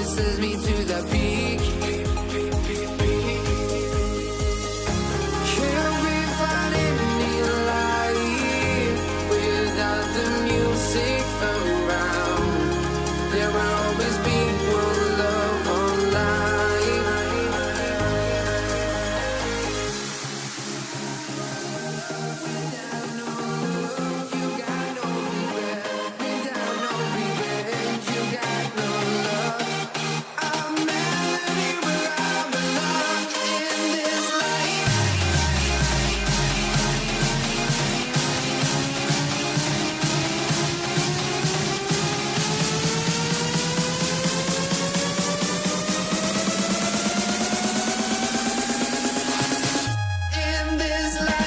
promises me to the peak. Can we find any light without the music around? There will always be one love, one life. Without no love, you got no regret. Without no revenge, you got no love. A melody where I belong in this life. In this life.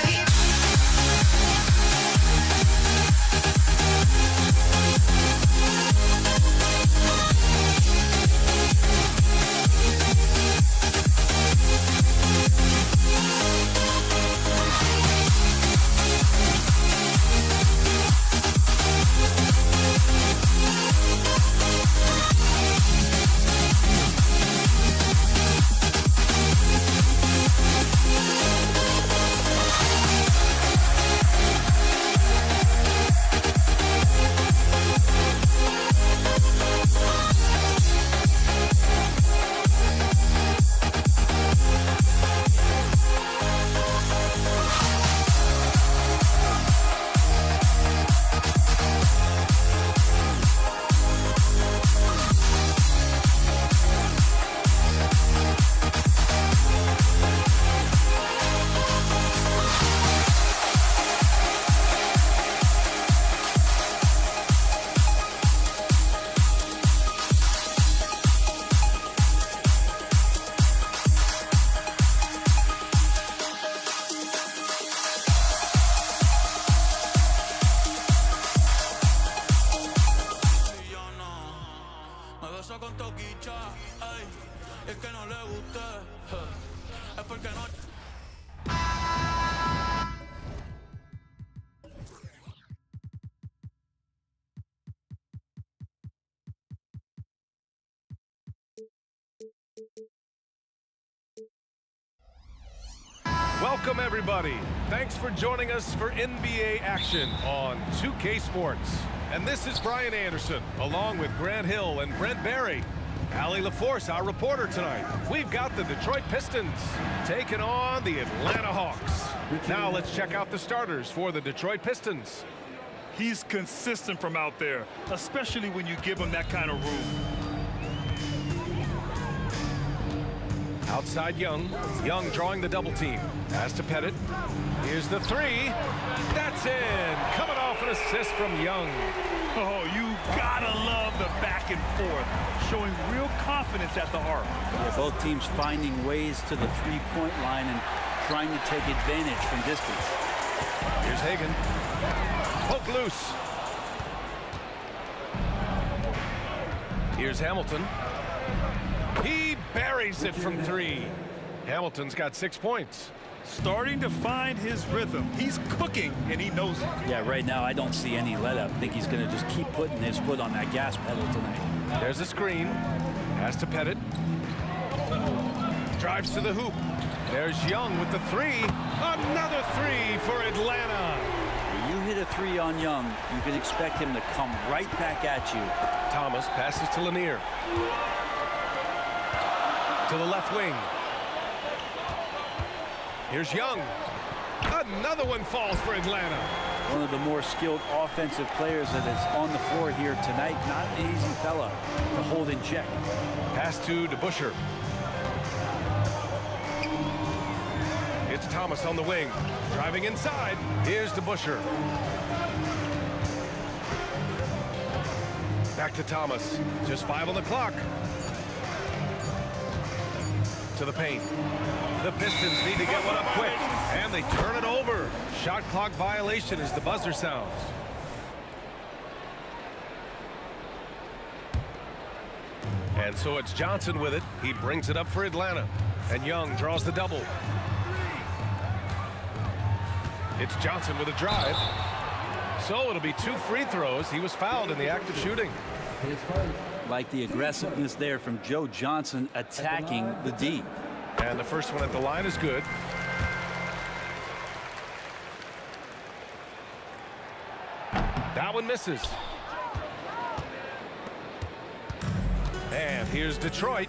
Yo no me beso con toquicha, ey, es que no le guste, es porque no. Welcome, everybody. Thanks for joining us for NBA action on 2K Sports. And this is Brian Anderson, along with Grant Hill and Brent Barry. Allie LaForce, our reporter tonight. We've got the Detroit Pistons taking on the Atlanta Hawks. Now let's check out the starters for the Detroit Pistons. He's consistent from out there, especially when you give him that kind of room. Outside Young. Young drawing the double team. Pass to Pettit. Here's the three. That's in. Coming off an assist from Young. Oh, you gotta love the back and forth, showing real confidence at the arc. Yeah, both teams finding ways to the three-point line and trying to take advantage from distance. Here's Hagan. Poke loose. Here's Hamilton. He buries it from three. Hamilton's got 6 points. Starting to find his rhythm. He's cooking, and he knows it. Yeah, right now I don't see any let-up. I think he's going to just keep putting his foot on that gas pedal tonight. There's a screen. Pass to Pettit. Drives to the hoop. There's Young with the three. Another three for Atlanta. When you hit a three on Young, you can expect him to come right back at you. Thomas passes to Lanier. To the left wing. Here's Young. Another one falls for Atlanta. One of the more skilled offensive players that is on the floor here tonight. Not an easy fella to hold in check. Pass to DeBusschere. It's Thomas on the wing. Driving inside. Here's DeBusschere. Back to Thomas. Just 5 on the clock. To the paint. The Pistons need to get one up quick, and they turn it over. Shot clock violation as the buzzer sounds. And so it's Johnson with it. He brings it up for Atlanta. And Young draws the double. It's Johnson with a drive. So it'll be 2 free throws. He was fouled in the act of shooting. Like the aggressiveness there from Joe Johnson attacking the D. And the first one at the line is good. That one misses. And here's Detroit.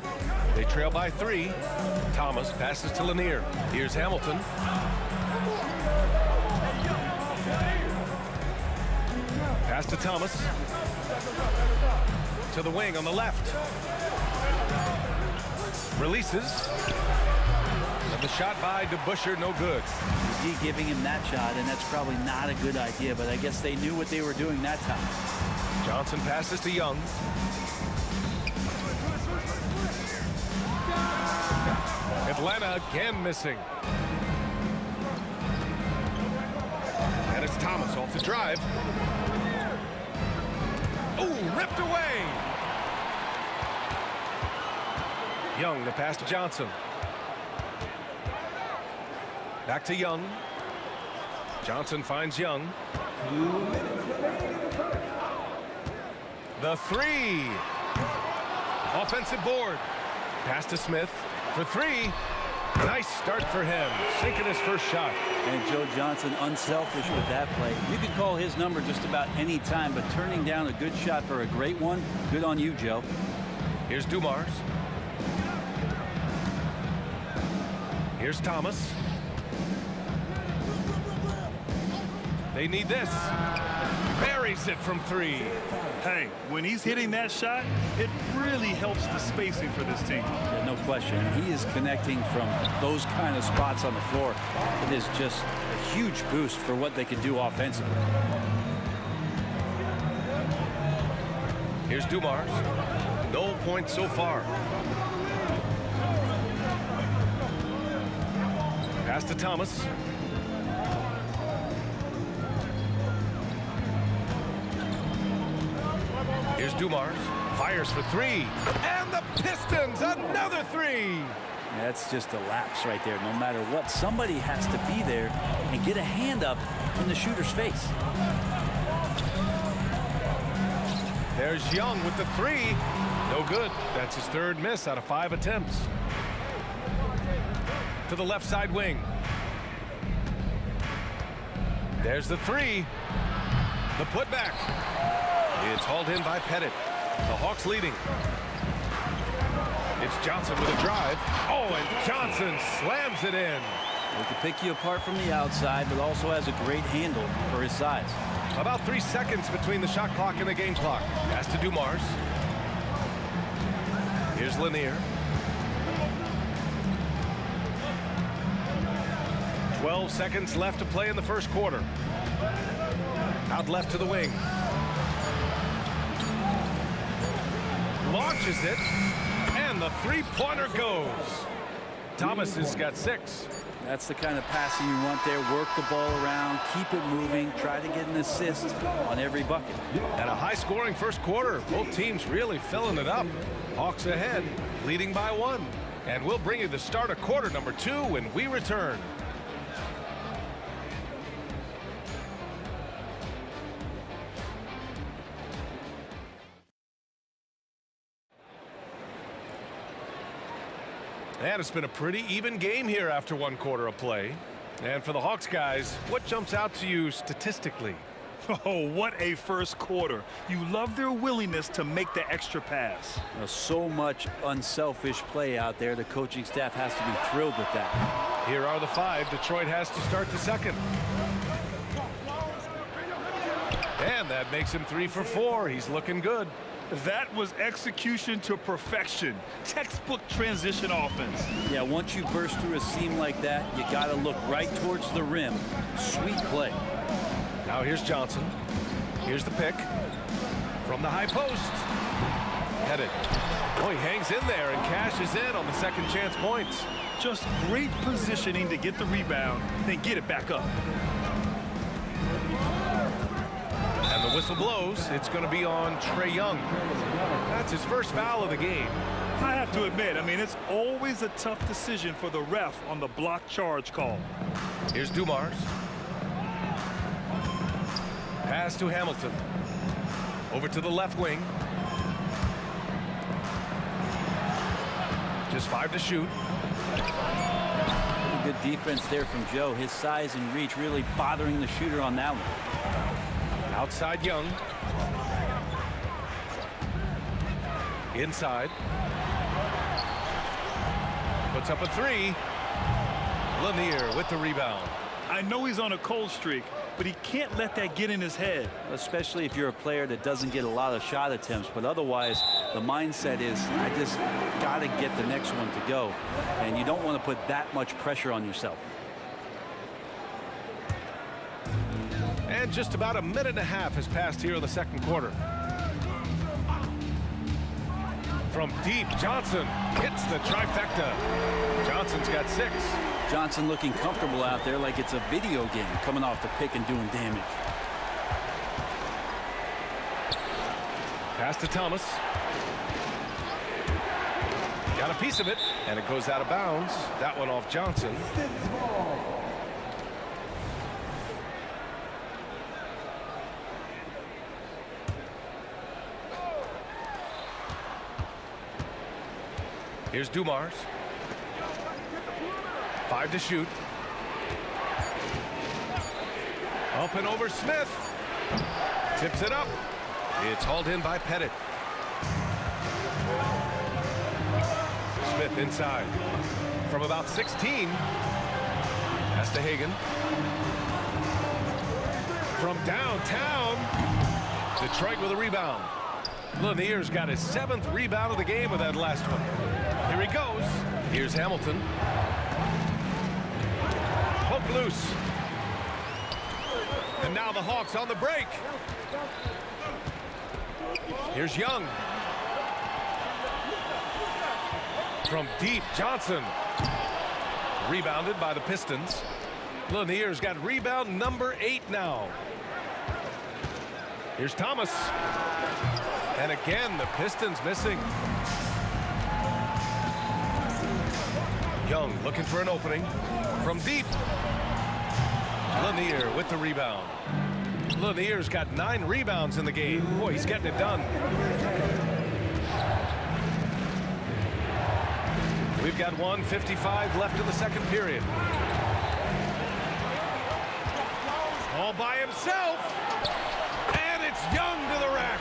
They trail by 3. Thomas passes to Lanier. Here's Hamilton. Pass to Thomas. To the wing on the left. Releases. And the shot by DeBusschere, no good. D giving him that shot, and that's probably not a good idea, but I guess they knew what they were doing that time. Johnson passes to Young. Atlanta again missing. And it's Thomas off the drive. Oh, ripped away. Young, the pass to Johnson. Back to Young. Johnson finds Young. The 3. Offensive board. Pass to Smith for 3. Nice start for him. Sinking his first shot. And Joe Johnson unselfish with that play. You can call his number just about any time, but turning down a good shot for a great one, good on you, Joe. Here's Dumars. Here's Thomas. They need this. Buries it from 3. Hey, when he's hitting that shot, it really helps the spacing for this team. Yeah, no question. He is connecting from those kind of spots on the floor. It is just a huge boost for what they can do offensively. Here's Dumars. No points so far. Pass to Thomas. Here's Dumars. Fires for 3. And the Pistons, another 3. That's just a lapse right there. No matter what, somebody has to be there and get a hand up in the shooter's face. There's Young with the 3. No good. That's his 3rd miss out of 5 attempts. To the left side wing. There's the 3. The putback. It's hauled in by Pettit. The Hawks leading. It's Johnson with a drive. Oh, and Johnson slams it in. He can pick you apart from the outside, but also has a great handle for his size. About 3 seconds between the shot clock and the game clock. Pass to Dumars. Here's Lanier. 12 seconds left to play in the first quarter. Out left to the wing. Launches it, and the 3-pointer goes. Thomas has got 6. That's the kind of passing you want there. Work the ball around, keep it moving, try to get an assist on every bucket. And a high-scoring first quarter. Both teams really filling it up. Hawks ahead, leading by 1. And we'll bring you the start of quarter number 2 when we return. And it's been a pretty even game here after 1 quarter of play. And for the Hawks guys, what jumps out to you statistically? Oh, what a first quarter. You love their willingness to make the extra pass. So much unselfish play out there. The coaching staff has to be thrilled with that. Here are the 5. Detroit has to start the second. And that makes him 3 for 4. He's looking good. That was execution to perfection. Textbook transition offense. Yeah, once you burst through a seam like that, you got to look right towards the rim. Sweet play. Now here's Johnson. Here's the pick. From the high post. Headed. Oh, he hangs in there and cashes in on the second chance points. Just great positioning to get the rebound, then get it back up. And the whistle blows. It's going to be on Trae Young. That's his first foul of the game. I have to admit, it's always a tough decision for the ref on the block charge call. Here's Dumars. Pass to Hamilton. Over to the left wing. Just 5 to shoot. Pretty good defense there from Joe. His size and reach really bothering the shooter on that one. Outside Young. Inside. Puts up a 3. Lanier with the rebound. I know he's on a cold streak, but he can't let that get in his head. Especially if you're a player that doesn't get a lot of shot attempts, but otherwise the mindset is, I just got to get the next one to go, and you don't want to put that much pressure on yourself. And just about a minute and a half has passed here in the second quarter. From deep, Johnson hits the trifecta. Johnson's got 6. Johnson looking comfortable out there like it's a video game, coming off the pick and doing damage. Pass to Thomas. Got a piece of it, and it goes out of bounds. That one off Johnson. Here's Dumars. 5 to shoot. Up and over Smith. Tips it up. It's hauled in by Pettit. Smith inside. From about 16. Pass to Hagan. From downtown. Detroit with a rebound. Lanier's got his 7th rebound of the game with that last one. Here he goes. Here's Hamilton. Hook loose. And now the Hawks on the break. Here's Young. From deep, Johnson. Rebounded by the Pistons. Lanier's got rebound number 8 now. Here's Thomas. And again, the Pistons missing. Young looking for an opening. From deep. Lanier with the rebound. Lanier's got 9 rebounds in the game. Boy, he's getting it done. We've got 1:55 left in the second period. All by himself. And it's Young to the rack.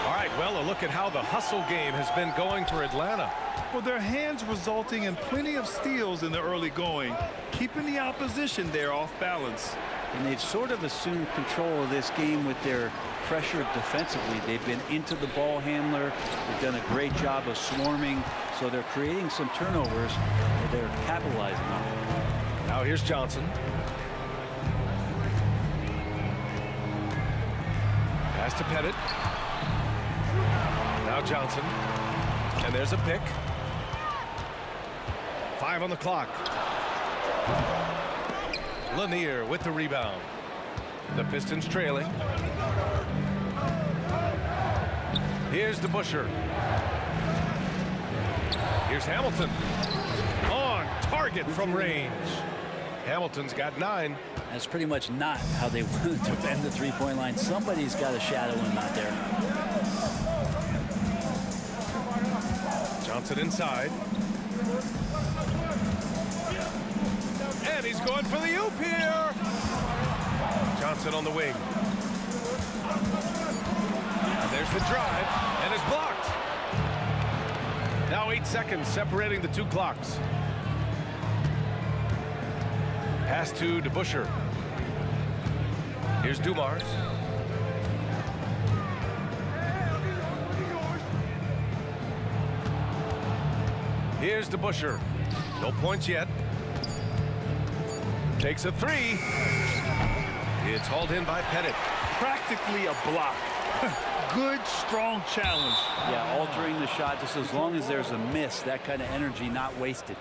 All right, well, a look at how the hustle game has been going for Atlanta. Well, their hands resulting in plenty of steals in the early going, keeping the opposition there off balance. And they've sort of assumed control of this game with their pressure defensively. They've been into the ball handler. They've done a great job of swarming. So they're creating some turnovers that they're capitalizing on. Now here's Johnson. Pass to Pettit. Now Johnson. And there's a pick. 5 on the clock. Lanier with the rebound. The Pistons trailing. Here's DeBusschere. Here's Hamilton. On target from range. Hamilton's got 9. That's pretty much not how they wanted to defend the three-point line. Somebody's got to shadow him out there. Johnson inside. And he's going for the oop here. Johnson on the wing. And there's the drive, and it's blocked. Now 8 seconds separating the 2 clocks. Pass to DeBusschere. Here's Dumars. Here's DeBusschere. No points yet. Takes a 3. It's hauled in by Pettit. Practically a block. Good, strong challenge. Yeah, altering the shot just as long as there's a miss. That kind of energy not wasted.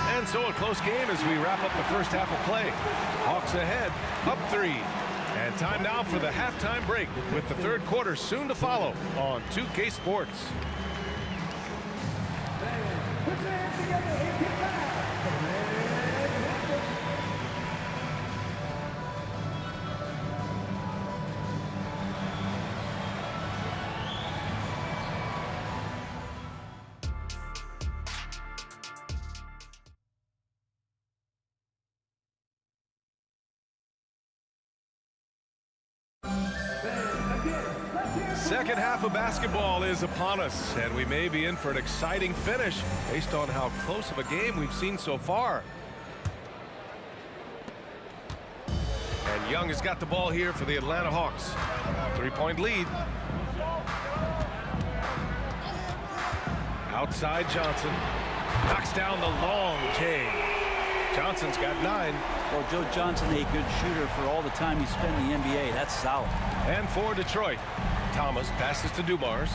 And so a close game as we wrap up the first half of play. Hawks ahead, up 3. And time now for the halftime break with the third quarter soon to follow on 2K Sports. Second half of basketball is upon us, and we may be in for an exciting finish based on how close of a game we've seen so far. And Young has got the ball here for the Atlanta Hawks. 3-point lead. Outside Johnson. Knocks down the long J. Johnson's got 9. Well, Joe Johnson, a good shooter for all the time he spent in the NBA. That's solid. And for Detroit, Thomas passes to Dumars.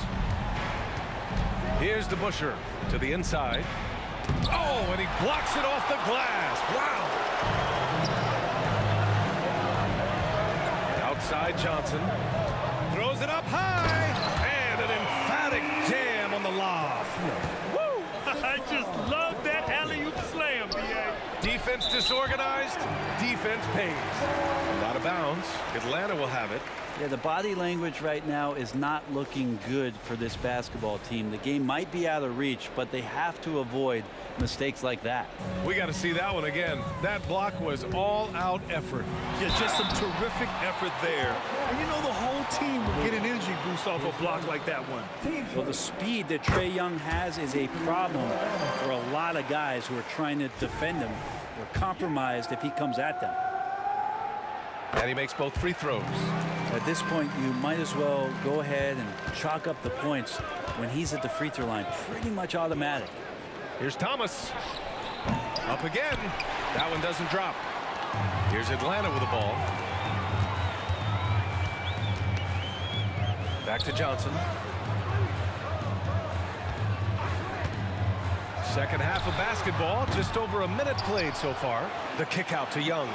Here's the Busher to the inside. Oh, and he blocks it off the glass. Wow. Outside Johnson. Throws it up high. And an emphatic jam on the lob. Woo! I just love that alley-oop slam, B.A. Defense disorganized. Defense pays. Out of bounds. Atlanta will have it. Yeah, the body language right now is not looking good for this basketball team. The game might be out of reach, but they have to avoid mistakes like that. We got to see that one again. That block was all-out effort. Yeah, just some terrific effort there. And you know the whole team will get an energy boost off a block like that one. Well, the speed that Trae Young has is a problem for a lot of guys who are trying to defend him. They're compromised if he comes at them. And he makes both free throws. At this point, you might as well go ahead and chalk up the points when he's at the free throw line. Pretty much automatic. Here's Thomas. Up again. That one doesn't drop. Here's Atlanta with the ball. Back to Johnson. Second half of basketball. Just over a minute played so far. The kick out to Young.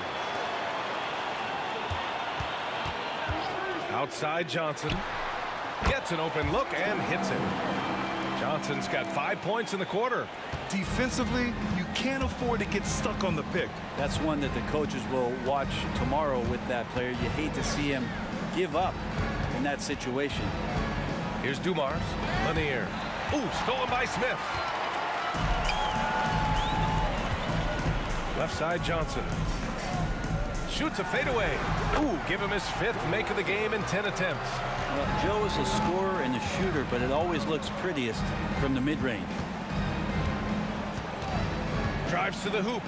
Outside Johnson. Gets an open look and hits it. Johnson's got 5 points in the quarter. Defensively, you can't afford to get stuck on the pick. That's one that the coaches will watch tomorrow with that player. You hate to see him give up in that situation. Here's Dumars. Lanier. Ooh, stolen by Smith. Left side Johnson. Shoots a fadeaway. Ooh, give him his 5th make of the game in 10 attempts. Well, Joe is a scorer and a shooter, but it always looks prettiest from the mid-range. Drives to the hoop.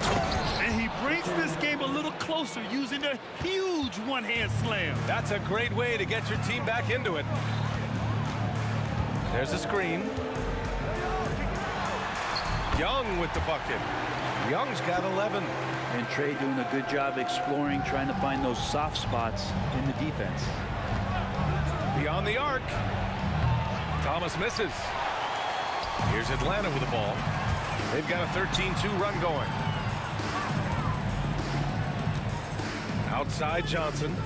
And he brings this game a little closer using a huge one-hand slam. That's a great way to get your team back into it. There's a screen. Young with the bucket. Young's got 11. And Trae doing a good job exploring, trying to find those soft spots in the defense. Beyond the arc. Thomas misses. Here's Atlanta with the ball. They've got a 13-2 run going. Outside Johnson.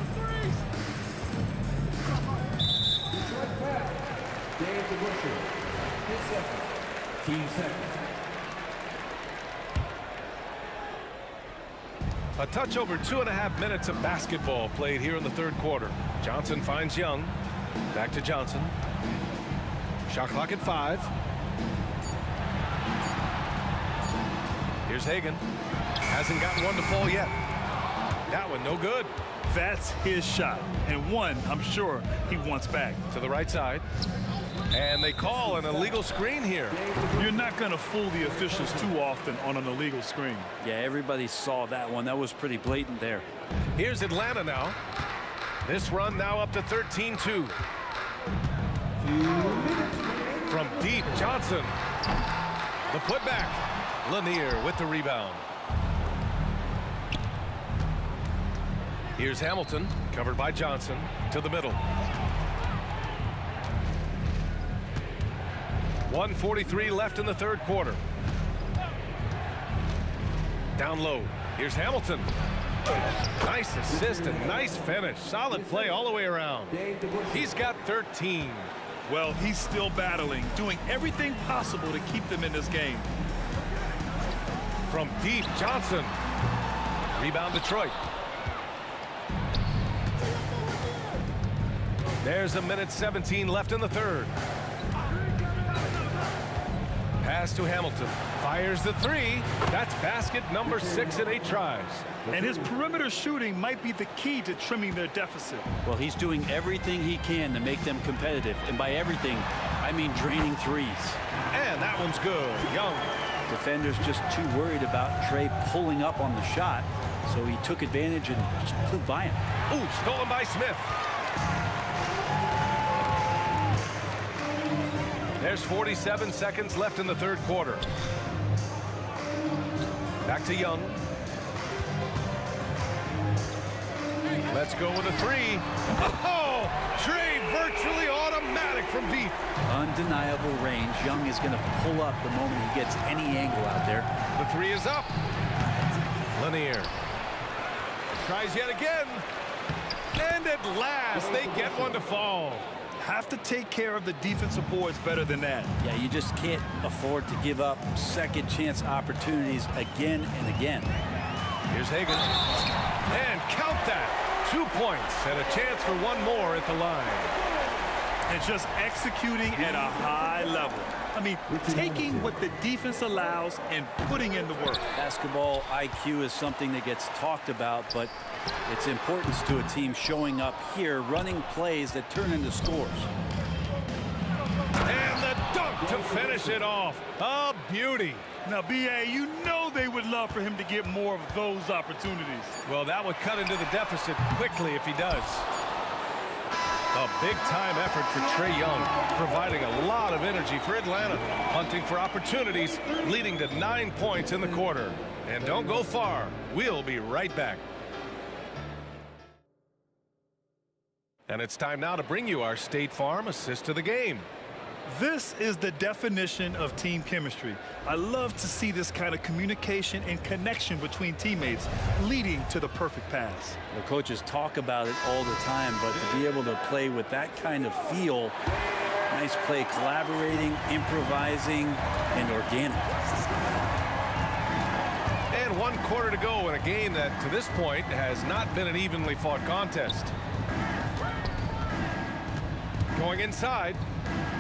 Team second. A touch over 2.5 minutes of basketball played here in the third quarter. Johnson finds Young. Back to Johnson. Shot clock at 5. Here's Hagan. Hasn't gotten one to fall yet. That one no good. That's his shot, and one I'm sure he wants back. To the right side. And they call an illegal screen here. You're not going to fool the officials too often on an illegal screen. Yeah, everybody saw that one. That was pretty blatant there. Here's Atlanta now. This run now up to 13-2. From deep, Johnson. The putback. Lanier with the rebound. Here's Hamilton, covered by Johnson, to the middle. 1:43 left in the third quarter. Down low. Here's Hamilton. Nice assist and nice finish. Solid play all the way around. He's got 13. Well, he's still battling, doing everything possible to keep them in this game. From deep, Johnson. Rebound Detroit. There's a minute 17 left in the third. Pass to Hamilton. Fires the three. That's basket number 6 in 8 tries. And his perimeter shooting might be the key to trimming their deficit. Well, he's doing everything he can to make them competitive. And by everything, I mean draining threes. And that one's good. Young. Defenders just too worried about Trey pulling up on the shot. So he took advantage and just flew by him. Ooh, stolen by Smith. There's 47 seconds left in the third quarter. Back to Young. Let's go with a three. Oh, Trey virtually automatic from deep. Undeniable range. Young is going to pull up the moment he gets any angle out there. The three is up. Lanier tries yet again. And at last, they get one to fall. Have to take care of the defensive boards better than that. Yeah, you just can't afford to give up second chance opportunities again and again. Here's Hagan. And count that. 2 points and a chance for one more at the line. And just executing at a high level. I mean, taking what the defense allows and putting in the work. Basketball IQ is something that gets talked about, but its importance to a team showing up here, running plays that turn into scores. And the dunk to finish it off. A beauty. Now, B.A., you know they would love for him to get more of those opportunities. Well, that would cut into the deficit quickly if he does. A big-time effort for Trey Young, providing a lot of energy for Atlanta, hunting for opportunities, leading to 9 points in the quarter. And don't go far. We'll be right back. And it's time now to bring you our State Farm assist to the game. This is the definition of team chemistry. I love to see this kind of communication and connection between teammates leading to the perfect pass. The coaches talk about it all the time, but to be able to play with that kind of feel, nice play, collaborating, improvising, and organic. And 1 quarter to go in a game that, to this point, has not been an evenly fought contest. Going inside.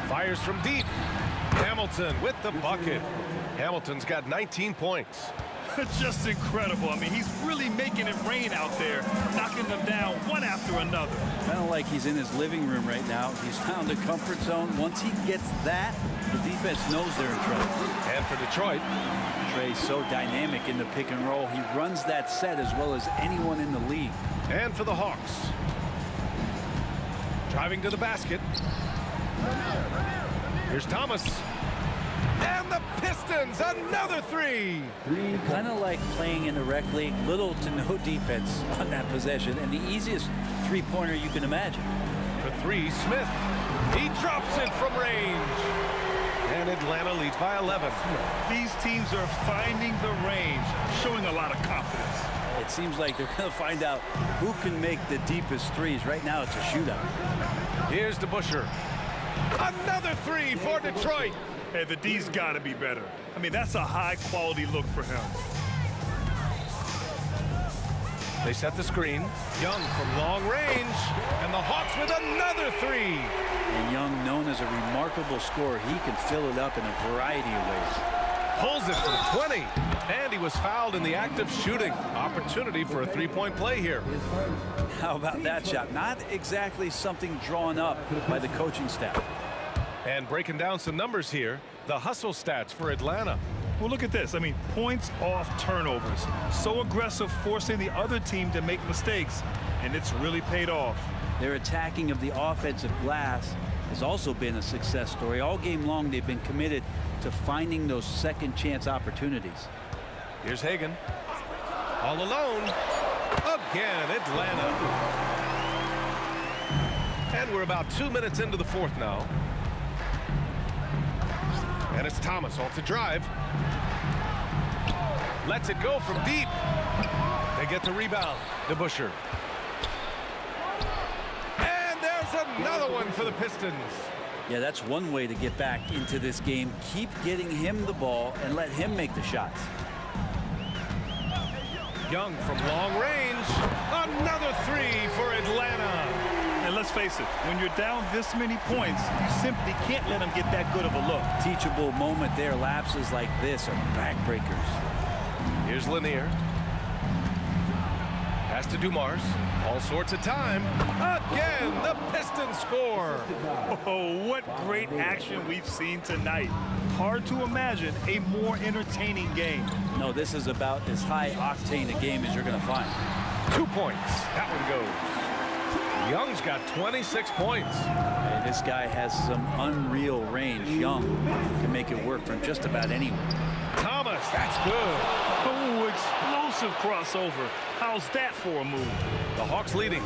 Fires from deep. Hamilton with the bucket. Hamilton's got 19 points. Just incredible. I mean, he's really making it rain out there, knocking them down one after another. Kind of like he's in his living room right now. He's found a comfort zone. Once he gets that, the defense knows they're in trouble. And for Detroit. Trey's so dynamic in the pick and roll. He runs that set as well as anyone in the league. And for the Hawks. Driving to the basket. Here's Thomas. And the Pistons, another three. Kind of like playing in the rec league, little to no defense on that possession, and the easiest three-pointer you can imagine. For three, Smith. He drops it from range. And Atlanta leads by 11. These teams are finding the range, showing a lot of confidence. It seems like they're going to find out who can make the deepest threes. Right now, it's a shootout. Here's DeBusschere. Another three for Detroit. Hey, the D's got to be better. I mean, that's a high-quality look for him. They set the screen. Young from long range. And the Hawks with another three. And Young, known as a remarkable scorer, he can fill it up in a variety of ways. Pulls it from 20. And he was fouled in the act of shooting. Opportunity for a three-point play here. How about that shot? Not exactly something drawn up by the coaching staff. And breaking down some numbers here, the hustle stats for Atlanta. Well, look at this. I mean, points off turnovers. So aggressive, forcing the other team to make mistakes, and it's really paid off. Their attacking of the offensive glass has also been a success story. All game long, they've been committed to finding those second chance opportunities. Here's Hagan. All alone. Again, Atlanta. And we're about 2 minutes into the fourth now. And it's Thomas off the drive. Lets it go from deep. They get the rebound. DeBusschere. And there's another one for the Pistons. Yeah, that's one way to get back into this game. Keep getting him the ball and let him make the shots. Young from long range. Another three for Atlanta. And let's let's face it, when you're down this many points, you simply can't let them get that good of a look. Teachable moment there. Lapses like this are backbreakers. Here's Lanier. Pass to Dumars. All sorts of time. Again, the Pistons score. Oh, what great action we've seen tonight. Hard to imagine a more entertaining game. No, this is about as high octane a game as you're going to find. 2 points. That one goes. Young's got 26 points. Hey, this guy has some unreal range. Young can make it work from just about anywhere. Thomas, that's good. Oh, explosive crossover. How's that for a move? The Hawks leading.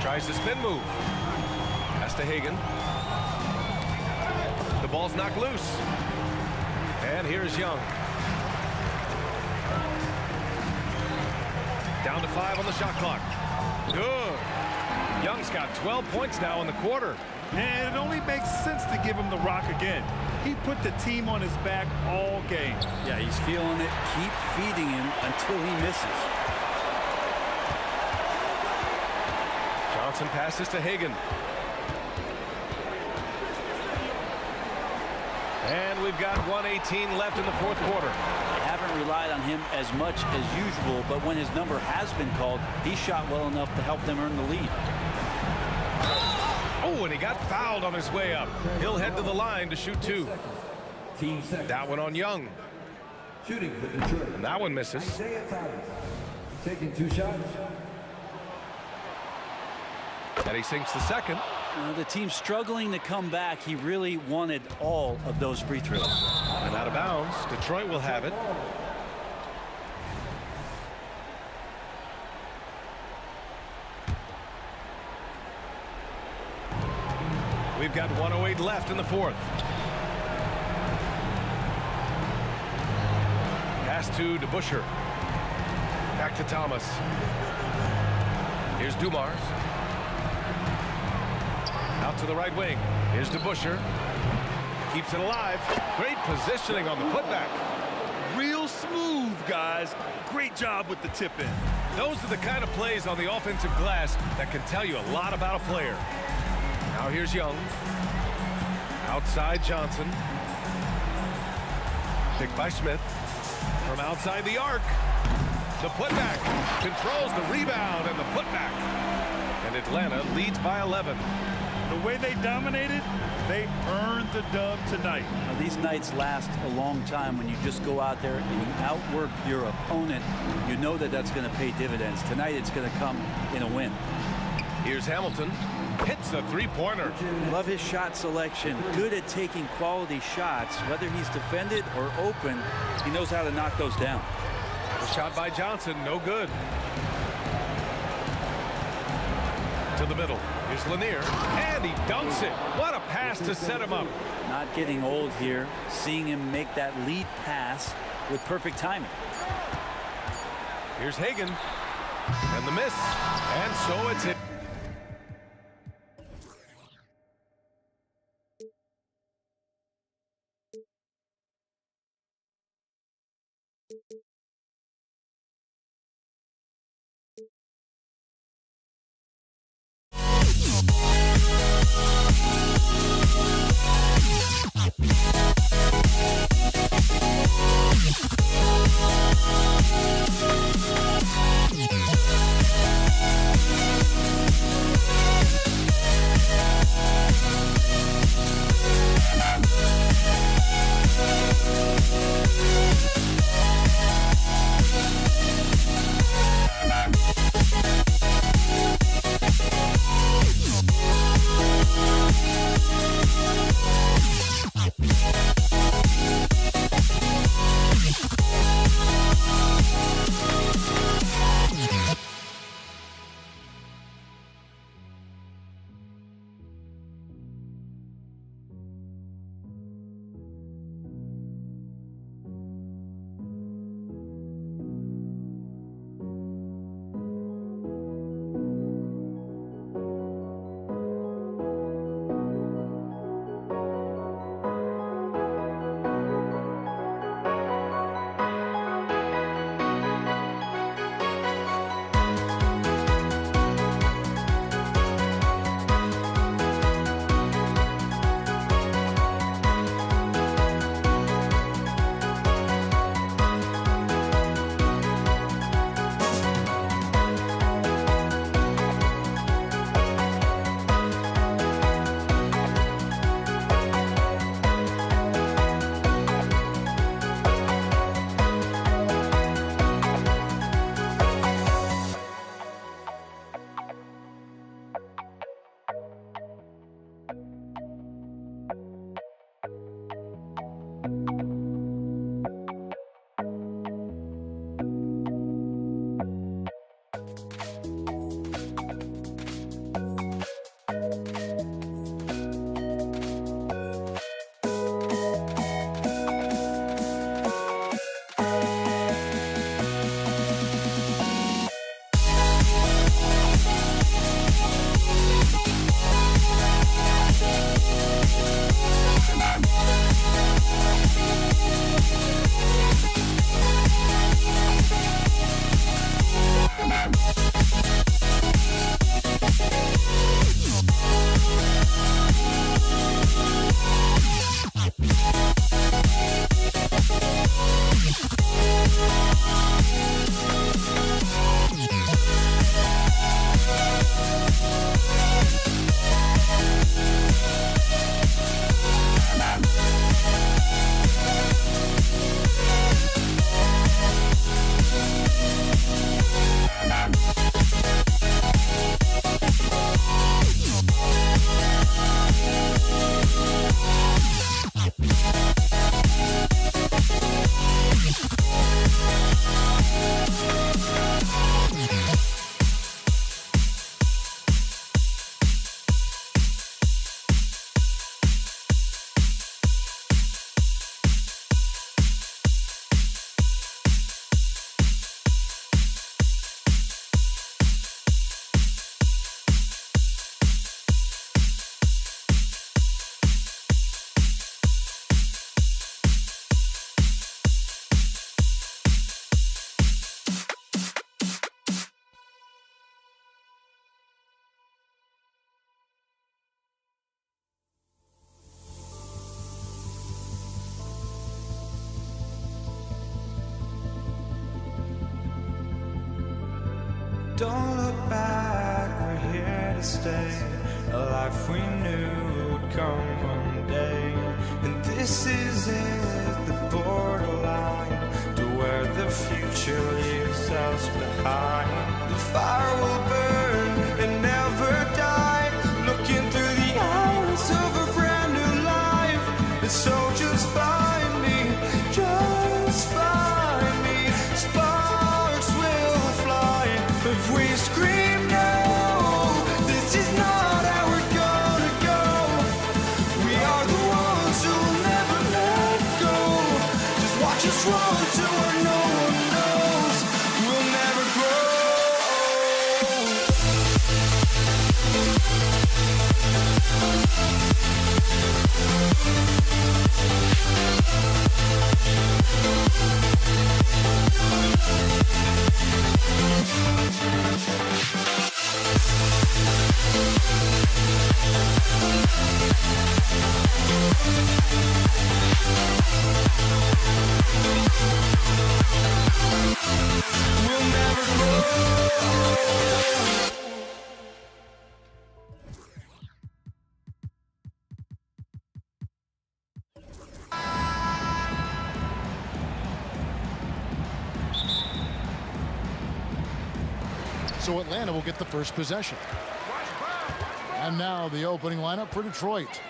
Tries to spin move. Pass to Hagan. The ball's knocked loose. And here's Young. Down to 5 on the shot clock. Good. Young's got 12 points now in the quarter. And it only makes sense to give him the rock again. He put the team on his back all game. Yeah, he's feeling it. Keep feeding him until he misses. Johnson passes to Hagan. And we've got 1:18 left in the fourth quarter. They haven't relied on him as much as usual, but when his number has been called, he shot well enough to help them earn the lead. Oh, and he got fouled on his way up. He'll head to the line to shoot 2. Team second. That one on Young. Shooting for Detroit. And that one misses. Isaiah Thomas. Taking 2 shots. And he sinks the second. The team's struggling to come back. He really wanted all of those free throws. And out of bounds. Detroit will have it. We've got 1:08 left in the fourth. Pass to DeBusschere. Back to Thomas. Here's Dumars. Out to the right wing. Here's DeBusschere. Keeps it alive. Great positioning on the putback. Real smooth, guys. Great job with the tip in. Those are the kind of plays on the offensive glass that can tell you a lot about a player. Now here's Young. Outside Johnson. Picked by Smith. From outside the arc. The putback. Controls the rebound and the putback. And Atlanta leads by 11. The way they dominated, they earned the dub tonight. Now, these nights last a long time. When you just go out there and you outwork your opponent, you know that that's going to pay dividends. Tonight it's going to come in a win. Here's Hamilton. Hits a three-pointer. Love his shot selection. Good at taking quality shots. Whether he's defended or open, he knows how to knock those down. The shot by Johnson, no good. To the middle. Here's Lanier. And he dunks it. What a pass to set him up. Not getting old here. Seeing him make that lead pass with perfect timing. Here's Hagan. And the miss. And so it's hit. Don't look back, we're here to stay. A life we knew would come one day. And this is it, the borderline to where the future leaves us behind. The fire will burn and never die, looking through the eyes of a brand new life. And so just find me, just find me. Sparks will fly if we scream no. This is not how we're gonna go. We are the ones who'll never let go. Just watch us run to where no one knows. We'll never grow. We'll never grow. So Atlanta will get the first possession. And now the opening lineup for Detroit.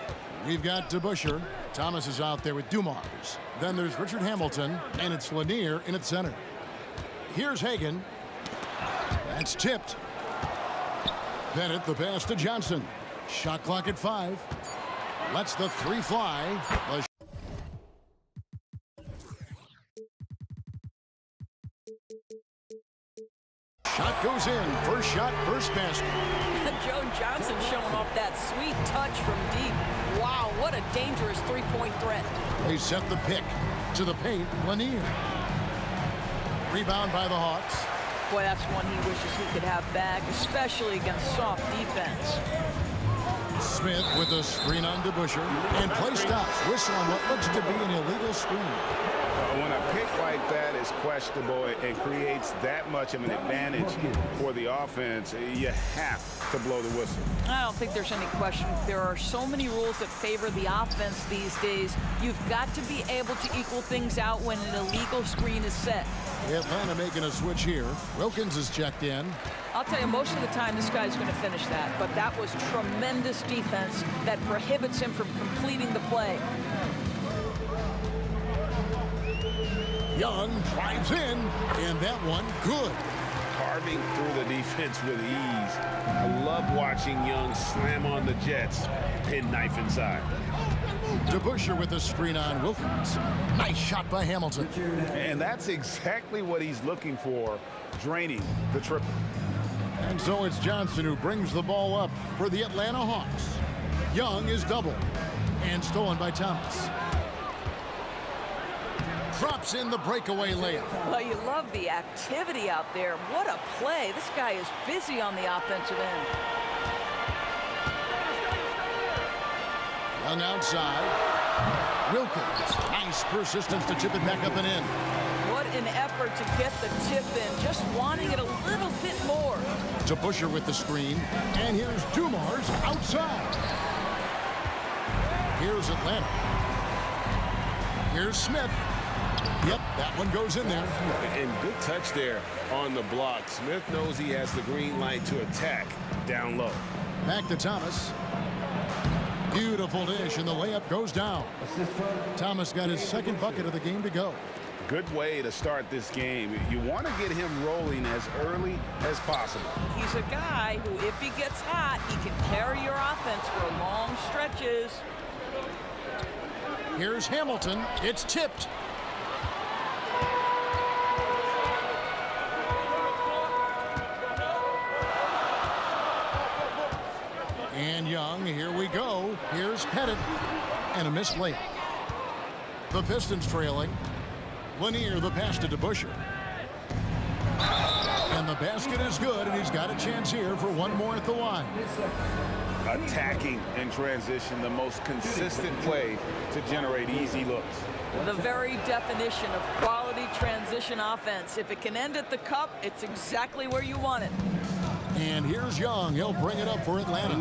We've got DeBusschere. Thomas is out there with Dumars. Then there's Richard Hamilton, and it's Lanier in at center. Here's Hagan. That's tipped. Bennett, the pass to Johnson. Shot clock at 5. Lets the 3 fly. The shot goes in. First shot, first basket. Joe Johnson showing off that sweet touch from deep. Wow, what a dangerous three-point threat. They set the pick to the paint. Lanier. Rebound by the Hawks. Boy, that's one he wishes he could have back, especially against soft defense. Smith with a screen on DeBusschere. And play stops. Whistle on what looks to be an illegal screen. When a pick like that is questionable and creates that much of an advantage for the offense, you have to blow the whistle. I don't think there's any question. There are so many rules that favor the offense these days. You've got to be able to equal things out when an illegal screen is set. Atlanta making a switch here. Wilkins is checked in. I'll tell you, most of the time this guy's going to finish that, but that was tremendous defense that prohibits him from completing the play. Young drives in, and that one good. Carving through the defense with ease. I love watching Young slam on the Jets, penknife inside. DeBusschere with a screen on Wilkins. Nice shot by Hamilton. And that's exactly what he's looking for, draining the triple. And so it's Johnson who brings the ball up for the Atlanta Hawks. Young is doubled and stolen by Thomas. Drops in the breakaway layup. Well, you love the activity out there. What a play. This guy is busy on the offensive end. On outside, Wilkins. Nice persistence to chip it back up and in. What an effort to get the tip in. Just wanting it a little bit more. DeBusschere with the screen. And here's Dumars outside. Here's Atlanta. Here's Smith. Yep, that one goes in there. And good touch there on the block. Smith knows he has the green light to attack down low. Back to Thomas. Beautiful dish, and the layup goes down. Thomas got his second bucket of the game to go. Good way to start this game. You want to get him rolling as early as possible. He's a guy who, if he gets hot, he can carry your offense for long stretches. Here's Hamilton. It's tipped. And Young, here we go. Here's Pettit. And a missed layup. The Pistons trailing. Lanier, the pass to DeBusschere. And the basket is good, and he's got a chance here for one more at the line. Attacking in transition, the most consistent way to generate easy looks. The very definition of quality transition offense. If it can end at the cup, it's exactly where you want it. And here's Young. He'll bring it up for Atlanta.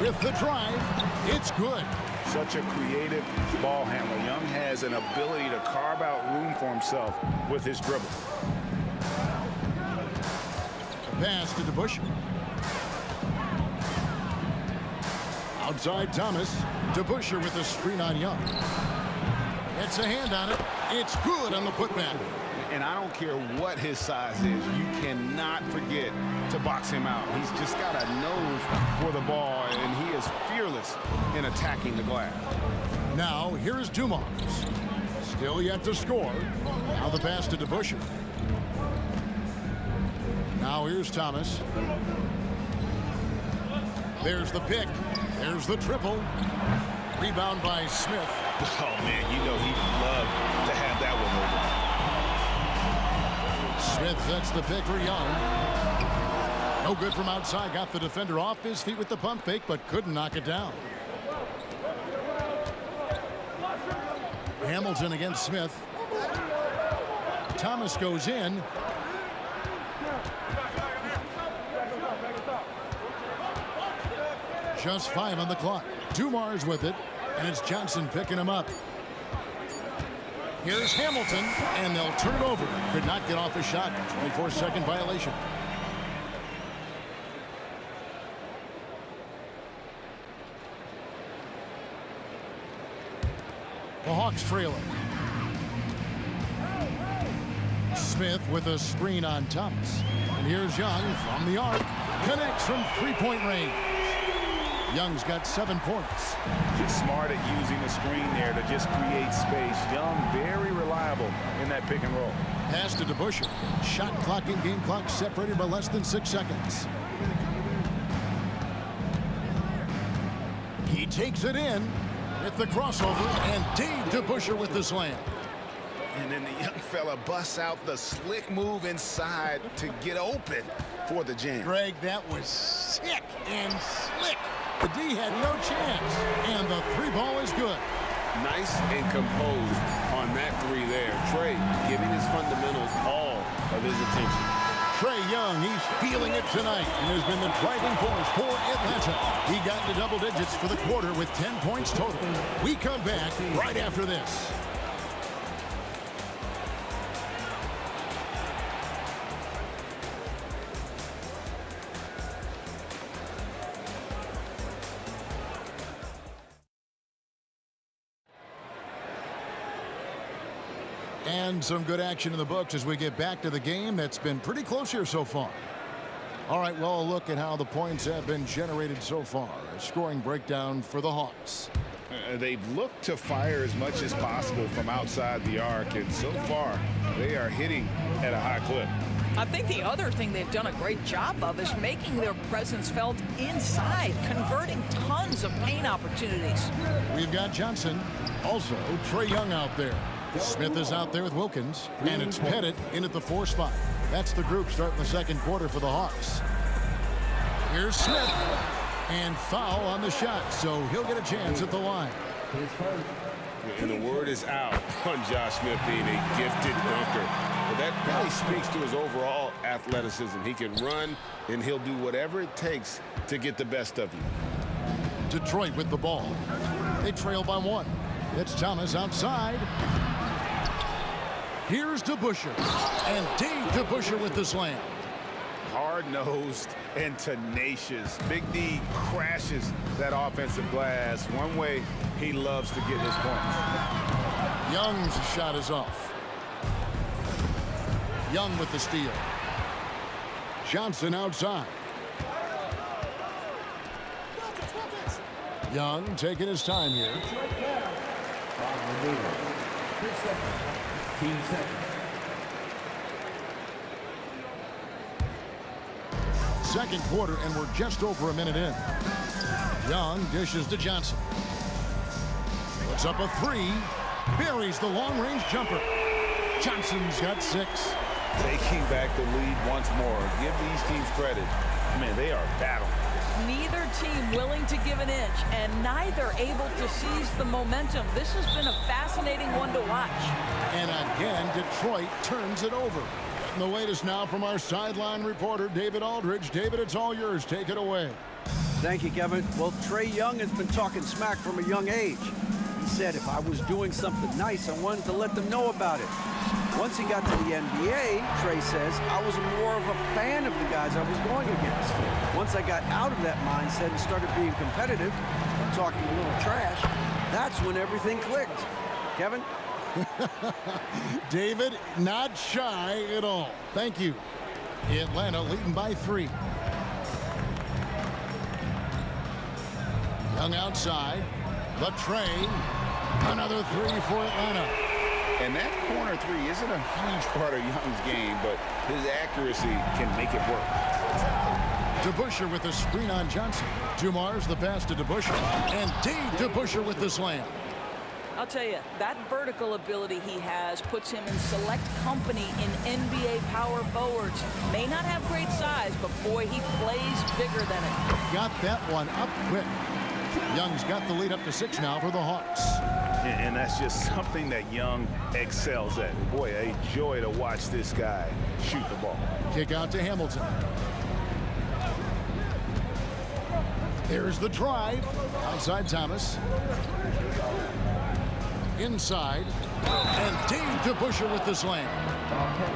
With the drive, it's good. Such a creative ball handler. Young has an ability to carve out room for himself with his dribble. Pass to DeBusschere. Outside Thomas. DeBusschere with a screen on Young. It's a hand on it. It's good on the putback. And I don't care what his size is, you cannot forget to box him out. He's just got a nose for the ball, and he is fearless in attacking the glass. Now, here's Dumars. Still yet to score. Now the pass to DeBusschere. Now here's Thomas. There's the pick. There's the triple. Rebound by Smith. Oh, man, you know he'd love to have that one over. Smith sets the pick for Young. No good from outside. Got the defender off his feet with the pump fake, but couldn't knock it down. Hamilton against Smith. Thomas goes in. Just 5 on the clock. Dumars with it, and it's Johnson picking him up. Here's Hamilton, and they'll turn it over. Could not get off a shot. 24-second violation. The Hawks trailing. Smith with a screen on Thomas. And here's Young from the arc. Connects from three-point range. Young's got 7 points. Just smart at using the screen there to just create space. Young, very reliable in that pick and roll. Pass to DeBusschere. Shot clock and game clock separated by less than 6 seconds. He takes it in with the crossover, and Dave DeBusschere with the slam. And then the young fella busts out the slick move inside to get open for the jam. Greg, that was sick and slick. The D had no chance, and the 3 ball is good. Nice and composed on that 3 there. Trey giving his fundamentals all of his attention. Trae Young, he's feeling it tonight and has been the driving force for Atlanta. He got into double digits for the quarter with 10 points total. We come back right after this. And some good action in the books as we get back to the game that's been pretty close here so far. All right, well, a look at how the points have been generated so far. A scoring breakdown for the Hawks. They've looked to fire as much as possible from outside the arc, and so far they are hitting at a high clip. I think the other thing they've done a great job of is making their presence felt inside, converting tons of paint opportunities. We've got Johnson, also Trae Young out there. Smith is out there with Wilkins, and it's Pettit in at the 4 spot. That's the group starting the second quarter for the Hawks. Here's Smith, and foul on the shot, so he'll get a chance at the line. And the word is out on Josh Smith being a gifted dunker. But that really speaks to his overall athleticism. He can run, and he'll do whatever it takes to get the best of you. Detroit with the ball. They trail by 1. It's Thomas outside. Here's DeBusschere, and Dave DeBusschere with the slam. Hard-nosed and tenacious. Big D crashes that offensive glass. One way he loves to get his points. Young's shot is off. Young with the steal. Johnson outside. Young taking his time here. Team second. Second quarter, and we're just over a minute in. Young dishes to Johnson. Puts up a 3. Buries the long-range jumper. Johnson's got 6. Taking back the lead once more. Give these teams credit. Man, they are battling. Neither team willing to give an inch, and neither able to seize the momentum. This has been a fascinating one to watch. And again, Detroit turns it over. And the latest now from our sideline reporter, David Aldridge. David, it's all yours. Take it away. Thank you, Kevin. Well, Trae Young has been talking smack from a young age. He said if I was doing something nice, I wanted to let them know about it. Once he got to the NBA, Trae says, I was more of a fan of the guys I was going against. Once I got out of that mindset and started being competitive and talking a little trash, that's when everything clicked. Kevin? David, not shy at all. Thank you. Atlanta leading by 3. Young outside. The Trae. Another 3 for Atlanta. And that corner 3 isn't a huge part of Young's game, but his accuracy can make it work. DeBusschere with the screen on Johnson. Dumars the pass to DeBusschere. And DeBusschere with the slam. I'll tell you, that vertical ability he has puts him in select company in NBA power forwards. May not have great size, but boy, he plays bigger than it. Got that one up quick. Young's got the lead up to 6 now for the Hawks. And that's just something that Young excels at. Boy, a joy to watch this guy shoot the ball. Kick out to Hamilton. There's the drive. Outside Thomas. Inside. And DeBusschere with the slam.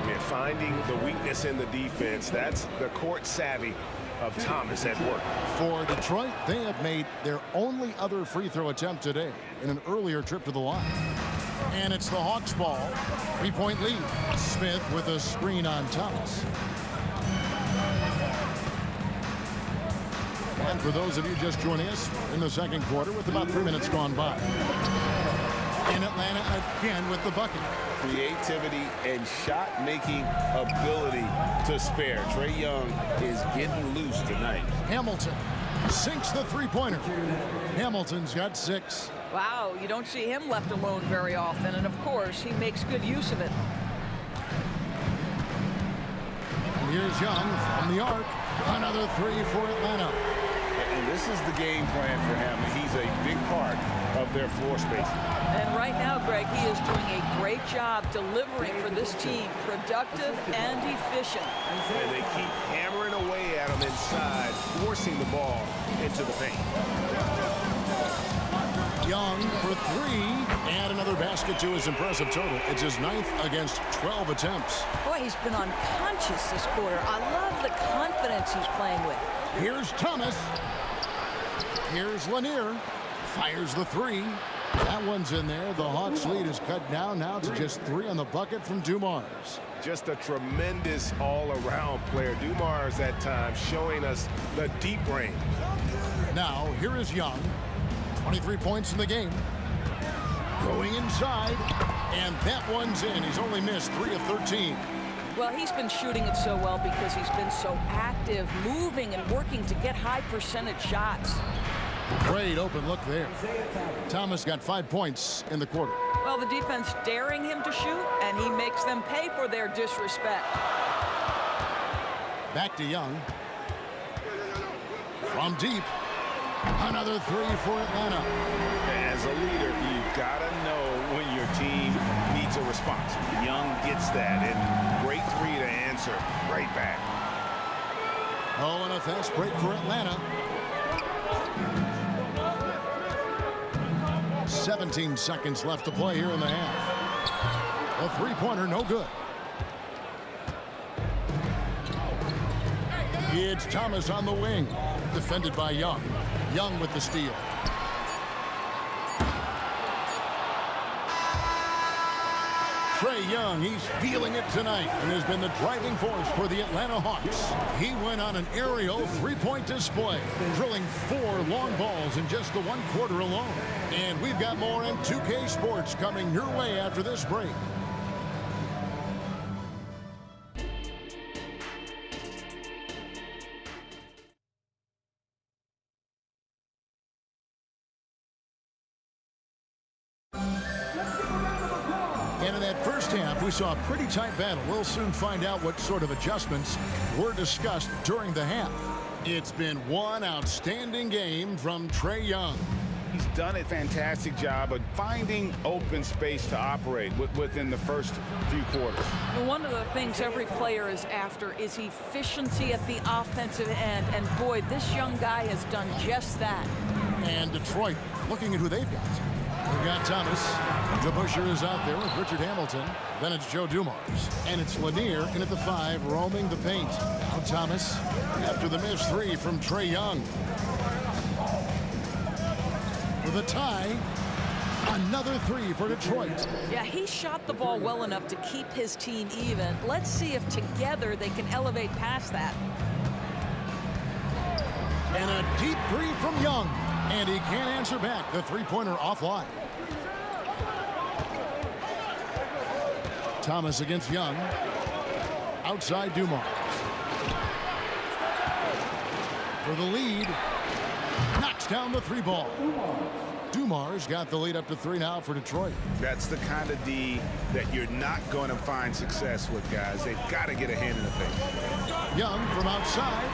Yeah, finding the weakness in the defense, that's the court savvy of Thomas at work. For Detroit, they have made their only other free throw attempt today in an earlier trip to the line. And it's the Hawks ball. 3-point lead. Smith with a screen on Thomas. And for those of you just joining us in the second quarter with about 3 minutes gone by. In Atlanta again with the bucket. Creativity and shot-making ability to spare. Trae Young is getting loose tonight. Hamilton sinks the three-pointer. Hamilton's got 6. Wow, you don't see him left alone very often, and of course, he makes good use of it. And here's Young from the arc. Another 3 for Atlanta. And this is the game plan for him. He's a big part of their floor spacing. And right now, Greg, he is doing a great job delivering for this team, productive and efficient. And they keep hammering away at him inside, forcing the ball into the paint. Young for 3, and another basket to his impressive total. It's his 9th against 12 attempts. Boy, he's been unconscious this quarter. I love the confidence he's playing with. Here's Thomas. Here's Lanier. Fires the 3. That one's in there. The Hawks lead is cut down now to just 3 on the bucket from Dumars. Just a tremendous all-around player. Dumars at times showing us the deep range. Now, here is Young. 23 points in the game. Going inside. And that one's in. He's only missed 3 of 13. Well, he's been shooting it so well because he's been so active, moving and working to get high percentage shots. Great open look there. Thomas got 5 points in the quarter. Well, the defense daring him to shoot, and he makes them pay for their disrespect. Back to Young. From deep. Another 3 for Atlanta. As a leader, you've got to know when your team needs a response. Young gets that, and great 3 to answer right back. Oh, and a fast break for Atlanta. 17 seconds left to play here in the half. A 3-pointer, no good. It's Thomas on the wing. Defended by Young. Young with the steal. Trae Young, he's feeling it tonight and has been the driving force for the Atlanta Hawks. He went on an aerial 3-point display, drilling 4 long balls in just the 1 quarter alone. And we've got more M2K Sports coming your way after this break. And in that first half, we saw a pretty tight battle. We'll soon find out what sort of adjustments were discussed during the half. It's been one outstanding game from Trae Young. He's done a fantastic job of finding open space to operate within the first few quarters. One of the things every player is after is efficiency at the offensive end. And boy, this young guy has done just that. And Detroit looking at who they've got. They've got Thomas. DeBusschere is out there with Richard Hamilton. Then it's Joe Dumars. And it's Lanier in at the 5, roaming the paint. Now Thomas after the missed 3 from Trae Young. For the tie, another 3 for Detroit. Yeah, he shot the ball well enough to keep his team even. Let's see if together they can elevate past that. And a deep 3 from Young. And he can't answer back. The three-pointer offline. Thomas against Young. Outside Dumars. For the lead. Knocks down the 3 ball. Dumars got the lead up to 3 now for Detroit. That's the kind of D that you're not going to find success with, guys. They've got to get a hand in the face. Young from outside.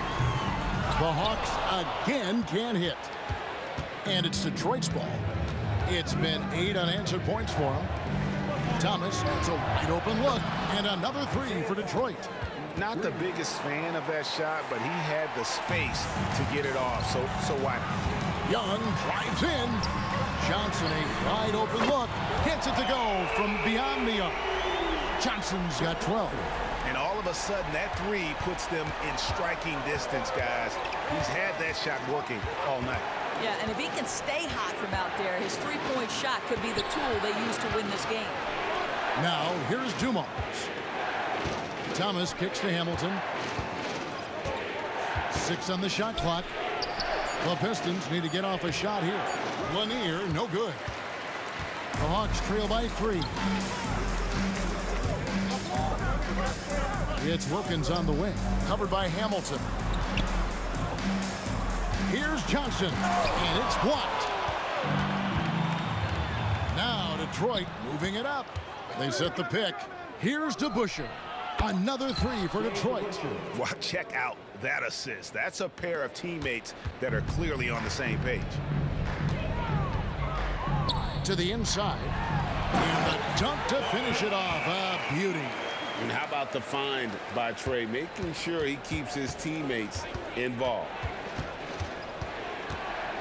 The Hawks again can't hit. And it's Detroit's ball. It's been 8 unanswered points for him. Thomas, it's a wide open look. And another 3 for Detroit. Not the biggest fan of that shot, but he had the space to get it off. So why not? Young drives in. Johnson, a wide open look. Gets it to go from beyond the arc. Johnson's got 12. And all of a sudden, that 3 puts them in striking distance, guys. He's had that shot working all night. Yeah, and if he can stay hot from out there, his three-point shot could be the tool they use to win this game. Now, here's Dumars. Thomas kicks to Hamilton. 6 on the shot clock. The Pistons need to get off a shot here. Lanier, no good. The Hawks trail by 3. It's Wilkins on the wing, covered by Hamilton. Here's Johnson, and it's blocked. Now Detroit moving it up. They set the pick. Here's DeBusschere. Another 3 for Detroit. Well, check out that assist. That's a pair of teammates that are clearly on the same page. To the inside. And the dunk to finish it off. A beauty. And how about the find by Trae, making sure he keeps his teammates involved.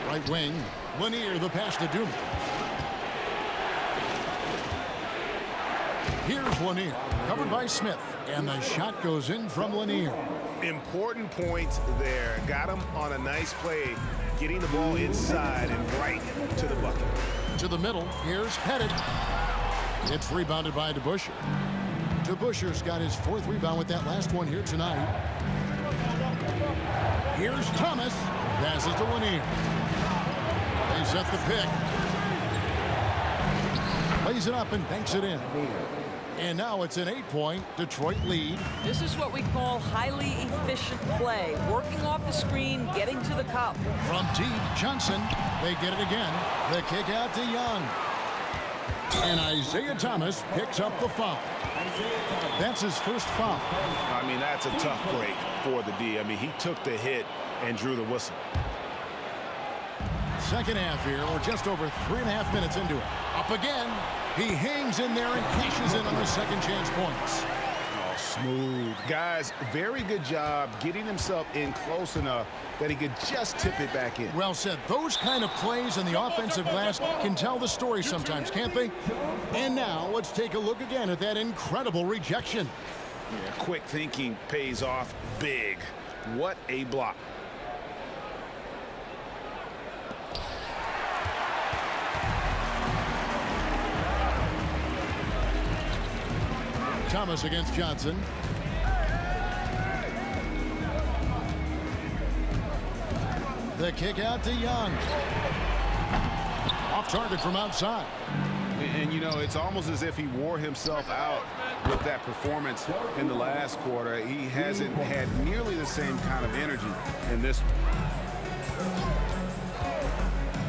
Right wing, Lanier, the pass to Dumars. Here's Lanier, covered by Smith, and the shot goes in from Lanier. Important points there. Got him on a nice play, getting the ball inside and right to the bucket. To the middle, here's Pettit. It's rebounded by DeBusschere. DeBusschere's got his 4th rebound with that last one here tonight. Here's Thomas. Passes to Lanier. They set the pick. Plays it up and banks it in. And now it's an 8-point Detroit lead. This is what we call highly efficient play. Working off the screen, getting to the cup. From deep, Johnson. They get it again. The kick out to Young. And Isaiah Thomas picks up the foul. That's his first foul. I mean, that's a tough break for the D. I mean, he took the hit and drew the whistle. Second half here, or just over 3.5 minutes into it. Up again. He hangs in there and cashes in on the second chance points. Oh, smooth. Guys, very good job getting himself in close enough that he could just tip it back in. Well said. Those kind of plays in the offensive glass can tell the story sometimes, can't they? And now let's take a look again at that incredible rejection. Yeah, quick thinking pays off big. What a block. Thomas against Johnson. The kick out to Young. Off target from outside. And you know, it's almost as if he wore himself out with that performance in the last quarter. He hasn't had nearly the same kind of energy in this one.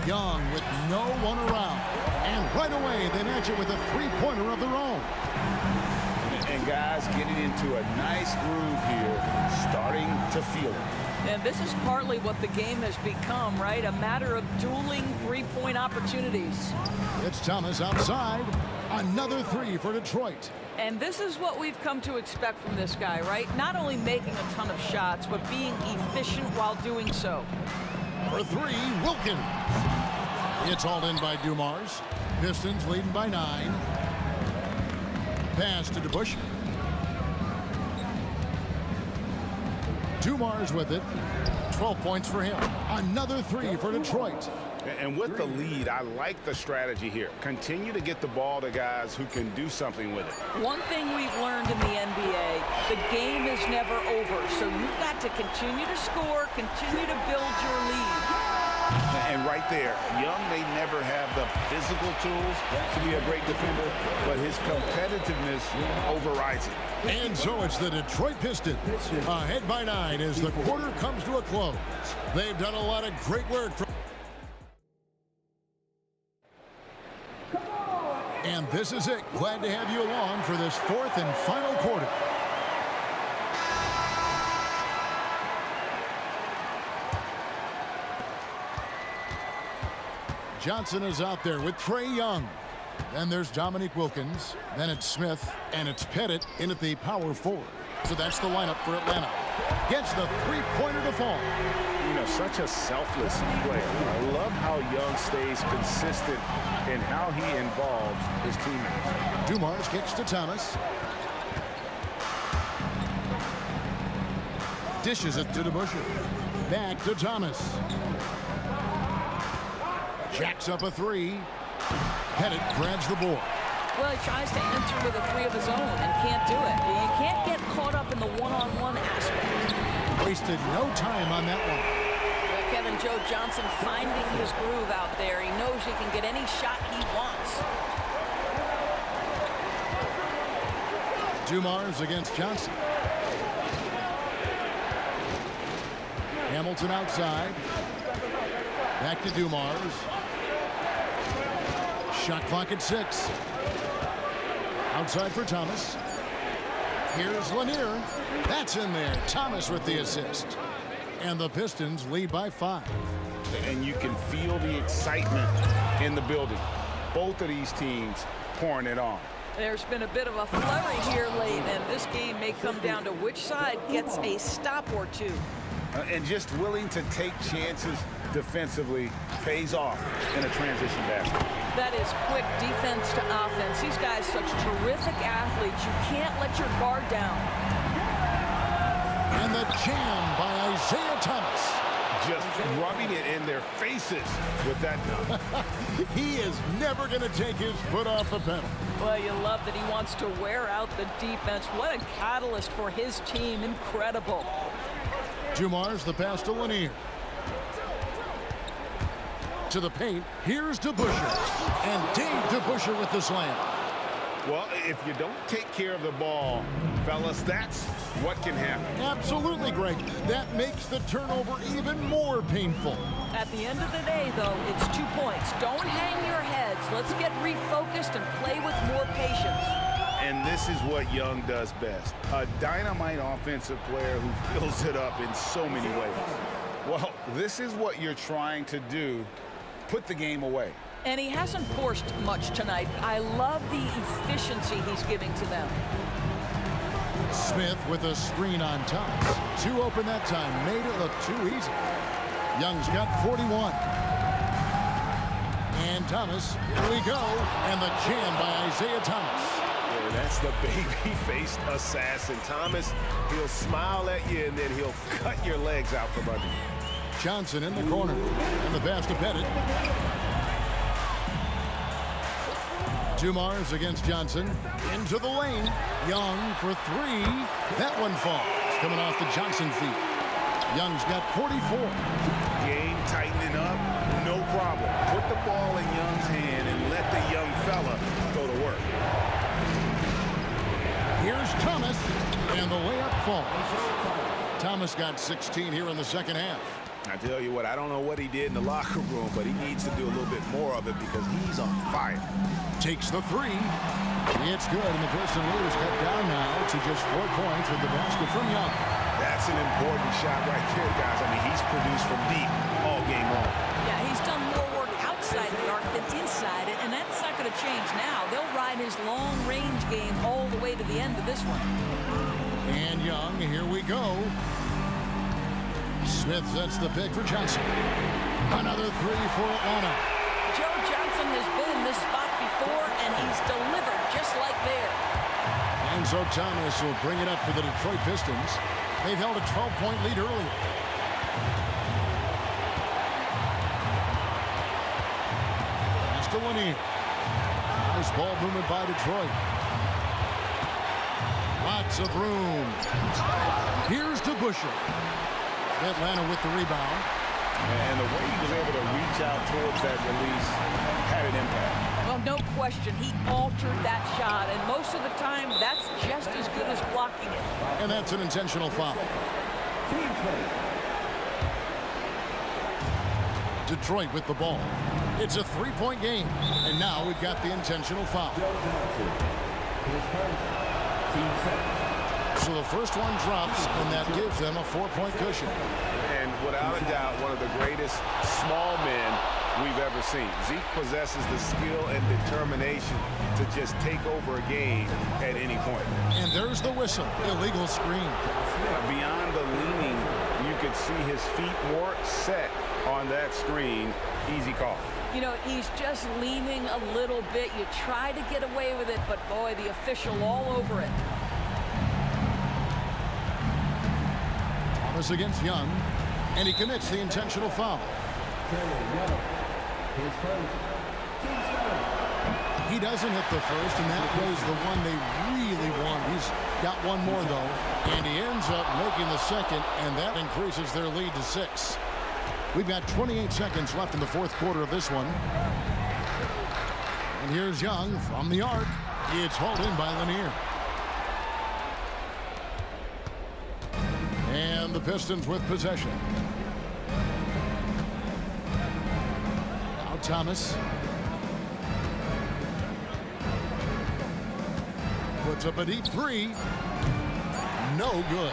Young with no one around. And right away, they match it with a three-pointer of their own. And guys getting into a nice groove here, starting to feel it. And this is partly what the game has become, right? A matter of dueling three-point opportunities. It's Thomas outside. Another three for Detroit. And this is what we've come to expect from this guy, right? Not only making a ton of shots, but being efficient while doing so. For three, Wilkins. It's hauled in by Dumars. Pistons leading by 9. Pass to DeBusschere. Dumars with it. 12 points for him. Another three for Detroit. And with the lead, I like the strategy here. Continue to get the ball to guys who can do something with it. One thing we've learned in the NBA, the game is never over. So you've got to continue to score, continue to build your lead. And right there, Young may never have the physical tools to be a great defender, but his competitiveness overrides it. And so it's the Detroit Pistons ahead by 9 as the quarter comes to a close. They've done a lot of great work. And this is it. Glad to have you along for this fourth and final quarter. Johnson is out there with Trae Young. Then there's Dominique Wilkins. Then it's Smith. And it's Pettit in at the power forward. So that's the lineup for Atlanta. Gets the three-pointer to fall. You know, such a selfless player. I love how Young stays consistent in how he involves his teammates. Dumars kicks to Thomas. Dishes it to DeBusschere. Back to Thomas. Jacks up a three. Pettit grabs the board. Well, he tries to enter with a three of his own and can't do it. He can't get caught up in the one-on-one aspect. Wasted no time on that one. Kevin Joe Johnson finding his groove out there. He knows he can get any shot he wants. Dumars against Johnson. Hamilton outside. Back to Dumars. Shot clock at 6. Outside for Thomas. Here's Lanier. That's in there. Thomas with the assist. And the Pistons lead by 5. And you can feel the excitement in the building. Both of these teams pouring it on. There's been a bit of a flurry here late, and this game may come down to which side gets a stop or two. And just willing to take chances defensively pays off in a transition basket. That is quick defense to offense. These guys such terrific athletes. You can't let your guard down. And the jam by Isaiah Thomas. Just rubbing it in their faces with that dunk. He is never going to take his foot off the pedal. Well, you love that he wants to wear out the defense. What a catalyst for his team. Incredible. Dumars the pass to Lanier. To the paint. Here's DeBusschere. And Dave DeBusschere with the slam. Well, if you don't take care of the ball, fellas, that's what can happen. Absolutely, Greg. That makes the turnover even more painful. At the end of the day, though, it's 2 points. Don't hang your heads. Let's get refocused and play with more patience. And this is what Young does best. A dynamite offensive player who fills it up in so many ways. Well, this is what you're trying to do. Put the game away. And he hasn't forced much tonight. I love the efficiency he's giving to them. Smith with a screen on Thomas. 2 open that time. Made it look too easy. Young's got 41. And Thomas, here we go. And the jam by Isaiah Thomas. Yeah, that's the baby-faced assassin. Thomas, he'll smile at you and then he'll cut your legs out from under you. Johnson in the corner. And the pass to Pettit. Dumars against Johnson. Into the lane. Young for 3. That one falls. Coming off the Johnson feet. Young's got 44. Game tightening up, no problem. Put the ball in Young's hand and let the young fella go to work. Here's Thomas. And the layup falls. Thomas got 16 here in the second half. I tell you what, I don't know what he did in the locker room, but he needs to do a little bit more of it because he's on fire. Takes the 3. It's good, and the Pistons lead is cut down now to just 4 points with the basket from Young. That's That's an important shot right there, guys. I mean, he's produced from deep all game long. Yeah, he's done more work outside the arc than inside it, and that's not going to change now. They'll ride his long-range game all the way to the end of this one. And Young, here we go. Smith sets the pick for Johnson. Another three for Atlanta. Joe Johnson has been in this spot before, and he's delivered just like there. And so Thomas will bring it up for the Detroit Pistons. They've held a 12-point lead earlier. Pass to Lanier. Nice ball movement by Detroit. Lots of room. Here's to Busher. Atlanta with the rebound. And the way he was able to reach out towards that release had an impact. Well, no question, he altered that shot, and most of the time, that's just as good as blocking it. And that's an intentional foul. Detroit with the ball. It's a three-point game, and now we've got the intentional foul. So the first one drops, and that gives them a 4-point cushion. And without a doubt, one of the greatest small men we've ever seen. Zeke possesses the skill and determination to just take over a game at any point. And there's the whistle. Illegal screen. Yeah, beyond the leaning, you could see his feet more set on that screen. Easy call. You know, he's just leaning a little bit. You try to get away with it, but boy, the official all over it. Thomas against Young, and he commits the intentional foul. He doesn't hit the first, and that was the one they really want. He's got one more, though, and he ends up making the second, and that increases their lead to 6. We've got 28 seconds left in the fourth quarter of this one. And here's Young from the arc. It's hauled in by Lanier. And the Pistons with possession. Now Thomas. Puts up a deep three. No good.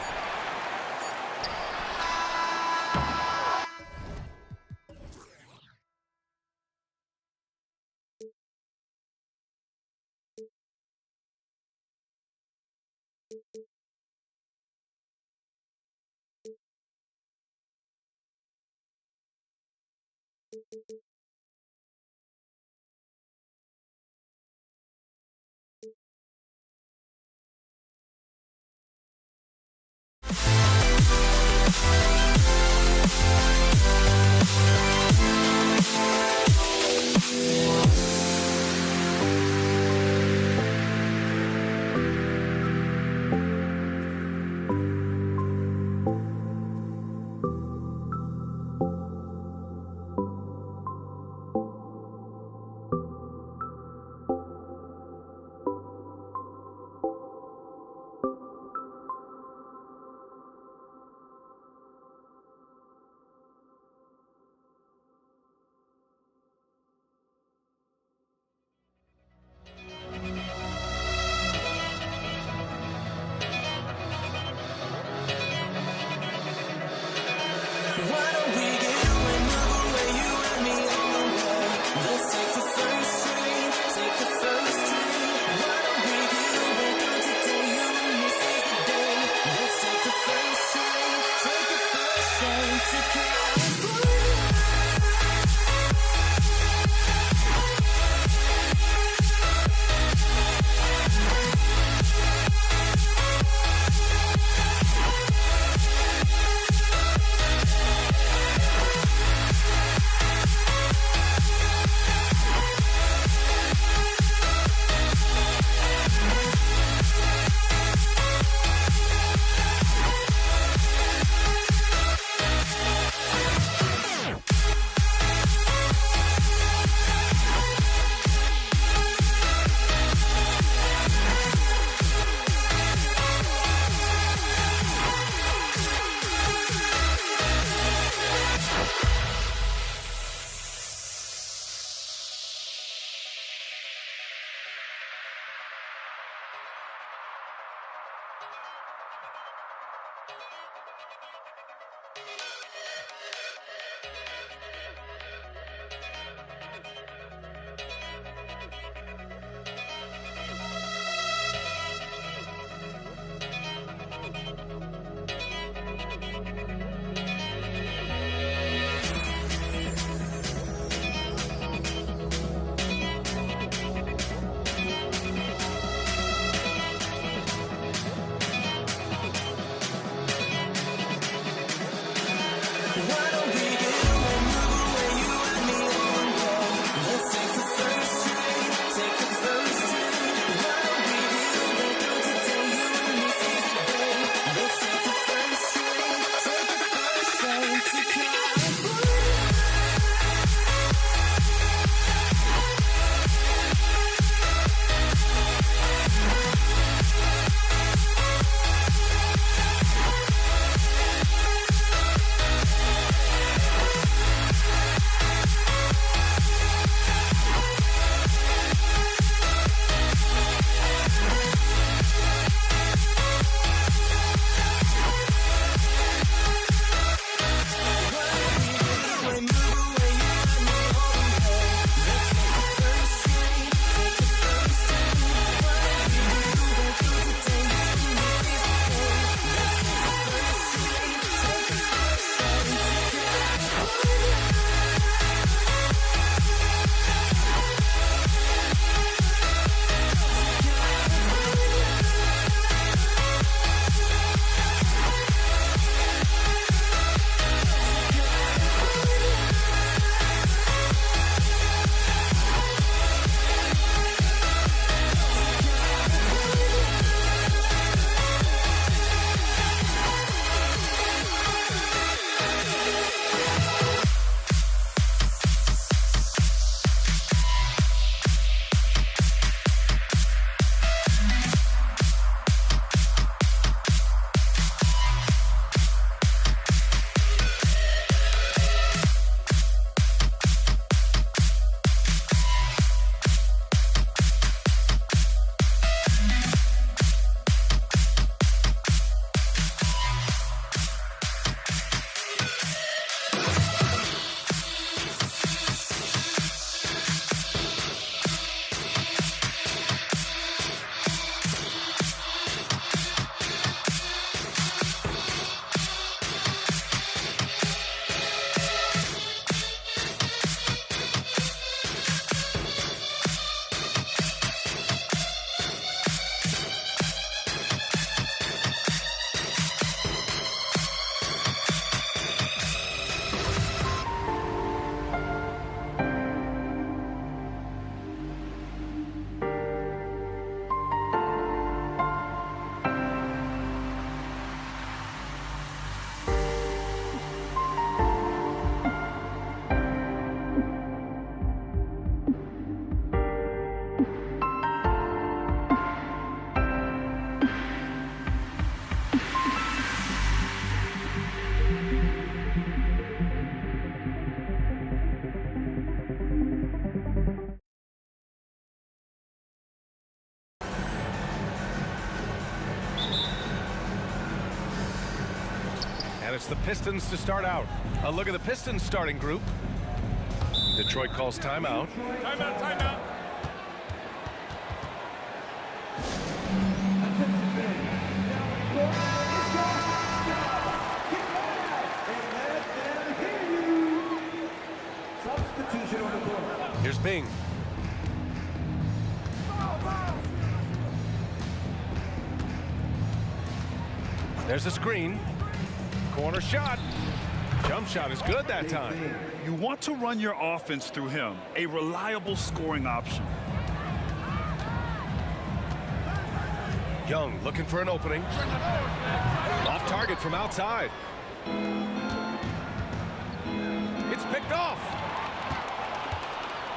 And it's the Pistons to start out. A look at the Pistons starting group. Detroit calls timeout. Timeout, timeout. Substitution on the board. Here's Bing. There's a screen. Corner shot. Jump shot is good that time. You want to run your offense through him, a reliable scoring option. Young looking for an opening. Off target from outside. It's picked off.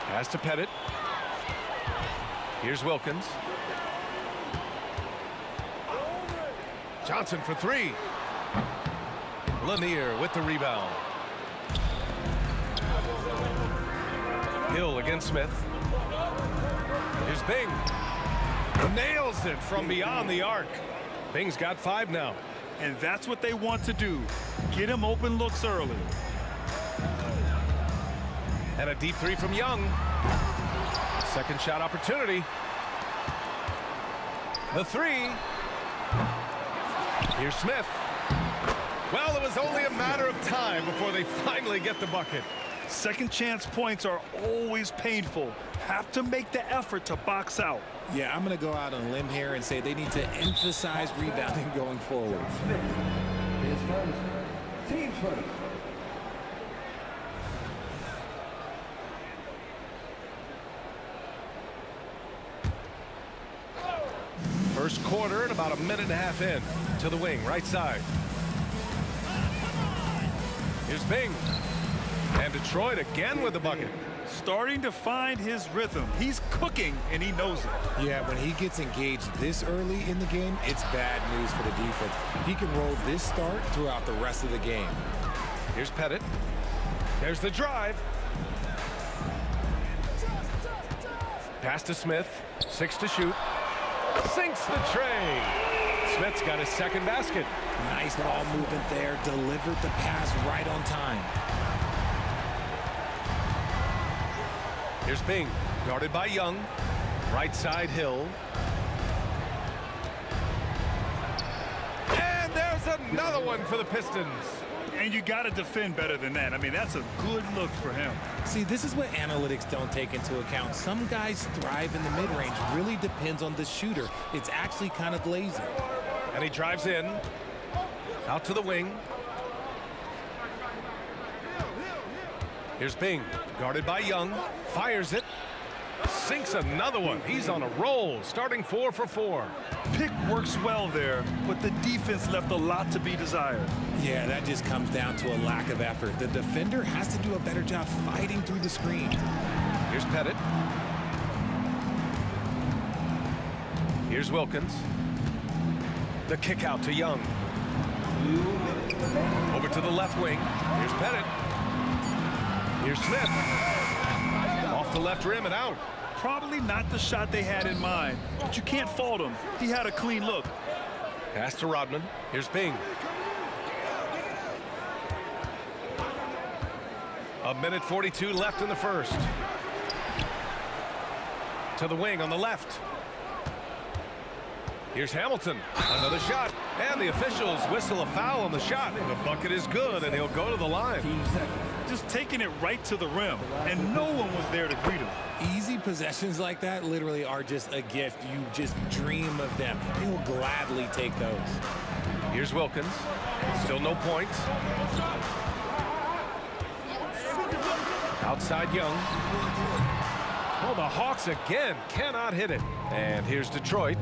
Pass to Pettit. Here's Wilkins. Johnson for three. Lanier with the rebound. Hill against Smith. Here's Bing. Nails it from beyond the arc. Bing's got 5 now. And that's what they want to do. Get him open looks early. And a deep three from Young. Second shot opportunity. The three. Here's Smith. Well, it was only a matter of time before they finally get the bucket. Second chance points are always painful. Have to make the effort to box out. Yeah, I'm going to go out on a limb here and say they need to emphasize rebounding going forward. His first. Team first. First quarter and about a minute and a half in. To the wing, right side. Here's Bing. And Detroit again with the bucket. Starting to find his rhythm. He's cooking, and he knows it. Yeah, when he gets engaged this early in the game, it's bad news for the defense. He can roll this start throughout the rest of the game. Here's Pettit. There's the drive. Pass to Smith. 6 to shoot. Sinks the tray. Smith's got his second basket. Nice ball movement there. Delivered the pass right on time. Here's Bing, guarded by Young. Right side, Hill. And there's another one for the Pistons. And you got to defend better than that. I mean, that's a good look for him. See, this is what analytics don't take into account. Some guys thrive in the mid-range. Really depends on the shooter. It's actually kind of lazy. And he drives in. Out to the wing. Here's Bing, guarded by Young. Fires it. Sinks another one. He's on a roll, starting 4 for 4. Pick works well there, but the defense left a lot to be desired. Yeah, that just comes down to a lack of effort. The defender has to do a better job fighting through the screen. Here's Pettit. Here's Wilkins. The kick out to Young. Over to the left wing. Here's Pettit. Here's Smith. Off the left rim and out. Probably not the shot they had in mind, but you can't fault him. He had a clean look. Pass to Rodman. Here's Bing. A minute 42 left in the first. To the wing on the left. Here's Hamilton. Another shot. And the officials whistle a foul on the shot. The bucket is good, and he'll go to the line. Just taking it right to the rim, and no one was there to greet him. Easy possessions like that literally are just a gift. You just dream of them. He'll gladly take those. Here's Wilkins. Still no points. Outside Young. Oh, the Hawks again cannot hit it. And here's Detroit.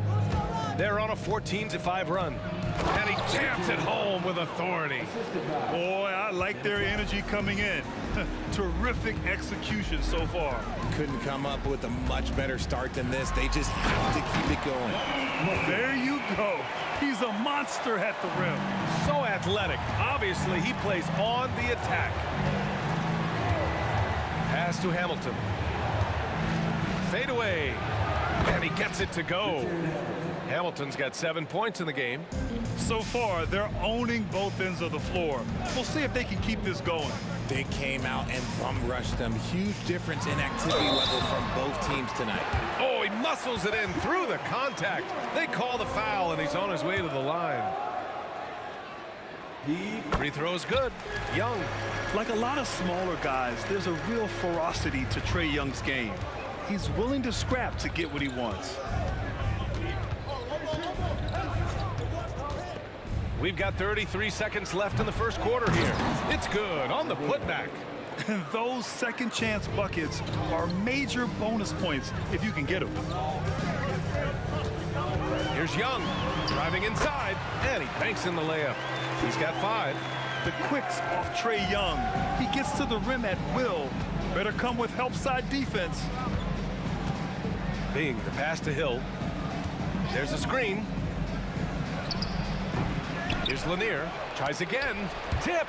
They're on a 14-5 run. And he jams it home with authority. Boy, I like their energy coming in. Terrific execution so far. Couldn't come up with a much better start than this. They just have to keep it going. Well, there you go. He's a monster at the rim. So athletic. Obviously, he plays on the attack. Pass to Hamilton. Fade away. And he gets it to go. Hamilton's got 7 points in the game. So far, they're owning both ends of the floor. We'll see if they can keep this going. They came out and bum rushed them. Huge difference in activity level from both teams tonight. Oh, he muscles it in through the contact. They call the foul, and he's on his way to the line. Free throw's good. Young. Like a lot of smaller guys, there's a real ferocity to Trae Young's game. He's willing to scrap to get what he wants. We've got 33 seconds left in the first quarter here. It's good on the putback. And those second chance buckets are major bonus points if you can get them. Here's Young driving inside, and he banks in the layup. He's got 5. The quicks off Trae Young. He gets to the rim at will. Better come with help side defense. Bing, the pass to Hill. There's a screen. Here's Lanier. Tries again. Tipped.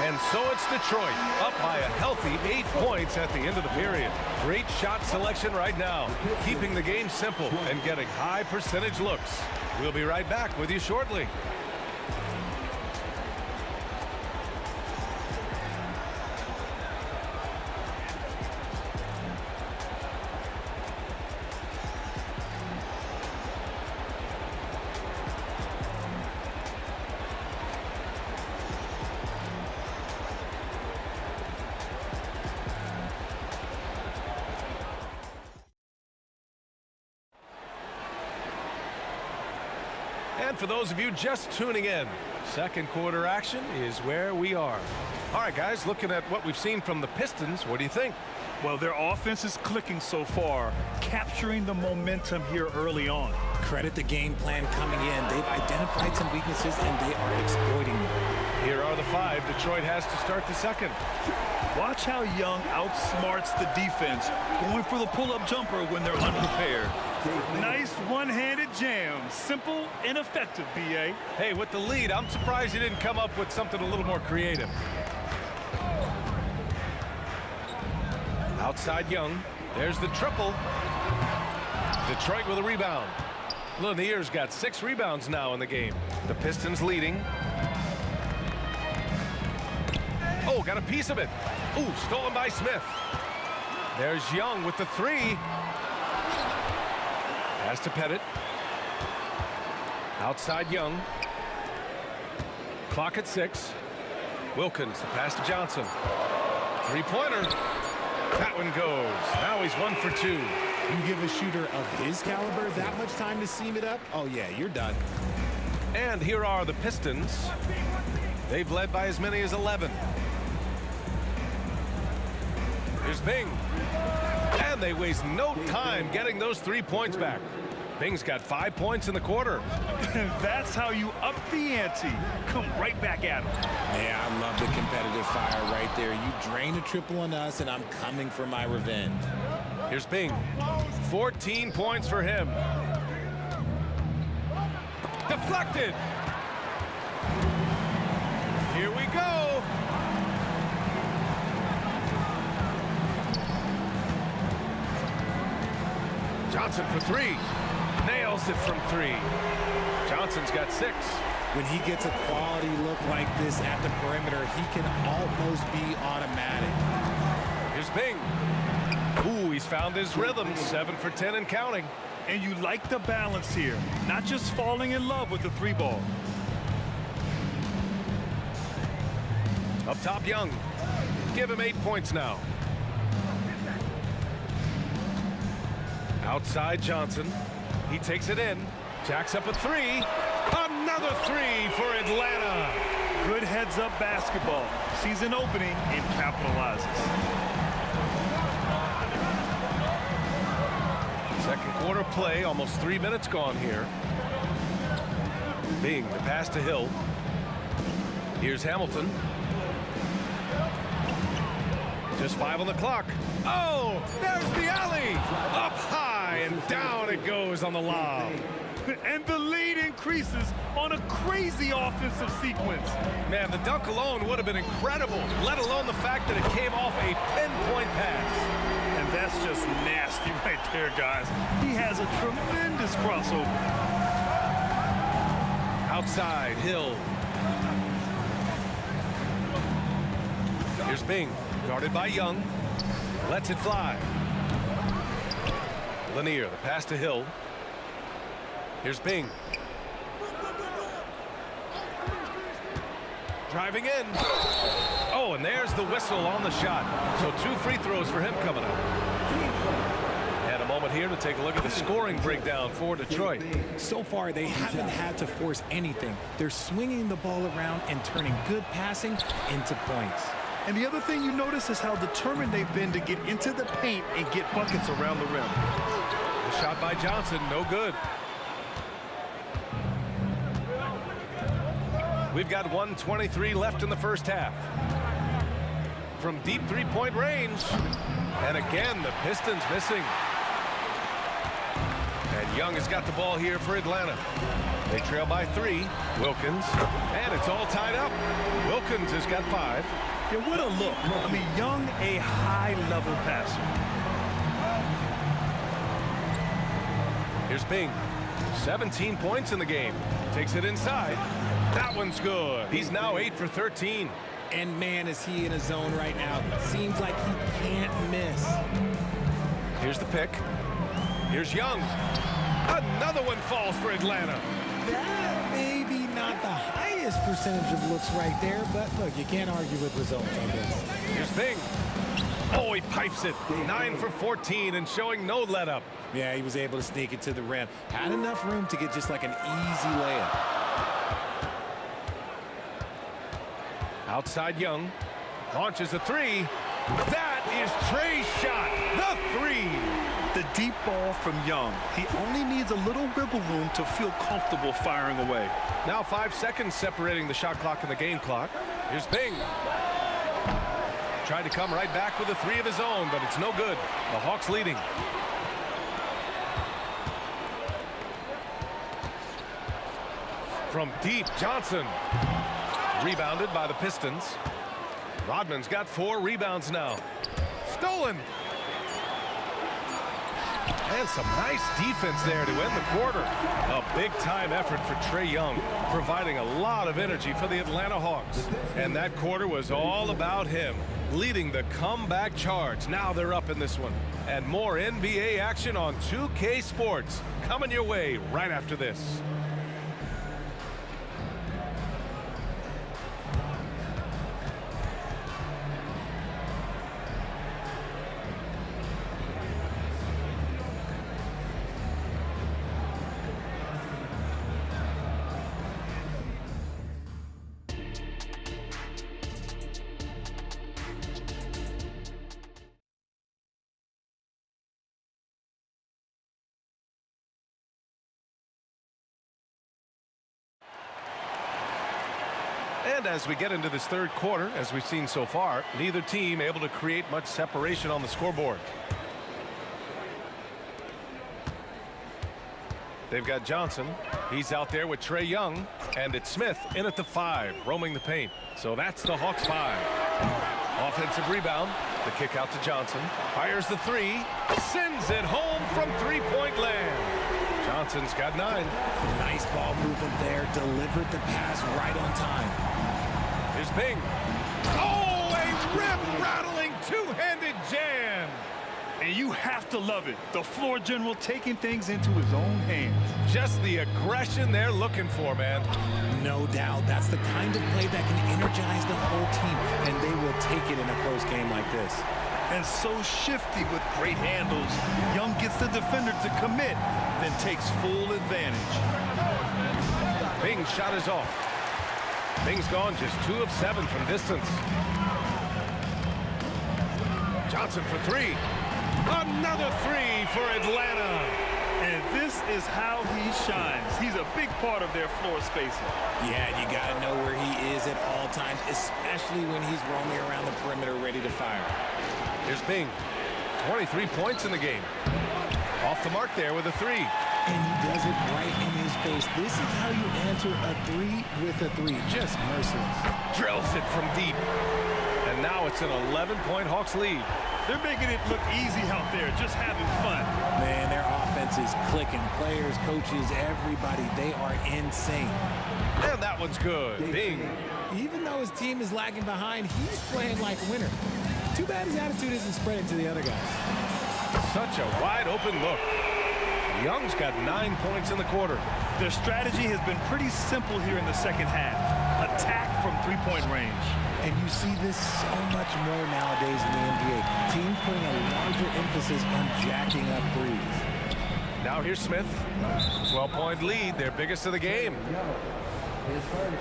And so it's Detroit, up by a healthy 8 points at the end of the period. Great shot selection right now, keeping the game simple and getting high percentage looks. We'll be right back with you shortly. And for those of you just tuning in, second quarter action is where we are. All right, guys, looking at what we've seen from the Pistons, what do you think? Well, their offense is clicking so far, capturing the momentum here early on. Credit the game plan coming in. They've identified some weaknesses, and they are exploiting them. Here are the 5 Detroit has to start the second. Watch how Young outsmarts the defense, going for the pull-up jumper when they're unprepared. Nice one-handed jam. Simple and effective, B.A. Hey, with the lead, I'm surprised you didn't come up with something a little more creative. Outside Young. There's the triple. Detroit with a rebound. Lanier's got 6 rebounds now in the game. The Pistons leading. Oh, got a piece of it. Ooh, stolen by Smith. There's Young with the 3. Pass to Pettit. Outside Young. Clock at 6. Wilkins, the pass to Johnson. Three-pointer. That one goes. Now he's 1 for 2. You give a shooter of his caliber that much time to seam it up? Oh, yeah, you're done. And here are the Pistons. They've led by as many as 11. Here's Bing. And they waste no time getting those 3 points back. Bing's got 5 points in the quarter. That's how you up the ante. Come right back at him. Yeah, I love the competitive fire right there. You drain a triple on us, and I'm coming for my revenge. Here's Bing. 14 points for him. Deflected. Here we go. Johnson for 3. Nails it from 3. Johnson's got 6. When he gets a quality look like this at the perimeter, he can almost be automatic. Here's Bing. Ooh, he's found his rhythm. 7 for 10 and counting. And you like the balance here. Not just falling in love with the 3 ball. Up top, Young. Give him 8 points now. Outside Johnson. He takes it in. Jacks up a 3. Another 3 for Atlanta. Good heads-up basketball. Sees an opening and capitalizes. Second quarter play. Almost 3 minutes gone here. Bing, the pass to Hill. Here's Hamilton. Just 5 on the clock. Oh, there's the alley. Up high and down it goes on the lob. And the lead increases on a crazy offensive sequence. Man, the dunk alone would have been incredible, let alone the fact that it came off a pinpoint pass. And that's just nasty right there, guys. He has a tremendous crossover. Outside, Hill. Here's Bing, guarded by Young. Lets it fly. Lanier, the pass to Hill. Here's Bing. Driving in. Oh, and there's the whistle on the shot. So 2 free throws for him coming up. And a moment here to take a look at the scoring breakdown for Detroit. So far, they haven't had to force anything. They're swinging the ball around and turning good passing into points. And the other thing you notice is how determined they've been to get into the paint and get buckets around the rim. The shot by Johnson, no good. We've got 1:23 left in the first half. From deep 3-point range. And again, the Pistons missing. And Young has got the ball here for Atlanta. They trail by 3. Wilkins. And it's all tied up. Wilkins has got 5. Yeah, what a look. I mean, Young, a high-level passer. Here's Bing. 17 points in the game. Takes it inside. That one's good. He's now 8 for 13. And man, is he in a zone right now. Seems like he can't miss. Here's the pick. Here's Young. Another one falls for Atlanta. That may be not the highest percentage of looks right there, but look, you can't argue with results, I guess. Here's Bing. Oh, he pipes it. 9 for 14 and showing no let up. Yeah, he was able to sneak it to the rim. Had enough room to get just like an easy layup. Outside Young. Launches a 3. That is Trey's shot. The 3. The deep ball from Young. He only needs a little wiggle room to feel comfortable firing away. Now 5 seconds separating the shot clock and the game clock. Here's Bing. Tried to come right back with a 3 of his own, but it's no good. The Hawks leading. From deep, Johnson. Rebounded by the Pistons. Rodman's got 4 rebounds now. Stolen. And some nice defense there to end the quarter. A big-time effort for Trey Young, providing a lot of energy for the Atlanta Hawks. And that quarter was all about him, leading the comeback charge. Now they're up in this one. And more NBA action on 2K Sports coming your way right after this. And as we get into this third quarter, as we've seen so far, neither team able to create much separation on the scoreboard. They've got Johnson. He's out there with Trey Young. And it's Smith in at the 5, roaming the paint. So that's the Hawks 5. Offensive rebound. The kick out to Johnson. Fires the 3. Sends it home from three-point land. Johnson's got 9. Nice ball movement there. Delivered the pass right on time. Here's Bing. Oh, a rip-rattling two-handed jam. And you have to love it. The floor general taking things into his own hands. Just the aggression they're looking for, man. No doubt. That's the kind of play that can energize the whole team, and they will take it in a close game like this. And so shifty with great handles. Young gets the defender to commit, then takes full advantage. Bing's shot is off. Bing's gone just 2 of 7 from distance. Johnson for 3. Another 3 for Atlanta. And this is how he shines. He's a big part of their floor spacing. Yeah, you got to know where he is at all times, especially when he's roaming around the perimeter ready to fire. Here's Bing. 23 points in the game. Off the mark there with a 3. And he does it right in his face. This is how you answer a 3 with a 3. Just merciless. Drills it from deep. And now it's an 11-point Hawks lead. They're making it look easy out there, just having fun. Man, their offense is clicking. Players, coaches, everybody, they are insane. And that one's good. Bing. Even though his team is lagging behind, he's playing like a winner. Too bad his attitude isn't spreading to the other guys. Such a wide open look. Young's got 9 points in the quarter. Their strategy has been pretty simple here in the second half. Attack from three-point range. And you see this so much more nowadays in the NBA. Teams putting a larger emphasis on jacking up threes. Now here's Smith. 12-point lead, their biggest of the game. His first.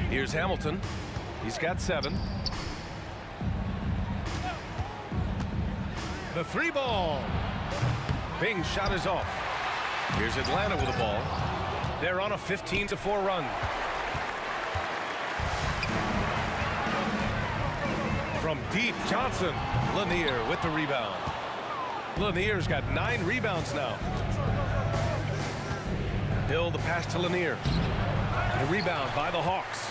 Here's Hamilton. He's got 7. The 3 ball. Bing's shot is off. Here's Atlanta with the ball. They're on a 15-4 run. from deep. Johnson. Lanier with the rebound. Lanier's got 9 rebounds now. Hill the pass to Lanier. The rebound by the Hawks.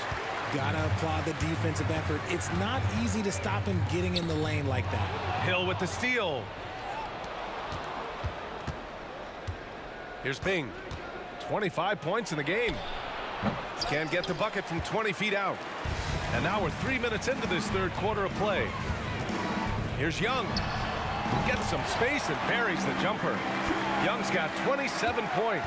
Gotta applaud the defensive effort. It's not easy to stop him getting in the lane like that. Hill with the steal. Here's Bing. 25 points in the game. Can't get the bucket from 20 feet out. And now we're 3 minutes into this third quarter of play. Here's Young. Gets some space and buries the jumper. Young's got 27 points.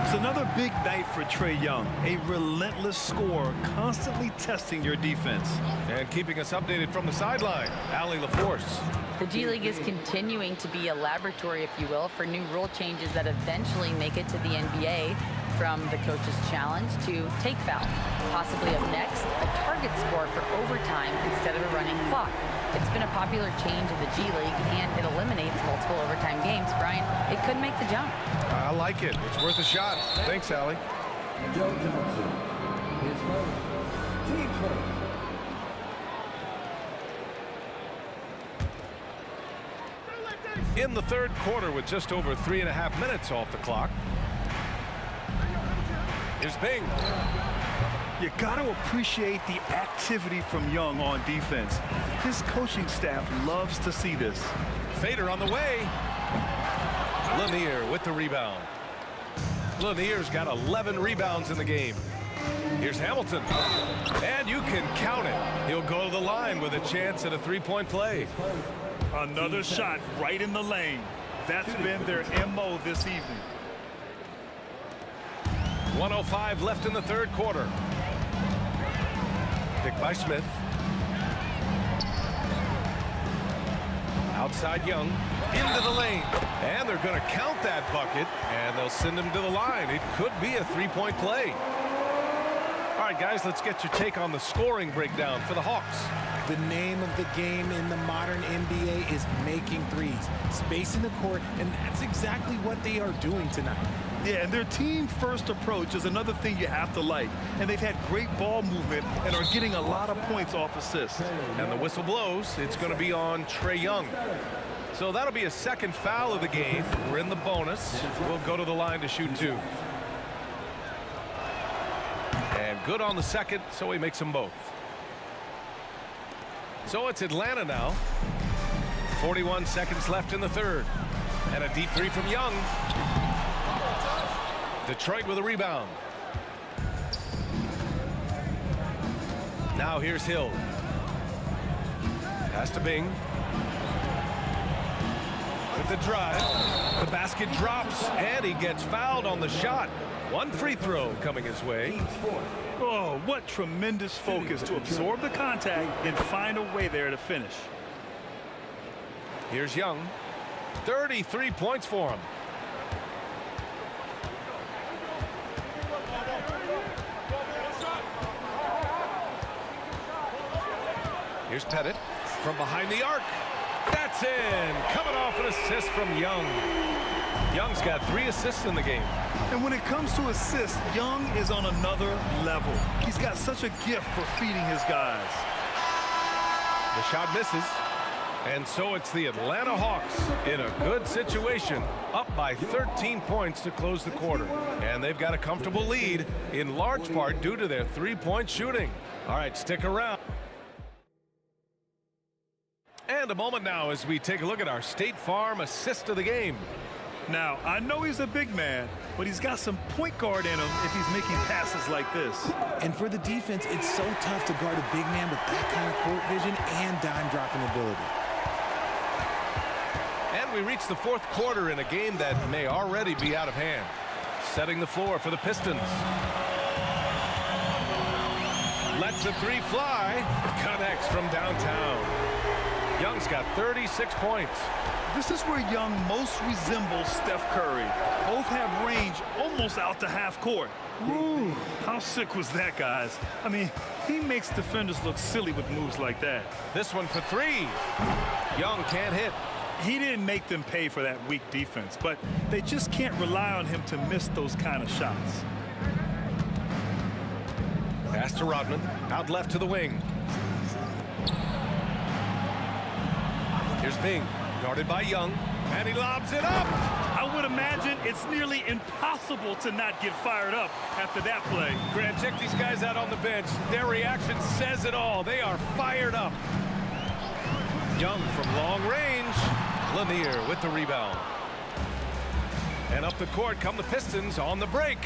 It's another big night for Trae Young. A relentless scorer, constantly testing your defense. And keeping us updated from the sideline, Allie LaForce. The G League is continuing to be a laboratory, if you will, for new rule changes that eventually make it to the NBA, from the coach's challenge to take foul. Possibly up next, a target score for overtime instead of a running clock. It's been a popular change in the G League, and it eliminates multiple overtime games. Brian, it could make the jump. I like it. It's worth a shot. Thanks, Allie. Joe Johnson. His first. Team first. In the third quarter with just over 3.5 minutes off the clock. Here's Bing. You got to appreciate the activity from Young on defense. His coaching staff loves to see this. Fader on the way. Lanier with the rebound. Lanier's got 11 rebounds in the game. Here's Hamilton. And you can count it. He'll go to the line with a chance at a three-point play. Another shot right in the lane. That's been their MO this evening. 1:05 left in the third quarter. Pick by Smith. Outside Young. Into the lane. And they're going to count that bucket. And they'll send him to the line. It could be a three-point play. All right, guys, let's get your take on the scoring breakdown for the Hawks. The name of the game in the modern NBA is making threes, spacing the court, and that's exactly what they are doing tonight. Yeah, and their team-first approach is another thing you have to like. And they've had great ball movement and are getting a lot of points off assists. And the whistle blows. It's going to be on Trae Young. So that'll be a second foul of the game. We're in the bonus. We'll go to the line to shoot 2. And good on the second, so he makes them both. So it's Atlanta now. 41 seconds left in the third. And a deep three from Young. Detroit with a rebound. Now here's Hill. Pass to Bing. With the drive. The basket drops, and he gets fouled on the shot. One free throw coming his way. Oh, what tremendous focus to absorb the contact and find a way there to finish. Here's Young. 33 points for him. Here's Pettit from behind the arc. That's in. Coming off an assist from Young. Young's got 3 assists in the game. And when it comes to assists, Young is on another level. He's got such a gift for feeding his guys. The shot misses. And so it's the Atlanta Hawks in a good situation, up by 13 points to close the quarter. And they've got a comfortable lead, in large part due to their three-point shooting. All right, stick around. And a moment now as we take a look at our State Farm assist of the game. Now, I know he's a big man, but he's got some point guard in him if he's making passes like this. And for the defense, it's so tough to guard a big man with that kind of court vision and dime-dropping ability. And we reach the fourth quarter in a game that may already be out of hand. Setting the floor for the Pistons. Lets the three fly. Connects from downtown. Young's got 36 points. This is where Young most resembles Steph Curry. Both have range almost out to half court. Ooh, how sick was that, guys? I mean, he makes defenders look silly with moves like that. This one for 3. Young can't hit. He didn't make them pay for that weak defense, but they just can't rely on him to miss those kind of shots. Pass to Rodman. Out left to the wing. Here's Bing, guarded by Young, and he lobs it up. I would imagine it's nearly impossible to not get fired up after that play. Grant, check these guys out on the bench. Their reaction says it all. They are fired up. Young from long range. Lanier with the rebound. And up the court come the Pistons on the break.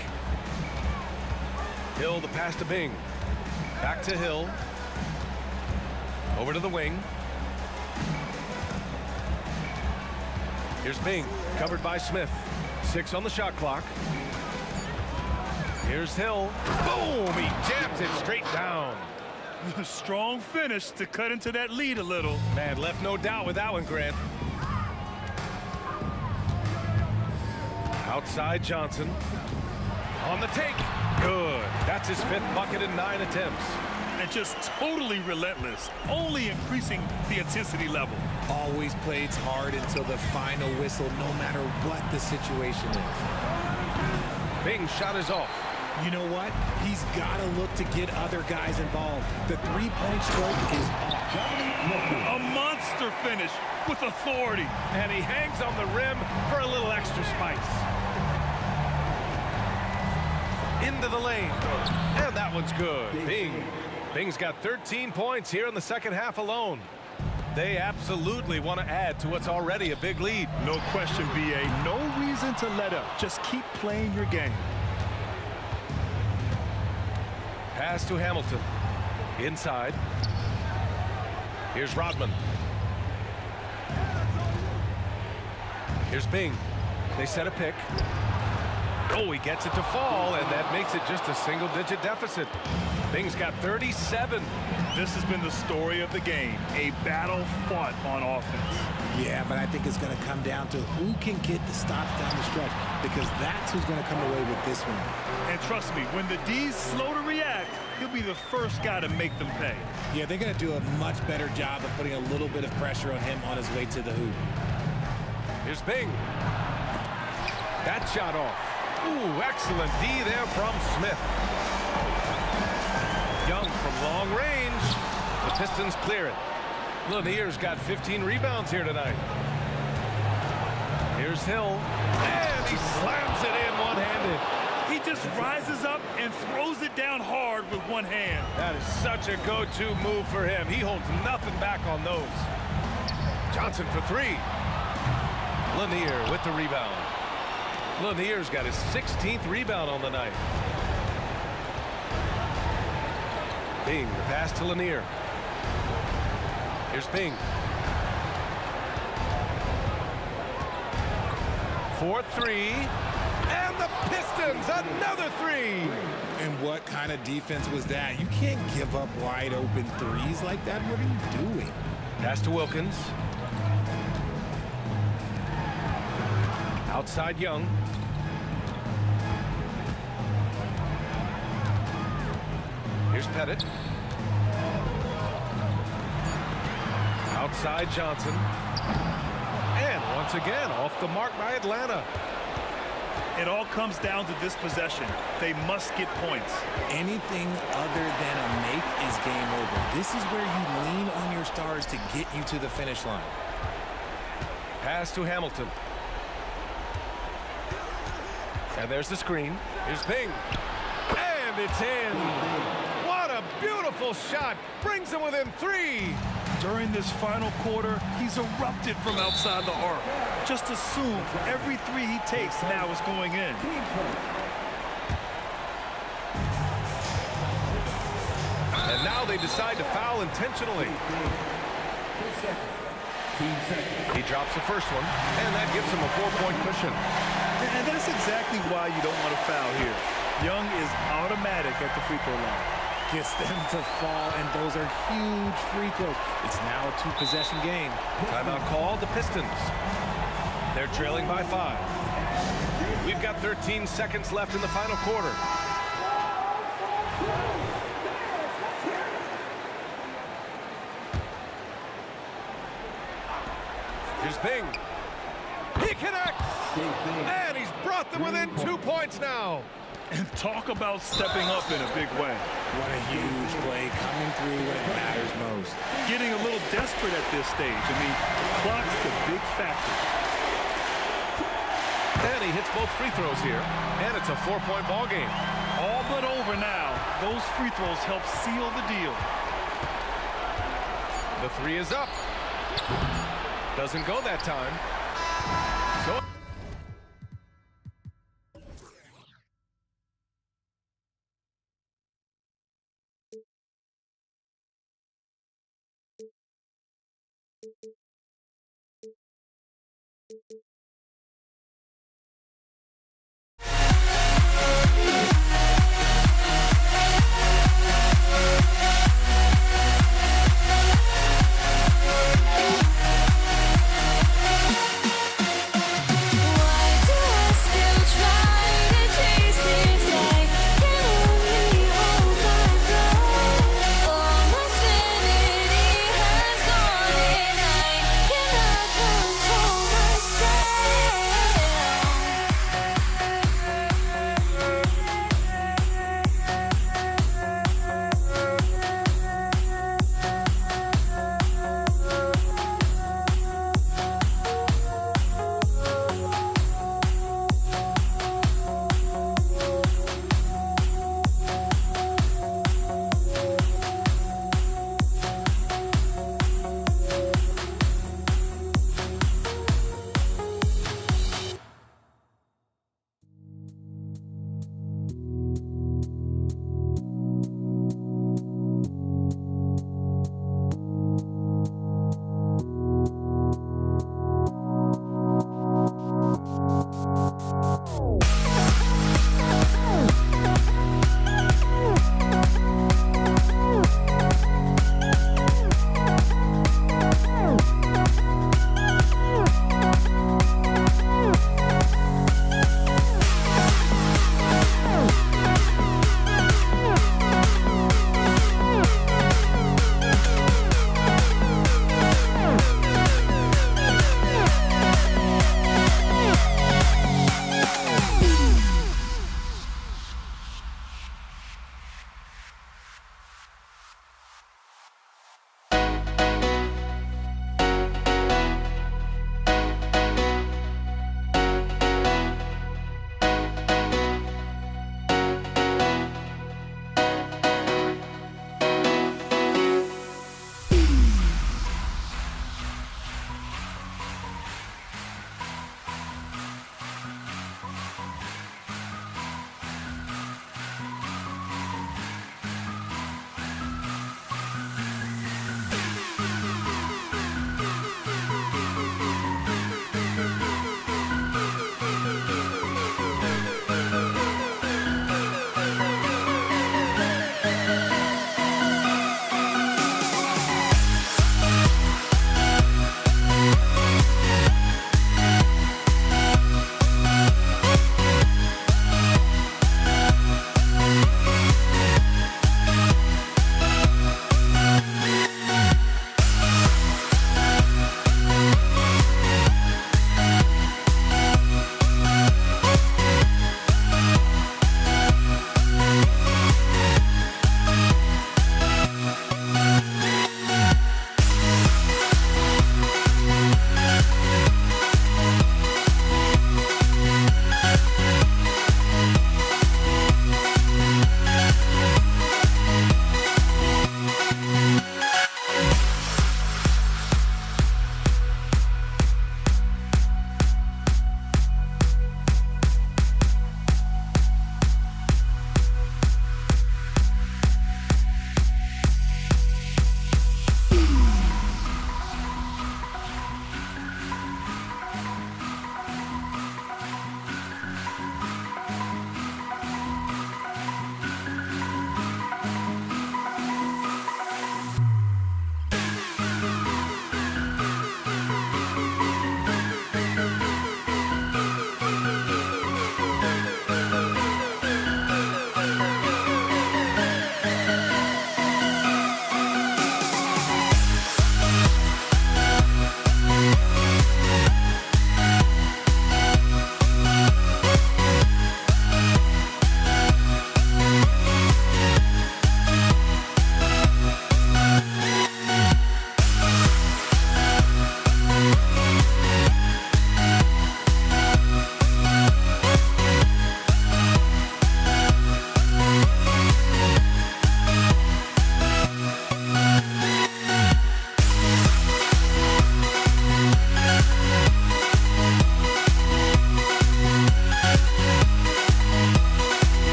Hill, the pass to Bing. Back to Hill. Over to the wing. Here's Bing, covered by Smith. 6 on the shot clock. Here's Hill. Boom! He jams it straight down. Strong finish to cut into that lead a little. Man, left no doubt with that one, Grant. Outside Johnson. On the take. Good. That's his 5th bucket in 9 attempts. And just totally relentless, only increasing the intensity level. Always plays hard until the final whistle, no matter what the situation is. Bing shot is off. You know what? He's got to look to get other guys involved. The three-point stroke is off. A monster finish with authority. And he hangs on the rim for a little extra spice. Into the lane. And that one's good. Bing. Bing's got 13 points here in the second half alone. They absolutely want to add to what's already a big lead. No question, B.A. No reason to let up. Just keep playing your game. Pass to Hamilton. Inside. Here's Rodman. Here's Bing. They set a pick. Oh, he gets it to fall, and that makes it just a single-digit deficit. Bing's got 37. This has been the story of the game, a battle fought on offense. Yeah, but I think it's going to come down to who can get the stops down the stretch, because that's who's going to come away with this one. And trust me, when the D's slow to react, he'll be the first guy to make them pay. Yeah, they're going to do a much better job of putting a little bit of pressure on him on his way to the hoop. Here's Bing. That shot off. Ooh, excellent D there from Smith. Young from long range. The Pistons clear it. Lanier's got 15 rebounds here tonight. Here's Hill. And he slams it in one-handed. He just rises up and throws it down hard with one hand. That is such a go-to move for him. He holds nothing back on those. Johnson for 3. Lanier with the rebound. Lanier's got his 16th rebound on the night. Bing, the pass to Lanier. Here's Bing. 4-3. And the Pistons, another 3. And what kind of defense was that? You can't give up wide open threes like that. What are you doing? Pass to Wilkins. Outside Young. Here's Pettit. Outside Johnson. And once again, off the mark by Atlanta. It all comes down to this possession. They must get points. Anything other than a make is game over. This is where you lean on your stars to get you to the finish line. Pass to Hamilton. And there's the screen. Here's Bing. And it's in. What a beautiful shot. Brings them within 3. During this final quarter, he's erupted from outside the arc. Just assume every 3 he takes now is going in. And now they decide to foul intentionally. He drops the first one, and that gives him a 4-point cushion. And that's exactly why you don't want to foul here. Young is automatic at the free throw line. Gets them to fall, and those are huge free throws. It's now a 2-possession game. Timeout called, the Pistons. They're trailing by 5. We've got 13 seconds left in the final quarter. Here's Bing. He connects! And he's brought them within 2 points now. And talk about stepping up in a big way. What a huge play, coming through when it matters most. Getting a little desperate at this stage. I mean, clock's the big factor. And he hits both free throws here. And it's a 4-point ball game. All but over now. Those free throws help seal the deal. The three is up. Doesn't go that time. So Can I control myself?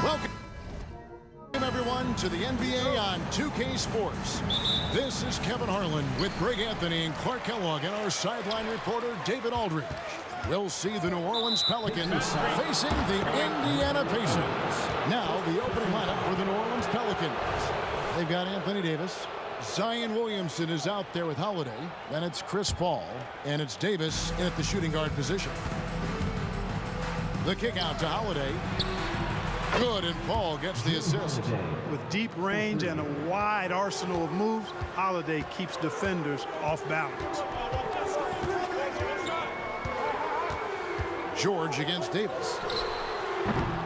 Welcome, everyone, to the NBA on 2K Sports. This is Kevin Harlan with Greg Anthony and Clark Kellogg and our sideline reporter, David Aldridge. We'll see the New Orleans Pelicans facing the Indiana Pacers. Now, the opening lineup for the New Orleans Pelicans. They've got Anthony Davis. Zion Williamson is out there with Holiday. Then it's Chris Paul. And it's Davis in at the shooting guard position. The kick out to Holiday. Good, and Paul gets the assist. With deep range and a wide arsenal of moves, Holiday keeps defenders off balance. George against Davis.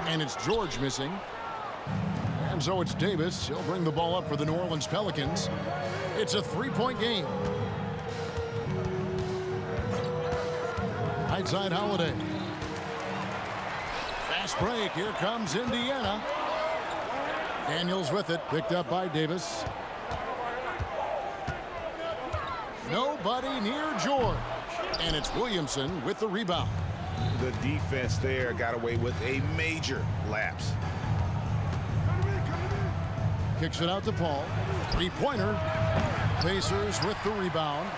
And it's George missing. And so it's Davis. He'll bring the ball up for the New Orleans Pelicans. It's a three-point game. Right side Holiday. Fast break. Here comes Indiana. Daniels with it. Picked up by Davis. Nobody near George. And it's Williamson with the rebound. The defense there got away with a major lapse. Kicks it out to Paul. Three-pointer. Pacers with the rebound.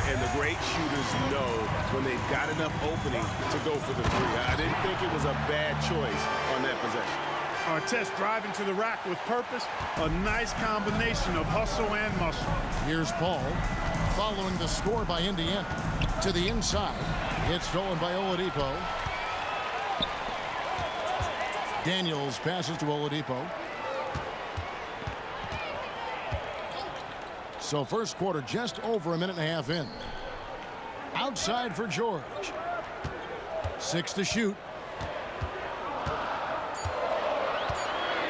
And the great shooters know when they've got enough opening to go for the three. I didn't think it was a bad choice on that possession. Artest driving to the rack with purpose. A nice combination of hustle and muscle. Here's Paul following the score by Indiana. To the inside. It's stolen by Oladipo. Daniels passes to Oladipo. So first quarter just over a minute and a half in. Outside for George. 6 to shoot.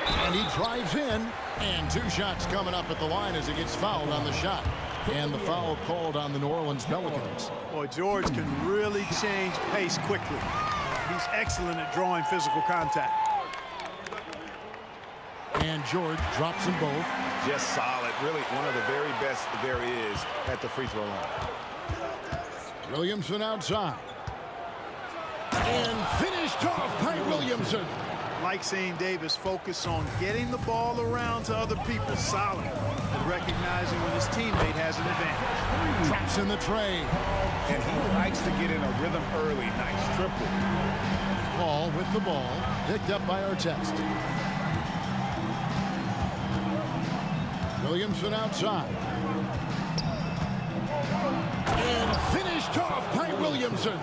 And he drives in. And 2 shots coming up at the line as he gets fouled on the shot. And the foul called on the New Orleans Pelicans. Boy, George can really change pace quickly. He's excellent at drawing physical contact. And George drops them both. Just solid. Really one of the very best there is at the free throw line. Williamson outside. And finished off by Williamson. Like seeing Davis focus on getting the ball around to other people solid and recognizing when his teammate has an advantage. Drops in the tray. And he likes to get in a rhythm early. Nice triple. Paul with the ball. Picked up by Artest. Williamson outside. And finished off by Williamson.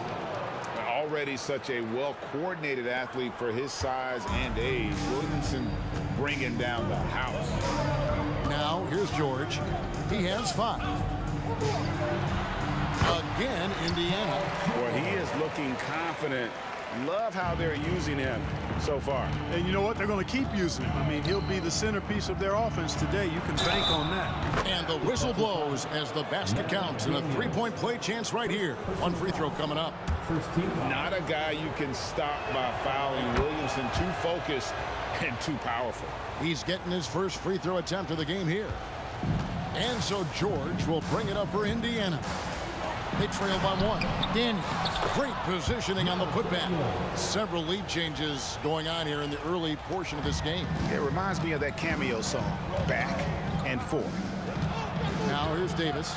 Already such a well-coordinated athlete for his size and age. Williamson bringing down the house. Now here's George. He has 5. Again, Indiana. Well, he is looking confident. Love how they're using him so far. And you know what? They're going to keep using him. I mean, he'll be the centerpiece of their offense today. You can bank on that. And the whistle blows as the basket counts. And a three-point play chance right here. 1 free throw coming up. Not a guy you can stop by fouling. Williamson too focused and too powerful. He's getting his first free throw attempt of the game here. And so George will bring it up for Indiana. They trail by 1. Daniels. Great positioning on the putback. Several lead changes going on here in the early portion of this game. It reminds me of that cameo song, Back and Forth. Now here's Davis.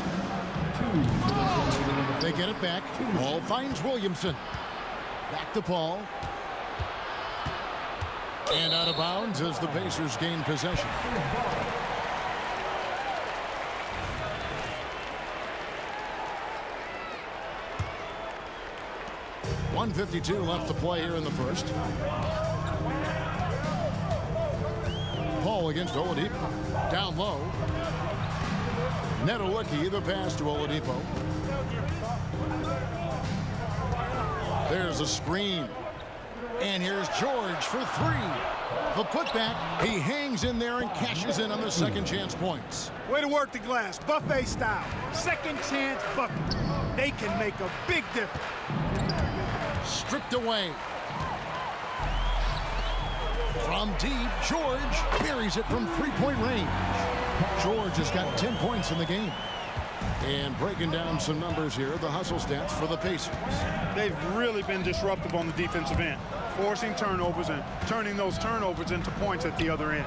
They get it back. Paul finds Williamson. Back to Paul. And out of bounds as the Pacers gain possession. .152 left to play here in the first. Paul against Oladipo. Down low. Netolicky, the pass to Oladipo. There's a screen. And here's George for 3. The putback. He hangs in there and cashes in on the second chance points. Way to work the glass. Buffet style. Second chance bucket. They can make a big difference. Stripped away. From deep, George buries it from 3-point range. George has got 10 points in the game. And breaking down some numbers here, the hustle stats for the Pacers. They've really been disruptive on the defensive end. forcing turnovers and turning those turnovers into points at the other end.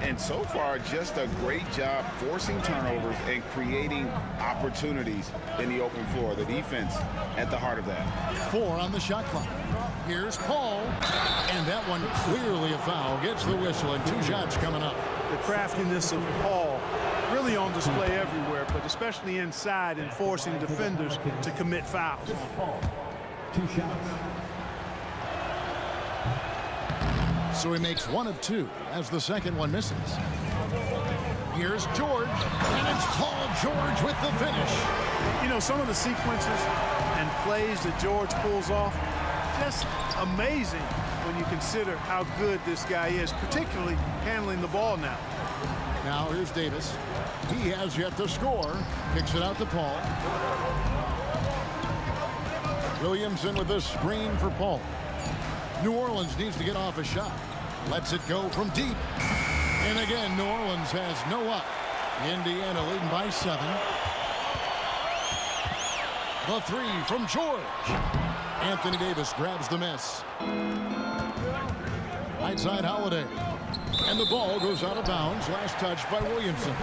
And so far, just a great job forcing turnovers and creating opportunities in the open floor. The defense at the heart of that. 4 on the shot clock. Here's Paul, and that one clearly a foul. Gets the whistle, and 2 shots coming up. The craftiness of Paul really on display everywhere, but especially inside and forcing defenders to commit fouls. 2 shots. So he makes 1 of 2 as the second one misses. Here's George, and it's Paul George with the finish. You know, some of the sequences and plays that George pulls off, just amazing when you consider how good this guy is, particularly handling the ball now. Now here's Davis. He has yet to score. Kicks it out to Paul. Williamson with the screen for Paul. New Orleans needs to get off a shot. Lets it go from deep. And again, New Orleans has no up. Indiana leading by 7. The 3 from George. Anthony Davis grabs the miss. Right side Holiday. And the ball goes out of bounds. Last touch by Williamson.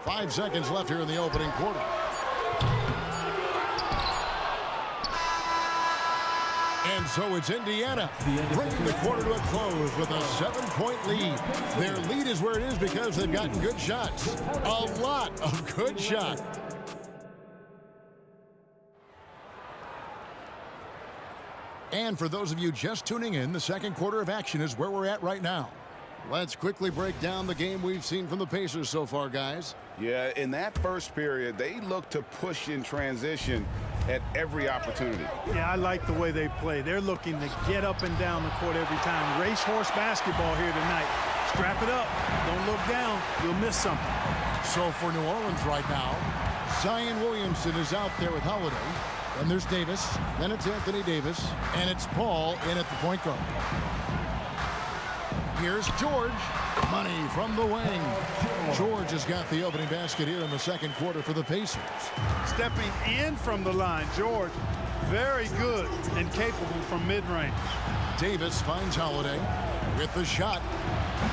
Five seconds left here in the opening quarter. And so it's Indiana bringing the quarter to a close with a 7-point lead. Their lead is where it is because they've gotten good shots. A lot of good shots. And for those of you just tuning in, the second quarter of action is where we're at right now. Let's quickly break down the game we've seen from the Pacers so far, guys. Yeah, in that first period, they look to push in transition at every opportunity. Yeah, I like the way they play. They're looking to get up and down the court every time. Racehorse basketball here tonight. Strap it up. Don't look down. You'll miss something. So for New Orleans right now, Zion Williamson is out there with Holiday. And there's Davis. Then it's Anthony Davis. And it's Paul in at the point guard. Here's George. Money from the wing. George has got the opening basket here in the second quarter for the Pacers. Stepping in from the line, George, very good and capable from mid-range. Davis finds Holiday with the shot.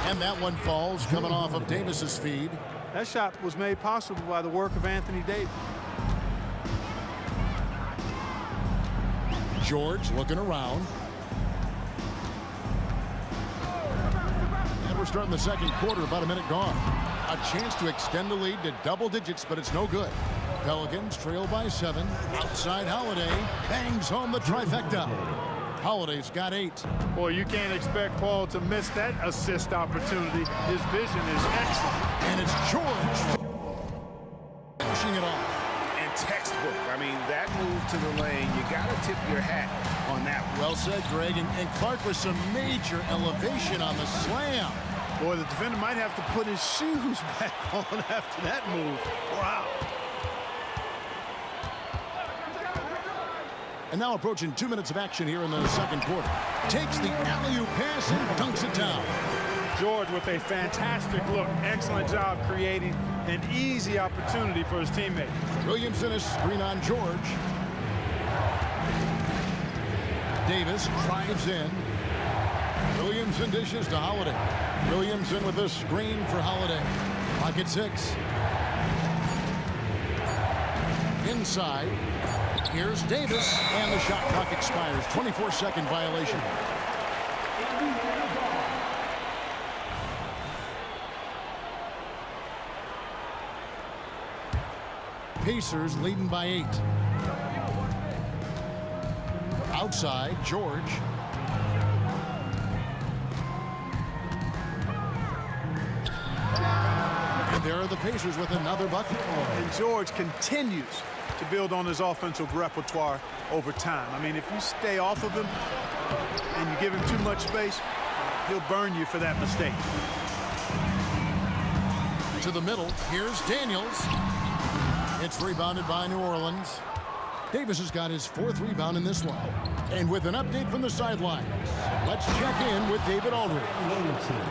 And that one falls coming off of Davis's feed. That shot was made possible by the work of Anthony Davis. George looking around. And we're starting the second quarter, about a minute gone. A chance to extend the lead to double digits, but it's no good. Pelicans trail by 7. Outside Holiday bangs home the trifecta. Holiday's got 8. Boy, you can't expect Paul to miss that assist opportunity. His vision is excellent. And it's George pushing it off. And textbook. I mean, that move to the lane, you got to tip your hat on that one. Well said, Greg. And Clark with some major elevation on the slam. Boy, the defender might have to put his shoes back on after that move. Wow. And now approaching 2 minutes of action here in the second quarter. Takes the alley-oop pass and dunks it down. George with a fantastic look. Excellent job creating an easy opportunity for his teammate. Williamson is screen on George. Davis drives in. Williamson dishes to Holiday. Williamson with a screen for Holiday. Clock at 6. Inside. Here's Davis, and the shot clock expires. 24-second violation. Pacers leading by 8. Outside, George. And there are the Pacers with another bucket. And George continues to build on his offensive repertoire over time. I mean, if you stay off of him and you give him too much space, he'll burn you for that mistake. To the middle, here's Daniels. It's rebounded by New Orleans. Davis has got his 4th rebound in this one. And with an update from the sidelines, let's check in with David Aldridge.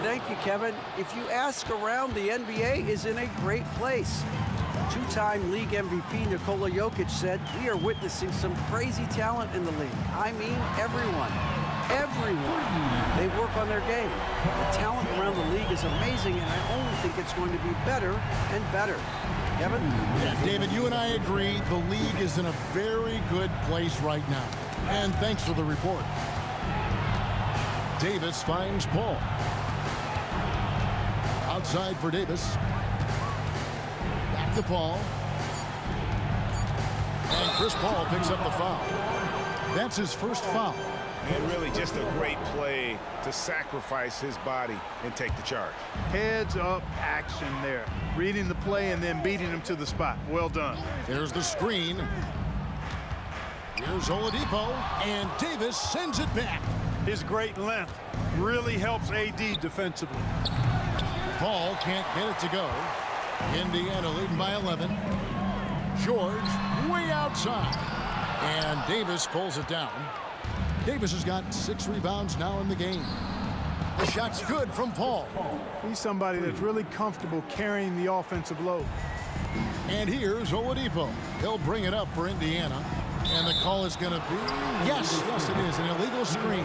Thank you, Kevin. If you ask around, the NBA is in a great place. Two-time league MVP Nikola Jokic said, "We are witnessing some crazy talent in the league. I mean, everyone. They work on their game. The talent around the league is amazing, and I only think it's going to be better and better." Kevin? Yeah, David, you and I agree the league is in a very good place right now. And thanks for the report. Davis finds Paul. Outside for Davis. Back to Paul. And Chris Paul picks up the foul. That's his first foul. And really just a great play to sacrifice his body and take the charge. Heads up action there. Reading the play and then beating him to the spot. Well done. There's the screen. Here's Oladipo, and Davis sends it back. His great length really helps AD defensively. Paul can't get it to go. Indiana leading by 11. George way outside. And Davis pulls it down. Davis has got 6 rebounds now in the game. The shot's good from Paul. He's somebody that's really comfortable carrying the offensive load. And here's Oladipo. He'll bring it up for Indiana. And the call is going to be, yes, it is, an illegal screen.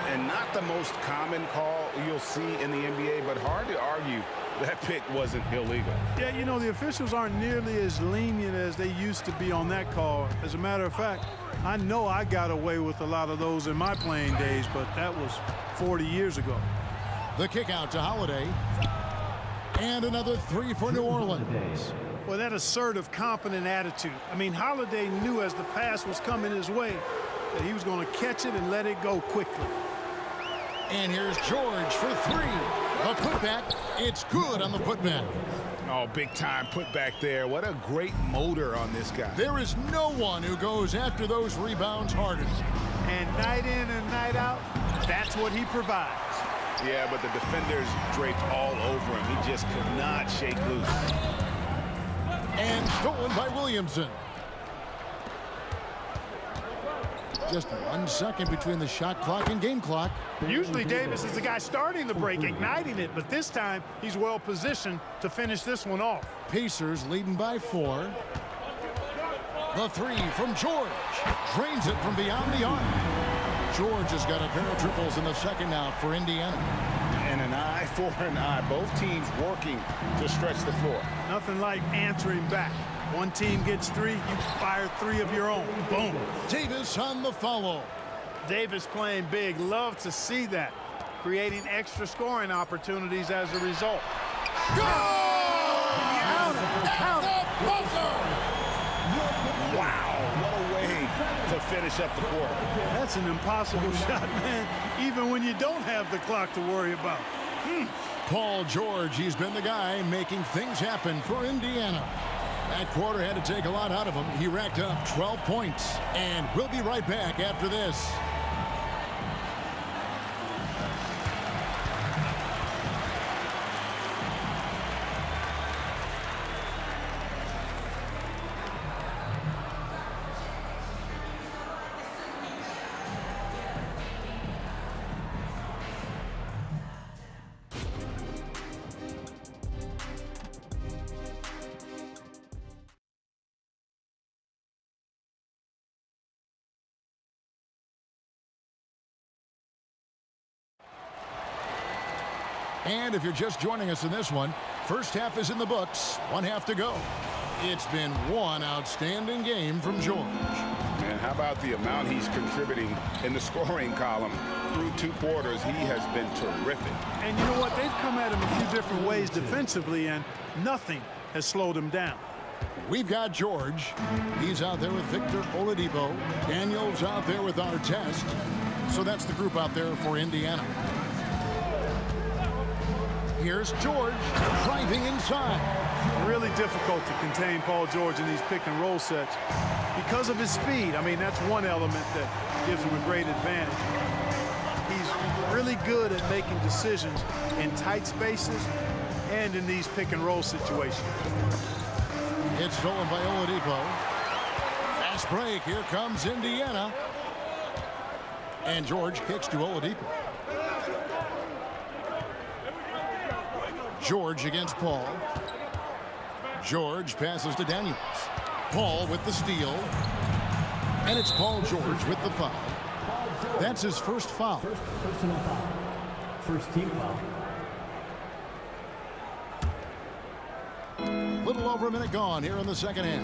And not the most common call you'll see in the NBA, but hard to argue that pick wasn't illegal. Yeah, you know, the officials aren't nearly as lenient as they used to be on that call. As a matter of fact, I know I got away with a lot of those in my playing days, but that was 40 years ago. The kick out to Holiday. And another 3 for New Orleans. Well, that assertive, confident attitude. I mean, Holiday knew as the pass was coming his way that he was going to catch it and let it go quickly. And here's George for 3. The putback. It's good on the putback. Oh, big time putback there. What a great motor on this guy. There is no one who goes after those rebounds harder. And night in and night out, that's what he provides. Yeah, but the defenders draped all over him. He just could not shake loose. And stolen by Williamson. Just 1 second between the shot clock and game clock. Usually Davis is the guy starting the break, igniting it, but this time he's well positioned to finish this one off. Pacers leading by 4. The 3 from George. Drains it from beyond the arc. George has got a pair of triples in the second now for Indiana. And an eye for an eye. Both teams working to stretch the floor. Nothing like answering back. One team gets 3, you fire 3 of your own. Boom. Davis on the follow. Davis playing big. Love to see that. Creating extra scoring opportunities as a result. Go! Out the buzzer! Wow, what a way to finish up the quarter. That's an impossible shot, man, even when you don't have the clock to worry about. Paul George, he's been the guy making things happen for Indiana. That quarter had to take a lot out of him. He racked up 12 points. And we'll be right back after this. And if you're just joining us in this one, first half is in the books, 1 half to go. It's been one outstanding game from George. And how about the amount he's contributing in the scoring column? Through 2 quarters, he has been terrific. And you know what? They've come at him a few different ways defensively, and nothing has slowed him down. We've got George. He's out there with Victor Oladipo. Daniel's out there with Artest. So that's the group out there for Indiana. Here's George driving inside. Really difficult to contain Paul George in these pick and roll sets because of his speed. I mean, that's one element that gives him a great advantage. He's really good at making decisions in tight spaces and in these pick and roll situations. It's stolen by Oladipo. Fast break. Here comes Indiana. And George kicks to Oladipo. George against Paul. George passes to Daniels. Paul with the steal. And it's Paul George with the foul. That's his first foul. First personal foul. First team foul. Little over a minute gone here in the second half.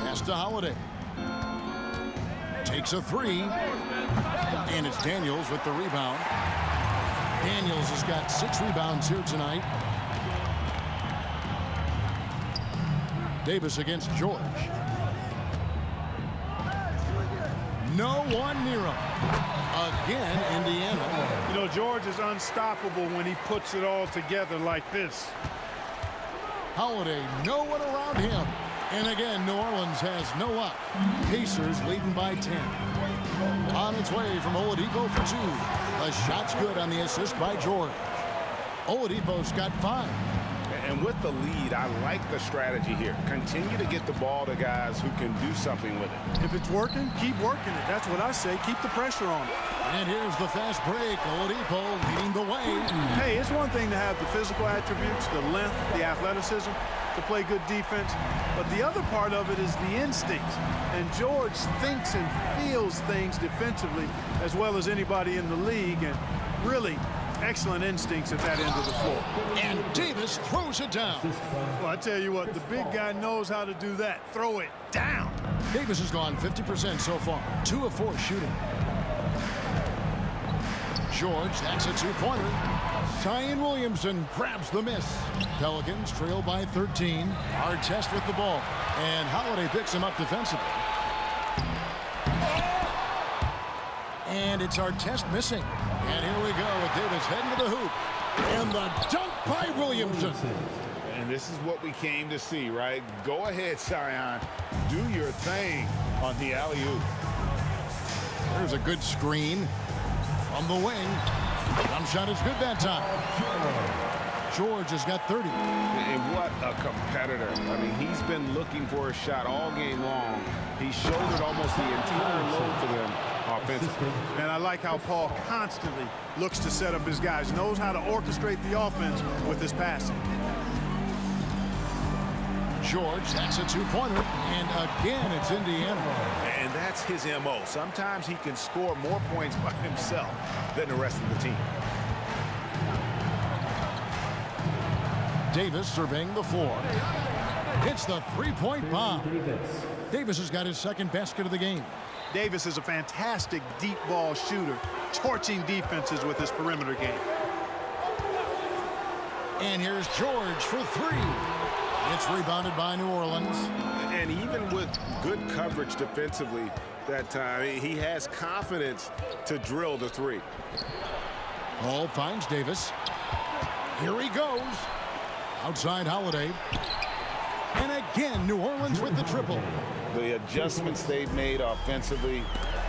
Pass to Holiday. Takes a three. And it's Daniels with the rebound. Daniels has got 6 rebounds here tonight. Davis against George. No one near him. Again, Indiana. You know, George is unstoppable when he puts it all together like this. Holiday, no one around him. And again, New Orleans has no luck. Pacers leading by 10. On its way from Oladipo for 2. The shot's good on the assist by George. Oladipo's got 5. And with the lead, I like the strategy here. Continue to get the ball to guys who can do something with it. If it's working, keep working it. That's what I say. Keep the pressure on it. And here's the fast break. Oladipo leading the way. Hey, it's one thing to have the physical attributes, the length, the athleticism, to play good defense. But the other part of it is the instincts. And George thinks and feels things defensively as well as anybody in the league. And really excellent instincts at that end of the floor. And Davis throws it down. Well, I tell you what, the big guy knows how to do that. Throw it down. Davis has gone 50% so far. 2 of 4 shooting. George, that's a 2-pointer. Zion Williamson grabs the miss. Pelicans trail by 13. Hard test with the ball. And Holiday picks him up defensively. And it's our test missing. And here we go with Davis heading to the hoop. And the dunk by Williamson. And this is what we came to see, right? Go ahead, Zion. Do your thing on the alley-oop. There's a good screen from the wing. Jump shot is good that time. George has got 30. And what a competitor. I mean, he's been looking for a shot all game long. He shouldered almost the entire load for them offensively. And I like how Paul constantly looks to set up his guys, knows how to orchestrate the offense with his passing. George, that's a 2-pointer. And again, it's Indiana. And that's his MO. Sometimes he can score more points by himself than the rest of the team. Davis surveying the floor. Hits the 3-point bomb. Davis has got his second basket of the game. Davis is a fantastic deep ball shooter, torching defenses with his perimeter game. And here's George for 3. It's rebounded by New Orleans. And even with good coverage defensively that time, he has confidence to drill the 3. Paul finds Davis. Here he goes. Outside Holiday. And again, New Orleans with the triple. The adjustments they've made offensively,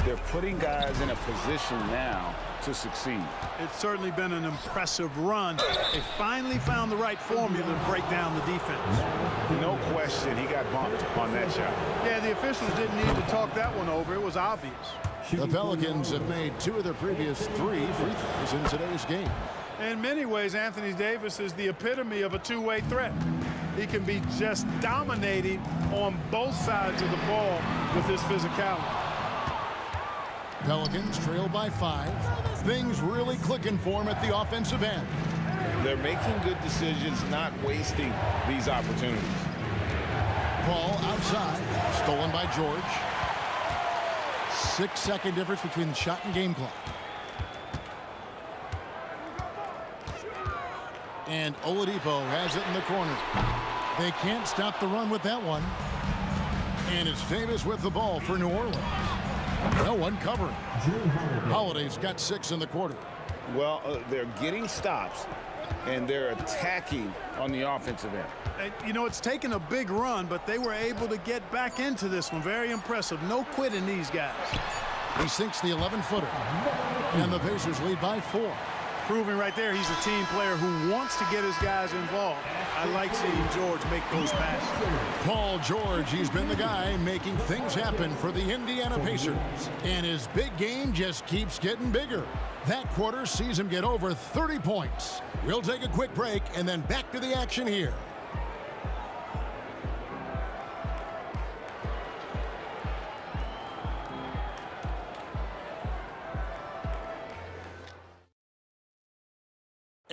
they're putting guys in a position now to succeed. It's certainly been an impressive run. They finally found the right formula to break down the defense. No question, he got bumped on that shot. Yeah, the officials didn't need to talk that one over. It was obvious. The Pelicans have made 2 of their previous 3 free throws in today's game. In many ways, Anthony Davis is the epitome of a two-way threat. He can be just dominating on both sides of the ball with his physicality. Pelicans trail by 5. Things really clicking for him at the offensive end. They're making good decisions, not wasting these opportunities. Ball outside, stolen by George. 6-second difference between the shot and game clock. And Oladipo has it in the corner. They can't stop the run with that one. And it's Davis with the ball for New Orleans. No one covering. Holiday's got 6 in the quarter. Well, they're getting stops, and they're attacking on the offensive end. You know, it's taken a big run, but they were able to get back into this one. Very impressive. No quitting these guys. He sinks the 11-footer. And the Pacers lead by 4. Proving right there he's a team player who wants to get his guys involved. I like seeing George make those passes. Paul George, he's been the guy making things happen for the Indiana Pacers. And his big game just keeps getting bigger. That quarter sees him get over 30 points. We'll take a quick break and then back to the action here.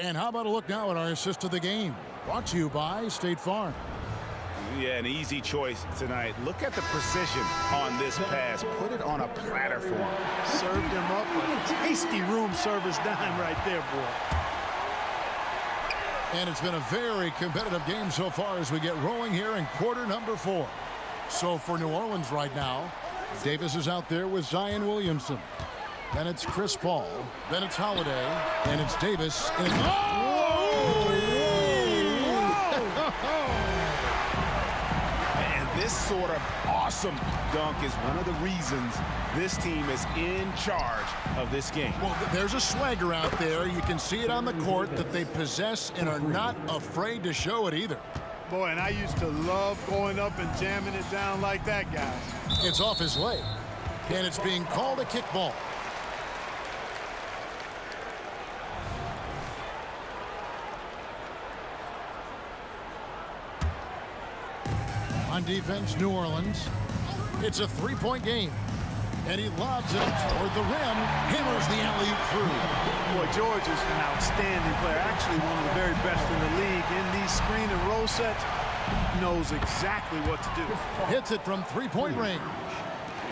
And how about a look now at our assist of the game? Brought to you by State Farm. Yeah, an easy choice tonight. Look at the precision on this pass. Put it on a platter for him. Served him up a tasty room service dime right there, boy. And it's been a very competitive game so far as we get rolling here in quarter number 4. So for New Orleans right now, Davis is out there with Zion Williamson. Then it's Chris Paul. Then it's Holiday. And it's Davis. And And this sort of awesome dunk is one of the reasons this team is in charge of this game. Well, there's a swagger out there. You can see it on the court that they possess and are not afraid to show it either. Boy, and I used to love going up and jamming it down like that, guys. It's off his leg. And it's being called a kickball. On defense, New Orleans. It's a three-point game. And he lobs it toward the rim. Hammers the alley-oop through. Boy, George is an outstanding player. Actually, one of the very best in the league. In these screen and roll sets, knows exactly what to do. Hits it from three-point range.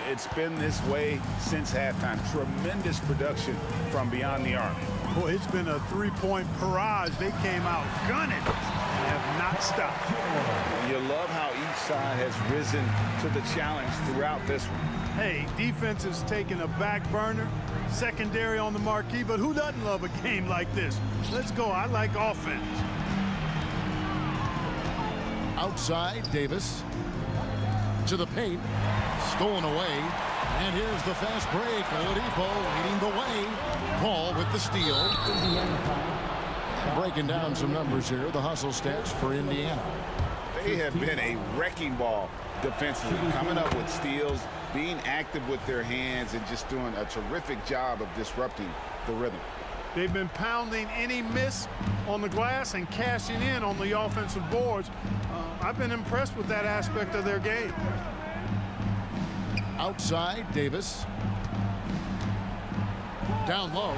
It's been this way since halftime. Tremendous production from beyond the arc. Boy, it's been a three-point barrage. They came out gunning and have not stopped. You love how each side has risen to the challenge throughout this one. Hey, defense is taking a back burner, secondary on the marquee, but who doesn't love a game like this? Let's go. I like offense. Outside, Davis. To the paint. Stolen away. And here's the fast break. Oladipo leading the way. Paul with the steal. Breaking down some numbers here. The hustle stats for Indiana. They have been a wrecking ball defensively, coming up with steals, being active with their hands, and just doing a terrific job of disrupting the rhythm. They've been pounding any miss on the glass and cashing in on the offensive boards. I've been impressed with that aspect of their game. Outside, Davis. Down low.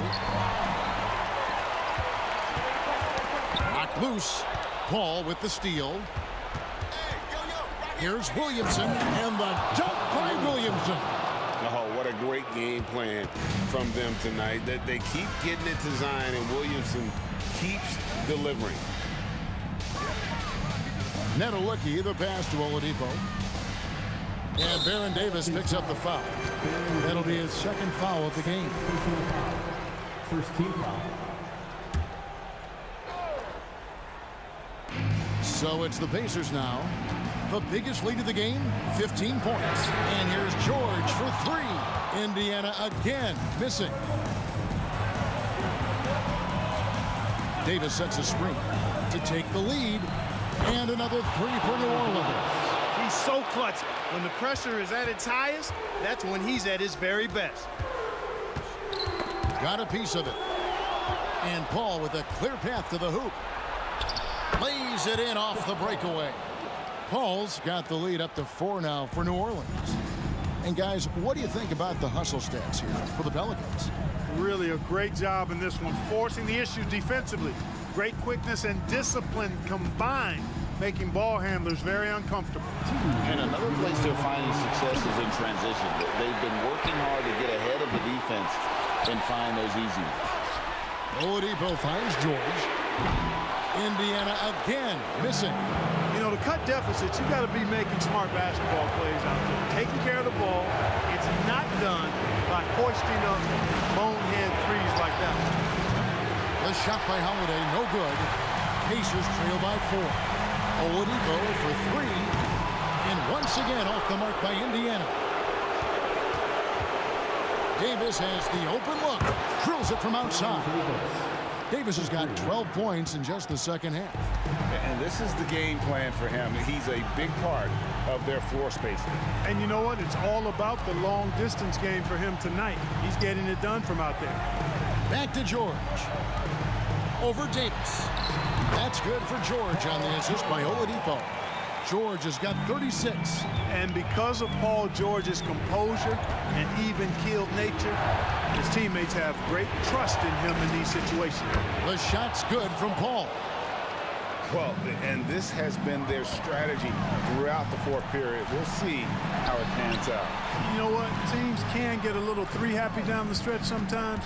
Knocked loose. Paul with the steal. Here's Williamson, and the dunk by Williamson. Oh, what a great game plan from them tonight. They keep getting it to Zion, and Williamson keeps delivering. Nedelicki, the pass to Oladipo. And Baron Davis picks up the foul. That'll be his second foul of the game. First team foul. So it's the Pacers now. The biggest lead of the game, 15 points. And here's George for three. Indiana again missing. Davis sets a screen to take the lead. And another three for New Orleans. He's so clutch. When the pressure is at its highest, that's when he's at his very best. Got a piece of it. And Paul with a clear path to the hoop. Lays it in off the breakaway. Paul's got the lead up to 4 now for New Orleans. And guys, what do you think about the hustle stats here for the Pelicans? Really a great job in this one, forcing the issues defensively. Great quickness and discipline combined, making ball handlers very uncomfortable. And another place they're finding success is in transition. They've been working hard to get ahead of the defense and find those easy ones. Oladipo finds George. Indiana again missing. You know, to cut deficits, you got to be making smart basketball plays out there. Taking care of the ball. It's not done by hoisting up bonehead threes like that. The shot by Holiday, no good. Pacers trail by 4. Oladipo for 3. And once again off the mark by Indiana. Davis has the open look. Drills it from outside. Davis has got 12 points in just the second half. And this is the game plan for him. He's a big part of their floor spacing. And you know what? It's all about the long distance game for him tonight. He's getting it done from out there. Back to George. Over Davis. That's good for George on the assist by Oladipo. George has got 36. And because of Paul George's composure and even-keeled nature, his teammates have great trust in him in these situations. The shot's good from Paul. Well, and this has been their strategy throughout the fourth period. We'll see how it pans out. You know what? Teams can get a little three-happy down the stretch sometimes,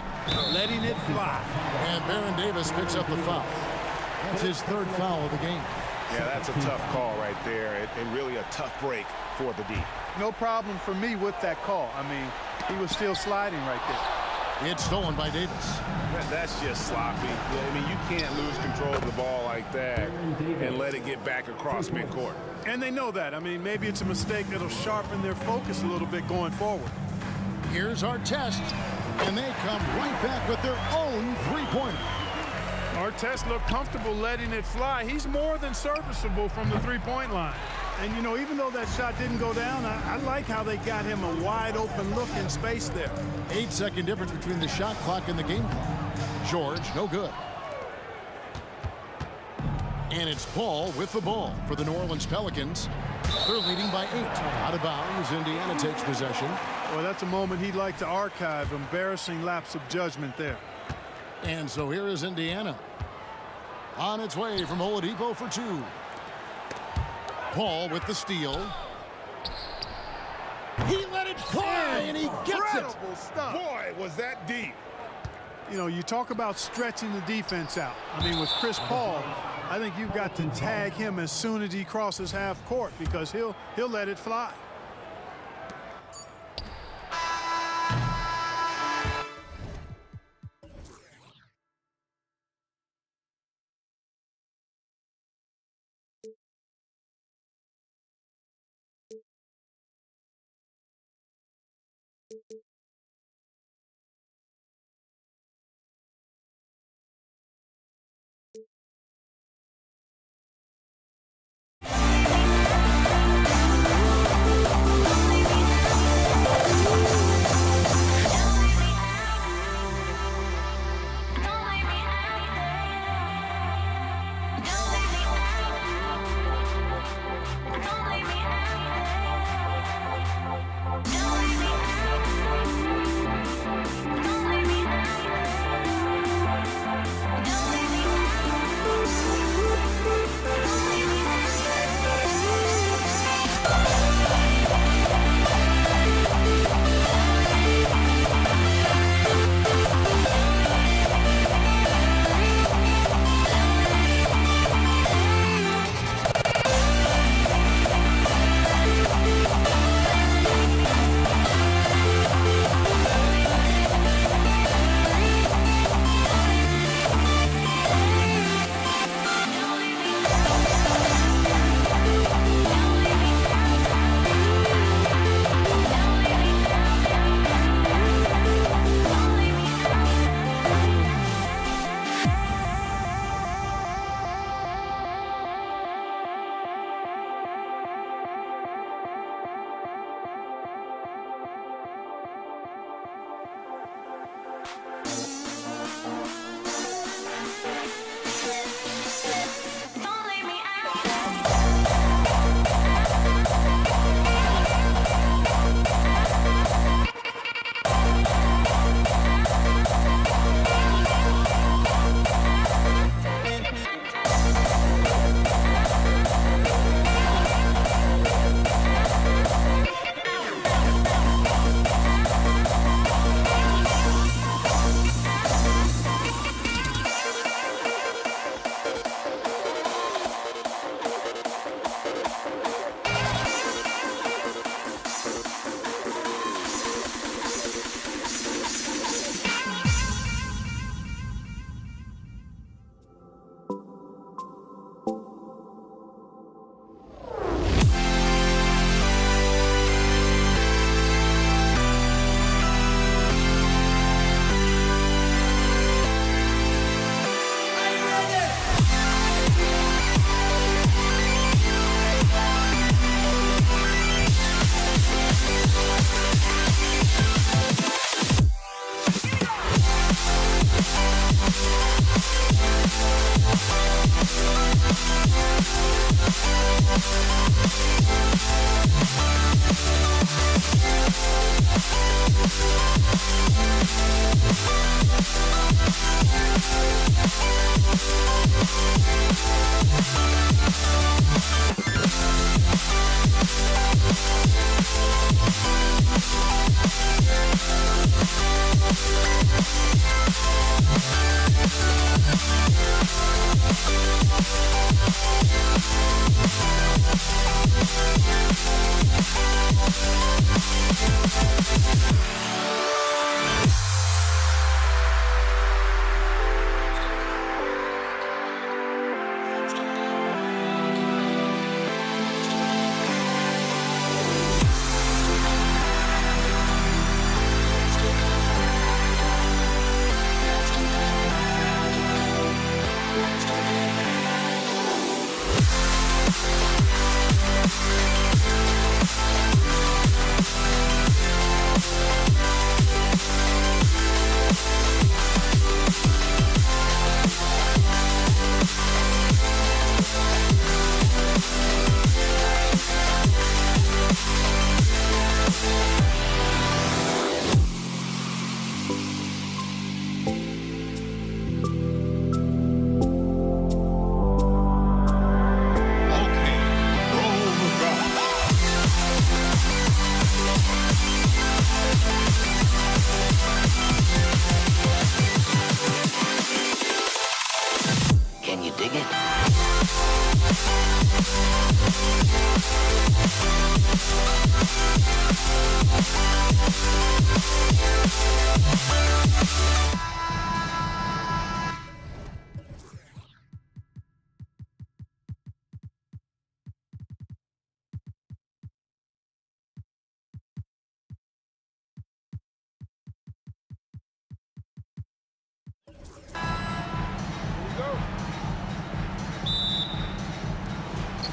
letting it fly. And Baron Davis picks up the foul. That's his third foul of the game. Yeah, that's a tough call right there, and really a tough break for the D. No problem for me with that call. I mean, he was still sliding right there. It's stolen by Davis. That's just sloppy. I mean, you can't lose control of the ball like that and let it get back across midcourt. And they know that. I mean, maybe it's a mistake that'll sharpen their focus a little bit going forward. Here's our test, and they come right back with their own three-pointer. Artest looked comfortable letting it fly. He's more than serviceable from the three-point line. And, you know, even though that shot didn't go down, I like how they got him a wide-open look in space there. 8-second difference between the shot clock and the game clock. George, no good. And it's Paul with the ball for the New Orleans Pelicans. They're leading by 8. Out of bounds, Indiana takes possession. Well, that's a moment he'd like to archive. Embarrassing lapse of judgment there. And so here is Indiana. On its way from Oladipo for 2. Paul with the steal. He let it fly, and he gets Incredible it. stuff. Boy, was that deep. You know, you talk about stretching the defense out. I mean, with Chris Paul, I think you've got to tag him as soon as he crosses half court because he'll let it fly.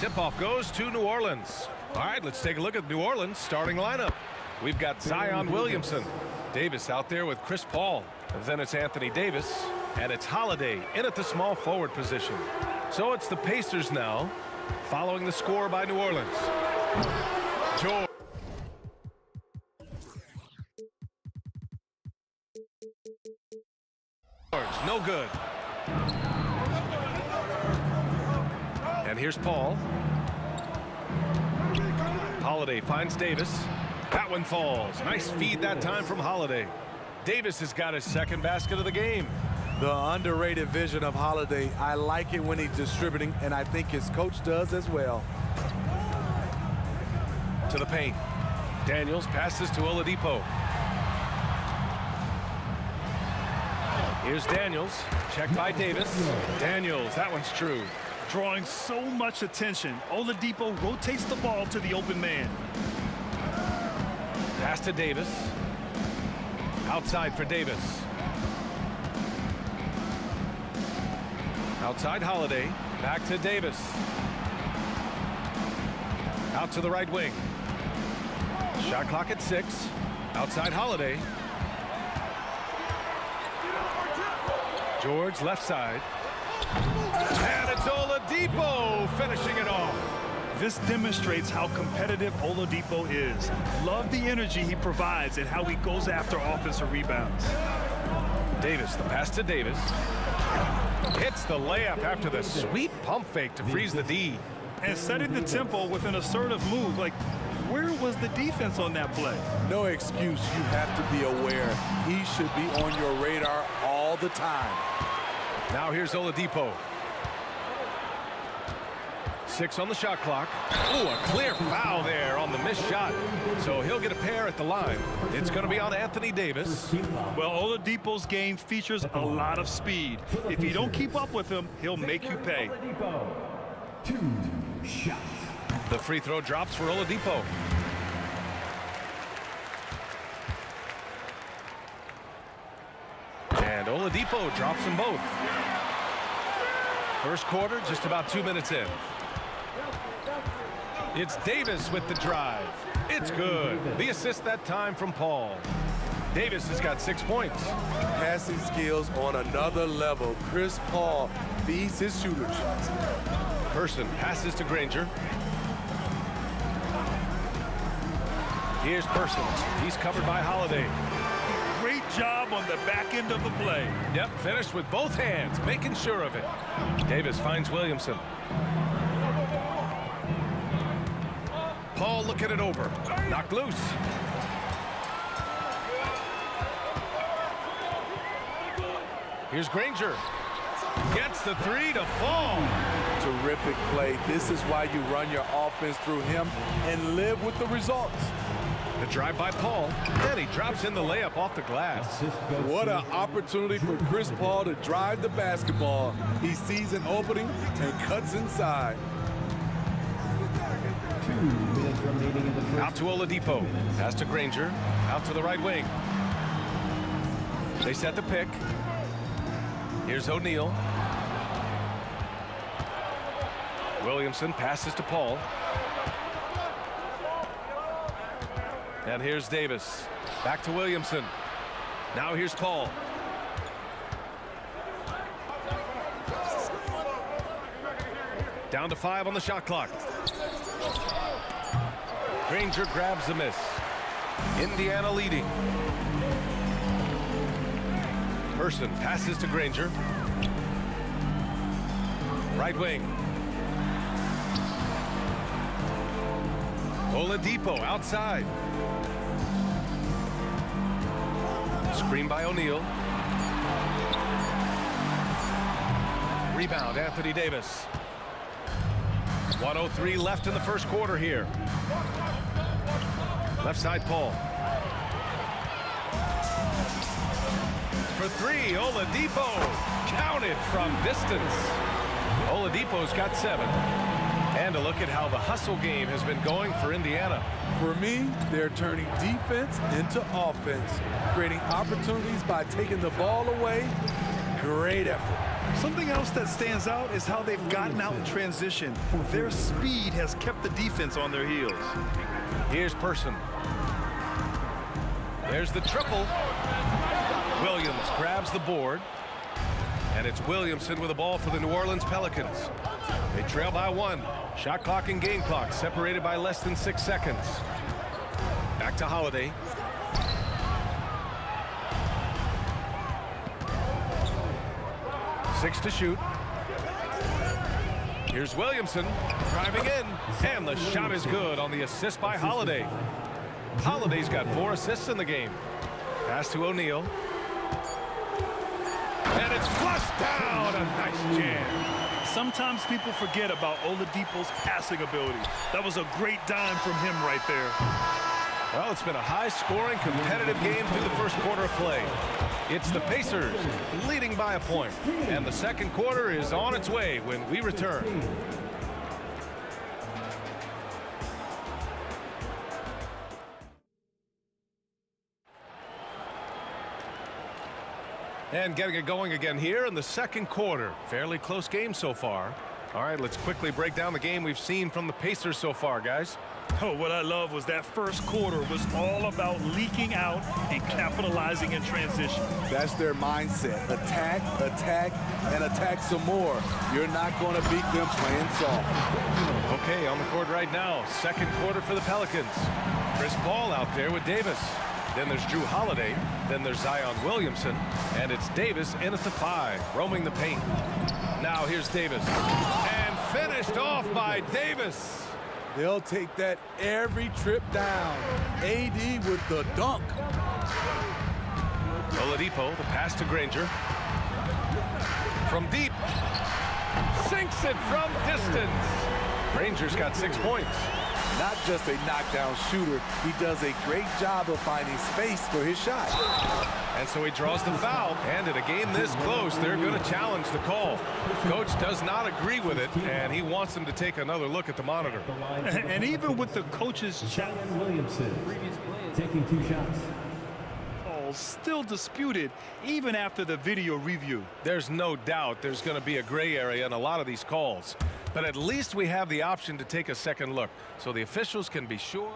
Tip-off goes to New Orleans. All right, let's take a look at New Orleans' starting lineup. We've got Zion Williamson. Davis out there with Chris Paul. Then it's Anthony Davis. And it's Holiday in at the small forward position. So it's the Pacers now, following the score by New Orleans. George. No good. And here's Paul. Holiday finds Davis. That one falls. Nice feed that time from Holiday. Davis has got his second basket of the game. The underrated vision of Holiday. I like it when he's distributing, and I think his coach does as well. To the paint. Daniels passes to Oladipo. Here's Daniels. Checked by Davis. Daniels, that one's true. Drawing so much attention, Oladipo rotates the ball to the open man. Pass to Davis. Outside for Davis. Outside Holiday. Back to Davis. Out to the right wing. Shot clock at 6. Outside Holiday. George left side. And it's Oladipo finishing it off. This demonstrates how competitive Oladipo is. Love the energy he provides and how he goes after offensive rebounds. Davis, the pass to Davis. Hits the layup after the sweet pump fake to freeze the D. And setting the tempo with an assertive move. Like, where was the defense on that play? No excuse. You have to be aware. He should be on your radar all the time. Now here's Oladipo. 6 on the shot clock. Ooh, a clear foul there on the missed shot. So he'll get a pair at the line. It's going to be on Anthony Davis. Well, Oladipo's game features a lot of speed. If you don't keep up with him, he'll make you pay. 2 shots. The free throw drops for Oladipo. And Oladipo drops them both. First quarter, just about 2 minutes in. It's Davis with the drive. It's good. The assist that time from Paul. Davis has got 6 points. Passing skills on another level. Chris Paul feeds his shooters. Person passes to Granger. Here's Person. He's covered by Holiday. Great job on the back end of the play. Yep, finished with both hands, making sure of it. Davis finds Williamson. Paul looking it over. Knocked loose. Here's Granger. Gets the three to fall. Terrific play. This is why you run your offense through him and live with the results. The drive by Paul. Then he drops in the layup off the glass. What an opportunity for Chris Paul to drive the basketball. He sees an opening and cuts inside. 2 minutes remaining in the first. Out to Oladipo. Pass to Granger. Out to the right wing. They set the pick. Here's O'Neal. Williamson passes to Paul. And here's Davis. Back to Williamson. Now here's Paul. Down to 5 on the shot clock. Granger grabs the miss. Indiana leading. Person passes to Granger. Right wing. Oladipo outside. Screen by O'Neal. Rebound, Anthony Davis. 1:03 left in the first quarter here. Left side, Paul. For three, Oladipo. Counted from distance. Oladipo's got 7. And a look at how the hustle game has been going for Indiana. For me, they're turning defense into offense, creating opportunities by taking the ball away. Great effort. Something else that stands out is how they've gotten out in transition. Their speed has kept the defense on their heels. Here's Person. There's the triple. Williams grabs the board. And it's Williamson with the ball for the New Orleans Pelicans. They trail by 1. Shot clock and game clock separated by less than 6 seconds. Back to Holiday. Six to shoot. Here's Williamson driving in, and the shot is good on the assist by Holiday. Holiday's got 4 assists in the game. Pass to O'Neal. And it's flushed down. A nice jam. Sometimes people forget about Oladipo's passing ability. That was a great dime from him right there. Well, it's been a high-scoring, competitive game through the first quarter of play. It's the Pacers leading by a point. And the second quarter is on its way when we return. And getting it going again here in the second quarter. Fairly close game so far. All right, let's quickly break down the game we've seen from the Pacers so far, guys. Oh, what I love was that first quarter was all about leaking out and capitalizing in transition. That's their mindset. Attack, attack, and attack some more. You're not going to beat them playing soft. Okay, on the court right now. Second quarter for the Pelicans. Chris Paul out there with Davis. Then there's Drew Holiday. Then there's Zion Williamson. And it's Davis in at the 5, roaming the paint. Now here's Davis. And finished off by Davis. They'll take that every trip down. AD with the dunk. Oladipo, the pass to Granger. From deep. Sinks it from distance. Granger's got 6 points. Not just a knockdown shooter, he does a great job of finding space for his shot. And so he draws the foul. And in a game this close, they're going to challenge the call. Coach does not agree with it, and he wants them to take another look at the monitor. And even with the coach's Zion Williamson taking 2 shots. Still disputed even after the video review. There's no doubt there's going to be a gray area in a lot of these calls. But at least we have the option to take a second look so the officials can be sure.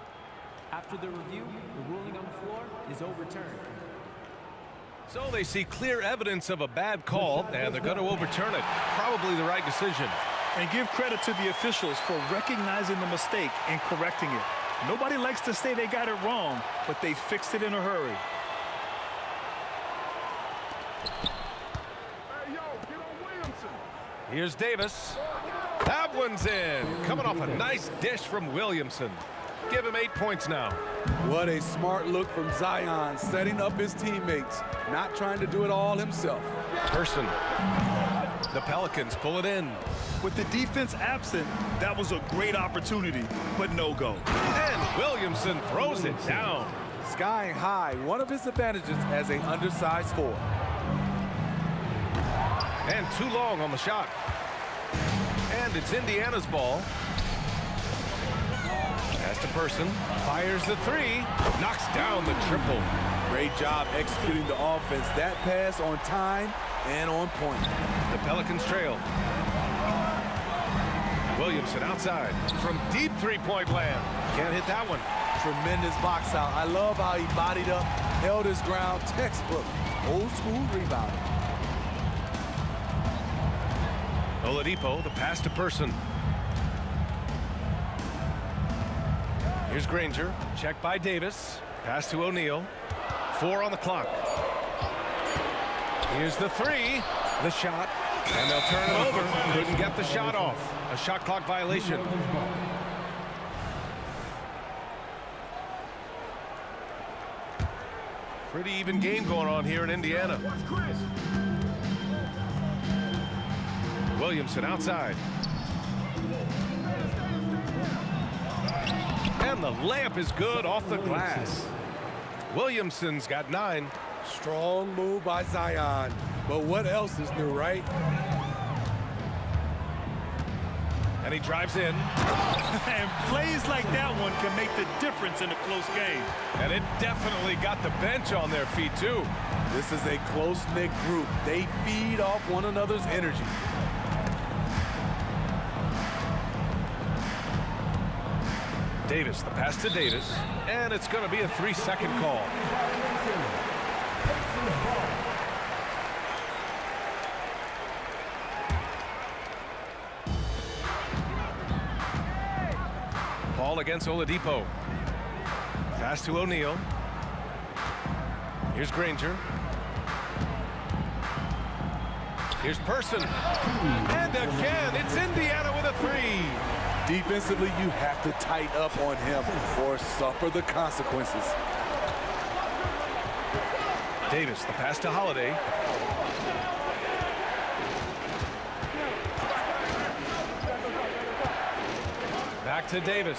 After the review, the ruling on the floor is overturned. So they see clear evidence of a bad call, and they're going to overturn it. Probably the right decision. And give credit to the officials for recognizing the mistake and correcting it. Nobody likes to say they got it wrong, but they fixed it in a hurry. Here's Davis. That one's in. Coming off a nice dish from Williamson. Give him 8 points now. What a smart look from Zion, setting up his teammates, not trying to do it all himself. Person. The Pelicans pull it in. With the defense absent, that was a great opportunity, but no go. And Williamson throws it down. Skying high, one of his advantages as an undersized forward. And too long on the shot. And it's Indiana's ball. Pass to Person. Fires the three. Knocks down the triple. Great job executing the offense. That pass on time and on point. The Pelicans trail. Williamson outside from deep three-point land. Can't hit that one. Tremendous box out. I love how he bodied up, held his ground. Textbook, old school rebounding. Oladipo, the pass to Person. Here's Granger. Check by Davis. Pass to O'Neal. 4 on the clock. Here's the three. The shot. And they'll turn it over. Couldn't get the shot off. A shot clock violation. Pretty even game going on here in Indiana. Williamson outside. And the layup is good off the glass. Williamson's got 9. Strong move by Zion. But what else is new, right? And he drives in. And plays like that one can make the difference in a close game. And it definitely got the bench on their feet, too. This is a close-knit group. They feed off one another's energy. Davis, the pass to Davis. And it's going to be a 3-second call. Ball against Oladipo. Pass to O'Neal. Here's Granger. Here's Person. And again, it's Indiana with a 3. Defensively, you have to tighten up on him or suffer the consequences. Davis, the pass to Holiday. Back to Davis.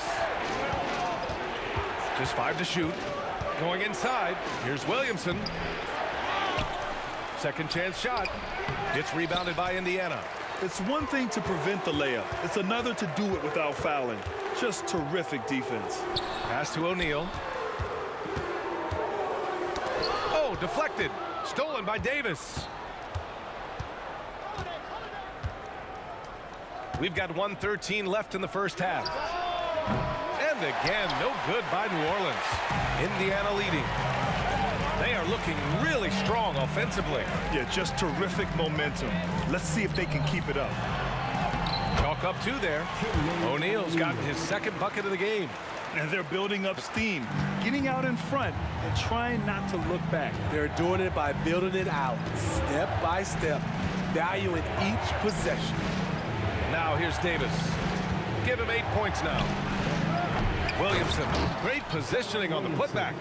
Just 5 to shoot. Going inside. Here's Williamson. Second chance shot. It's rebounded by Indiana. It's one thing to prevent the layup. It's another to do it without fouling. Just terrific defense. Pass to O'Neal. Oh, deflected. Stolen by Davis. We've got 1:13 left in the first half. And again, no good by New Orleans. Indiana leading. They are looking really strong offensively. Yeah, just terrific momentum. Let's see if they can keep it up. Chalk up 2 there. O'Neal's gotten his second bucket of the game. And they're building up steam, getting out in front and trying not to look back. They're doing it by building it out, step by step, valuing each possession. Now here's Davis. Give him 8 points now. Williamson, great positioning on the putback.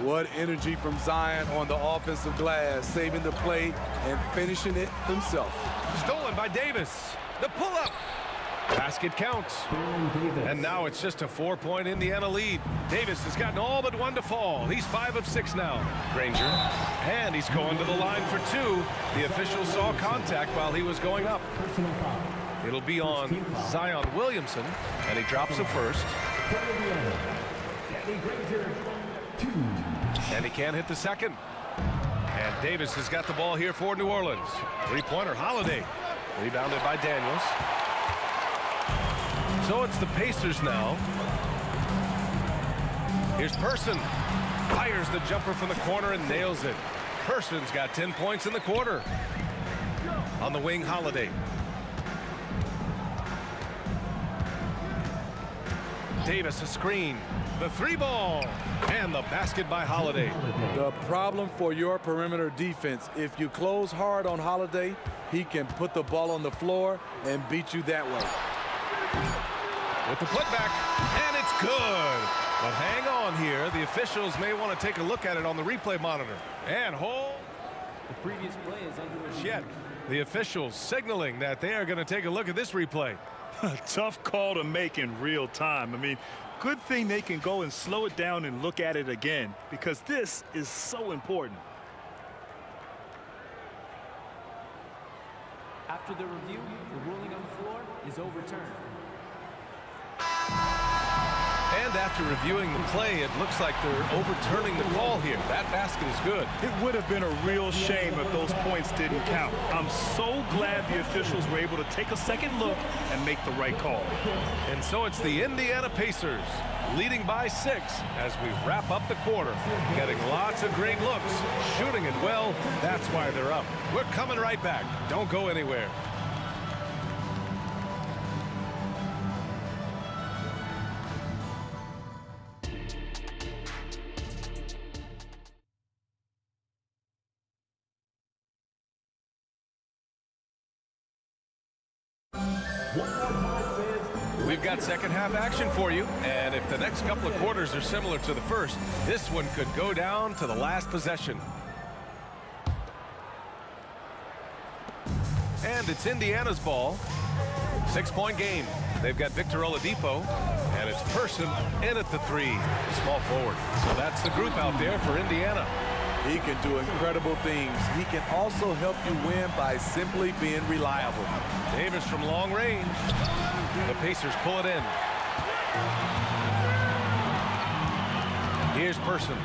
What energy from Zion on the offensive glass, saving the play and finishing it himself. Stolen by Davis. The pull-up. Basket counts. And now it's just a 4-point Indiana lead. Davis has gotten all but 1 to fall. He's 5 of 6 now. Granger. And he's going to the line for 2. The official saw contact while he was going up. It'll be on Zion Williamson, and he drops the first. And he can't hit the second. And Davis has got the ball here for New Orleans. 3-pointer, Holiday. Rebounded by Daniels. So it's the Pacers now. Here's Person. Fires the jumper from the corner and nails it. Person's got 10 points in the quarter. On the wing, Holiday. Davis a screen. The 3-ball. And the basket by Holiday. The problem for your perimeter defense, if you close hard on Holiday, he can put the ball on the floor and beat you that way. With the putback, and it's good. the officials may want to take a look at it on the replay monitor. And hold. The previous play is under review. Yet, the officials signaling that they are going to take a look at this replay. Tough call to make in real time. I mean, good thing they can go and slow it down and look at it again, because this is so important. After the review, the ruling on the floor is overturned. And after reviewing the play, it looks like they're overturning the call here. That basket is good. It would have been a real shame if those points didn't count. I'm so glad the officials were able to take a second look and make the right call. And so it's the Indiana Pacers leading by 6 as we wrap up the quarter. Getting lots of great looks, shooting it well. That's why they're up. We're coming right back. Don't go anywhere. We've got second half action for you, and if the next couple of quarters are similar to the first, this one could go down to the last possession. And it's Indiana's ball. 6-point game. They've got Victor Oladipo, and it's Person in at the 3, the small forward. So that's the group out there for Indiana. He can do incredible things. He can also help you win by simply being reliable. Davis from long range. The Pacers pull it in. Here's Person.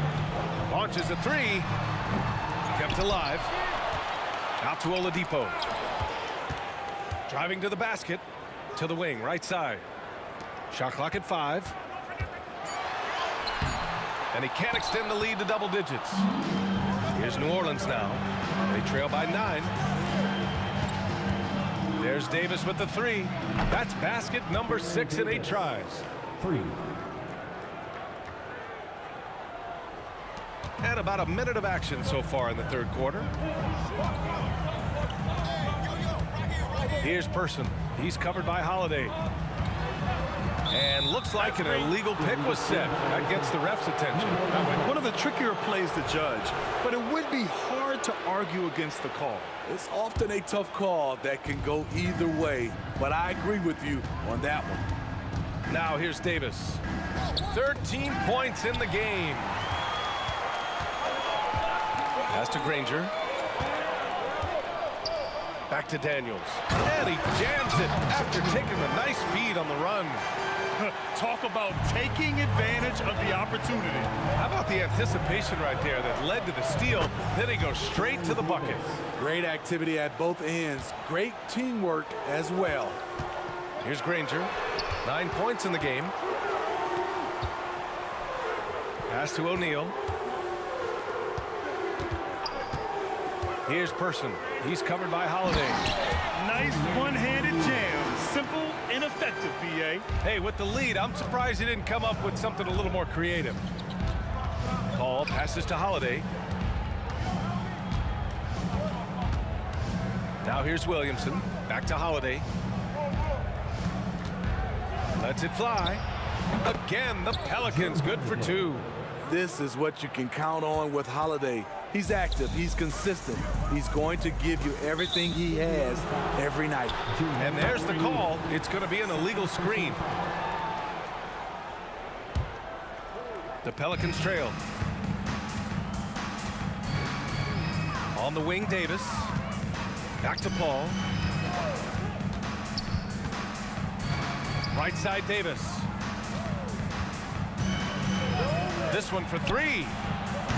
Launches a 3. Kept alive. Out to Oladipo. Driving to the basket. To the wing, right side. Shot clock at 5. And he can't extend the lead to double digits. Here's New Orleans now. They trail by 9. There's Davis with the 3. That's basket number 6 in 8 tries. 3. And about a minute of action so far in the third quarter. Here's Person. He's covered by Holiday. And looks like an illegal pick was set. That gets the ref's attention. One of the trickier plays to judge, but it would be hard to argue against the call. It's often a tough call that can go either way, but I agree with you on that one. Now here's Davis. 13 points in the game. Pass to Granger. Back to Daniels. And he jams it after taking a nice feed on the run. Talk about taking advantage of the opportunity. How about the anticipation right there that led to the steal? Then he goes straight to the bucket. Great activity at both ends. Great teamwork as well. Here's Granger. 9 points in the game. Pass to O'Neal. Here's Person. He's covered by Holiday. Nice one-handed jam. Simple and effective, B.A. Hey, with the lead, I'm surprised he didn't come up with something a little more creative. Paul passes to Holiday. Now here's Williamson. Back to Holiday. Lets it fly. Again, the Pelicans good for 2. This is what you can count on with Holiday. He's active. He's consistent. He's going to give you everything he has every night. And there's the call. It's going to be an illegal screen. The Pelicans trail. On the wing, Davis. Back to Paul. Right side, Davis. This one for 3.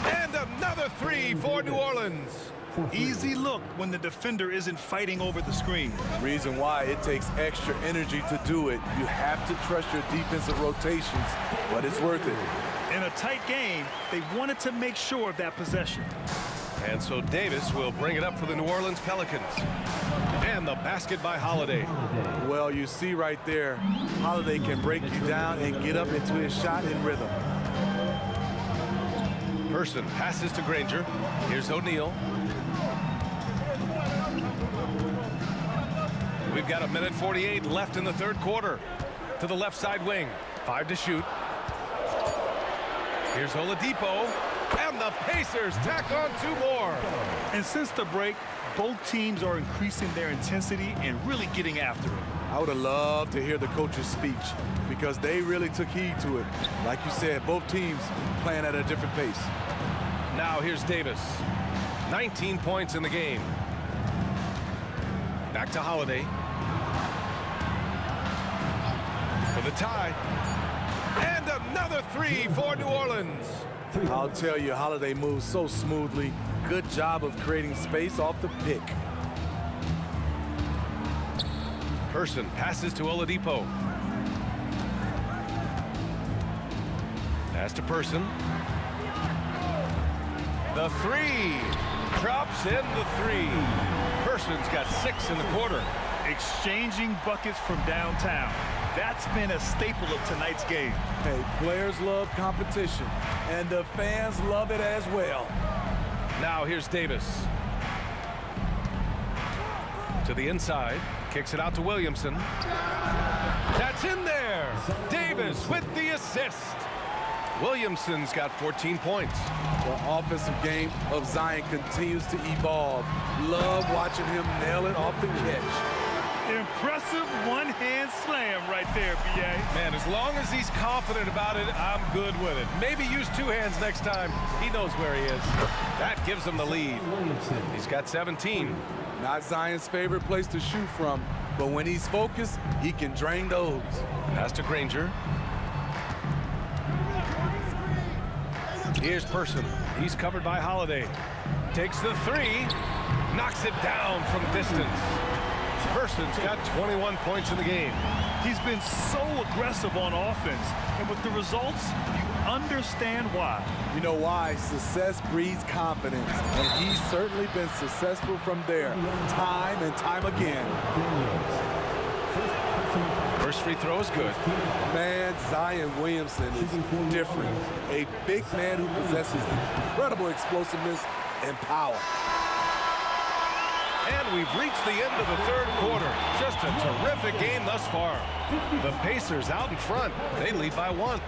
And another 3 for New Orleans. Easy look when the defender isn't fighting over the screen. Reason why it takes extra energy to do it. You have to trust your defensive rotations, but it's worth it. In a tight game, they wanted to make sure of that possession. And so Davis will bring it up for the New Orleans Pelicans. And the basket by Holiday. Well, you see right there, Holiday can break you down and get up into his shot in rhythm. Person passes to Granger. Here's O'Neal. We've got 1:48 left in the third quarter. To the left side wing. 5 to shoot. Here's Oladipo, and the Pacers tack on 2 more. And since the break, both teams are increasing their intensity and really getting after it. I would have loved to hear the coach's speech because they really took heed to it. Like you said, both teams playing at a different pace. Now here's Davis. 19 points in the game. Back to Holiday. For the tie. And another 3 for New Orleans. I'll tell you, Holiday moves so smoothly. Good job of creating space off the pick. Person passes to Oladipo. Pass to Person. The 3. Drops in the 3. Person's got 6 in the quarter. Exchanging buckets from downtown. That's been a staple of tonight's game. Hey, players love competition, and the fans love it as well. Now here's Davis. To the inside. Kicks it out to Williamson. That's in there. Davis with the assist. Williamson's got 14 points. The offensive game of Zion continues to evolve. Love watching him nail it off the catch. Impressive one-hand slam right there, B.A. Man, as long as he's confident about it, I'm good with it. Maybe use 2 hands next time. He knows where he is. That gives him the lead. He's got 17. Not Zion's favorite place to shoot from, but when he's focused, he can drain those. Pass to Granger. Here's Person. He's covered by Holiday. Takes the 3. Knocks it down from distance. Person's got 21 points in the game. He's been so aggressive on offense, and with the results, you understand why. You know why? Success breeds confidence, and he's certainly been successful from there, time and time again. First free throw is good. Man, Zion Williamson is different. A big man who possesses incredible explosiveness and power. And we've reached the end of the 3rd quarter. Just a terrific game thus far. The Pacers out in front. They lead by 1.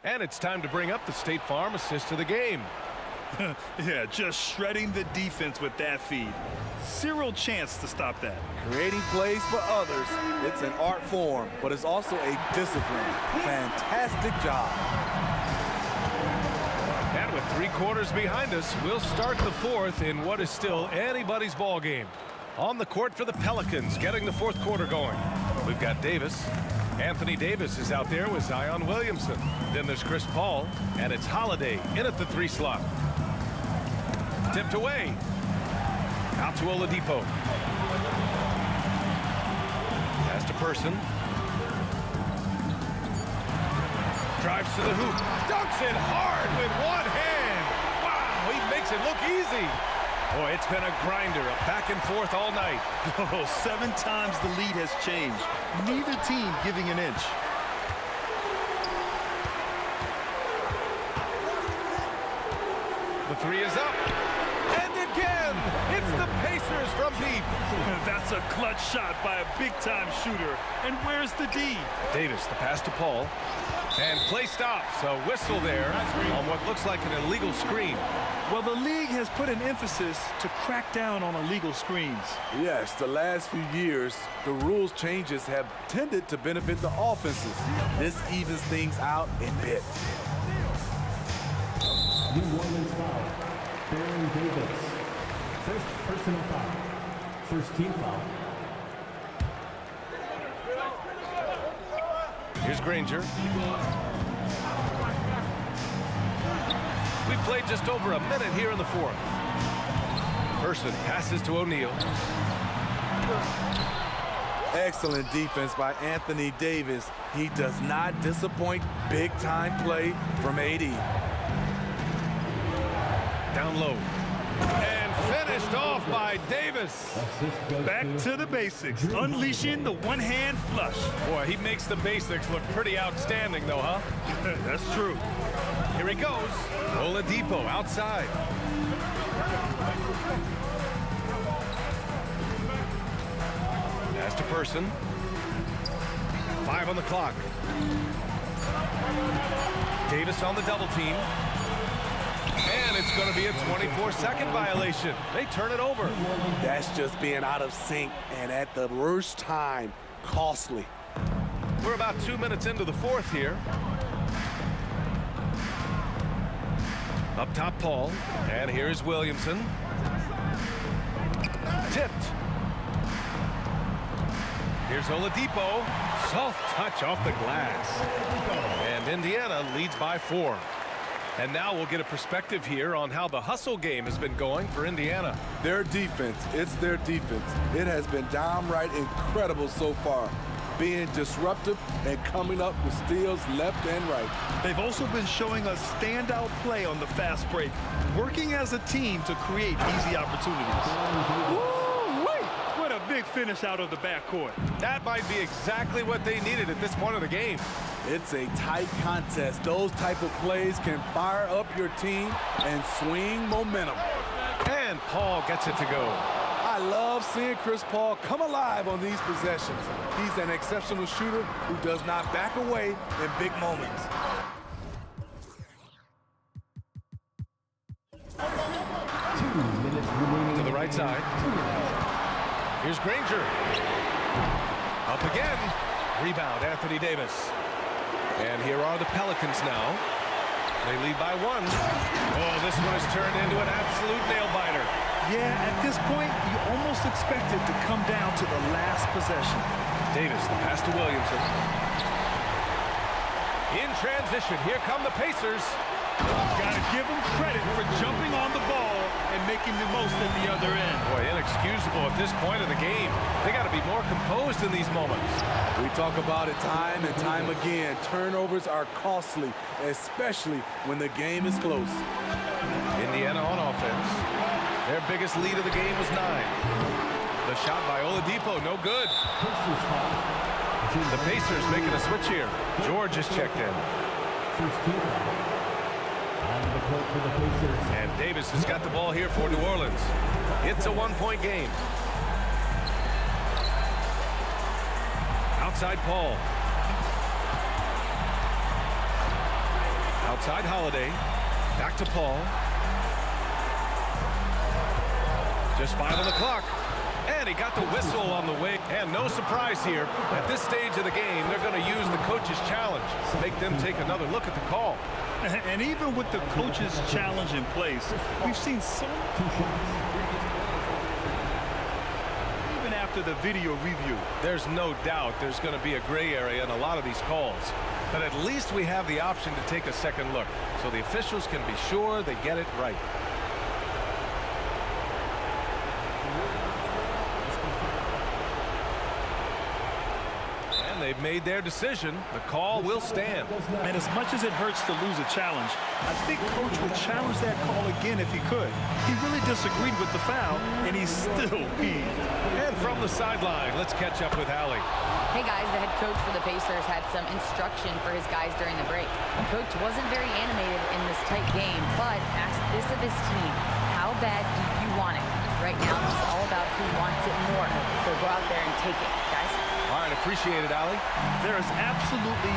And it's time to bring up the State Farm assist of the game. Yeah, just shredding the defense with that feed. Zero chance to stop that. Creating plays for others, it's an art form, but it's also a discipline. Fantastic job. And with 3 quarters behind us, we'll start the 4th in what is still anybody's ball game. On the court for the Pelicans, getting the 4th quarter going. We've got Davis. Anthony Davis is out there with Zion Williamson. Then there's Chris Paul, and it's Holiday in at the 3 slot. Tipped away. Out to Oladipo. Pass to Person. Drives to the hoop. Dunks it hard with 1 hand. Wow, he makes it look easy. Boy, it's been a grinder, a back and forth all night. Oh, 7 times the lead has changed. Neither team giving an inch. The 3 is up. And again, it's the Pacers from deep. That's a clutch shot by a big-time shooter. And where's the D? Davis, the pass to Paul. And play stops. A whistle there on what looks like an illegal screen. Well, the league has put an emphasis to crack down on illegal screens. Yes, the last few years, the rules changes have tended to benefit the offenses. This evens things out a bit. New Orleans foul. Baron Davis. First personal foul. First team foul. Here's Granger. We played just over a minute here in the 4th. Person passes to O'Neal. Excellent defense by Anthony Davis. He does not disappoint. Big-time play from AD. Down low. And finished off by Davis. Back to the basics. Unleashing the one-hand flush. Boy, he makes the basics look pretty outstanding, though, huh? That's true. Here he goes. Oladipo outside. Pass to Person. 5 on the clock. Davis on the double team. And it's going to be a 24-second violation. They turn it over. That's just being out of sync and at the worst time, costly. We're about 2 minutes into the fourth here. Up top, Paul. And here's Williamson. Tipped. Here's Oladipo. Soft touch off the glass. And Indiana leads by 4. And now we'll get a perspective here on how the hustle game has been going for Indiana. Their defense, it's their defense. It has been downright incredible so far, being disruptive and coming up with steals left and right. They've also been showing a standout play on the fast break, working as a team to create easy opportunities. Woo-wee! What a big finish out of the backcourt. That might be exactly what they needed at this point of the game. It's a tight contest. Those type of plays can fire up your team and swing momentum. And Paul gets it to go. I love seeing Chris Paul come alive on these possessions. He's an exceptional shooter who does not back away in big moments. To the right side. Here's Granger. Up again. Rebound, Anthony Davis. And here are the Pelicans now. They lead by 1. Oh, this one has turned into an absolute nail-biter. Yeah, at this point, you almost expect it to come down to the last possession. Davis, the pass to Williamson. In transition, here come the Pacers. Gotta give them credit for jumping on the ball and making the most at the other end. Boy, inexcusable at this point of the game. They got to be more composed in these moments. We talk about it time and time again. Turnovers are costly, especially when the game is close. Indiana on offense. Their biggest lead of the game was 9. The shot by Oladipo, no good. The Pacers making a switch here. George is checked in. And Davis has got the ball here for New Orleans. It's a 1-point game. Outside Paul. Outside Holiday. Back to Paul. Just 5 on the clock. And he got the whistle on the way. And no surprise here. At this stage of the game, they're going to use the coach's challenge to make them take another look at the call. And even with the coach's challenge in place, we've seen so even after the video review. There's no doubt there's going to be a gray area in a lot of these calls. But at least we have the option to take a second look, so the officials can be sure they get it right. They've made their decision. The call will stand. And as much as it hurts to lose a challenge, I think Coach would challenge that call again if he could. He really disagreed with the foul, and he's still peeved. And from the sideline, let's catch up with Allie. Hey guys, the head coach for the Pacers had some instruction for his guys during the break. The coach wasn't very animated in this tight game, but asked this of his team: how bad do you want it? Right now, it's all about who wants it more. So go out there and take it, guys. All right, appreciate it, Allie. There is absolutely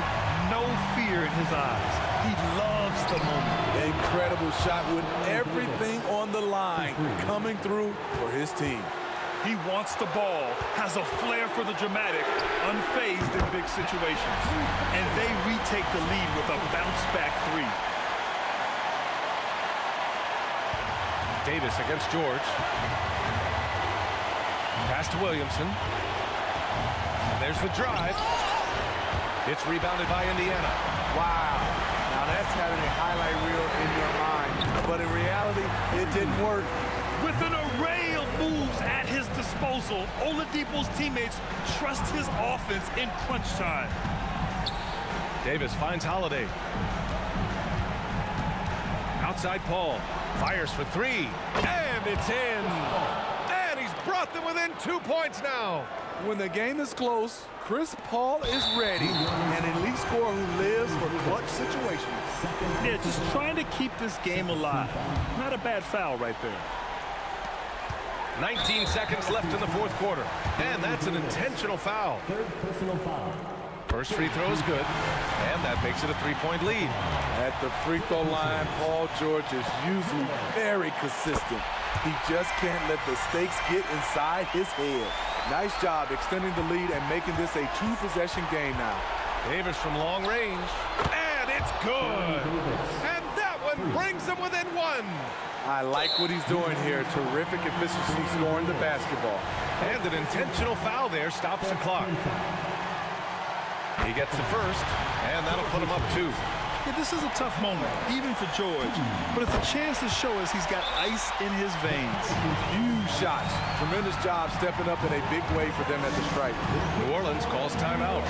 no fear in his eyes. He loves the moment. Incredible shot with everything on the line coming through for his team. He wants the ball, has a flair for the dramatic, unfazed in big situations. And they retake the lead with a bounce-back 3. Davis against George. Pass to Williamson. And there's the drive. It's rebounded by Indiana. Wow. Now that's having a highlight reel in your mind. But in reality, it didn't work. With an array of moves at his disposal, Oladipo's teammates trust his offense in crunch time. Davis finds Holiday. Outside Paul. Fires for 3. And it's in. And he's brought them within 2 points now. When the game is close, Chris Paul is ready. An elite scorer who lives for clutch situations. Yeah, just trying to keep this game alive. Not a bad foul right there. 19 seconds left in the fourth quarter. And that's an intentional foul. Third personal foul. First free throw is good, and that makes it a 3-point lead. At the free throw line, Paul George is usually very consistent. He just can't let the stakes get inside his head. Nice job extending the lead and making this a 2-possession game now. Davis from long range, and it's good. And that one brings them within 1. I like what he's doing here. Terrific efficiency scoring the basketball. And an intentional foul there stops the clock. He gets the first, and that'll put him up 2. Yeah, this is a tough moment, even for George. But it's a chance to show us he's got ice in his veins. Huge shots. Tremendous job stepping up in a big way for them at the stripe. New Orleans calls timeout.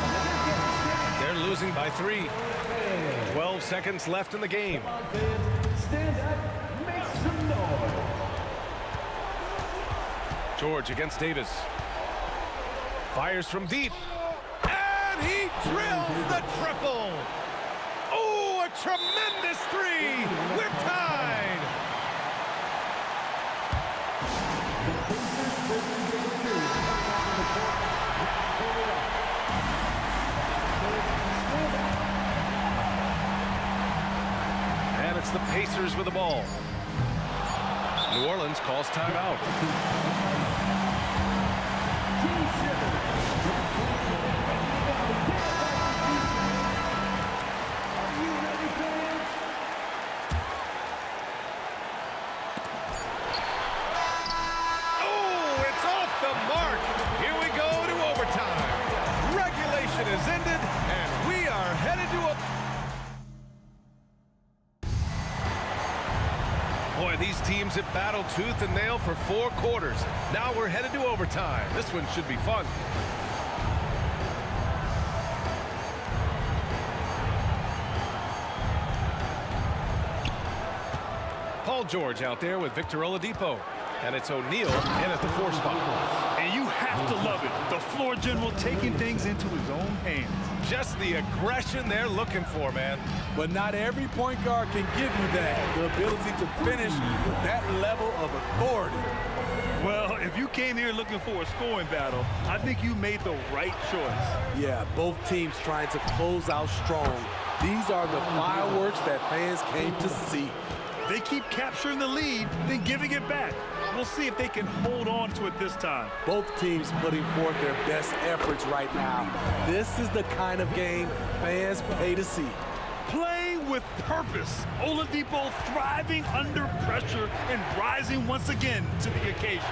They're losing by 3. 12 seconds left in the game. Stand up, make some noise. George against Davis. Fires from deep. And he drills the triple. Oh, a tremendous 3. We're tied. And it's the Pacers with the ball. New Orleans calls timeout. Is ended, and we are headed to a... Boy, these teams have battled tooth and nail for 4 quarters. Now we're headed to overtime. This one should be fun. Paul George out there with Victor Oladipo. And it's O'Neal in at the 4 spot. And you have to love it. The floor general taking things into his own hands. Just the aggression they're looking for, man. But not every point guard can give you that. The ability to finish with that level of authority. Well, if you came here looking for a scoring battle, I think you made the right choice. Yeah, both teams trying to close out strong. These are the fireworks that fans came to see. They keep capturing the lead, then giving it back. We'll see if they can hold on to it this time. Both teams putting forth their best efforts right now. This is the kind of game fans pay to see. Playing with purpose. Oladipo thriving under pressure and rising once again to the occasion.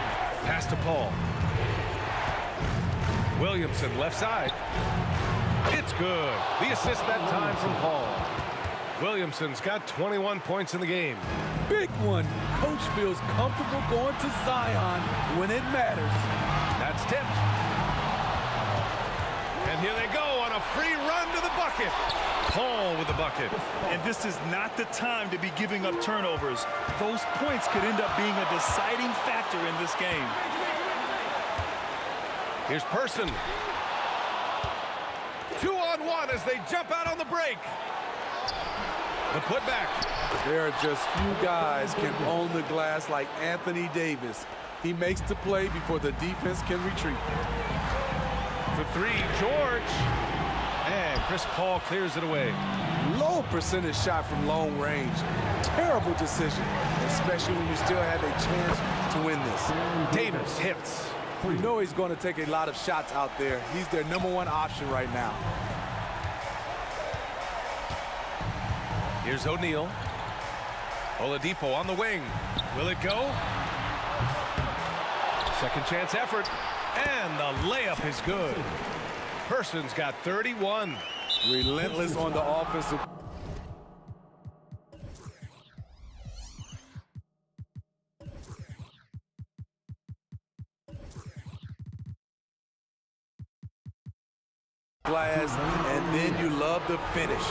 Pass to Paul. Williamson left side. It's good. The assist that time from Paul. Williamson's got 21 points in the game. Big one. Coach feels comfortable going to Zion when it matters. That's tipped. And here they go on a free run to the bucket. Paul with the bucket. And this is not the time to be giving up turnovers. Those points could end up being a deciding factor in this game. Here's Person. 2-on-1 as they jump out on the break. The putback. There are just few guys can own the glass like Anthony Davis. He makes the play before the defense can retreat. For 3, George. And Chris Paul clears it away. Low percentage shot from long range. Terrible decision, especially when you still have a chance to win this. Davis hits. You know he's going to take a lot of shots out there. He's their #1 option right now. Here's O'Neal. Oladipo on the wing. Will it go? Second chance effort. And the layup is good. Person's got 31. Relentless on the offensive. Glass, and then you love the finish.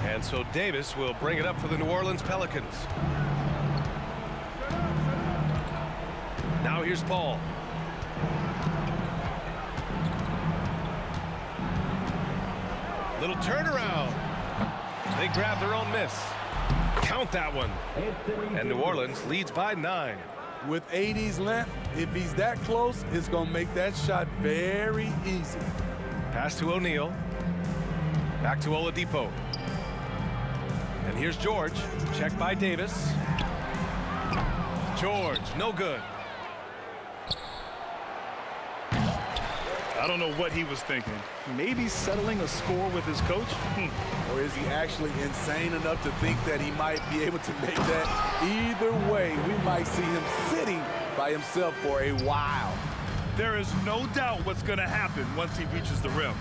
And so Davis will bring it up for the New Orleans Pelicans. Now here's Paul. Little turnaround. They grab their own miss. Count that one. And New Orleans leads by 9. With AD's length, if he's that close, it's going to make that shot very easy. Pass to O'Neal. Back to Oladipo. And here's George. Checked by Davis. George, no good. I don't know what he was thinking. Maybe settling a score with his coach? Or is he actually insane enough to think that he might be able to make that? Either way, we might see him sitting by himself for a while. There is no doubt what's going to happen once he reaches the rim.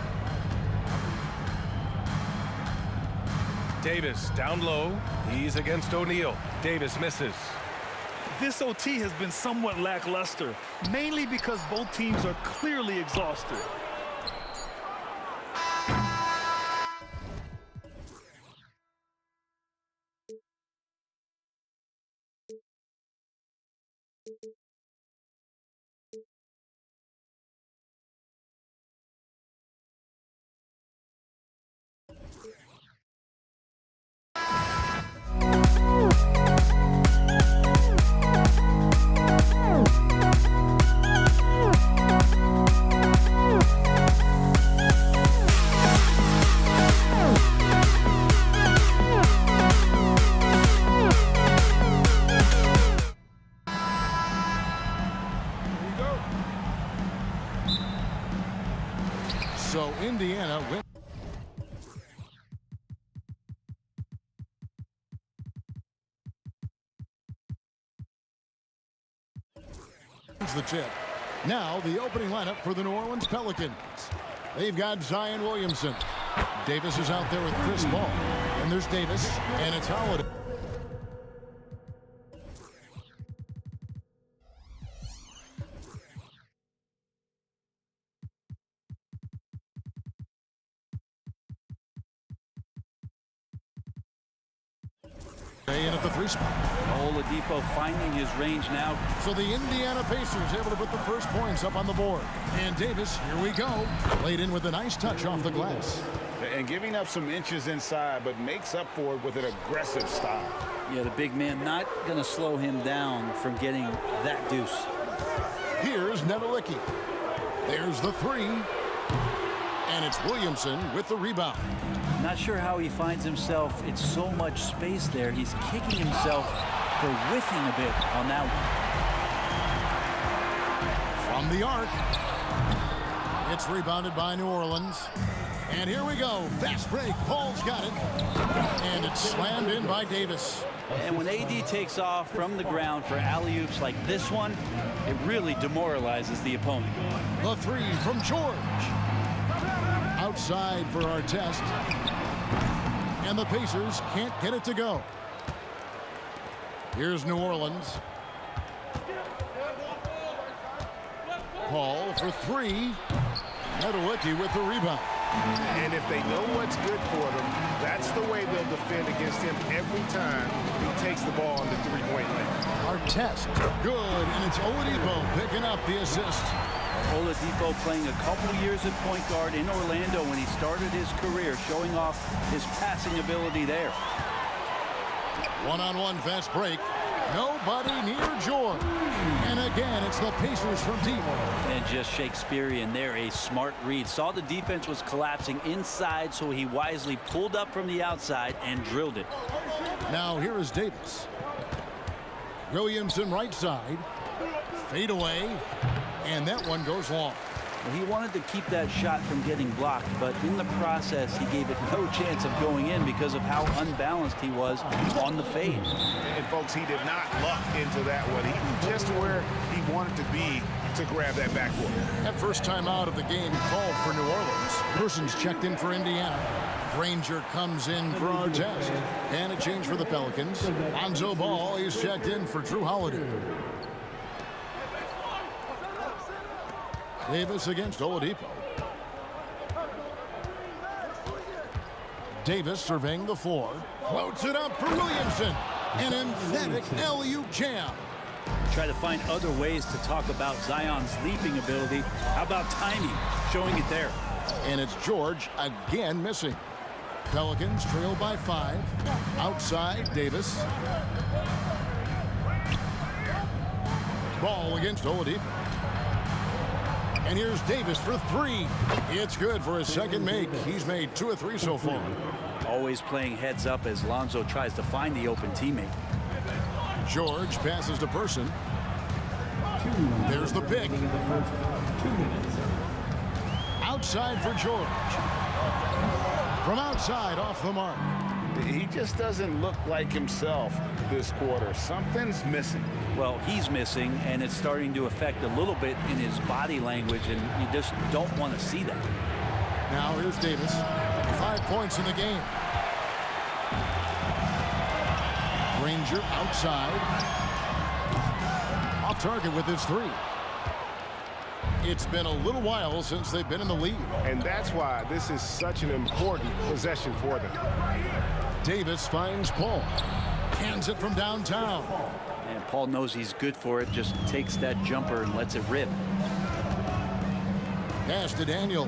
Davis down low. He's against O'Neal. Davis misses. This OT has been somewhat lackluster, mainly because both teams are clearly exhausted. So Indiana wins. The tip. Now the opening lineup for the New Orleans Pelicans. They've got Zion Williamson. Davis is out there with Chris Paul. And there's Davis, and it's Holiday. In at the 3 spot. Oladipo finding his range now. So the Indiana Pacers able to put the first points up on the board. And Davis, here we go. Played in with a nice touch off the glass. And giving up some inches inside, but makes up for it with an aggressive style. Yeah, the big man not going to slow him down from getting that deuce. Here's Nedelicki. There's the 3. And it's Williamson with the rebound. Not sure how he finds himself. It's so much space there. He's kicking himself for whiffing a bit on that one. From the arc. It's rebounded by New Orleans. And here we go. Fast break. Paul's got it. And it's slammed in by Davis. And when AD takes off from the ground for alley-oops like this one, it really demoralizes the opponent. The 3 from George. Outside for our test. And the Pacers can't get it to go. Here's New Orleans. Paul for 3. Nedelicki with the rebound. And if they know what's good for them, that's the way they'll defend against him every time he takes the ball on the three-point line. Our test, good, and it's Oladipo picking up the assist. Oladipo playing a couple years at point guard in Orlando when he started his career, showing off his passing ability there. One-on-one fast break. Nobody near George. And again, it's the Pacers from deep. And just Shakespearean there, a smart read. Saw the defense was collapsing inside, so he wisely pulled up from the outside and drilled it. Now here is Davis. Williamson right side. Fade away. And that one goes long. Well, he wanted to keep that shot from getting blocked, but in the process, he gave it no chance of going in because of how unbalanced he was on the fade. And folks, he did not luck into that one. He was just where he wanted to be to grab that backboard. That first time out of the game called for New Orleans. Persons checked in for Indiana. Granger comes in for our test. And a change for the Pelicans. Lonzo Ball is checked in for Drew Holiday. Davis against Oladipo. Davis surveying the floor. Floats it up for Williamson. An emphatic alley-oop jam. Try to find other ways to talk about Zion's leaping ability. How about timing? Showing it there. And it's George again missing. Pelicans trail by 5. Outside, Davis. Ball against Oladipo. And here's Davis for three. It's good for his second make. He's made 2 of 3 so far. Always playing heads up as Lonzo tries to find the open teammate. George passes to Person. There's the pick. Outside for George. From outside, off the mark. He just doesn't look like himself this quarter. Something's missing. Well, he's missing, and it's starting to affect a little bit in his body language, and you just don't want to see that. Now here's Davis. 5 points in the game. Granger outside. Off target with his 3. It's been a little while since they've been in the lead. And that's why this is such an important possession for them. Davis finds Paul. Hands it from downtown. And Paul knows he's good for it, just takes that jumper and lets it rip. Pass to Daniels.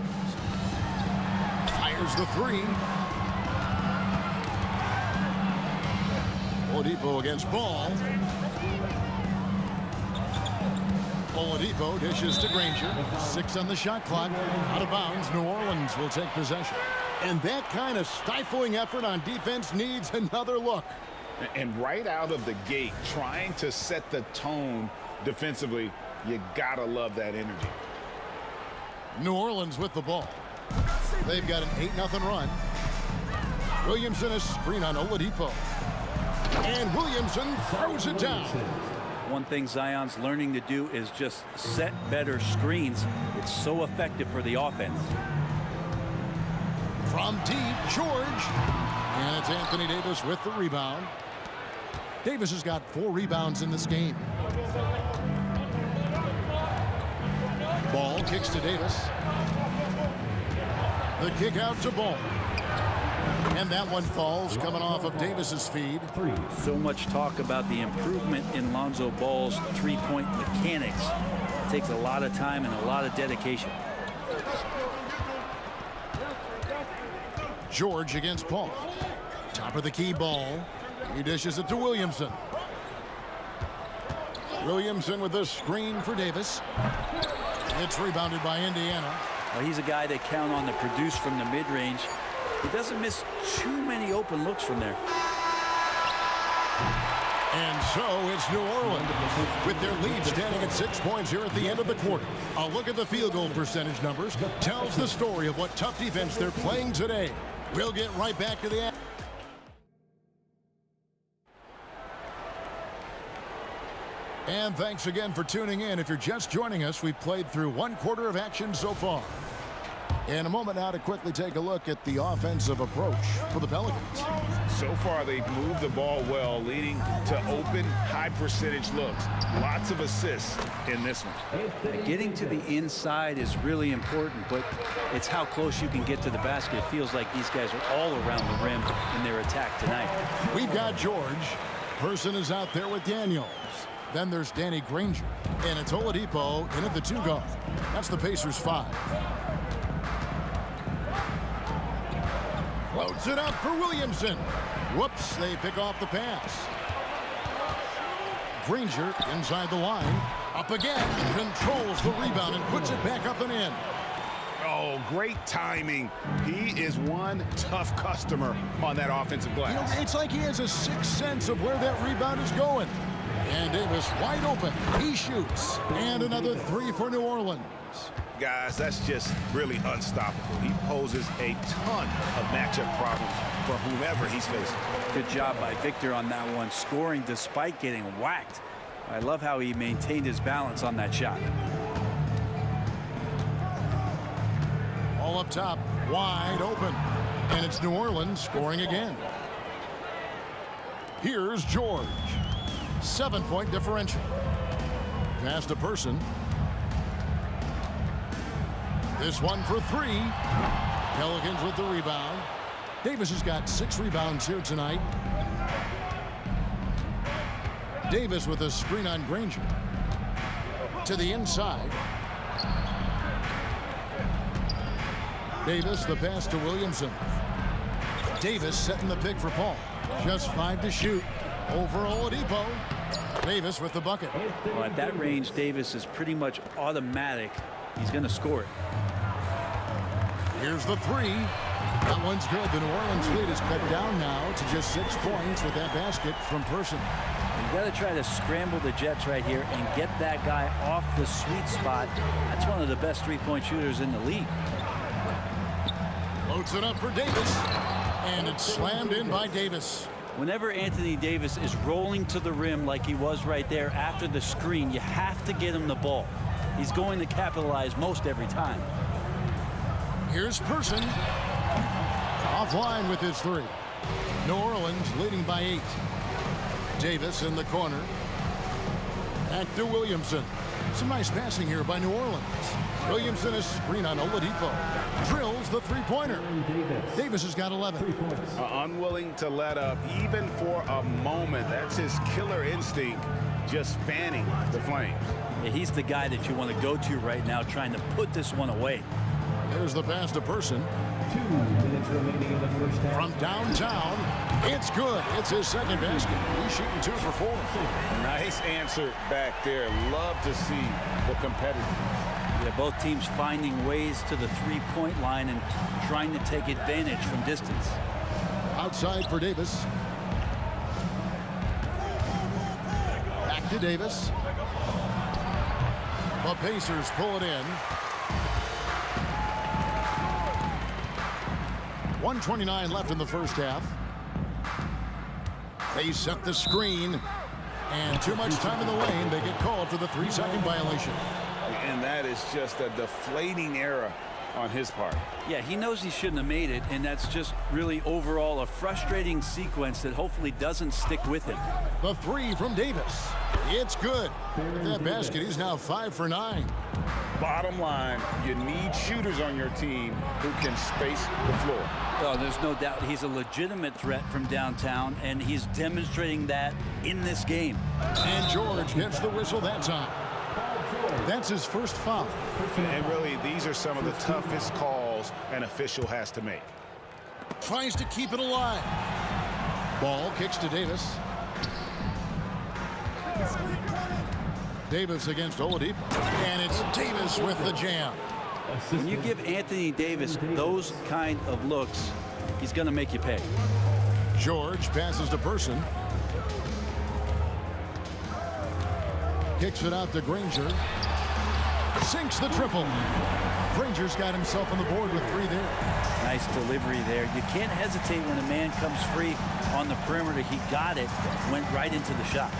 Fires the 3. Oladipo against Ball. Oladipo dishes to Granger. 6 on the shot clock. Out of bounds. New Orleans will take possession. And that kind of stifling effort on defense needs another look. And right out of the gate, trying to set the tone defensively, you gotta love that energy. New Orleans with the ball. They've got an 8-0 run. Williamson a screen on Oladipo. And Williamson throws it down. One thing Zion's learning to do is just set better screens. It's so effective for the offense. From deep, George. And it's Anthony Davis with the rebound. Davis has got 4 rebounds in this game. Ball kicks to Davis. The kick out to Ball. And that one falls coming off of Davis's feed. So much talk about the improvement in Lonzo Ball's three-point mechanics. It takes a lot of time and a lot of dedication. George against Paul. Top of the key Ball. He dishes it to Williamson. Williamson with the screen for Davis. It's rebounded by Indiana. Well, he's a guy they count on to produce from the mid-range. He doesn't miss too many open looks from there. And so it's New Orleans with their lead standing at 6 points here at the end of the quarter. A look at the field goal percentage numbers tells the story of what tough defense they're playing today. We'll get right back to the action. And thanks again for tuning in. If you're just joining us, we've played through 1 quarter of action so far. In a moment now to quickly take a look at the offensive approach for the Pelicans. So far, they've moved the ball well, leading to open, high-percentage looks. Lots of assists in this one. Getting to the inside is really important, but it's how close you can get to the basket. It feels like these guys are all around the rim in their attack tonight. We've got George. Person is out there with Daniels. Then there's Danny Granger. And it's Oladipo in at the 2 guard. That's the Pacers 5. Floats it up for Williamson. Whoops, they pick off the pass. Granger inside the line. Up again. Controls the rebound and puts it back up and in. Oh, great timing. He is one tough customer on that offensive glass. You know, it's like he has a sixth sense of where that rebound is going. And Davis wide open. He shoots. And another 3 for New Orleans. Guys, that's just really unstoppable. He poses a ton of matchup problems for whomever he's facing. Good job by Victor on that one, scoring despite getting whacked. I love how he maintained his balance on that shot. All up top, wide open. And it's New Orleans scoring again. Here's George. 7-point differential. Pass to Person. This one for 3. Pelicans with the rebound. Davis has got 6 rebounds here tonight. Davis with a screen on Granger. To the inside. Davis, the pass to Williamson. Davis setting the pick for Paul. Just 5 to shoot. Over Oladipo. Davis with the bucket. Well, at that range, Davis is pretty much automatic. He's going to score it. Here's the three. That one's good. The New Orleans lead is cut down now to just 6 points with that basket from Person. You got to try to scramble the Jets right here and get that guy off the sweet spot. That's one of the best three-point shooters in the league. Loads it up for Davis. And it's slammed in by Davis. Whenever Anthony Davis is rolling to the rim like he was right there after the screen, you have to get him the ball. He's going to capitalize most every time. Here's Person. Offline with his three. New Orleans leading by 8. Davis in the corner. Back to Williamson. Some nice passing here by New Orleans. Williamson is screen on Oladipo. Drills the three-pointer. Davis has got 11. Unwilling to let up even for a moment. That's his killer instinct, just fanning the flames. Yeah, he's the guy that you want to go to right now, trying to put this one away. There's the pass to Person. 2 minutes remaining in the first half. From downtown, it's good. It's his second basket. He's shooting 2 for 4. Nice answer back there. Love to see the competitiveness. Yeah, both teams finding ways to the three-point line and trying to take advantage from distance. Outside for Davis. Back to Davis. The Pacers pull it in. 1:29 left in the first half. They set the screen. And too much time in the lane. They get called for the 3-second violation. And that is just a deflating error on his part. Yeah, he knows he shouldn't have made it, and that's just really overall a frustrating sequence that hopefully doesn't stick with him. The three from Davis. It's good. With that basket, he's now 5 for 9. Bottom line, you need shooters on your team who can space the floor. Oh, there's no doubt he's a legitimate threat from downtown, and he's demonstrating that in this game. And George gets the whistle that time. That's his first foul. And really, these are some of the toughest calls an official has to make. Tries to keep it alive. Ball kicks to Davis. Davis against Oladipo. And it's Davis with the jam. When you give Anthony Davis those kind of looks, he's going to make you pay. George passes to Person. Kicks it out to Granger. Sinks the triple. Granger's got himself on the board with 3 there. Nice delivery there. You can't hesitate when a man comes free on the perimeter. He got it, went right into the shot.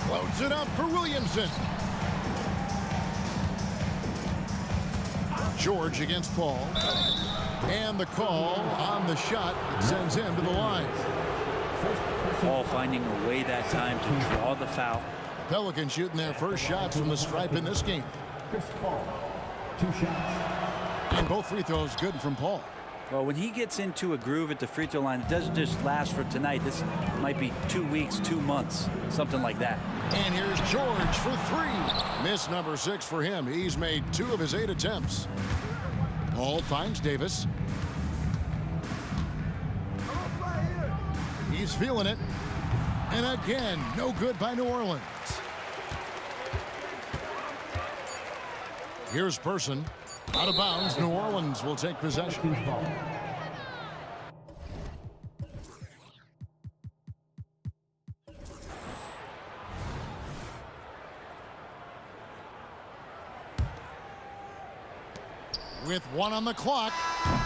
Loads it up for Williamson. George against Paul. And the call on the shot that sends him to the line. Paul finding a way that time to draw the foul. Pelicans shooting their first shots from the stripe in this game. Chris Paul, 2 shots. And both free throws good from Paul. Well, when he gets into a groove at the free throw line, it doesn't just last for tonight. This might be 2 weeks, 2 months, something like that. And here's George for 3. Miss number 6 for him. He's made 2 of his 8 attempts. Paul finds Davis. He's feeling it. And again, no good by New Orleans. Here's Person. Out of bounds, New Orleans will take possession. With 1 on the clock.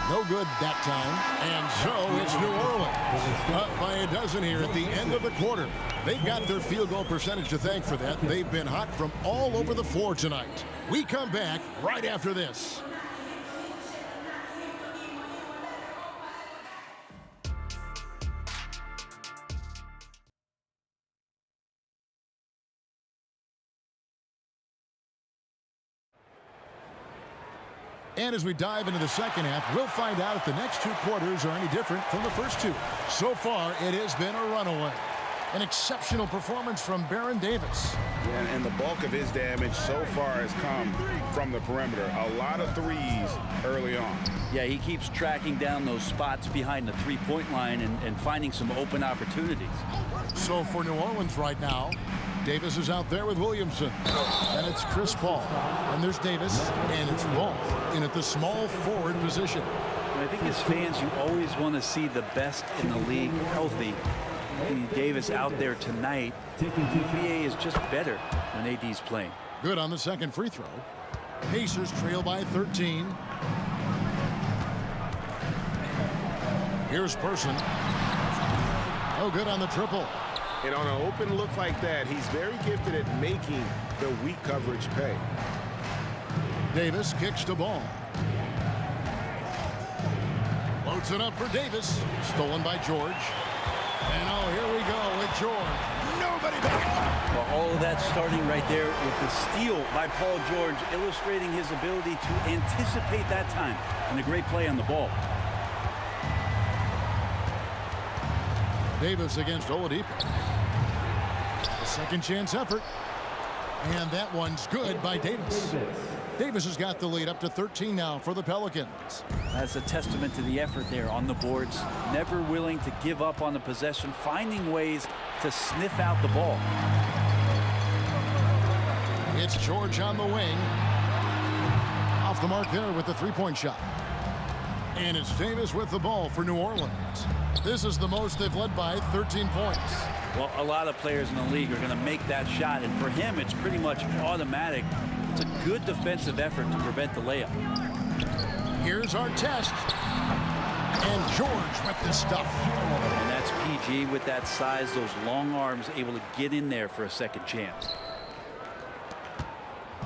No good that time. And so it's New Orleans. Up by a dozen here at the end of the quarter. They've got their field goal percentage to thank for that. They've been hot from all over the floor tonight. We come back right after this. And as we dive into the second half, we'll find out if the next 2 quarters are any different from the first 2. So far, it has been a runaway. An exceptional performance from Baron Davis. And the bulk of his damage so far has come from the perimeter. A lot of threes early on. Yeah, he keeps tracking down those spots behind the three-point line and finding some open opportunities. So for New Orleans right now, Davis is out there with Williamson. And it's Chris Paul. And there's Davis. And it's Ball in at the small forward position. I think as fans, you always want to see the best in the league healthy. Davis out there tonight. The NBA is just better when AD's playing. Good on the second free throw. Pacers trail by 13. Here's Person. Oh, good on the triple. And on an open look like that, he's very gifted at making the weak coverage pay. Davis kicks the ball. Loads it up for Davis. Stolen by George. And oh, here we go with George. Nobody back. Well, all of that starting right there with the steal by Paul George, illustrating his ability to anticipate that time and a great play on the ball. Davis against Oladipo. A second chance effort. And that one's good by Davis. Davis has got the lead up to 13 now for the Pelicans. That's a testament to the effort there on the boards. Never willing to give up on the possession, finding ways to sniff out the ball. It's George on the wing. Off the mark there with the three-point shot. And it's Davis with the ball for New Orleans. This is the most they've led by 13 points. Well, a lot of players in the league are going to make that shot, and for him, it's pretty much automatic. It's a good defensive effort to prevent the layup. Here's our test. And George with the stuff. And that's PG with that size, those long arms, able to get in there for a second chance.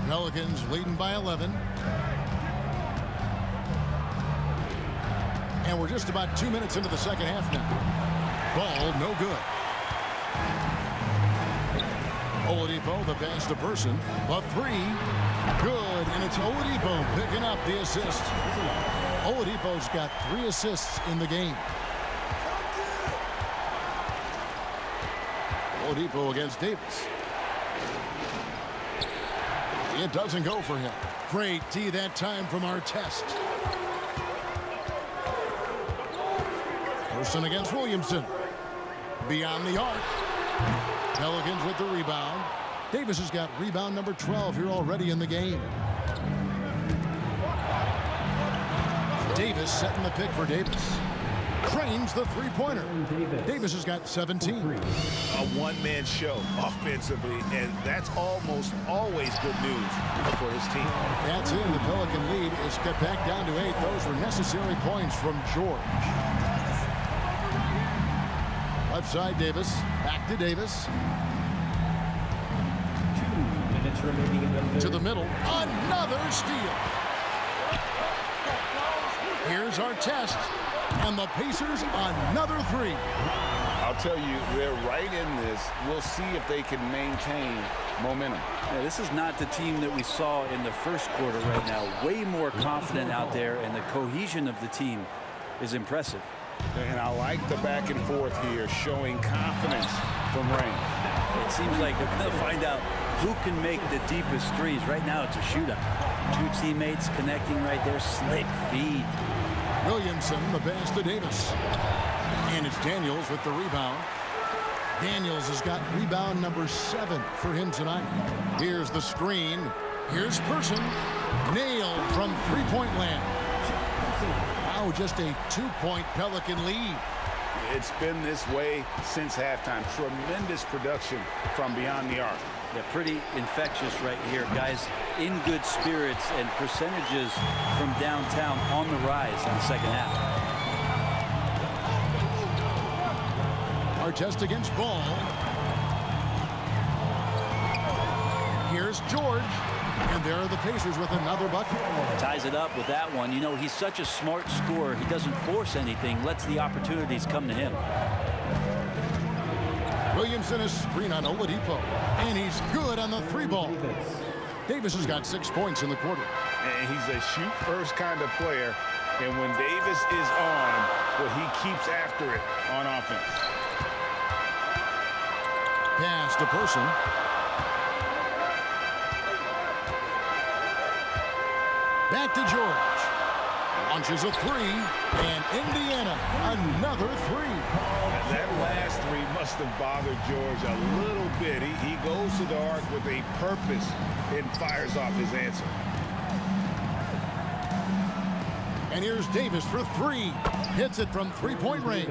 Pelicans leading by 11. And we're just about 2 minutes into the second half now. Ball no good. Oladipo, the pass to Person. The three. Good. And it's Oladipo picking up the assist. Oladipo's got 3 assists in the game. Oladipo against Davis. It doesn't go for him. Great D that time from Artest. Person against Williamson. Beyond the arc. Pelicans with the rebound. Davis has got rebound number 12 here already in the game. Davis setting the pick for Davis. Cranes the three-pointer. Davis has got 17. A one-man show offensively, and that's almost always good news for his team. That's it. The Pelican lead is cut back down to 8. Those were necessary points from George. Left side, Davis. Back to Davis. 2 minutes remaining in the third. To the middle. Another steal. Here's our test. And the Pacers another 3. I'll tell you, they're right in this. We'll see if they can maintain momentum. Yeah, this is not the team that we saw in the first quarter right now. Way more confident out there, and the cohesion of the team is impressive. And I like the back and forth here, showing confidence from Rain. It seems like they're going to find out who can make the deepest threes. Right now, it's a shootout. 2 teammates connecting right there. Slick feed. Williamson, the pass to Davis. And it's Daniels with the rebound. Daniels has got rebound number 7 for him tonight. Here's the screen. Here's Person. Nailed from three-point land. Now just a 2-point Pelican lead. It's been this way since halftime. Tremendous production from beyond the arc. Yeah, pretty infectious right here. Guys in good spirits, and percentages from downtown on the rise in the second half. Artest against Ball. Here's George. And there are the Pacers with another bucket. Ties it up with that one. You know, he's such a smart scorer. He doesn't force anything, lets the opportunities come to him. Williamson is screen on Oladipo. And he's good on the 3-ball. Davis has got 6 points in the quarter. And he's a shoot-first kind of player. And when Davis is on, well, he keeps after it on offense. Pass to Person. Back to George. launches a three, and Indiana another three. That last three must have bothered George a little bit. He goes to the arc with a purpose and fires off his answer. And here's Davis for three. Hits it from three-point range.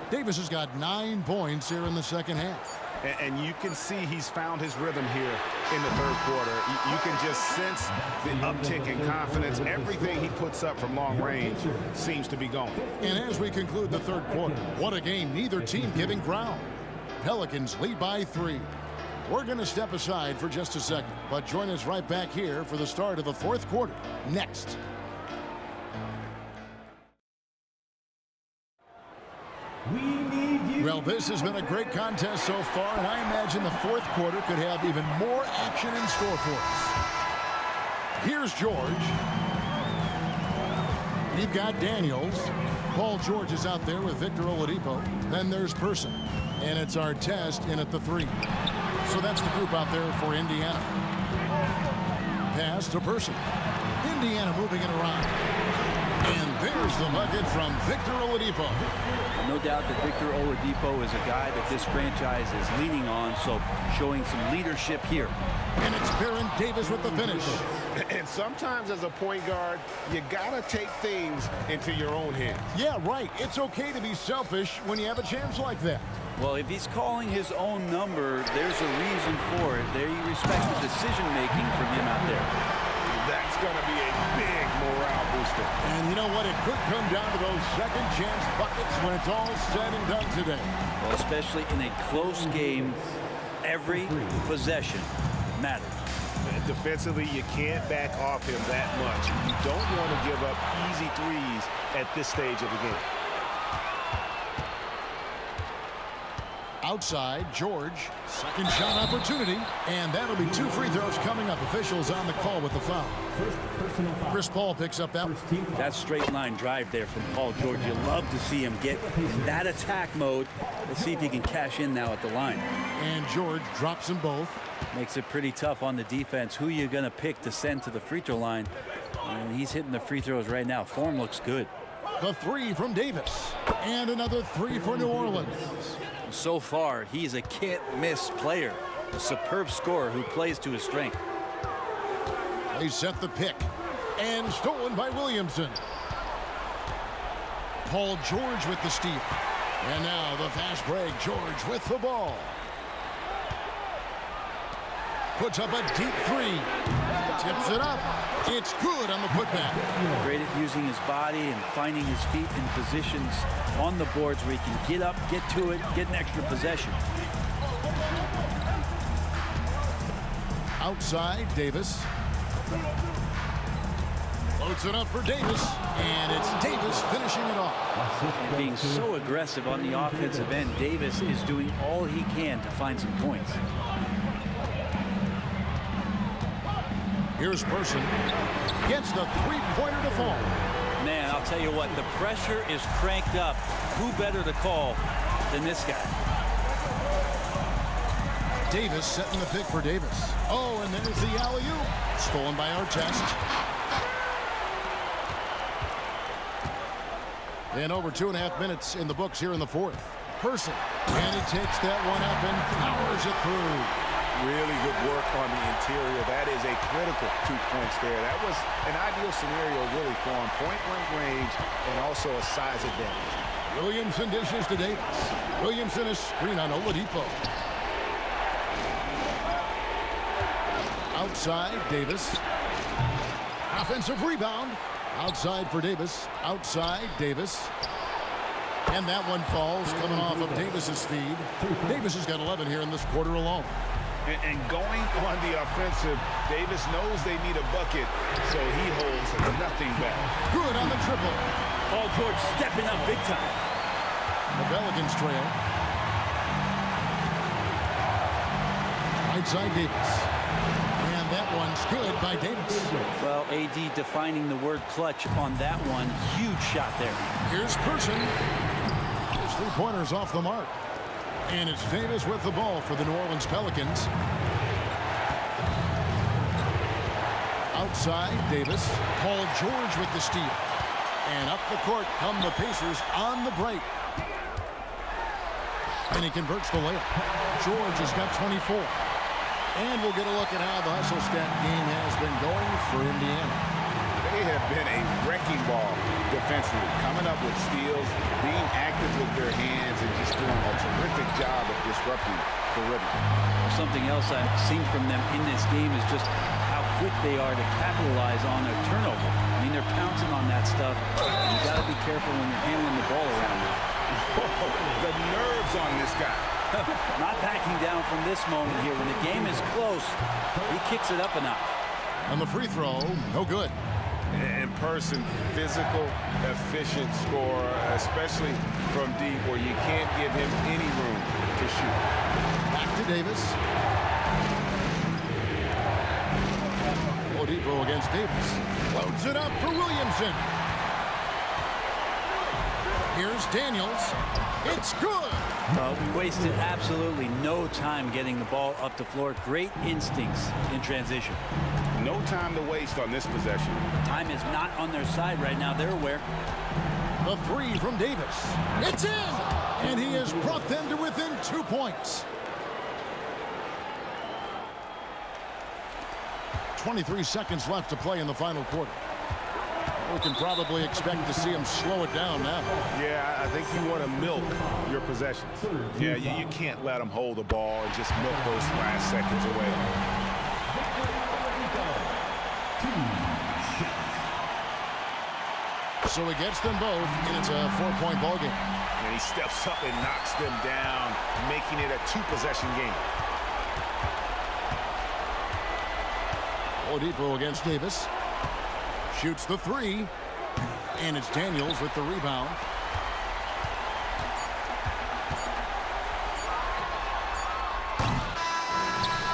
Davis has got 9 points here in the second half. And you can see he's found his rhythm here in the third quarter. You can just sense the uptick in confidence. Everything he puts up from long range seems to be going. And as we conclude the third quarter, what a game, neither team giving ground. Pelicans lead by 3. We're going to step aside for just a second, but join us right back here for the start of the fourth quarter next. Well, this has been a great contest so far, and I imagine the fourth quarter could have even more action in store for us. Here's George. You've got Daniels. Paul George is out there with Victor Oladipo. Then there's Person, and it's Artest in at the 3. So that's the group out there for Indiana. Pass to Person. Indiana moving it around. And there's the bucket from Victor Oladipo. No doubt that Victor Oladipo is a guy that this franchise is leaning on, so showing some leadership here. And it's Baron Davis with the finish. And sometimes as a point guard, you gotta take things into your own hands. Yeah, right. It's okay to be selfish when you have a chance like that. Well, if he's calling his own number, there's a reason for it. They respect the decision-making from him out there. That's going to be a big morale booster. And you know what? It could come down to those second-chance buckets when it's all said and done today. Well, especially in a close game, every possession matters. Defensively, you can't back off him that much. You don't want to give up easy threes at this stage of the game. Outside, George, second shot opportunity, and that'll be 2 free throws coming up. Officials on the call with the foul. Chris Paul picks up that. That straight line drive there from Paul George. You love to see him get in that attack mode. Let's see if he can cash in now at the line. And George drops them both. Makes it pretty tough on the defense. Who you going to pick to send to the free throw line? And he's hitting the free throws right now. Form looks good. The 3 from Davis. And another 3 for New Orleans. So far, he's a can't-miss player. A superb scorer who plays to his strength. They set the pick. And stolen by Williamson. Paul George with the steal. And now the fast break. George with the ball. Puts up a deep 3. Tips it up. It's good on the putback. Great at using his body and finding his feet in positions on the boards where he can get up, get to it, get an extra possession. Outside, Davis. Floats it up for Davis. And it's Davis finishing it off. And being so aggressive on the offensive end, Davis is doing all he can to find some points. Here's Person. Gets the three-pointer to fall. Man, I'll tell you what, the pressure is cranked up. Who better to call than this guy? Davis setting the pick for Davis. Oh, and there's the alley-oop. Stolen by Artest. And over 2.5 minutes in the books here in the fourth. Person. And he takes that one up and powers it through. Really good work on the interior. That is a critical 2 points there. That was an ideal scenario really for him. Point-blank range and also a size advantage. Williamson dishes to Davis. Williamson is screen on Oladipo. Outside, Davis. Offensive rebound. Outside for Davis. Outside, Davis. And that one falls coming off of Davis's feed. Davis has got 11 here in this quarter alone. And going on the offensive, Davis knows they need a bucket, so he holds nothing back. Good on the triple. Paul George stepping up big time. The Pelicans trail. Right side Davis. And that one's good by Davis. Well, AD defining the word clutch on that one. Huge shot there. Here's Person. His three-pointers off the mark. And it's Davis with the ball for the New Orleans Pelicans. Outside, Davis. Paul George with the steal. And up the court come the Pacers on the break. And he converts the layup. George has got 24. And we'll get a look at how the hustle stat game has been going for Indiana. They have been a wrecking ball defensively, coming up with steals, being active with their hands, and just doing a terrific job of disrupting the rhythm. Something else I've seen from them in this game is just how quick they are to capitalize on their turnover. I mean, they're pouncing on that stuff. You got to be careful when you're handling the ball around you. The nerves on this guy. Not backing down from this moment here. When the game is close, he kicks it up a notch. And the free throw, no good. In person, physical, efficient scorer, especially from deep where you can't give him any room to shoot. Back to Davis. Oladipo against Davis. Loads it up for Williamson. Here's Daniels. It's good. We wasted absolutely no time getting the ball up the floor. Great instincts in transition. No time to waste on this possession. Time is not on their side right now. They're aware. The three from Davis. It's in! And he has brought them to within 2 points. 23 seconds left to play in the final quarter. We can probably expect to see him slow it down now. Yeah, I think you want to milk your possessions. Yeah, you can't let them hold the ball and just milk those last seconds away. So he gets them both, and it's a 4-point ball game. And he steps up and knocks them down, making it a 2-possession game. Oladipo against Davis. Shoots the three. And it's Daniels with the rebound.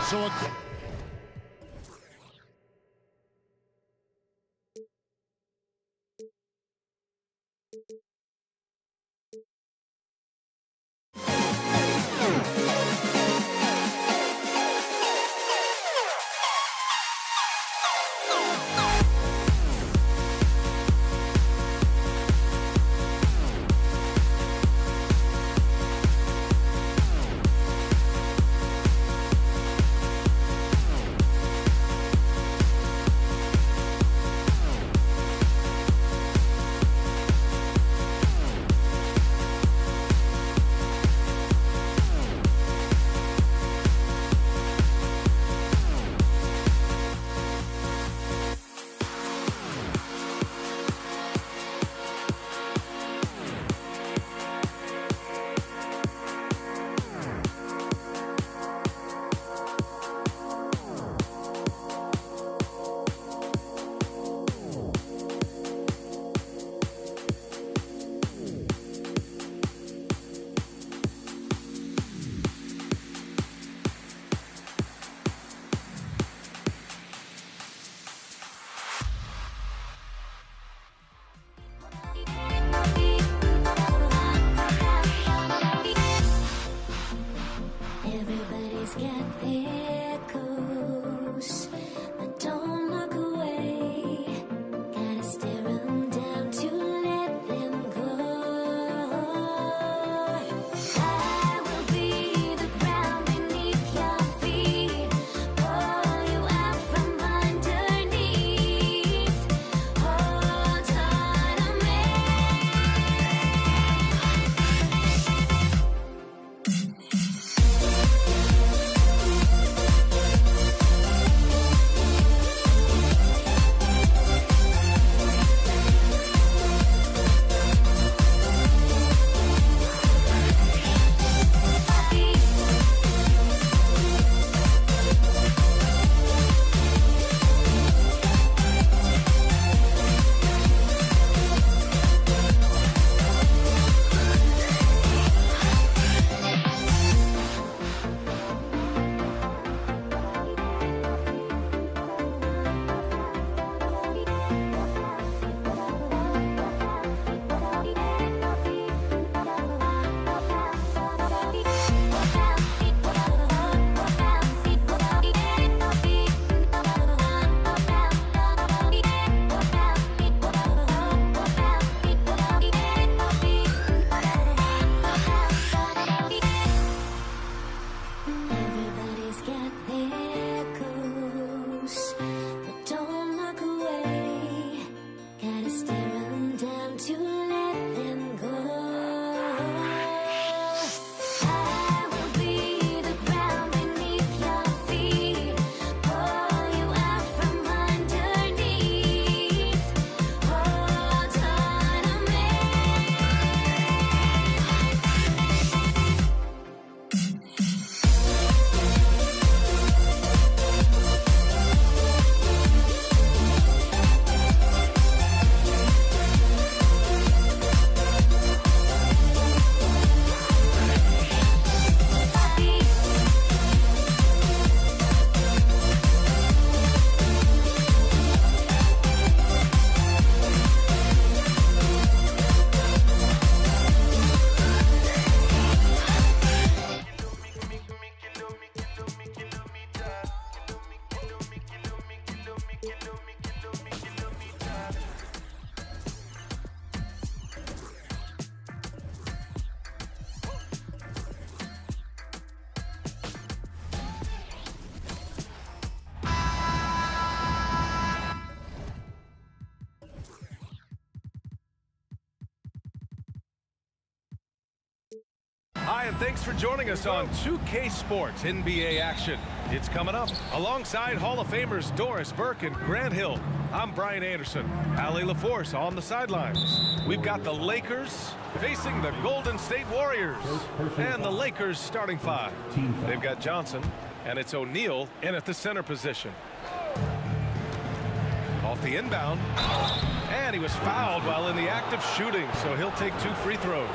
So a Hi, and thanks for joining us on 2K Sports NBA action. It's coming up. Alongside Hall of Famers Doris Burke and Grant Hill, I'm Brian Anderson. Allie LaForce on the sidelines. We've got the Lakers facing the Golden State Warriors. And the Lakers starting five. They've got Johnson, and it's O'Neal in at the center position. Off the inbound. And he was fouled while in the act of shooting, so he'll take 2 free throws.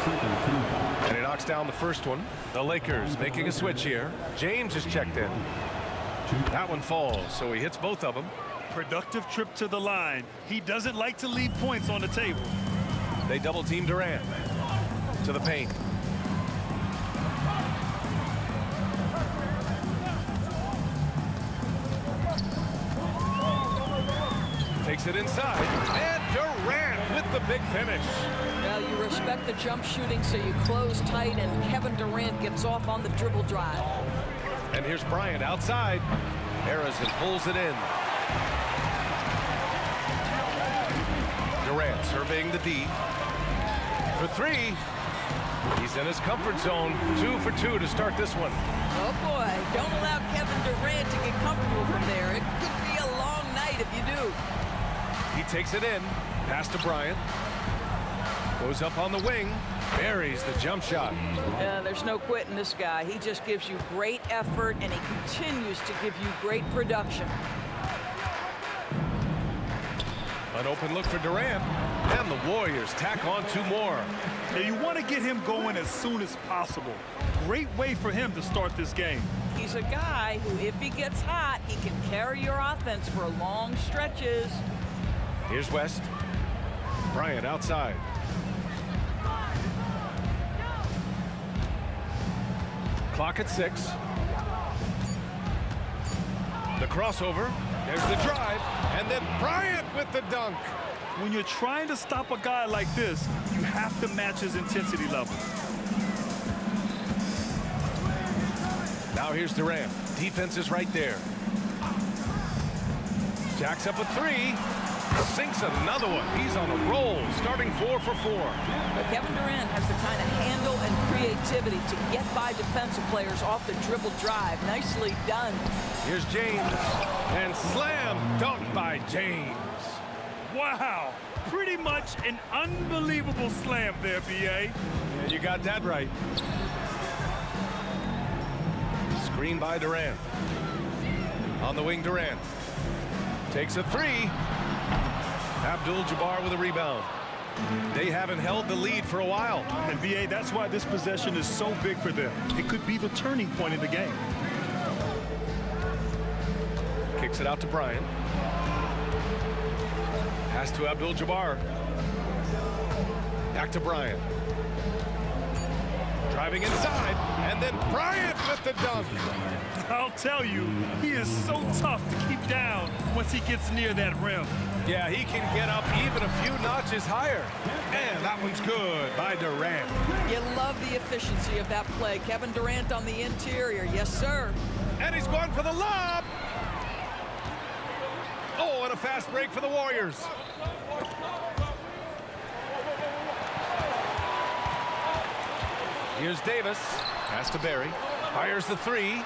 And he knocks down the first one. The Lakers making a switch here. James is checked in. That one falls, so he hits both of them. Productive trip to the line. He doesn't like to leave points on the table. They double team Durant. To the paint. Takes it inside, and Durant with the big finish. Well, you respect the jump shooting, so you close tight, and Kevin Durant gets off on the dribble drive. And here's Bryant outside. Harrison pulls it in. Durant surveying the D. For 3. He's in his comfort zone. 2 for 2 to start this one. Oh, boy. Don't allow Kevin Durant to get comfortable from there. It could be a long night if you do. He takes it in. Pass to Bryant. Goes up on the wing. Buries the jump shot. There's no quitting this guy. He just gives you great effort, and he continues to give you great production. An open look for Durant. And the Warriors tack on 2 more. Now you want to get him going as soon as possible. Great way for him to start this game. He's a guy who, if he gets hot, he can carry your offense for long stretches. Here's West. Bryant outside. Clock at 6. The crossover. There's the drive. And then Bryant with the dunk. When you're trying to stop a guy like this, you have to match his intensity level. Now here's Durant. Defense is right there. Jacks up a 3. Sinks another one. He's on a roll, starting 4 for 4. But Kevin Durant has the kind of handle and creativity to get by defensive players off the dribble drive. Nicely done. Here's James. And slam dunk by James. Wow. Pretty much an unbelievable slam there, B.A. Yeah, you got that right. Screen by Durant. On the wing, Durant. Takes a 3. Abdul-Jabbar with a rebound. They haven't held the lead for a while. And B.A., that's why this possession is so big for them. It could be the turning point in the game. Kicks it out to Bryant. Pass to Abdul-Jabbar. Back to Bryant. Driving inside, and then Bryant with the dunk. I'll tell you, he is so tough to keep down once he gets near that rim. Yeah, he can get up even a few notches higher. And that one's good by Durant. You love the efficiency of that play. Kevin Durant on the interior. Yes, sir. And he's going for the lob. Oh, and a fast break for the Warriors. Here's Davis. Pass to Barry. Fires the 3.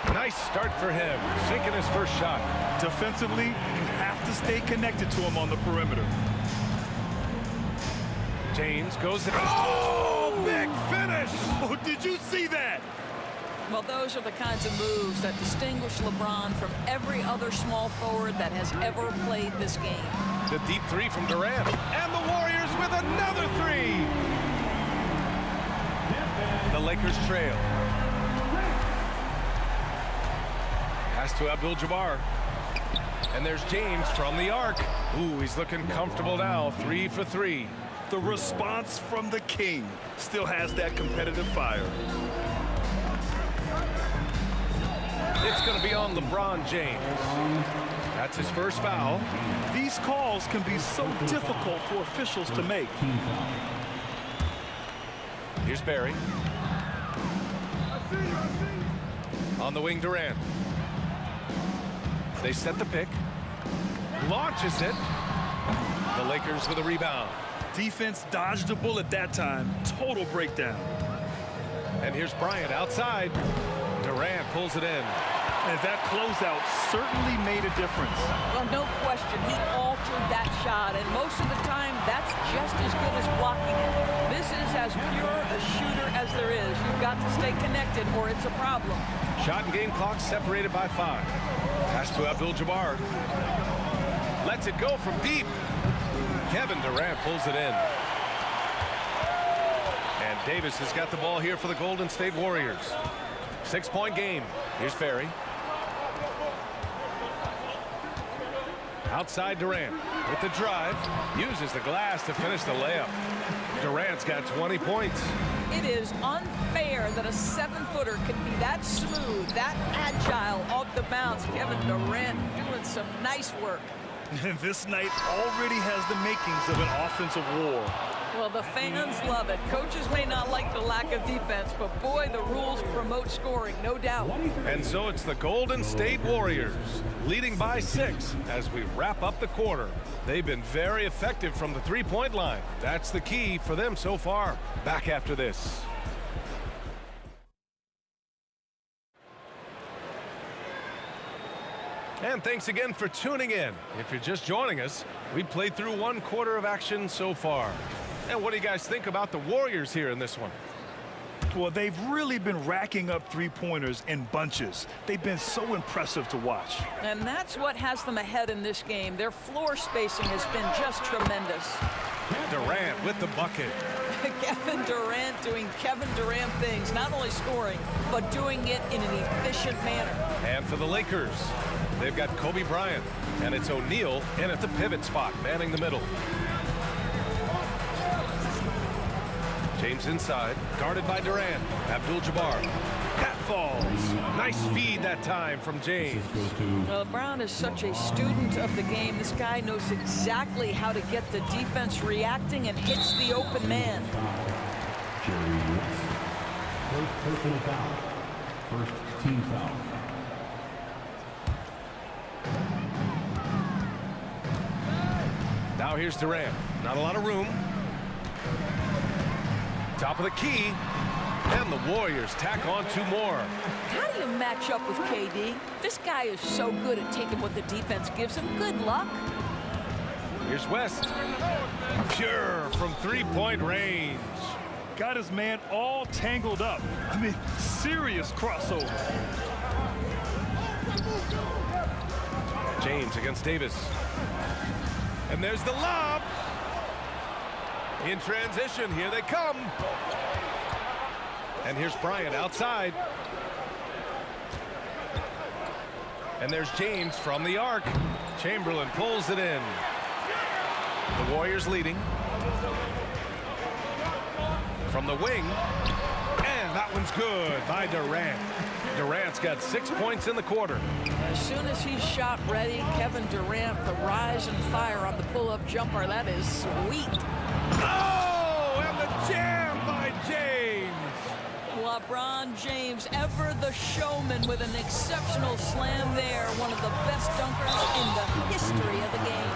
Nice start for him. Sinking his first shot. Defensively, you have to stay connected to him on the perimeter. James goes. Oh, big finish. Oh, did you see that? Well, those are the kinds of moves that distinguish LeBron from every other small forward that has ever played this game. The deep 3 from Durant. And the Warriors with another 3. The Lakers trail. Pass to Abdul-Jabbar. And there's James from the arc. Ooh, he's looking comfortable now. 3 for 3. The response from the king still has that competitive fire. It's going to be on LeBron James. That's his first foul. These calls can be so difficult for officials to make. Here's Barry. On the wing, Durant. They set the pick. Launches it. The Lakers with a rebound. Defense dodged the bullet that time. Total breakdown. And here's Bryant outside. Durant pulls it in. And that closeout certainly made a difference. Well, no question, he altered that shot, and most of the time, that's just as good as blocking it. This is as pure a shooter as there is. You've got to stay connected, or it's a problem. Shot and game clock separated by 5. Pass to Abdul-Jabbar. Lets it go from deep. Kevin Durant pulls it in. And Davis has got the ball here for the Golden State Warriors. 6-point game. Here's Barry. Outside Durant with the drive. Uses the glass to finish the layup. Durant's got 20 points. It is unfair that a 7-footer can be that smooth, that agile off the bounce. Kevin Durant doing some nice work. This night already has the makings of an offensive war. Well, the fans love it. Coaches may not like the lack of defense, but boy, the rules promote scoring, no doubt. And so it's the Golden State Warriors leading by 6 as we wrap up the quarter. They've been very effective from the three-point line. That's the key for them so far. Back after this. And thanks again for tuning in. If you're just joining us, we played through 1 quarter of action so far. And what do you guys think about the Warriors here in this one? Well, they've really been racking up three-pointers in bunches. They've been so impressive to watch. And that's what has them ahead in this game. Their floor spacing has been just tremendous. Durant with the bucket. Kevin Durant doing Kevin Durant things, not only scoring, but doing it in an efficient manner. And for the Lakers, they've got Kobe Bryant, and it's O'Neal in at the pivot spot, manning the middle. James inside, guarded by Durant. Abdul-Jabbar. That falls. Nice feed that time from James. Well, Brown is such a student of the game. This guy knows exactly how to get the defense reacting and hits the open man. First personal foul. First team foul. Now here's Durant. Not a lot of room. Top of the key, and the Warriors tack on 2 more. How do you match up with KD? This guy is so good at taking what the defense gives him. Good luck. Here's West. Pure from 3-point range. Got his man all tangled up. I mean, serious crossover. James against Davis. And there's the lob. In transition, here they come. And here's Bryant outside. And there's James from the arc. Chamberlain pulls it in. The Warriors leading. From the wing. And that one's good by Durant. Durant's got 6 points in the quarter. As soon as he's shot ready, Kevin Durant, the rise and fire on the pull-up jumper, that is sweet. Oh, and the jam by James. LeBron James, ever the showman with an exceptional slam there. One of the best dunkers in the history of the game.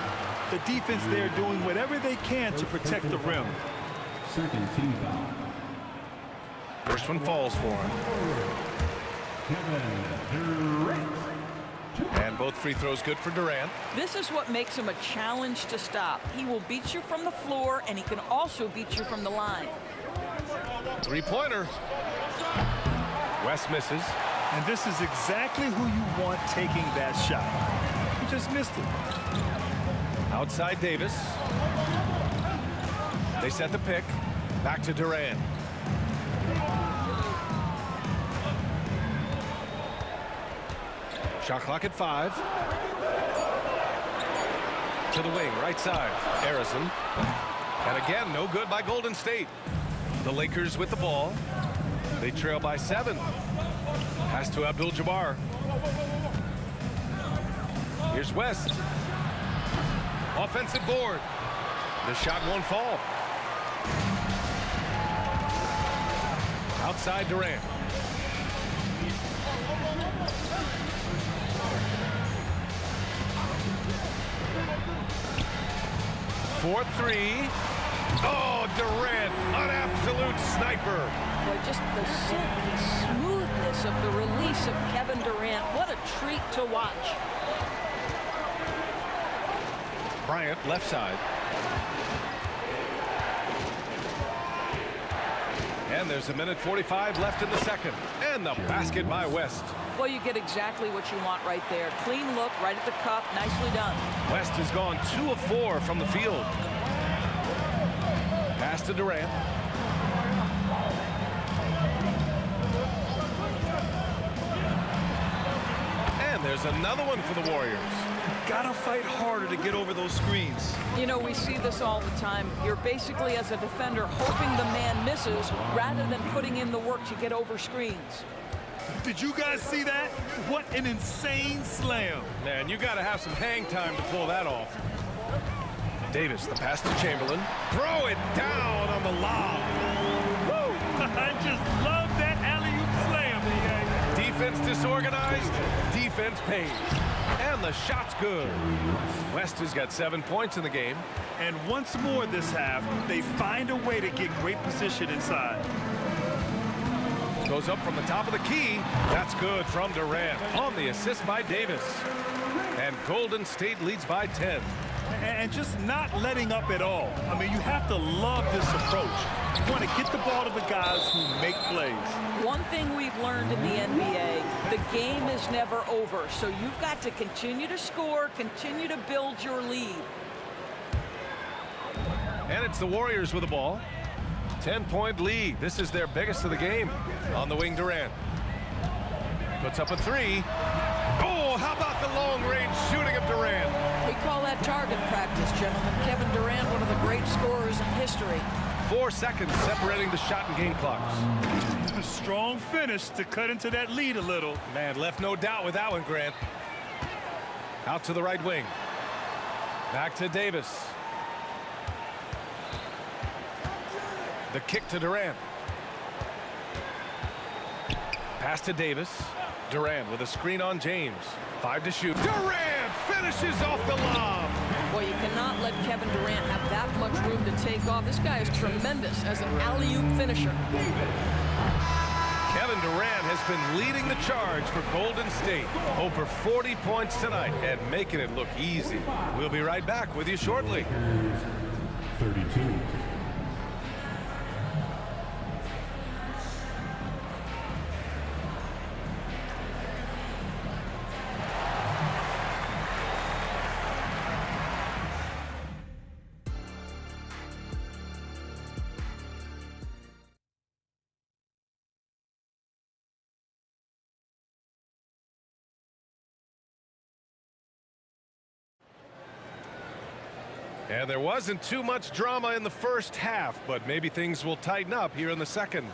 The defense there doing whatever they can to protect the rim. Second team foul. First one falls for him. Kevin Durant. And both free throws good for Durant. This is what makes him a challenge to stop. He will beat you from the floor, and he can also beat you from the line. 3-pointer. West misses. And this is exactly who you want taking that shot. He just missed it. Outside Davis. They set the pick. Back to Durant. Shot clock at 5. To the wing, right side. Harrison. And again, no good by Golden State. The Lakers with the ball. They trail by 7. Pass to Abdul-Jabbar. Here's West. Offensive board. The shot won't fall. Outside Durant. For 3. Oh, Durant, an absolute sniper. Boy, just the silky smoothness of the release of Kevin Durant. What a treat to watch. Bryant, left side. And there's 1:45 left in the second. And the basket by West. Well, you get exactly what you want right there. Clean look, right at the cup. Nicely done. West has gone 2 of 4 from the field. Pass to Durant. And there's another one for the Warriors. Gotta fight harder to get over those screens. You know, we see this all the time. You're basically, as a defender, hoping the man misses rather than putting in the work to get over screens. Did you guys see that? What an insane slam. Man, you got to have some hang time to pull that off. Davis, the pass to Chamberlain. Throw it down on the lob. Woo! I just love that alley-oop slam. Defense disorganized, defense pays. And the shot's good. West has got 7 points in the game. And once more this half, they find a way to get great position inside. Goes up from the top of the key. That's good from Durant on the assist by Davis. And Golden State leads by 10. And just not letting up at all. I mean, you have to love this approach. You want to get the ball to the guys who make plays. One thing we've learned in the NBA, the game is never over. So you've got to continue to score, continue to build your lead. And it's the Warriors with the ball. 10-point lead. This is their biggest of the game. On the wing, Durant. Puts up a 3. Oh, how about the long-range shooting of Durant? We call that target practice, gentlemen. Kevin Durant, one of the great scorers in history. 4 seconds separating the shot and game clocks. A strong finish to cut into that lead a little. Man, left no doubt with that one, Grant. Out to the right wing. Back to Davis. The kick to Durant. Pass to Davis. Durant with a screen on James. 5 to shoot. Durant finishes off the lob. Boy, you cannot let Kevin Durant have that much room to take off. This guy is tremendous as an alley-oop finisher. Kevin Durant has been leading the charge for Golden State. Over 40 points tonight and making it look easy. We'll be right back with you shortly. 32. And there wasn't too much drama in the first half, but maybe things will tighten up here in the second.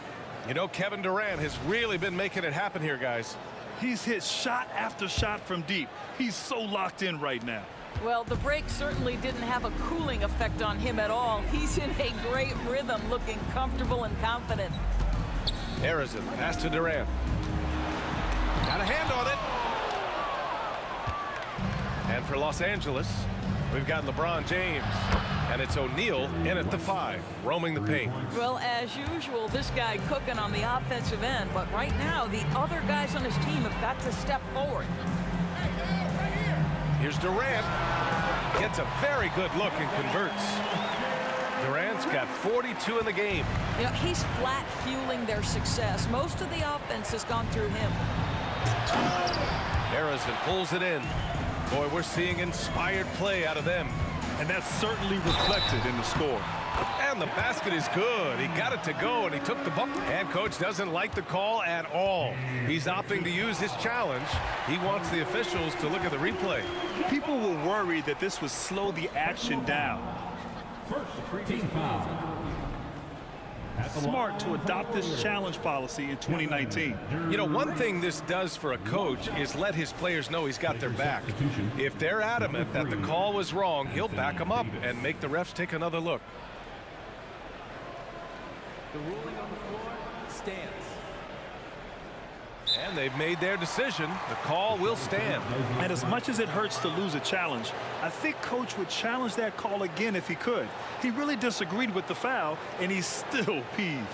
You know, Kevin Durant has really been making it happen here, guys. He's hit shot after shot from deep. He's so locked in right now. Well, the break certainly didn't have a cooling effect on him at all. He's in a great rhythm, looking comfortable and confident. Harrison, pass to Durant. Got a hand on it. And for Los Angeles, we've got LeBron James. And it's O'Neal in at the 5, roaming the paint. Well, as usual, this guy cooking on the offensive end. But right now, the other guys on his team have got to step forward. Here's Durant. Gets a very good look and converts. Durant's got 42 in the game. You know, he's flat fueling their success. Most of the offense has gone through him. Harrison pulls it in. Boy, we're seeing inspired play out of them. And that's certainly reflected in the score. And the basket is good. He got it to go, and he took the bump. And coach doesn't like the call at all. He's opting to use his challenge. He wants the officials to look at the replay. People were worried that this would slow the action down. Team foul. Smart to adopt this challenge policy in 2019. You know, one thing this does for a coach is let his players know he's got their back. If they're adamant that the call was wrong, he'll back them up and make the refs take another look. The ruling on the floor stands. And they've made their decision. The call will stand. And as much as it hurts to lose a challenge, I think Coach would challenge that call again if he could. He really disagreed with the foul, and he's still peeved.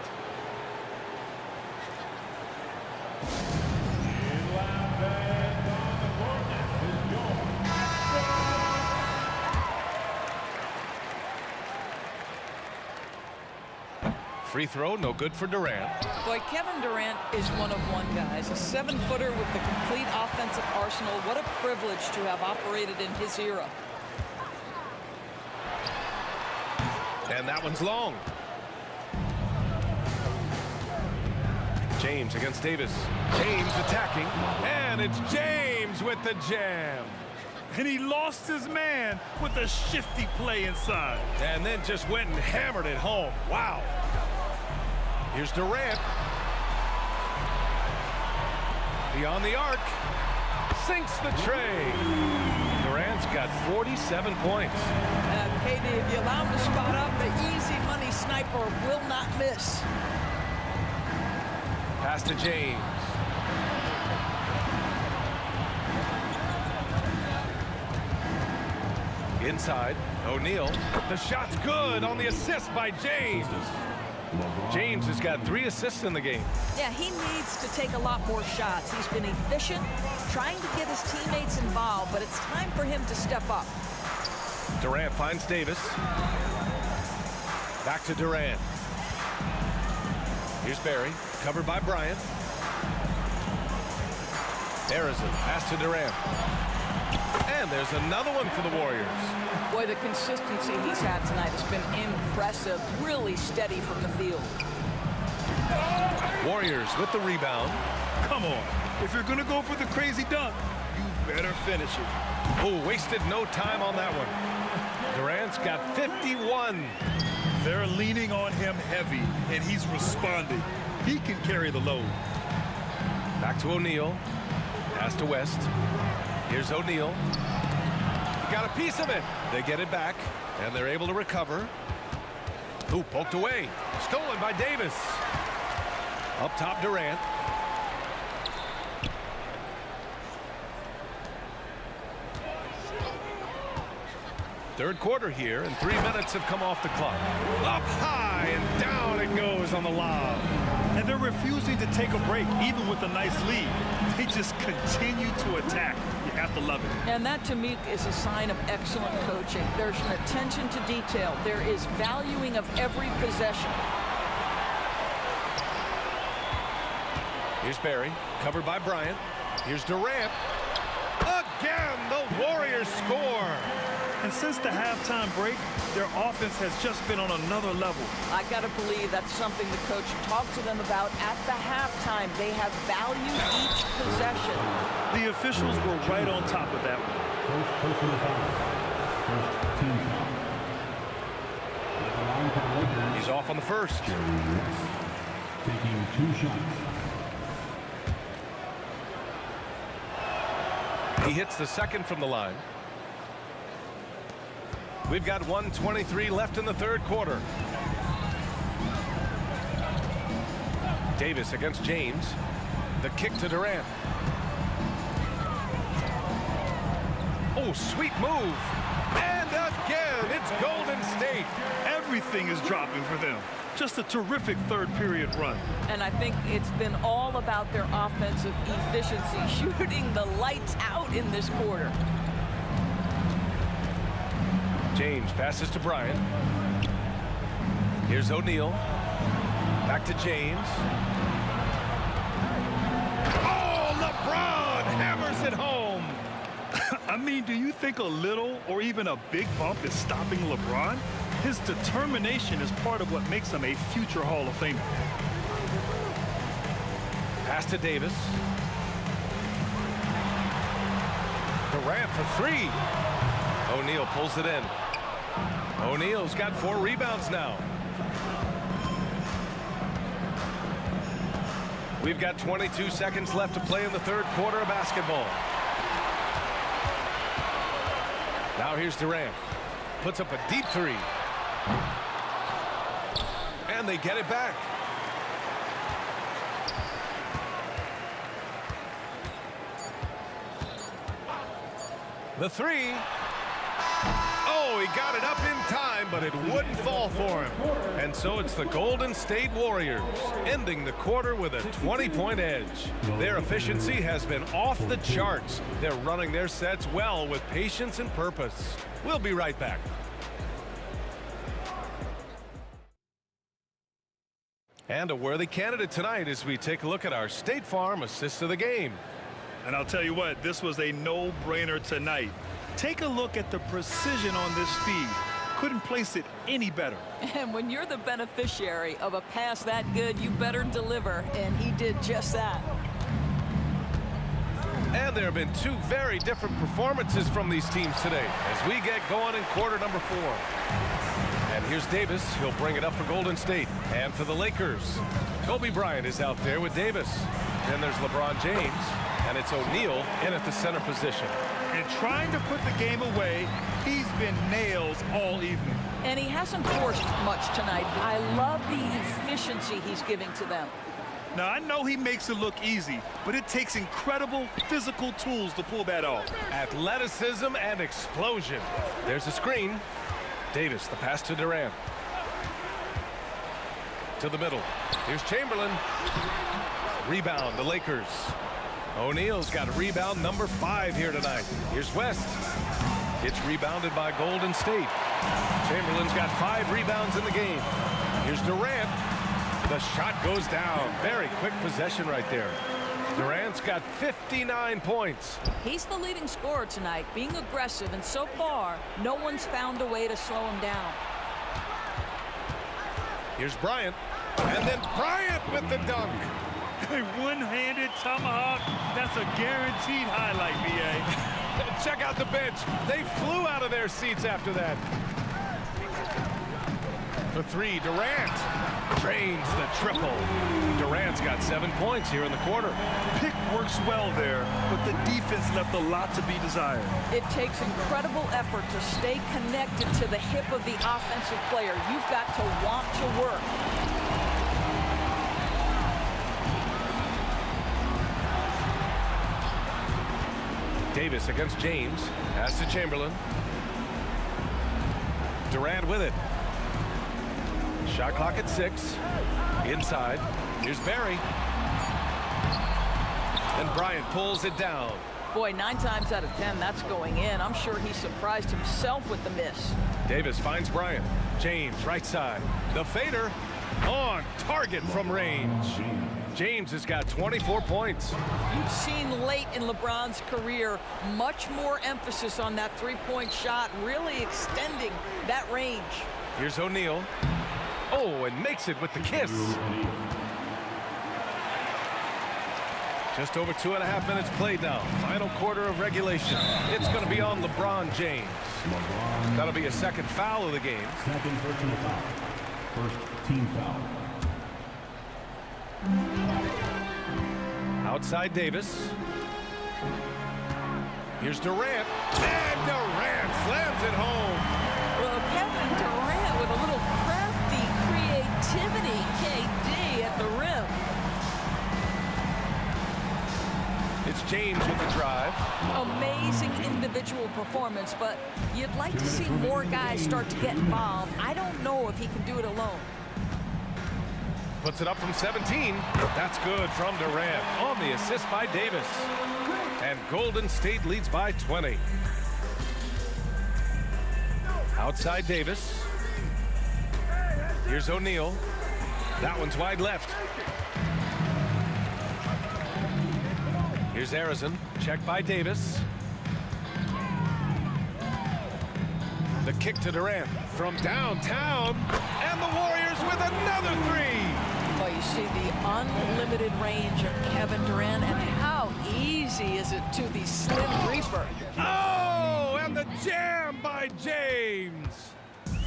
Free throw, no good for Durant. Boy, Kevin Durant is one-of-one, guys. A 7-footer with the complete offensive arsenal. What a privilege to have operated in his era. And that one's long. James against Davis. James attacking. And it's James with the jam. And he lost his man with a shifty play inside. And then just went and hammered it home. Wow. Here's Durant. Beyond the arc. Sinks the tray. Durant's got 47 points. KD, if you allow him to spot up, the easy money sniper will not miss. Pass to James. Inside, O'Neal. The shot's good on the assist by James. James has got 3 assists in the game. Yeah, he needs to take a lot more shots. He's been efficient, trying to get his teammates involved, but it's time for him to step up. Durant finds Davis. Back to Durant. Here's Barry, covered by Bryant. Harrison, pass to Durant. And there's another one for the Warriors. Boy, the consistency he's had tonight has been impressive. Really steady from the field. Warriors with the rebound. Come on. If you're going to go for the crazy dunk, you better finish it. Oh, wasted no time on that one. Durant's got 51. They're leaning on him heavy, and he's responding. He can carry the load. Back to O'Neal. Pass to West. Here's O'Neal. Got a piece of it. They get it back, and they're able to recover. Ooh, poked away. Stolen by Davis. Up top, Durant. Third quarter here, and 3 minutes have come off the clock. Up high, and down it goes on the lob. And they're refusing to take a break, even with a nice lead. They just continue to attack. You have to love it. And that, to me, is a sign of excellent coaching. There's an attention to detail. There is valuing of every possession. Here's Barry, covered by Bryant. Here's Durant. Again, the Warriors score. And since the halftime break, their offense has just been on another level. I got to believe that's something the coach talked to them about at the halftime. They have valued each possession. The officials were right on top of that one. First personal foul. First team foul. He's off on the first. Taking 2 shots. He hits the second from the line. We've got 1:23 left in the third quarter. Davis against James. The kick to Durant. Oh, sweet move. And again, it's Golden State. Everything is dropping for them. Just a terrific third period run. And I think it's been all about their offensive efficiency, shooting the lights out in this quarter. James passes to Bryant. Here's O'Neal. Back to James. Oh, LeBron hammers it home. I mean, do you think a little or even a big bump is stopping LeBron? His determination is part of what makes him a future Hall of Famer. Pass to Davis. Durant for 3. O'Neal pulls it in. O'Neal's got 4 rebounds now. We've got 22 seconds left to play in the third quarter of basketball. Now here's Durant. Puts up a deep 3. And they get it back. The three. Oh, he got it up in time, but it wouldn't fall for him. And so it's the Golden State Warriors ending the quarter with a 20-point edge. Their efficiency has been off the charts. They're running their sets well with patience and purpose. We'll be right back. And a worthy candidate tonight as we take a look at our State Farm assist of the game. And I'll tell you what, this was a no-brainer tonight. Take a look at the precision on this feed. Couldn't place it any better. And when you're the beneficiary of a pass that good, you better deliver, and he did just that. And there have been two very different performances from these teams today as we get going in quarter number 4. And here's Davis. He'll bring it up for Golden State. And for the Lakers, Kobe Bryant is out there with Davis. Then there's LeBron James, and it's O'Neal in at the center position. And trying to put the game away, he's been nails all evening. And he hasn't forced much tonight. I love the efficiency he's giving to them. Now, I know he makes it look easy, but it takes incredible physical tools to pull that off. Athleticism and explosion. There's a screen. Davis, the pass to Durant. To the middle. Here's Chamberlain. Rebound, the Lakers. O'Neal's got rebound number 5 here tonight. Here's West. It's rebounded by Golden State. Chamberlain's got 5 rebounds in the game. Here's Durant. The shot goes down. Very quick possession right there. Durant's got 59 points. He's the leading scorer tonight, being aggressive, and so far, no one's found a way to slow him down. Here's Bryant. And then Bryant with the dunk. A one-handed tomahawk. That's a guaranteed highlight, B.A. Check out the bench. They flew out of their seats after that. For 3, Durant drains the triple. Durant's got 7 points here in the quarter. Pick works well there, but the defense left a lot to be desired. It takes incredible effort to stay connected to the hip of the offensive player. You've got to want to work. Davis against James. Pass to Chamberlain. Durant with it. Shot clock at 6. Inside. Here's Barry. And Bryant pulls it down. Boy, 9 times out of 10, that's going in. I'm sure he surprised himself with the miss. Davis finds Bryant. James, right side. The fader on target from range. James has got 24 points. You've seen late in LeBron's career much more emphasis on that 3-point shot, really extending that range. Here's O'Neal. Oh, and makes it with the kiss. Just over 2.5 minutes played now. Final quarter of regulation. It's going to be on LeBron James. That'll be a second foul of the game. Second personal foul. First team foul. Outside Davis. Here's Durant. And Durant slams it home. Well, Kevin Durant with a little crafty creativity, KD at the rim. It's James with the drive. Amazing individual performance, but you'd like to see more guys start to get involved. I don't know if he can do it alone. Puts it up from 17. That's good from Durant on the assist by Davis. And Golden State leads by 20. Outside Davis. Here's O'Neal. That one's wide left. Here's Arizon. Check by Davis. The kick to Durant from downtown. And the Warriors with another 3. Well, you see the unlimited range of Kevin Durant, and how easy is it to the Slim Reaper. Oh, and the jam by James.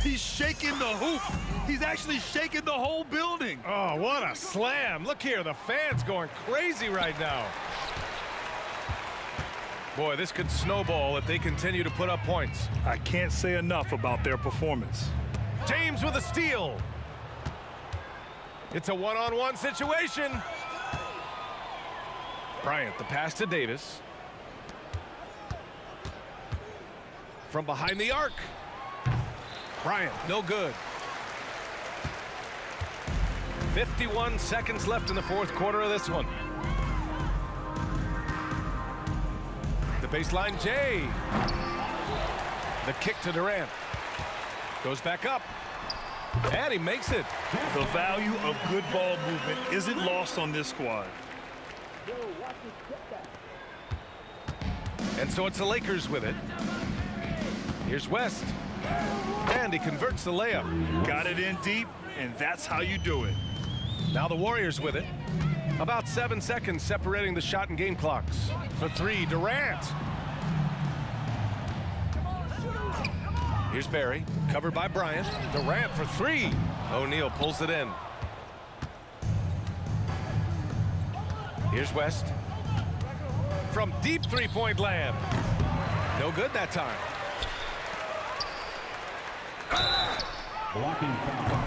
He's shaking the hoop. He's actually shaking the whole building. Oh, what a slam. Look here, the fans going crazy right now. Boy, this could snowball if they continue to put up points. I can't say enough about their performance. James with a steal. It's a one-on-one situation. Bryant, the pass to Davis. from behind the arc. Bryant, no good. 51 seconds left in the fourth quarter of this one. The baseline J. The kick to Durant. Goes back up. And he makes it. The value of good ball movement isn't lost on this squad. And so it's the Lakers with it. Here's West. And he converts the layup. Got it in deep, and that's how you do it. Now the Warriors with it. About 7 seconds separating the shot and game clocks. For three, Durant. Here's Barry, covered by Bryant. Durant for three. O'Neal pulls it in. Here's West. From deep three-point land. No good that time.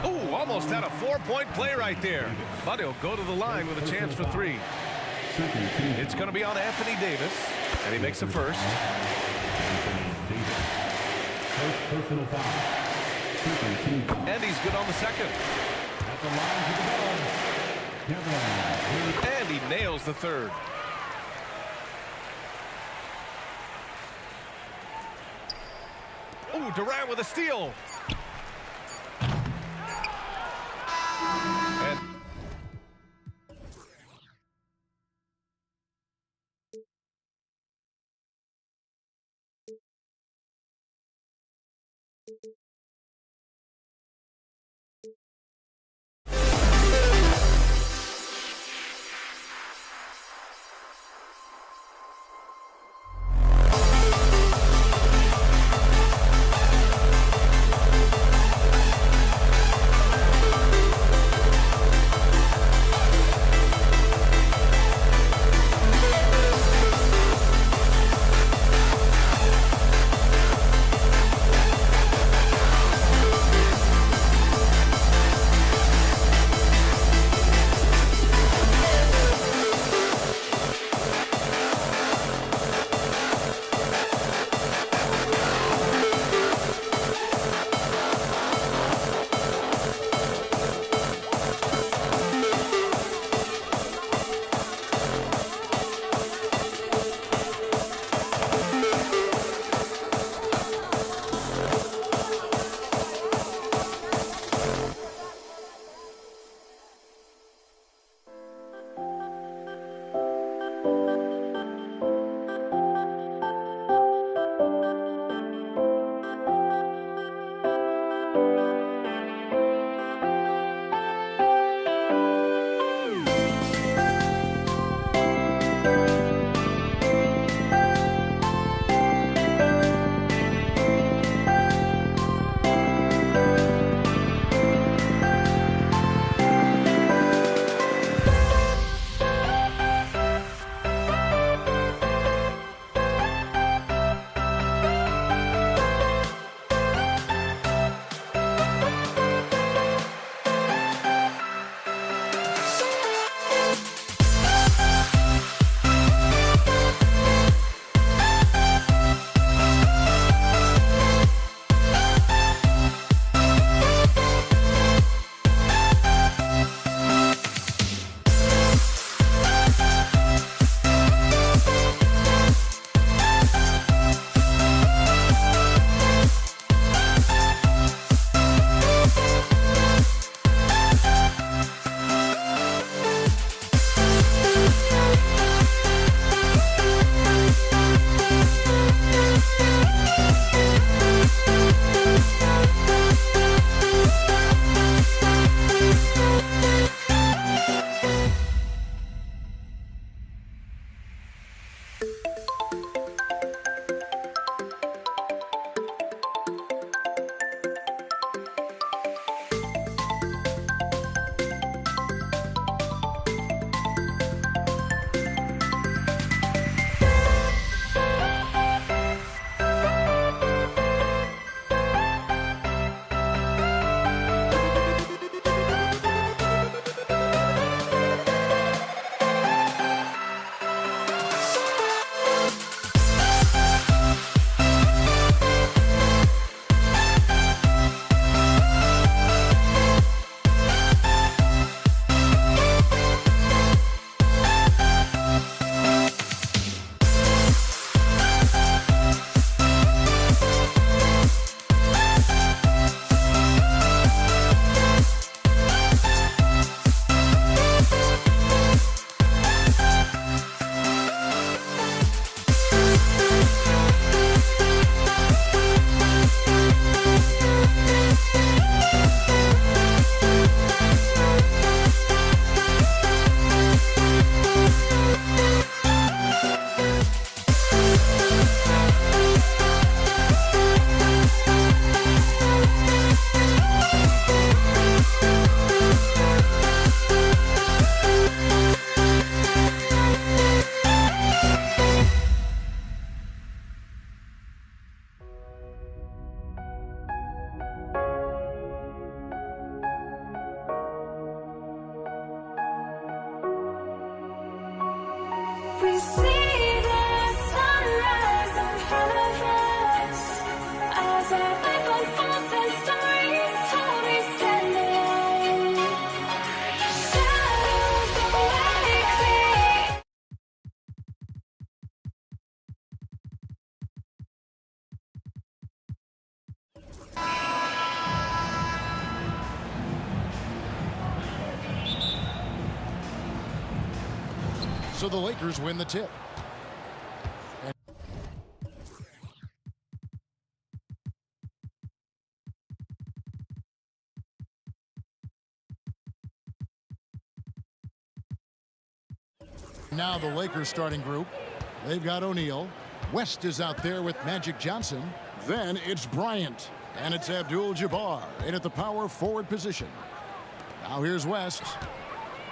Oh, almost had a 4-point play right there. But he'll go to the line with a chance for three. It's going to be on Anthony Davis, and he makes the first. Personal foul. And he's good on the second. At the line to the ball. And he nails the third. Oh, Durant with a steal. And we see the sunrise in front of us. As our life unfolds and stories told, we stand alone. Shadows away. So the Lakers win the tip. Now the Lakers starting group. They've got O'Neal. West is out there with Magic Johnson. Then it's Bryant. And it's Abdul-Jabbar in at the power forward position. Now here's West.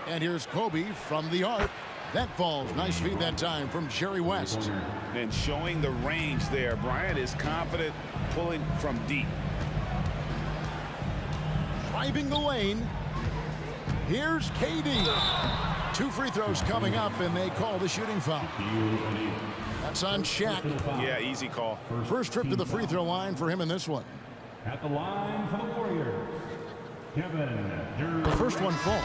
And here's Kobe from the arc. That falls. Nice feed that time from Jerry West. And showing the range there. Bryant is confident pulling from deep. Driving the lane. Here's KD. 2 free throws coming up, and they call the shooting foul. That's on Shaq. Yeah, easy call. First trip to the free throw line for him in this one. At the line for the Warriors, Kevin Durant. The first one falls.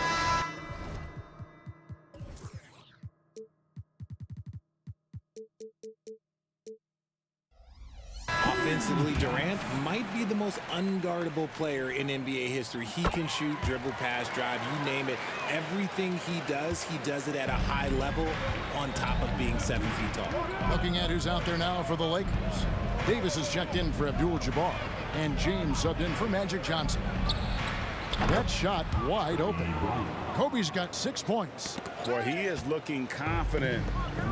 Offensively, Durant might be the most unguardable player in NBA history. He can shoot, dribble, pass, drive, you name it. Everything he does it at a high level on top of being 7 feet tall. Looking at who's out there now for the Lakers. Davis is checked in for Abdul-Jabbar, and James subbed in for Magic Johnson. That shot wide open. Kobe's got 6 points. Boy, he is looking confident.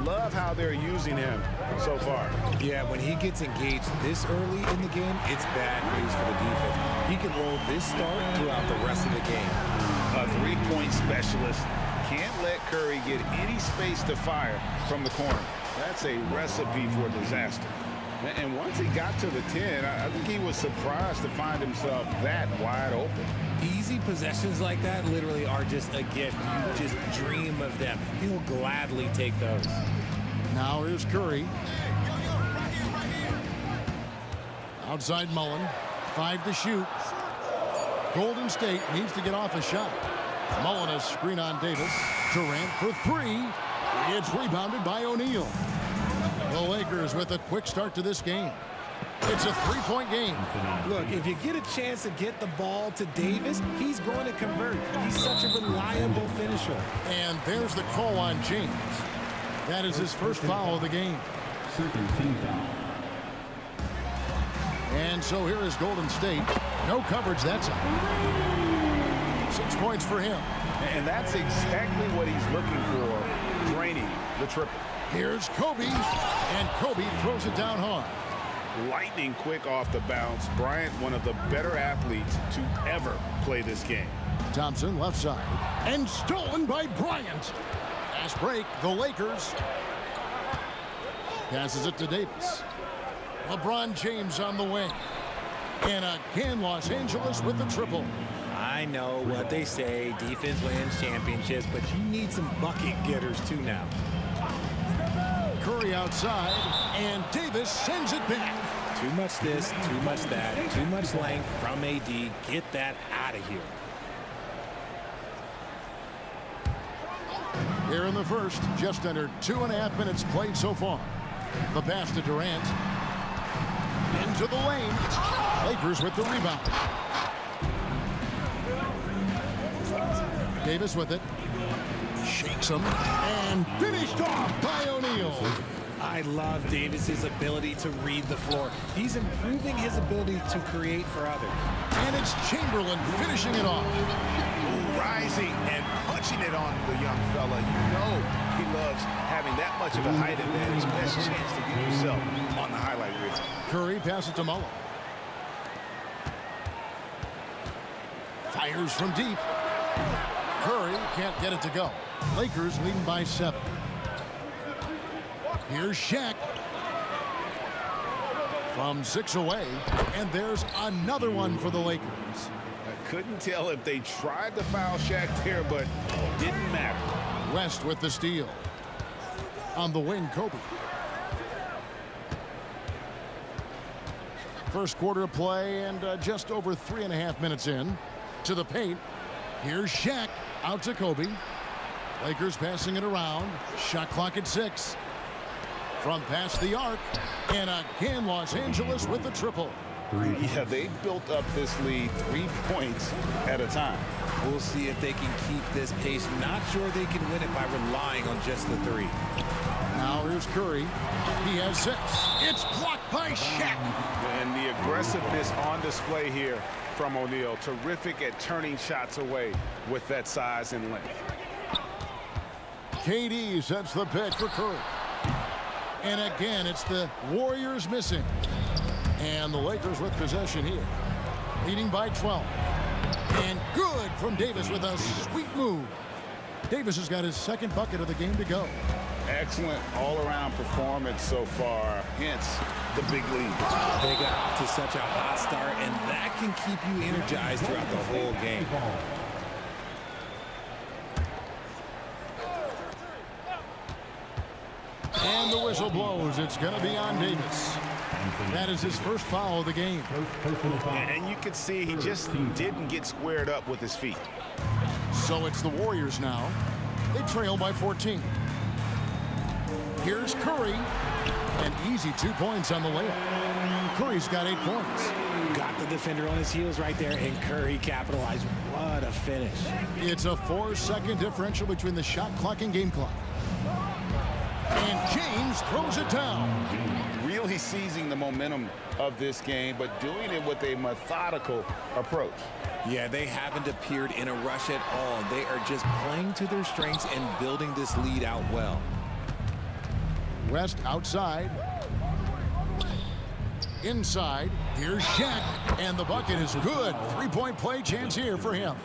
Love how they're using him so far. Yeah, when he gets engaged this early in the game, it's bad news for the defense. He can roll this start throughout the rest of the game. A three-point specialist can't let Curry get any space to fire from the corner. That's a recipe for disaster. And once he got to the 10, I think he was surprised to find himself that wide open. Easy possessions like that literally are just a gift. You just dream of them. He'll gladly take those. Now here's Curry. Outside Mullen. 5 to shoot. Golden State needs to get off a shot. Mullen a screen on Davis. Durant for 3. It's rebounded by O'Neal. The Lakers with a quick start to this game. It's a 3-point game. Look, if you get a chance to get the ball to Davis, he's going to convert. He's such a reliable finisher. And there's the call on James. That is his first foul of the game. Second team foul. And so here is Golden State. No coverage that time. 6 points for him. And that's exactly what he's looking for, draining the triple. Here's Kobe, and Kobe throws it down hard. Lightning quick off the bounce. Bryant, one of the better athletes to ever play this game. Thompson left side, and stolen by Bryant. Fast break, the Lakers. Passes it to Davis. LeBron James on the wing. And again, Los Angeles with the triple. I know what they say, defense wins championships, but you need some bucket getters too now. Curry outside, and Davis sends it back. Too much this, too much that, too much length from AD. Get that out of here. Here in the first, just under 2.5 minutes played so far. The pass to Durant. Into the lane. Lakers with the rebound. Davis with it. Shakes him. And finished off by O'Neal. I love Davis's ability to read the floor. He's improving his ability to create for others. And it's Chamberlain finishing it off. Ooh, rising and punching it on the young fella. You know he loves having that much of a height advantage. Best chance to get yourself on the highlight reel. Curry passes to Mullen. Fires from deep. Curry can't get it to go. Lakers leading by 7. Here's Shaq. From 6 away, and there's another one for the Lakers. I couldn't tell if they tried to foul Shaq there, but didn't matter. West with the steal. On the wing, Kobe. First quarter of play and just over 3.5 minutes in. To the paint. Here's Shaq out to Kobe. Lakers passing it around. Shot clock at 6. From past the arc. And again, Los Angeles with the triple. Yeah, they built up this lead 3 points at a time. We'll see if they can keep this pace. Not sure they can win it by relying on just the 3. Now here's Curry. He has 6. It's blocked by Shaq. And the aggressiveness on display here from O'Neal. Terrific at turning shots away with that size and length. KD sets the pick for Curry. And again, it's the Warriors missing. And the Lakers with possession here. Leading by 12. And good from Davis with a sweet move. Davis has got his second bucket of the game to go. Excellent all-around performance so far, hence the big lead. They got off to such a hot start, and that can keep you energized throughout the whole game. And the whistle blows. It's going to be on Davis. That is his first foul of the game. And you can see he just didn't get squared up with his feet. So it's the Warriors now. They trail by 14. Here's Curry. An easy 2 points on the layup. Curry's got 8 points. Got the defender on his heels right there, and Curry capitalized. What a finish. It's a 4-second differential between the shot clock and game clock. And James throws it down. Really seizing the momentum of this game, but doing it with a methodical approach. Yeah, they haven't appeared in a rush at all. They are just playing to their strengths and building this lead out well. West outside. Inside. Here's Shaq. And the bucket is good. 3-point play chance here for him.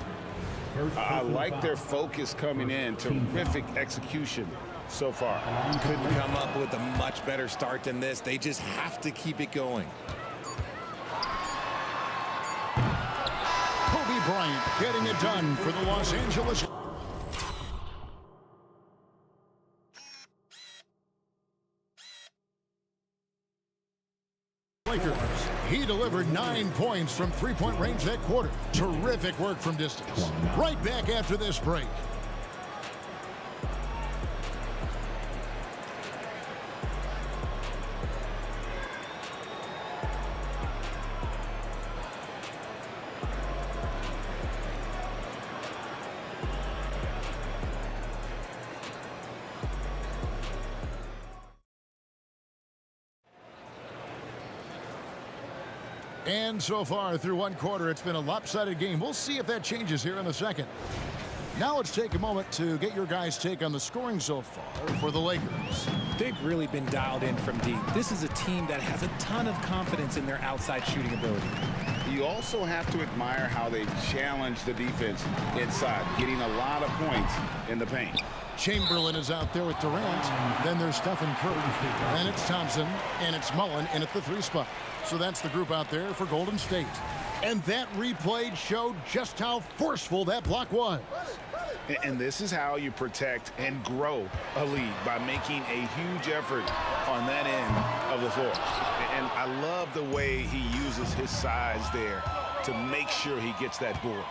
I like their focus coming in. Terrific execution so far. Couldn't come up with a much better start than this. They just have to keep it going. Kobe Bryant getting it done for the Los Angeles Lakers. He delivered 9 points from 3-point range that quarter. Terrific work from distance. Right back after this break. And so far through one quarter, it's been a lopsided game. We'll see if that changes here in the second. Now let's take a moment to get your guys' take on the scoring so far for the Lakers. They've really been dialed in from deep. This is a team that has a ton of confidence in their outside shooting ability. You also have to admire how they've challenged the defense inside, getting a lot of points in the paint. Chamberlain is out there with Durant. Then there's Stephen Curry. Then it's Thompson. And it's Mullen in at the 3 spot. So that's the group out there for Golden State. And that replay showed just how forceful that block was. And this is how you protect and grow a lead, by making a huge effort on that end of the floor. And I love the way he uses his size there to make sure he gets that board.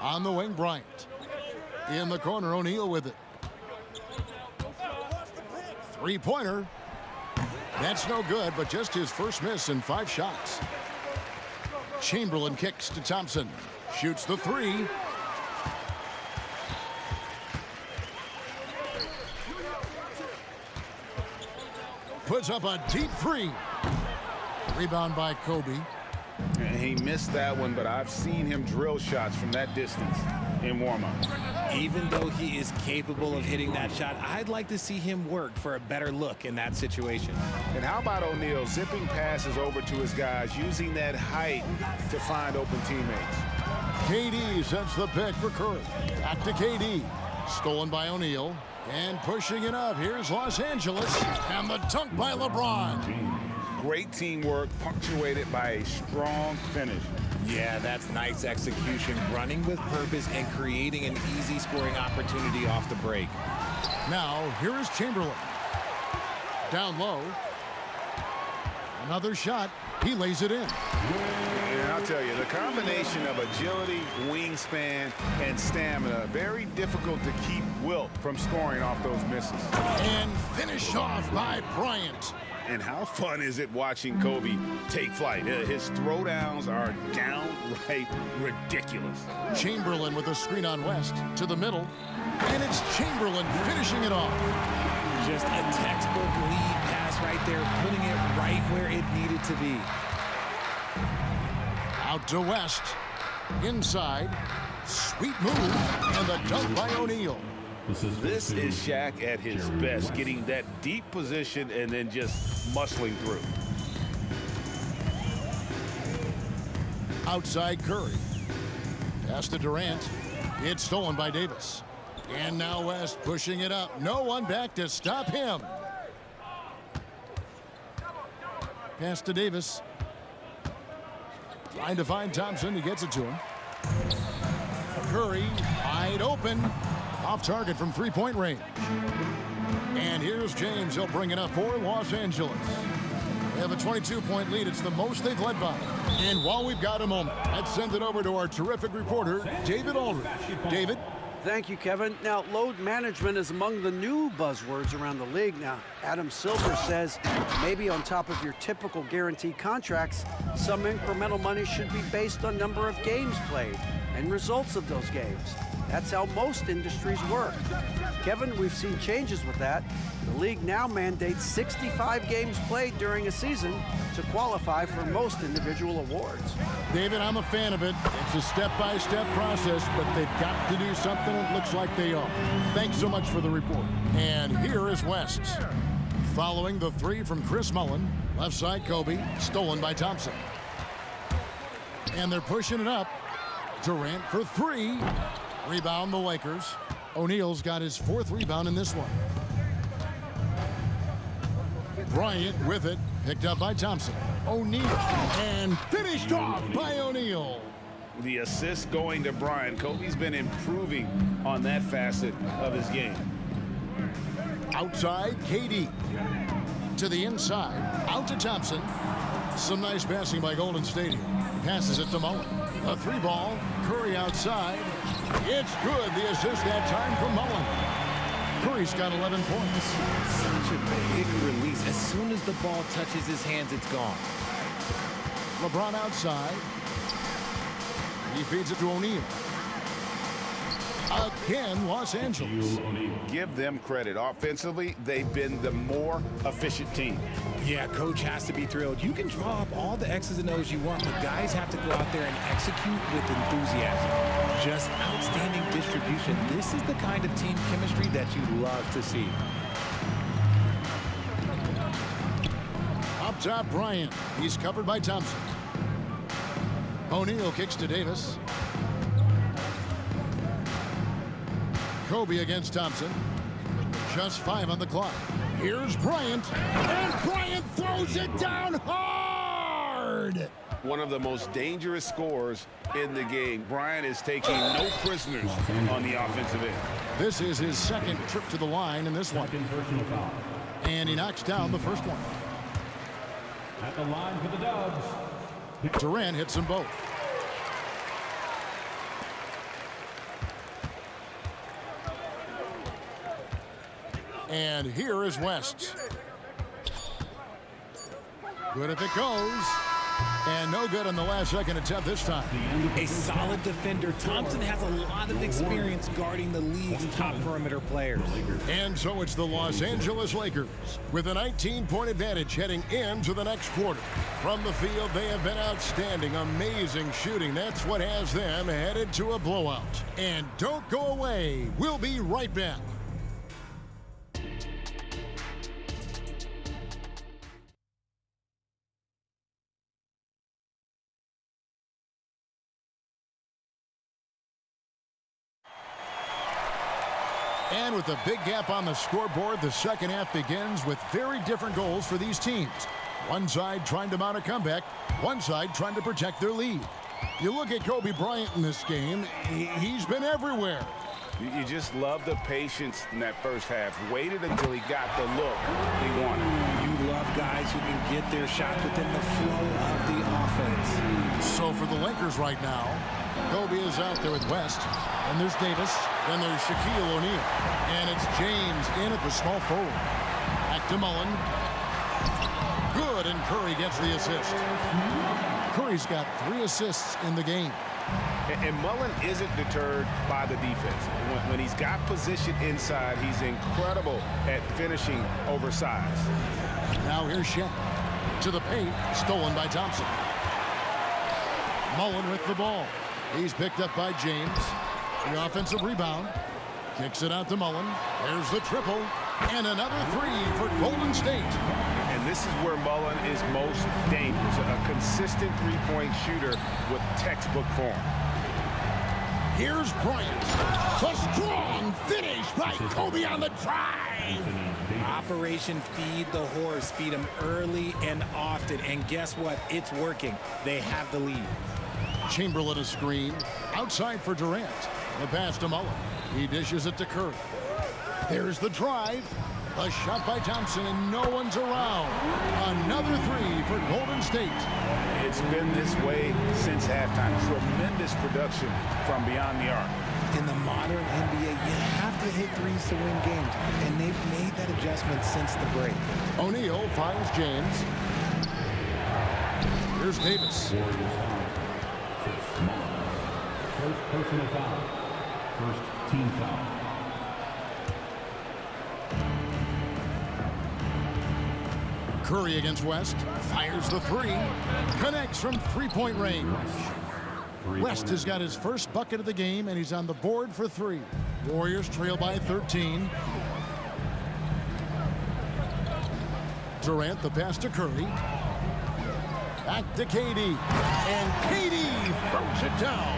On the wing, Bryant. In the corner, O'Neal with it. 3-pointer. That's no good, but just his first miss in 5 shots. Chamberlain kicks to Thompson. Shoots the 3. Puts up a deep 3. Rebound by Kobe. And he missed that one, but I've seen him drill shots from that distance in warm-up. Even though he is capable of hitting that shot, I'd like to see him work for a better look in that situation. And how about O'Neal zipping passes over to his guys, using that height to find open teammates? KD sets the pick for Curry. Back to KD. Stolen by O'Neal. And pushing it up. Here's Los Angeles. And the dunk by LeBron. Great teamwork punctuated by a strong finish. Yeah, that's nice execution, running with purpose and creating an easy scoring opportunity off the break. Now, here is Chamberlain. Down low. Another shot. He lays it in. And I'll tell you, the combination of agility, wingspan, and stamina, very difficult to keep Wilt from scoring off those misses. And finished off by Bryant. And how fun is it watching Kobe take flight? His throwdowns are downright ridiculous. Chamberlain with a screen on West to the middle. And it's Chamberlain finishing it off. Just a textbook lead pass right there, putting it right where it needed to be. Out to West. Inside. Sweet move. And the dunk by O'Neal. This is Shaq at his best, getting that deep position and then just muscling through. Outside Curry. Pass to Durant. It's stolen by Davis. And now West pushing it up. No one back to stop him. Pass to Davis. Trying to find Thompson. He gets it to him. Curry wide open. Off target from three-point range. And here's James. He'll bring it up for Los Angeles. They have a 22-point lead. It's the most they've led by. And while we've got a moment, let's send it over to our terrific reporter, David Aldridge. David? Thank you, Kevin. Now, load management is among the new buzzwords around the league. Now, Adam Silver says maybe on top of your typical guaranteed contracts, some incremental money should be based on number of games played and results of those games. That's how most industries work. Kevin, we've seen changes with that. The league now mandates 65 games played during a season to qualify for most individual awards. David, I'm a fan of it. It's a step-by-step process, but they've got to do something. It looks like they are. Thanks so much for the report. And here is West. Following the three from Chris Mullin. Left side, Kobe. Stolen by Thompson. And they're pushing it up. Durant for three. Rebound the Lakers. O'Neal's got his fourth rebound in this one. Bryant with it. Picked up by Thompson. O'Neal. And finished off by O'Neal. The assist going to Bryant. Kobe's been improving on that facet of his game. Outside, KD. To the inside. Out to Thompson. Some nice passing by Golden State. Passes it to Mullin. A three ball. Curry outside. It's good. The assist that time from Mullin. Curry's got 11 points. Such a big release. As soon as the ball touches his hands, it's gone. LeBron outside. He feeds it to O'Neal. Again, Los Angeles. Give them credit. Offensively, they've been the more efficient team. Yeah, coach has to be thrilled. You can draw up all the X's and O's you want, but guys have to go out there and execute with enthusiasm. Just outstanding distribution. This is the kind of team chemistry that you love to see. Up top, Bryant. He's covered by Thompson. O'Neal kicks to Davis. Kobe against Thompson. Just 5 on the clock. Here's Bryant. And Bryant throws it down hard. One of the most dangerous scorers in the game. Bryant is taking no prisoners on the offensive end. This is his second trip to the line in this one. And he knocks down the first one. At the line for the Dubs. Durant hits them both. And here is West. Good if it goes. And no good on the last second attempt this time. A solid defender. Thompson has a lot of experience guarding the league's top perimeter players. And so it's the Los Angeles Lakers with a 19-point advantage heading into the next quarter. From the field, they have been outstanding. Amazing shooting. That's what has them headed to a blowout. And don't go away. We'll be right back. And with a big gap on the scoreboard, the second half begins with very different goals for these teams. One side trying to mount a comeback, one side trying to protect their lead. You look at Kobe Bryant in this game, he's been everywhere. You just love the patience in that first half. Waited until he got the look he wanted. You love guys who can get their shot within the flow of the offense. So for the Lakers right now, Kobe is out there with West. And there's Davis. Then there's Shaquille O'Neal. And it's James in at the small forward. Back to Mullen. Good, and Curry gets the assist. Curry's got 3 assists in the game. And Mullen isn't deterred by the defense. When he's got position inside, he's incredible at finishing oversized. Now here's Shaq. To the paint, stolen by Thompson. Mullen with the ball. He's picked up by James. The offensive rebound. Kicks it out to Mullen. There's the triple. And another 3 for Golden State. And this is where Mullen is most dangerous. A consistent three-point shooter with textbook form. Here's Bryant. A strong finish by Kobe on the drive. Operation Feed the Horse. Feed him early and often. And guess what? It's working. They have the lead. Chamberlain a screen. Outside for Durant. The pass to Mullen. He dishes it to Curry. There's the drive. A shot by Thompson, and no one's around. Another 3 for Golden State. It's been this way since halftime. Tremendous production from beyond the arc. In the modern NBA, you have to hit threes to win games, and they've made that adjustment since the break. O'Neal finds James. Here's Davis. First personal foul. First team foul. Curry against West. Fires the 3. Connects from three-point range. West has got his first bucket of the game, and he's on the board for 3. Warriors trail by 13. Durant, the pass to Curry. Back to KD. And KD throws it down.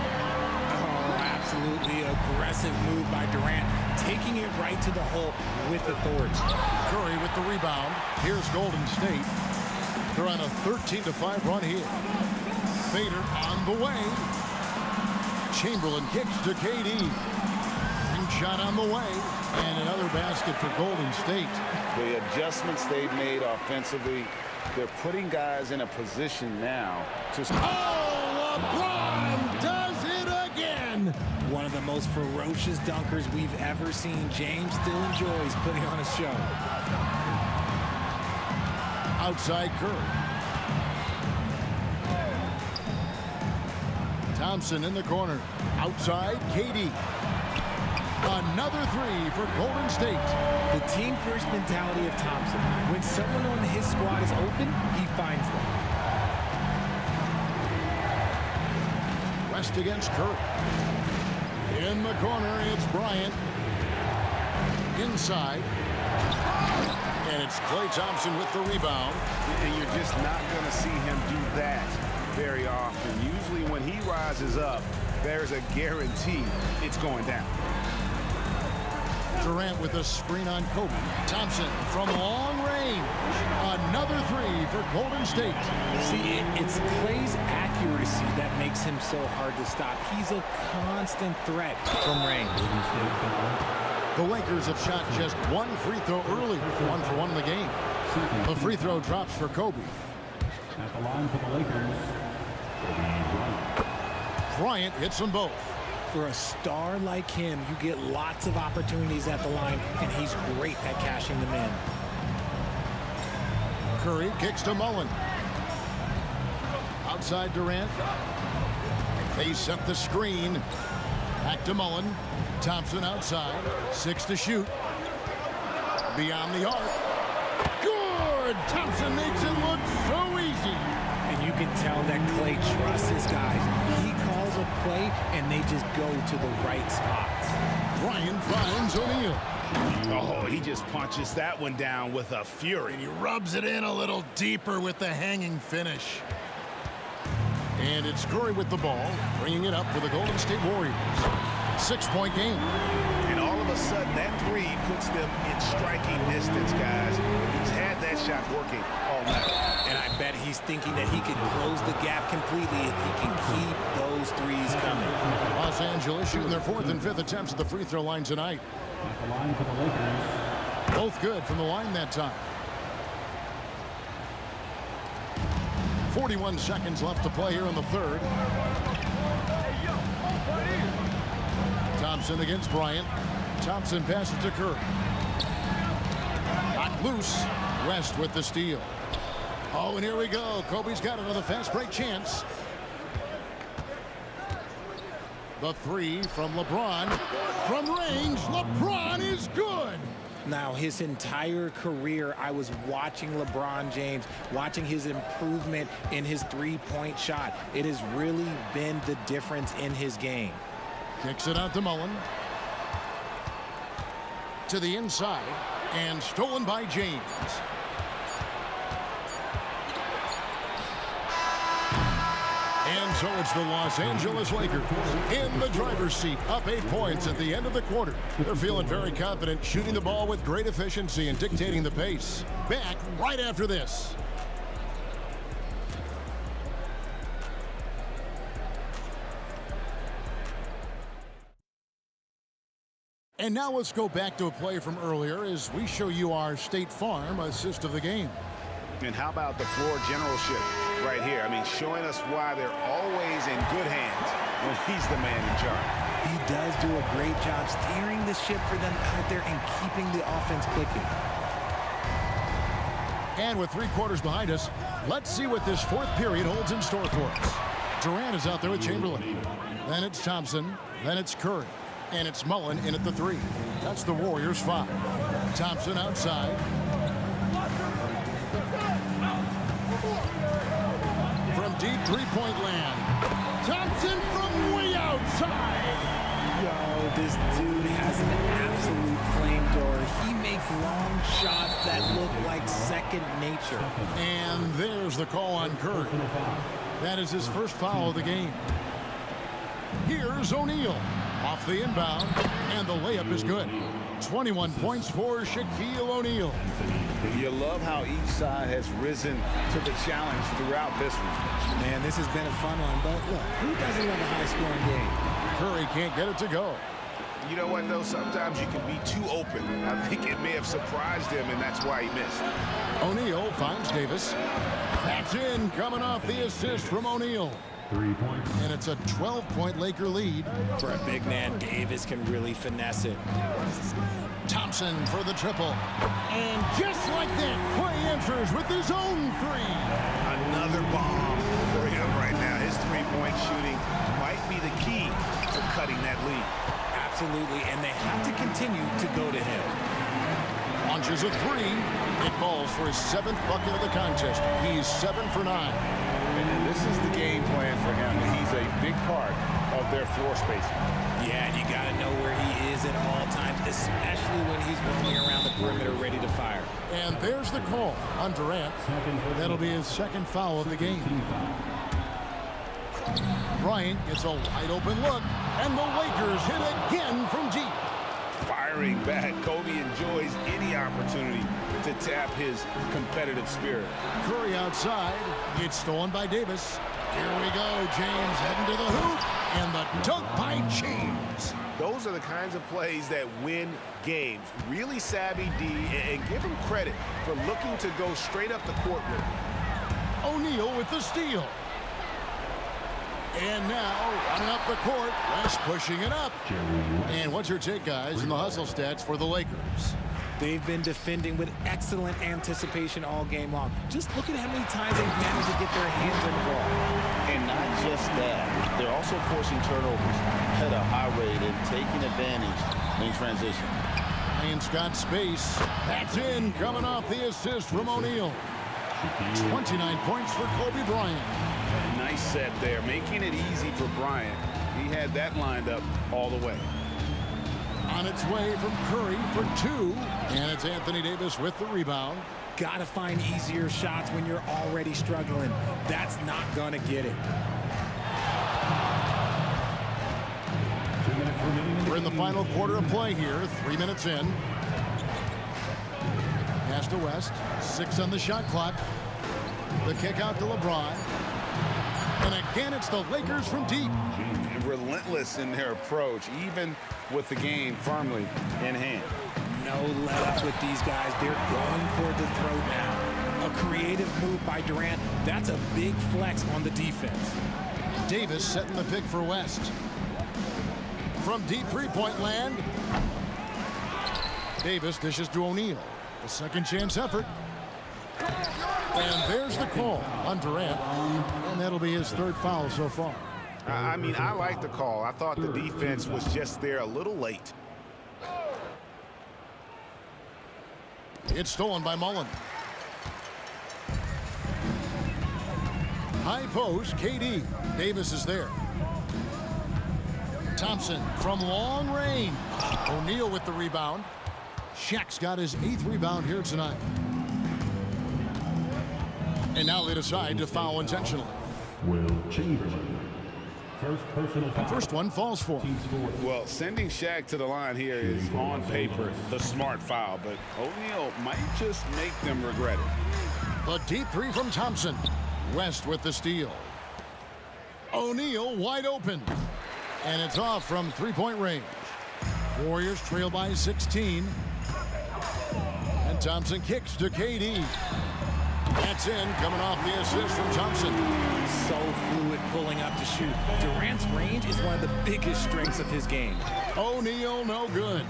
Oh, absolutely aggressive move by Durant, taking it right to the hole with authority. Curry with the rebound. Here's Golden State. They're on a 13-5 run here. Fader on the way. Chamberlain kicks to KD. Ring shot on the way. And another basket for Golden State. The adjustments they've made offensively, they're putting guys in a position now to... Oh, LeBron does it again! One of the most ferocious dunkers we've ever seen. James still enjoys putting on a show. Outside Curry. Thompson in the corner. Outside KD. Another 3 for Golden State. The team-first mentality of Thompson. When someone on his squad is open, he finds them. West against Curry. In the corner, it's Bryant. Inside. And it's Klay Thompson with the rebound. And you're just not going to see him do that very often. Usually when he rises up, there's a guarantee it's going down. Durant with a screen on Kobe. Thompson from long range. Another 3 for Golden State. See, it's Klay's accuracy that makes him so hard to stop. He's a constant threat from range. The Lakers have shot just 1 free throw earlier. 1 for 1 in the game. The free throw drops for Kobe. At the line for the Lakers, Bryant hits them both. For a star like him, you get lots of opportunities at the line, and he's great at cashing them in. Curry kicks to Mullen. Outside Durant. They set the screen. Back to Mullen. Thompson outside. 6 to shoot. Beyond the arc. Good! Thompson makes it look so easy. And you can tell that Klay trusts his guys. He calls a play, and they just go to the right spots. Bryant finds O'Neal. Oh, he just punches that one down with a fury. And he rubs it in a little deeper with the hanging finish. And it's Curry with the ball, bringing it up for the Golden State Warriors. 6-point game. And all of a sudden, that three puts them in striking distance, guys. He's had that shot working all night. And I bet he's thinking that he can close the gap completely if he can keep those threes coming. Los Angeles shooting their 4th and 5th attempts at the free throw line tonight. At the line for the Lakers. Both good from the line that time. 41 seconds left to play here in the third. Thompson against Bryant. Thompson passes to Curry. Got loose. West with the steal. Oh, and here we go. Kobe's got another fast break chance. The three from LeBron. From range, LeBron is good. Now, his entire career, I was watching LeBron James, watching his improvement in his three-point shot. It has really been the difference in his game. Kicks it out to Mullen. To the inside. And stolen by James. And so it's the Los Angeles Lakers in the driver's seat, up 8 points at the end of the quarter. They're feeling very confident, shooting the ball with great efficiency and dictating the pace. Back right after this. And now let's go back to a play from earlier as we show you our State Farm assist of the game. And how about the floor generalship right here? I mean, showing us why they're always in good hands when he's the man in charge. He does do a great job steering the ship for them out there and keeping the offense clicking. And with 3 quarters behind us, let's see what this 4th period holds in store for us. Durant is out there with Chamberlain. Then it's Thompson. Then it's Curry. And it's Mullen in at the 3. That's the Warriors' 5. Thompson outside. From deep three-point land. Thompson from way outside. Yo, this dude has an absolute flamethrower. He makes long shots that look like second nature. And there's the call on Curry. That is his first foul of the game. Here's O'Neal. Off the inbound, and the layup is good. 21 points for Shaquille O'Neal. You love how each side has risen to the challenge throughout this one. Man, this has been a fun one, but look, who doesn't love a high-scoring game? Curry can't get it to go. You know what, though? Sometimes you can be too open. I think it may have surprised him, and that's why he missed. O'Neal finds Davis. That's in, coming off the assist from O'Neal. 3 points. And it's a 12-point Laker lead. For a big man, Davis can really finesse it. Thompson for the triple. And just like that, Clay answers with his own 3. Another bomb for him right now. His three-point shooting might be the key to cutting that lead. Absolutely, and they have to continue to go to him. Launches a 3. It falls for his 7th bucket of the contest. He's 7 for 9. And this is the game plan for him. He's a big part of their floor spacing. Yeah, and you got to know where he is at all times, especially when he's roaming around the perimeter ready to fire. And there's the call on Durant. That'll be his 2nd foul of the game. Bryant gets a wide open look, and the Lakers hit again from deep. Firing back, Kobe enjoys any opportunity to tap his competitive spirit. Curry outside, gets stolen by Davis. Here we go, James heading to the hoop, and the dunk by James. Those are the kinds of plays that win games. Really savvy D, and give him credit for looking to go straight up the court with it. O'Neal with the steal. And now, running up the court, West pushing it up. And what's your take, guys, in the hustle stats for the Lakers? They've been defending with excellent anticipation all game long. Just look at how many times they've managed to get their hands on the ball. And not just that, they're also forcing turnovers at a high rate and taking advantage in transition. Bryant's got space. That's in, coming off the assist from O'Neal. 29 points for Kobe Bryant. Nice set there, making it easy for Bryant. He had that lined up all the way. On its way from Curry for 2. And it's Anthony Davis with the rebound. Got to find easier shots when you're already struggling. That's not going to get it. We're in in the final quarter of play here. 3 minutes in. Pass to West. 6 on the shot clock. The kick out to LeBron. And again, it's the Lakers from deep. Relentless in their approach, even with the game firmly in hand. No let up with these guys. They're going for the throat now. A creative move by Durant. That's a big flex on the defense. Davis setting the pick for West. From deep three-point land. Davis dishes to O'Neal. A second chance effort. And there's the call on Durant. And that'll be his third foul so far. I mean, I like the call. I thought the defense was just there a little late. It's stolen by Mullen. High post, KD. Davis is there. Thompson from long range. O'Neal with the rebound. Shaq's got his 8th rebound here tonight. And now they decide to foul intentionally. Will Chamberlain. First personal foul. First one falls for him. Well, sending Shaq to the line here is on paper the smart foul, but O'Neal might just make them regret it. A deep three from Thompson. West with the steal. O'Neal wide open. And it's off from three-point range. Warriors trail by 16. And Thompson kicks to KD. That's in, coming off the assist from Thompson. So fluid pulling up to shoot. Durant's range is one of the biggest strengths of his game. O'Neal no good.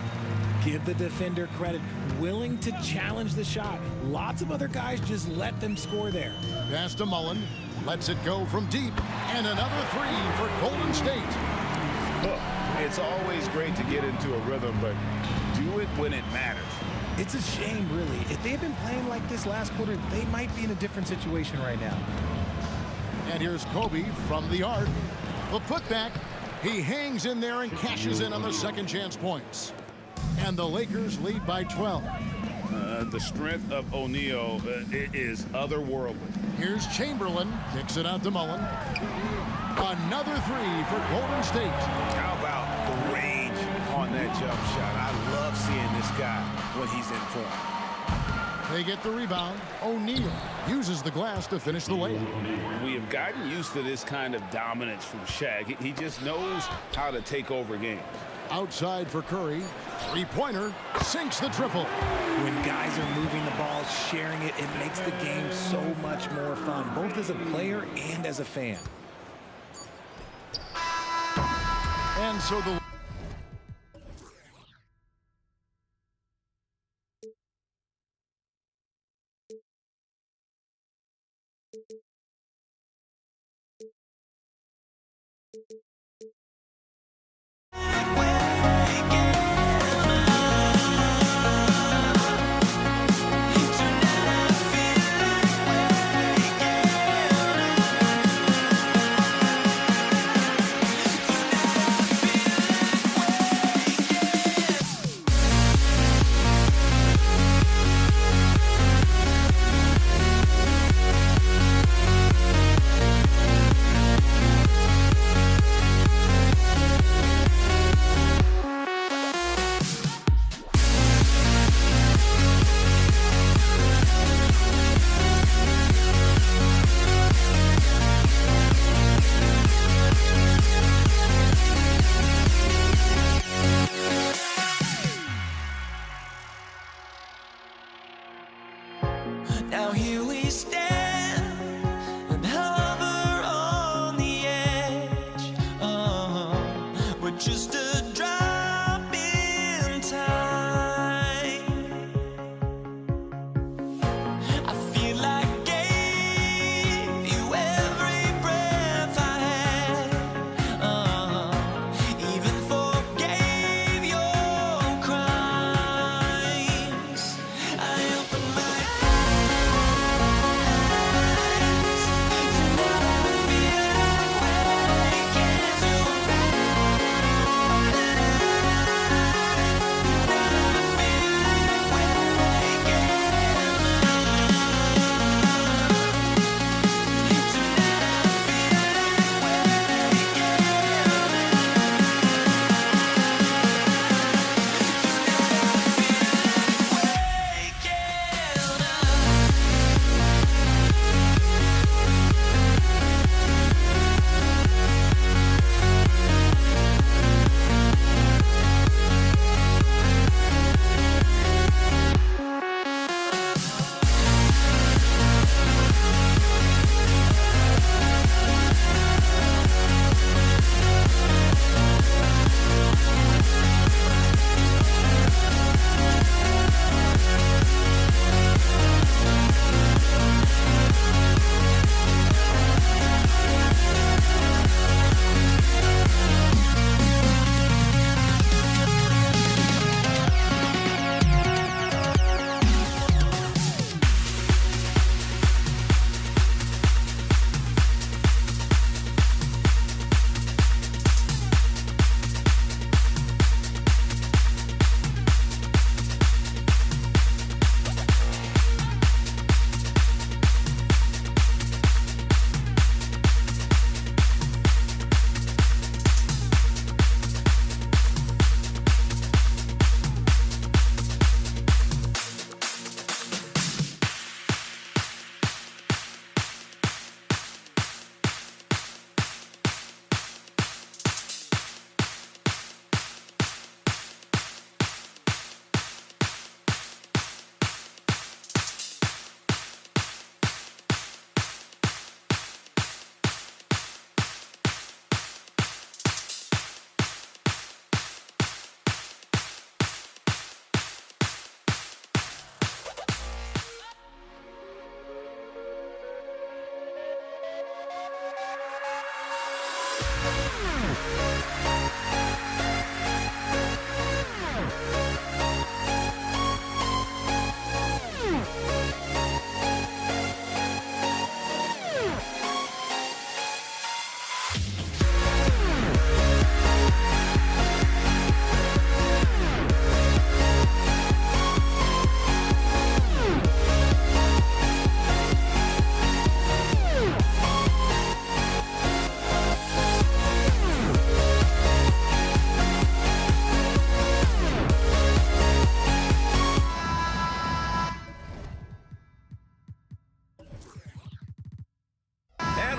Give the defender credit. Willing to challenge the shot. Lots of other guys just let them score there. Pass to Mullen. Lets it go from deep. And another three for Golden State. Look, it's always great to get into a rhythm, but do it when it matters. It's a shame, really. If they had been playing like this last quarter, they might be in a different situation right now. And here's Kobe from the arc. The putback. He hangs in there and cashes in on the second chance points. And the Lakers lead by 12. The strength of O'Neal is otherworldly. Here's Chamberlain. Kicks it out to Mullen. Another three for Golden State. How about the range on that jump shot? I love seeing this guy when he's in form. They get the rebound. O'Neal uses the glass to finish the layup. We have gotten used to this kind of dominance from Shaq. He just knows how to take over games. Outside for Curry. Three-pointer. Sinks the triple. When guys are moving the ball, sharing it, it makes the game so much more fun, both as a player and as a fan. And so the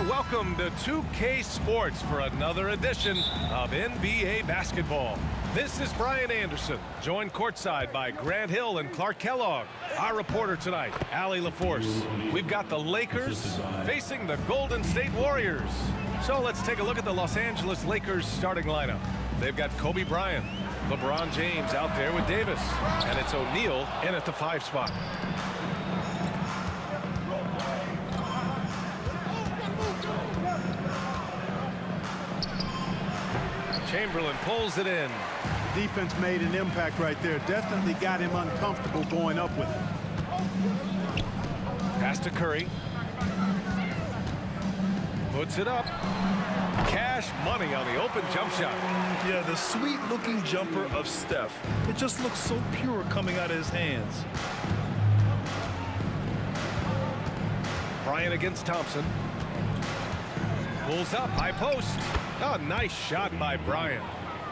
Welcome to 2K Sports for another edition of NBA basketball. This is Brian Anderson, joined courtside by Grant Hill and Clark Kellogg. Our reporter tonight, Allie LaForce. We've got the Lakers facing the Golden State Warriors. So let's take a look at the Los Angeles Lakers starting lineup. They've got Kobe Bryant, LeBron James out there with Davis, and it's O'Neal in at the 5 spot. Chamberlain pulls it in. Defense made an impact right there. Definitely got him uncomfortable going up with it. Pass to Curry. Puts it up. Cash money on the open jump shot. Yeah, the sweet-looking jumper of Steph. It just looks so pure coming out of his hands. Bryant against Thompson. Pulls up, high post. Oh, nice shot by Bryant.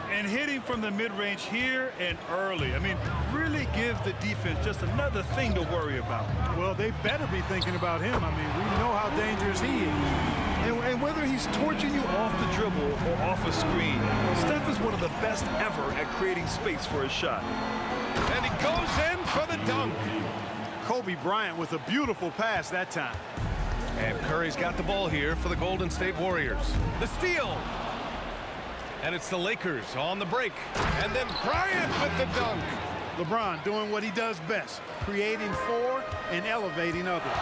And hitting from the mid-range here and early. I mean, really gives the defense just another thing to worry about. Well, they better be thinking about him. I mean, we know how dangerous he is. And whether he's torching you off the dribble or off a screen, Steph is one of the best ever at creating space for his shot. And he goes in for the dunk. Kobe Bryant with a beautiful pass that time. And Curry's got the ball here for the Golden State Warriors. The steal. And it's the Lakers on the break. And then Bryant with the dunk. LeBron doing what he does best, creating for and elevating others.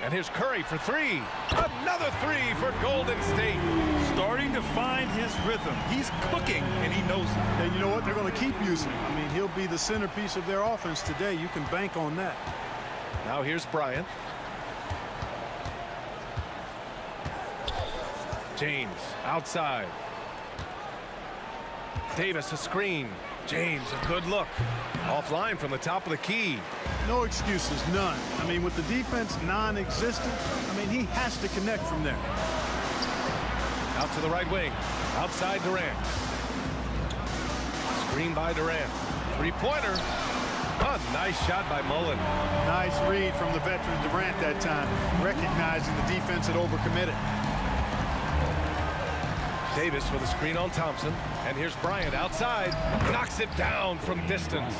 And here's Curry for 3. Another 3 for Golden State. Starting to find his rhythm. He's cooking, and he knows it. And you know what? They're going to keep using him. I mean, he'll be the centerpiece of their offense today. You can bank on that. Now here's Bryant. James outside. Davis a screen. James a good look. Offline from the top of the key. No excuses, none. I mean, with the defense non-existent, I mean, he has to connect from there. Out to the right wing. Outside Durant. Screen by Durant. Three-pointer. A nice shot by Mullen. Nice read from the veteran Durant that time, recognizing the defense had overcommitted. Davis with a screen on Thompson. And here's Bryant outside. Knocks it down from distance.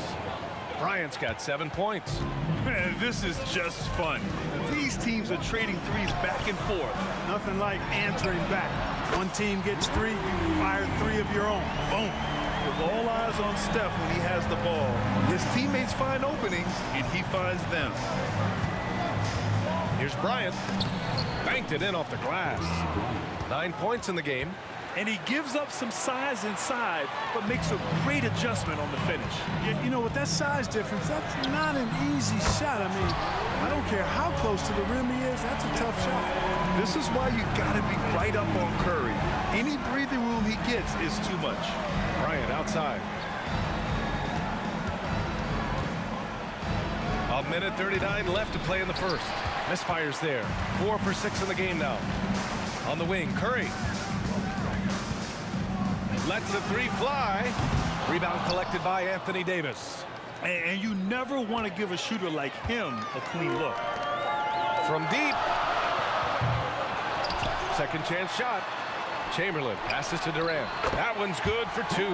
Bryant's got 7 points. Man, this is just fun. These teams are trading threes back and forth. Nothing like answering back. One team gets 3, you fire 3 of your own. Boom. With all eyes on Steph when he has the ball, his teammates find openings, and he finds them. Here's Bryant. Banked it in off the glass. 9 points in the game. And he gives up some size inside, but makes a great adjustment on the finish. You know, with that size difference, that's not an easy shot. I mean, I don't care how close to the rim he is, that's a tough shot. This is why you got to be right up on Curry. Any breathing room he gets is too much. Bryant outside. A minute 39 left to play in the first. Misfires there. 4 for 6 in the game now. On the wing, Curry. Lets the 3 fly. Rebound collected by Anthony Davis. And you never want to give a shooter like him a clean look. From deep. Second chance shot. Chamberlain passes to Durant. That one's good for 2.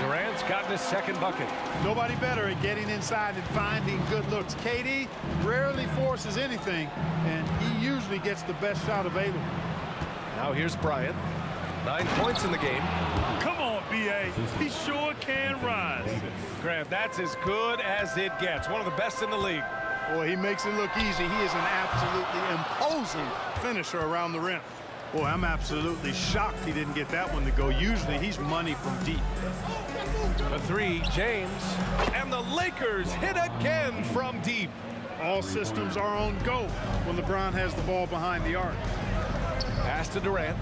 Durant's gotten his second bucket. Nobody better at getting inside and finding good looks. KD rarely forces anything, and he usually gets the best shot available. Now here's Bryant. 9 points in the game. Come on, B.A. He sure can rise. Grant, that's as good as it gets. One of the best in the league. Boy, he makes it look easy. He is an absolutely imposing finisher around the rim. Boy, I'm absolutely shocked he didn't get that one to go. Usually he's money from deep. The three, James. And the Lakers hit again from deep. All systems are on go when LeBron has the ball behind the arc. Pass to Durant.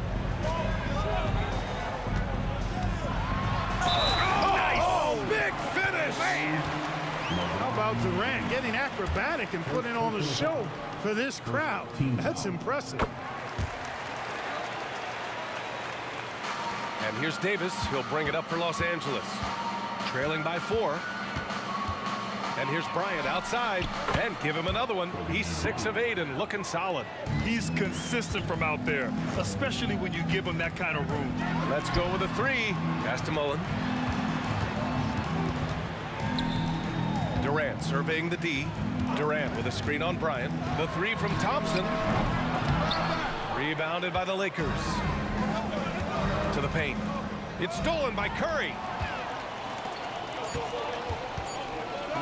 Oh, big finish! Man. How about Durant getting acrobatic and putting on a show for this crowd? That's impressive. And here's Davis. He'll bring it up for Los Angeles. Trailing by 4. And here's Bryant outside. And give him another one. He's 6 of 8 and looking solid. He's consistent from out there, especially when you give him that kind of room. Let's go with a 3. Pass to Mullen. Durant surveying the D. Durant with a screen on Bryant. The 3 from Thompson. Rebounded by the Lakers. To the paint. It's stolen by Curry.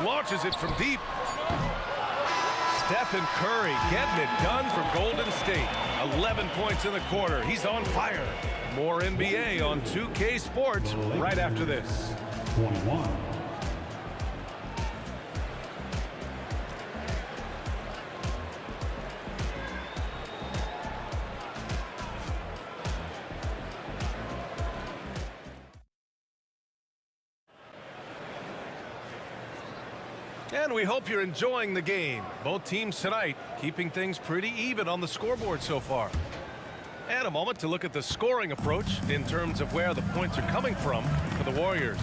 Launches it from deep. Stephen Curry getting it done for Golden State. 11 points in the quarter. He's on fire. More NBA on 2K Sports right after this. 21. And we hope you're enjoying the game. Both teams tonight keeping things pretty even on the scoreboard so far. And a moment to look at the scoring approach in terms of where the points are coming from for the Warriors.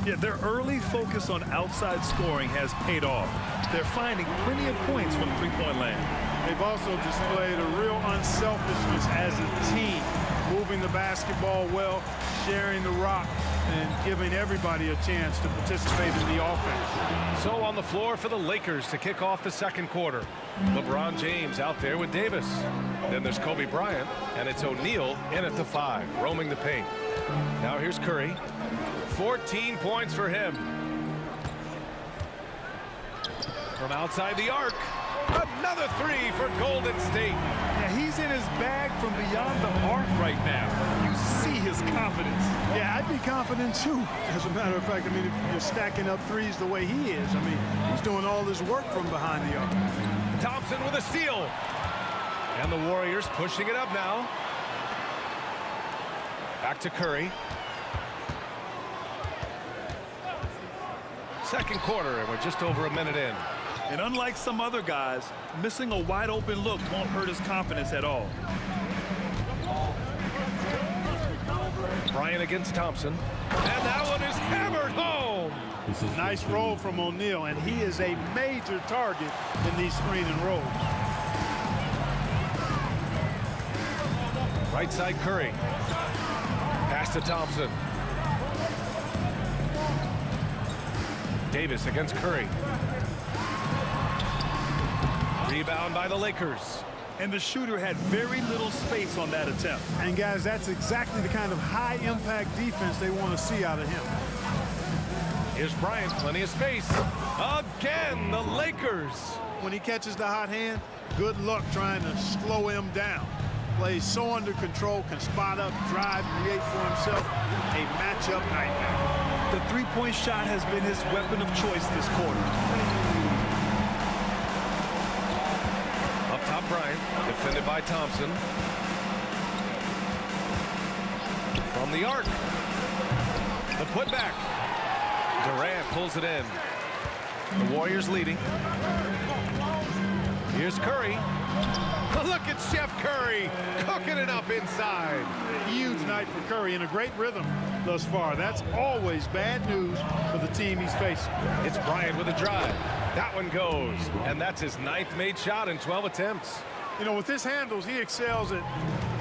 Yeah, their early focus on outside scoring has paid off. They're finding plenty of points from three-point land. They've also displayed a real unselfishness as a team, moving the basketball well, sharing the rock, and giving everybody a chance to participate in the offense. So on the floor for the Lakers to kick off the second quarter. LeBron James out there with Davis. Then there's Kobe Bryant, and it's O'Neal in at the 5, roaming the paint. Now here's Curry. 14 points for him. From outside the arc, another 3 for Golden State. Yeah, he's in his bag from beyond the arc right now. You see his confidence. Yeah, I'd be confident too. As a matter of fact, I mean, if you're stacking up threes the way he is, I mean, he's doing all his work from behind the arc. Thompson with a steal. And the Warriors pushing it up now. Back to Curry. Second quarter, and we're just over a minute in. And unlike some other guys, missing a wide open look won't hurt his confidence at all. Bryant against Thompson. And that one is hammered home. Nice roll from O'Neal, and he is a major target in these screen and rolls. Right side Curry. Pass to Thompson. Davis against Curry. Rebound by the Lakers. And the shooter had very little space on that attempt. And guys, that's exactly the kind of high-impact defense they want to see out of him. Here's Bryant, plenty of space. Again, the Lakers. When he catches the hot hand, good luck trying to slow him down. Plays so under control, can spot up, drive, create for himself. A matchup nightmare. The three-point shot has been his weapon of choice this quarter. Up top, Bryant, defended by Thompson. From the arc. The putback. Durant pulls it in. The Warriors leading. Here's Curry. Look at Chef Curry cooking it up inside. Huge night for Curry and a great rhythm thus far. That's always bad news for the team he's facing. It's Bryant with a drive. That one goes. And that's his 9th made shot in 12 attempts. You know, with his handles, he excels at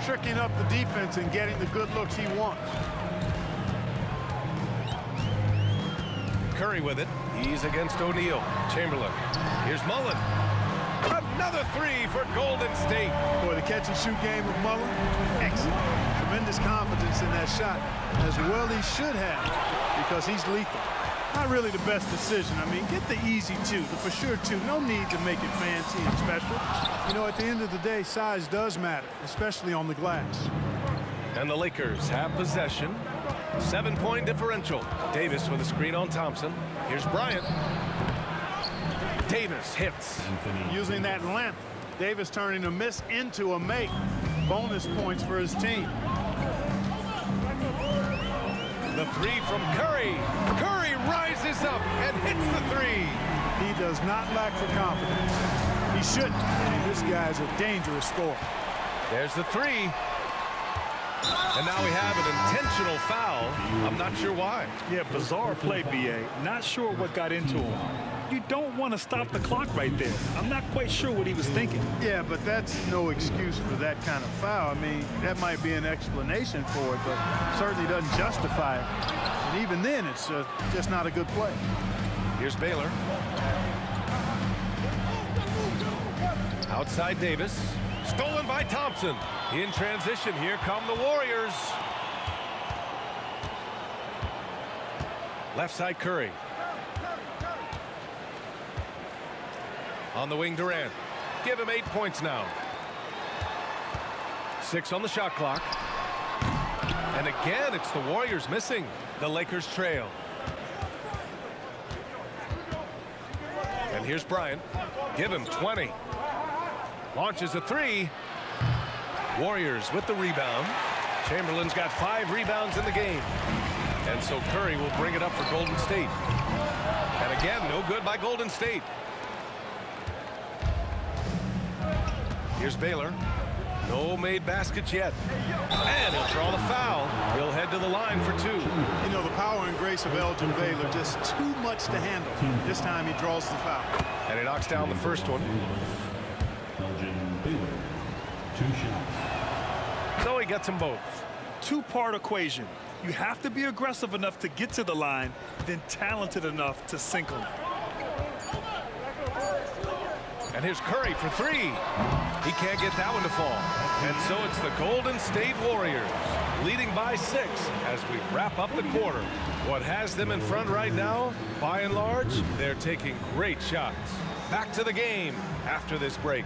tricking up the defense and getting the good looks he wants. Curry with it. He's against O'Neal. Chamberlain. Here's Mullen. Another 3 for Golden State. Boy, the catch-and-shoot game of Mullen, excellent. Tremendous confidence in that shot, as well he should have, because he's lethal. Not really the best decision. I mean, get the easy two, the for sure two. No need to make it fancy and special. You know, at the end of the day, size does matter, especially on the glass. And the Lakers have possession. 7-point differential. Davis with a screen on Thompson. Here's Bryant. Davis hits. Using that length, Davis turning a miss into a make. Bonus points for his team. The three from Curry. Curry rises up and hits the three. He does not lack for confidence. He shouldn't. I mean, this guy's a dangerous scorer. There's the three. And now we have an intentional foul. I'm not sure why. Yeah, bizarre play, B.A. Not sure what got into him. You don't want to stop the clock right there. I'm not quite sure what he was thinking. Yeah, but that's no excuse for that kind of foul. I mean, that might be an explanation for it, but certainly doesn't justify it. And even then, it's just not a good play. Here's Baylor. Outside Davis. Stolen by Thompson. In transition, here come the Warriors. Left side Curry. On the wing, Durant. Give him 8 points now. 6 on the shot clock. And again, it's the Warriors missing. The Lakers trail. And here's Bryant. Give him 20. Launches a three. Warriors with the rebound. Chamberlain's got 5 rebounds in the game. And so Curry will bring it up for Golden State. And again, no good by Golden State. Here's Baylor. No made baskets yet. And he'll draw the foul. He'll head to the line for 2. You know, the power and grace of Elgin Baylor, just too much to handle. This time he draws the foul. And he knocks down the first one. Elgin Baylor, 2 shots. So he gets them both. Two-part equation. You have to be aggressive enough to get to the line, then talented enough to sink them. And here's Curry for 3. He can't get that one to fall. And so it's the Golden State Warriors leading by 6 as we wrap up the quarter. What has them in front right now, by and large, they're taking great shots. Back to the game after this break.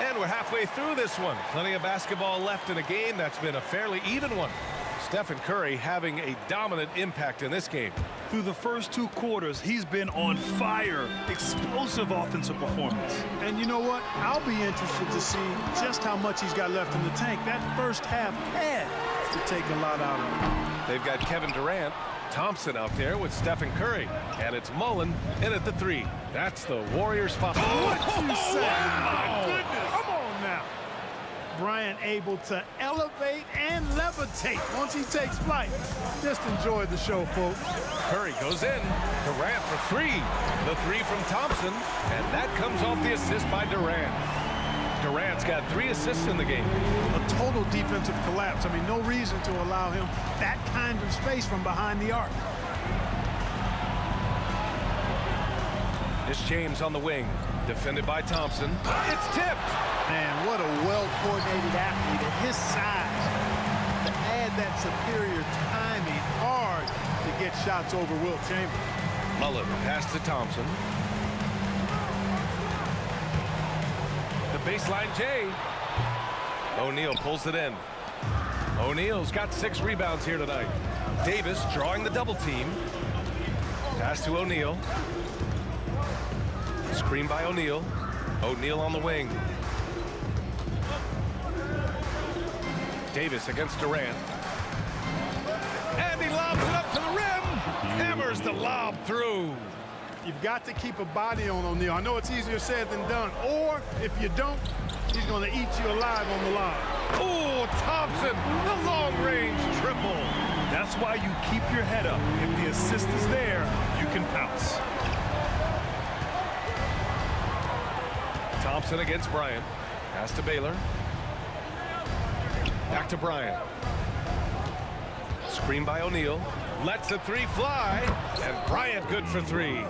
And we're halfway through this one. Plenty of basketball left in a game that's been a fairly even one. Stephen Curry having a dominant impact in this game. Through the first 2 quarters, he's been on fire. Explosive offensive performance. And you know what? I'll be interested to see just how much he's got left in the tank. That first half had to take a lot out of him. They've got Kevin Durant, Thompson out there with Stephen Curry. And it's Mullen in at the 3. That's the Warriors' foul. What you say? Wow. My goodness. Come on now. Bryant able to elevate and levitate once he takes flight. Just enjoy the show, folks. Curry goes in. Durant for 3. The 3 from Thompson. And that comes off the assist by Durant. Durant's got 3 assists in the game. A total defensive collapse. I mean, no reason to allow him that kind of space from behind the arc. It's James on the wing. Defended by Thompson. It's tipped. Man, what a well-coordinated athlete at his size. To add that superior timing, hard to get shots over Wilt Chamberlain. Mullen pass to Thompson. The baseline J. O'Neal pulls it in. O'Neal's got 6 rebounds here tonight. Davis drawing the double team. Pass to O'Neal. Screen by O'Neal. O'Neal on the wing. Davis against Durant. And he lobs it up to the rim. Hammers the lob through. You've got to keep a body on O'Neal. I know it's easier said than done. Or if you don't, he's going to eat you alive on the lob. Oh, Thompson, the long-range triple. That's why you keep your head up. If the assist is there, you can pounce. Thompson against Bryant. Pass to Baylor. Back to Bryant. Screen by O'Neal. Lets the three fly. And Bryant good for three.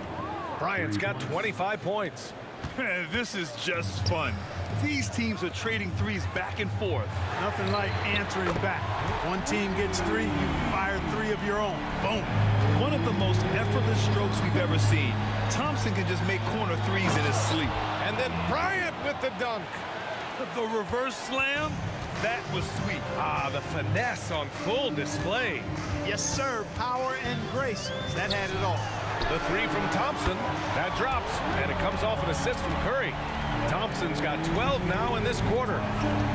Bryant's got 25 points. Man, this is just fun. These teams are trading threes back and forth. Nothing like answering back. One team gets three, you fire three of your own. Boom. One of the most effortless strokes we've ever seen. Thompson can just make corner threes in his sleep. And then Bryant with the dunk. The reverse slam, that was sweet. Ah, the finesse on full display. Yes, sir. Power and grace. That had it all. The three from Thompson. That drops, and it comes off an assist from Curry. Thompson's got 12 now in this quarter.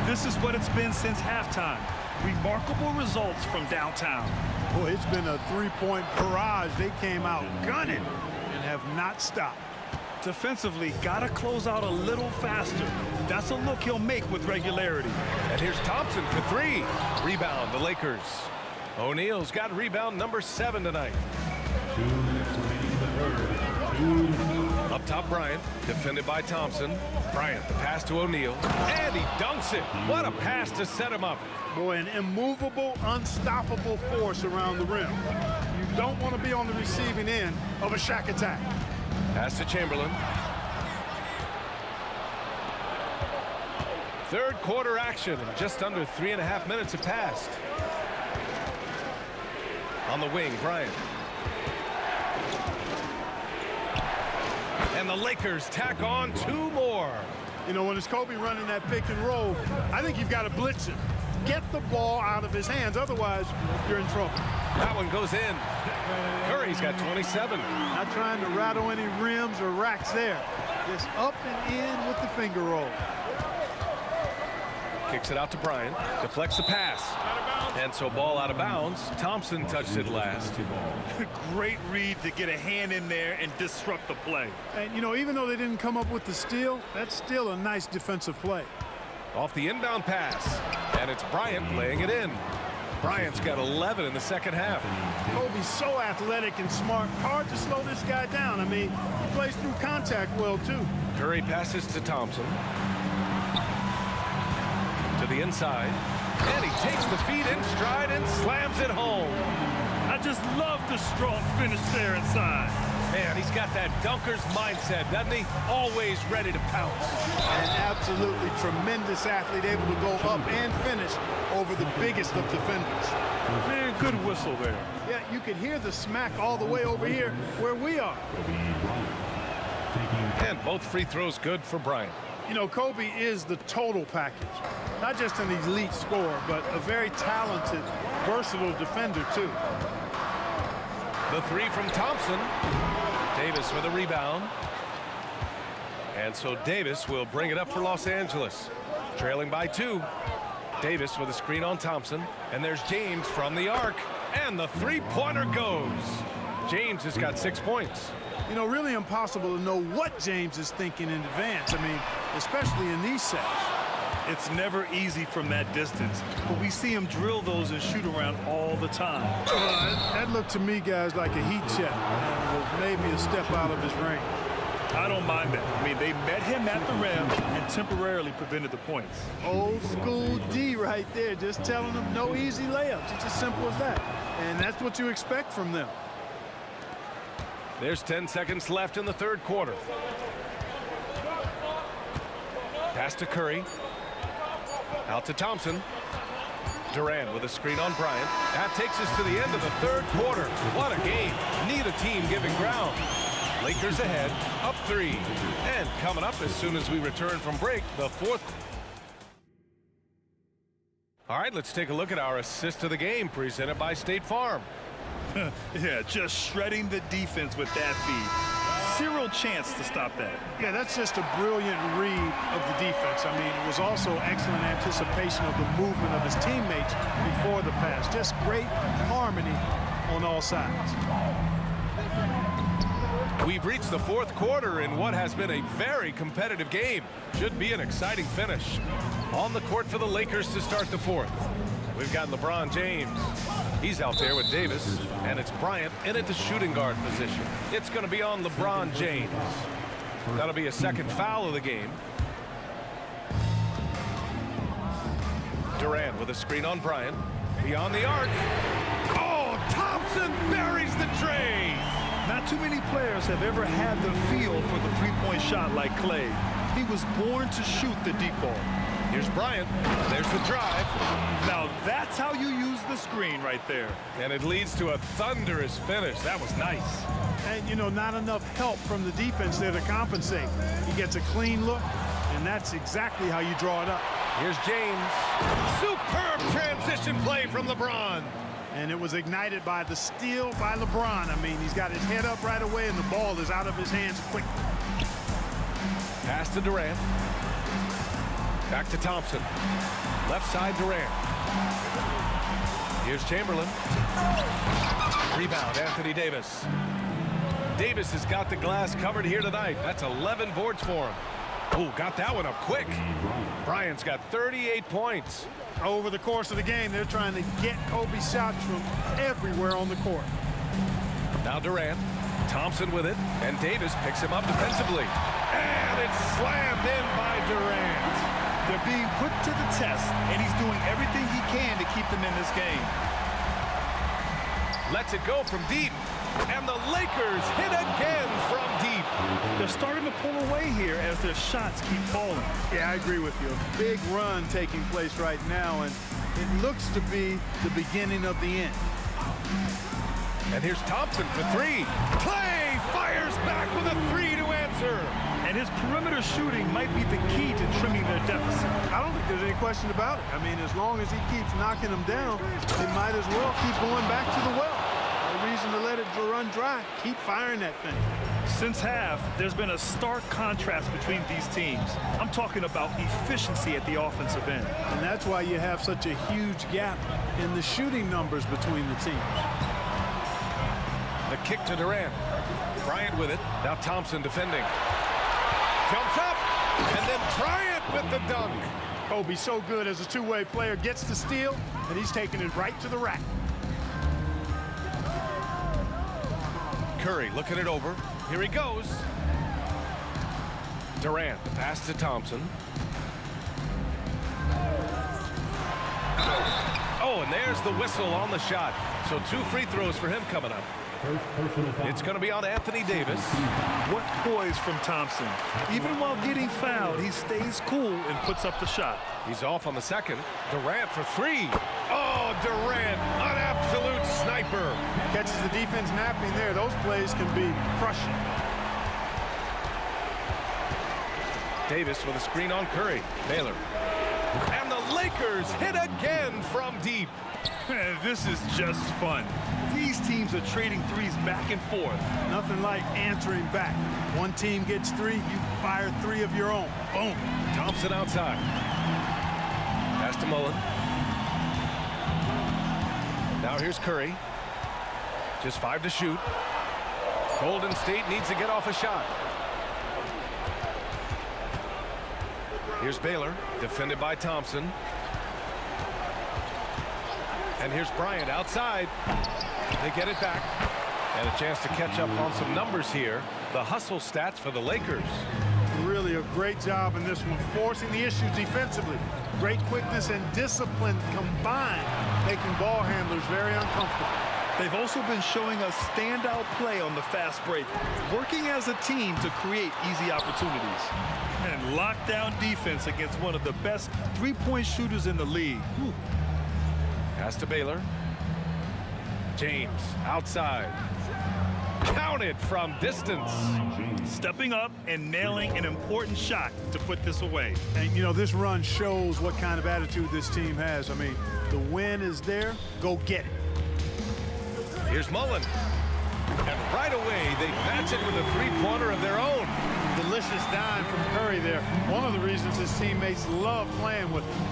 This is what it's been since halftime. Remarkable results from downtown. Boy, it's been a three-point barrage. They came out gunning and have not stopped. Defensively, gotta close out a little faster. That's a look he'll make with regularity. And here's Thompson for three. Rebound, the Lakers. O'Neal's got rebound number 7 tonight. Up top, Bryant, defended by Thompson. Bryant, the pass to O'Neal, and he dunks it. What a pass to set him up. Boy, an immovable, unstoppable force around the rim. You don't want to be on the receiving end of a Shaq attack. Pass to Chamberlain. Third quarter action, and just under 3.5 minutes have passed. On the wing, Bryant. And the Lakers tack on 2 more. You know, when it's Kobe running that pick and roll, I think you've got to blitz him. Get the ball out of his hands, otherwise you're in trouble. That one goes in. Curry's got 27. Not trying to rattle any rims or racks there. Just up and in with the finger roll. Kicks it out to Bryant. Deflects the pass. And so ball out of bounds. Thompson touched it last. Great read to get a hand in there and disrupt the play. And, you know, even though they didn't come up with the steal, that's still a nice defensive play. Off the inbound pass. And it's Bryant laying it in. Bryant's got 11 in the second half. Kobe's so athletic and smart. Hard to slow this guy down. I mean, he plays through contact well, too. Curry passes to Thompson. To the inside. And he takes the feet in stride and slams it home. I just love the strong finish there inside. Man, he's got that dunker's mindset, doesn't he? Always ready to pounce. An absolutely tremendous athlete, able to go up and finish over the biggest of defenders. Man, good whistle there. Yeah, you could hear the smack all the way over here where we are. And both free throws good for Bryant. You know, Kobe is the total package. Not just an elite scorer, but a very talented, versatile defender, too. The three from Thompson. Davis with a rebound. And so Davis will bring it up for Los Angeles. Trailing by 2. Davis with a screen on Thompson. And there's James from the arc. And the three-pointer goes. James has got 6 points. You know, really impossible to know what James is thinking in advance. I mean, especially in these sets. It's never easy from that distance, but we see him drill those and shoot around all the time. That looked to me, guys, like a heat check. Maybe a step out of his range. I don't mind that. I mean, they met him at the rim and temporarily prevented the points. Old school D right there, just telling them no easy layups. It's as simple as that. And that's what you expect from them. There's 10 seconds left in the third quarter. Pass to Curry. Out to Thompson. Durant with a screen on Bryant. That takes us to the end of the third quarter. What a game. Neither team giving ground. Lakers ahead, up 3. And coming up as soon as we return from break, the fourth. All right, let's take a look at our assist of the game presented by State Farm. Yeah, just shredding the defense with that feed. Zero chance to stop that. Yeah, that's just a brilliant read of the defense. I mean, it was also excellent anticipation of the movement of his teammates before the pass. Just great harmony on all sides. We've reached the fourth quarter in what has been a very competitive game. Should be an exciting finish. On the court for the Lakers to start the fourth. We've got LeBron James. He's out there with Davis, and it's Bryant in at the shooting guard position. It's going to be on LeBron James. That'll be a second foul of the game. Durant with a screen on Bryant. Beyond the arc. Oh, Thompson buries the tray. Not too many players have ever had the feel for the three-point shot like Clay. He was born to shoot the deep ball. Here's Bryant. There's the drive. Now that's how you use the screen right there. And it leads to a thunderous finish. That was nice. And, you know, not enough help from the defense there to compensate. He gets a clean look, and that's exactly how you draw it up. Here's James. Superb transition play from LeBron. And it was ignited by the steal by LeBron. I mean, he's got his head up right away, and the ball is out of his hands quickly. Pass to Durant. Back to Thompson. Left side, Durant. Here's Chamberlain. Rebound, Anthony Davis. Davis has got the glass covered here tonight. That's 11 boards for him. Oh, got that one up quick. Bryant's got 38 points. Over the course of the game, they're trying to get Kobe shots from everywhere on the court. Now Durant. Thompson with it, and Davis picks him up defensively. And it's slammed in by Durant. They're being put to the test, and he's doing everything he can to keep them in this game. Lets it go from deep, and the Lakers hit again from deep. They're starting to pull away here as their shots keep falling. Yeah, I agree with you. A big run taking place right now, and it looks to be the beginning of the end. And here's Thompson for three. Clay fires back with a three to answer. And his perimeter shooting might be the key to trimming their deficit. I don't think there's any question about it. I mean, as long as he keeps knocking them down, they might as well keep going back to the well. No reason to let it run dry. Keep firing that thing. Since half, there's been a stark contrast between these teams. I'm talking about efficiency at the offensive end. And that's why you have such a huge gap in the shooting numbers between the teams. The kick to Durant. Bryant with it. Now Thompson defending. Jumps up, and then Bryant with the dunk. Kobe's so good as a two-way player. Gets the steal, and he's taking it right to the rack. Curry looking it over. Here he goes. Durant, the pass to Thompson. Oh, and there's the whistle on the shot. So 2 free throws for him coming up. It's going to be on Anthony Davis. What poise from Thompson. Even while getting fouled, he stays cool and puts up the shot. He's off on the second. Durant for three. Oh, Durant, an absolute sniper. Catches the defense napping there. Those plays can be crushing. Davis with a screen on Curry. Baylor. And the Lakers hit again from deep. This is just fun. These teams are trading threes back and forth. Nothing like answering back. One team gets 3, you fire 3 of your own. Boom. Thompson outside. Pass to Mullen. Now here's Curry. Just 5 to shoot. Golden State needs to get off a shot. Here's Baylor, defended by Thompson. And here's Bryant outside. They get it back. And a chance to catch up on some numbers here. The hustle stats for the Lakers. Really a great job in this one, forcing the issues defensively. Great quickness and discipline combined, making ball handlers very uncomfortable. They've also been showing us standout play on the fast break, working as a team to create easy opportunities. And lockdown defense against one of the best three-point shooters in the league. Whew. Pass to Baylor. James outside. Counted from distance. Stepping up and nailing an important shot to put this away. And, you know, this run shows what kind of attitude this team has. I mean, the win is there. Go get it. Here's Mullen. And right away, they match it with a three-pointer of their own. Delicious dime from Curry there. One of the reasons his teammates love playing with him.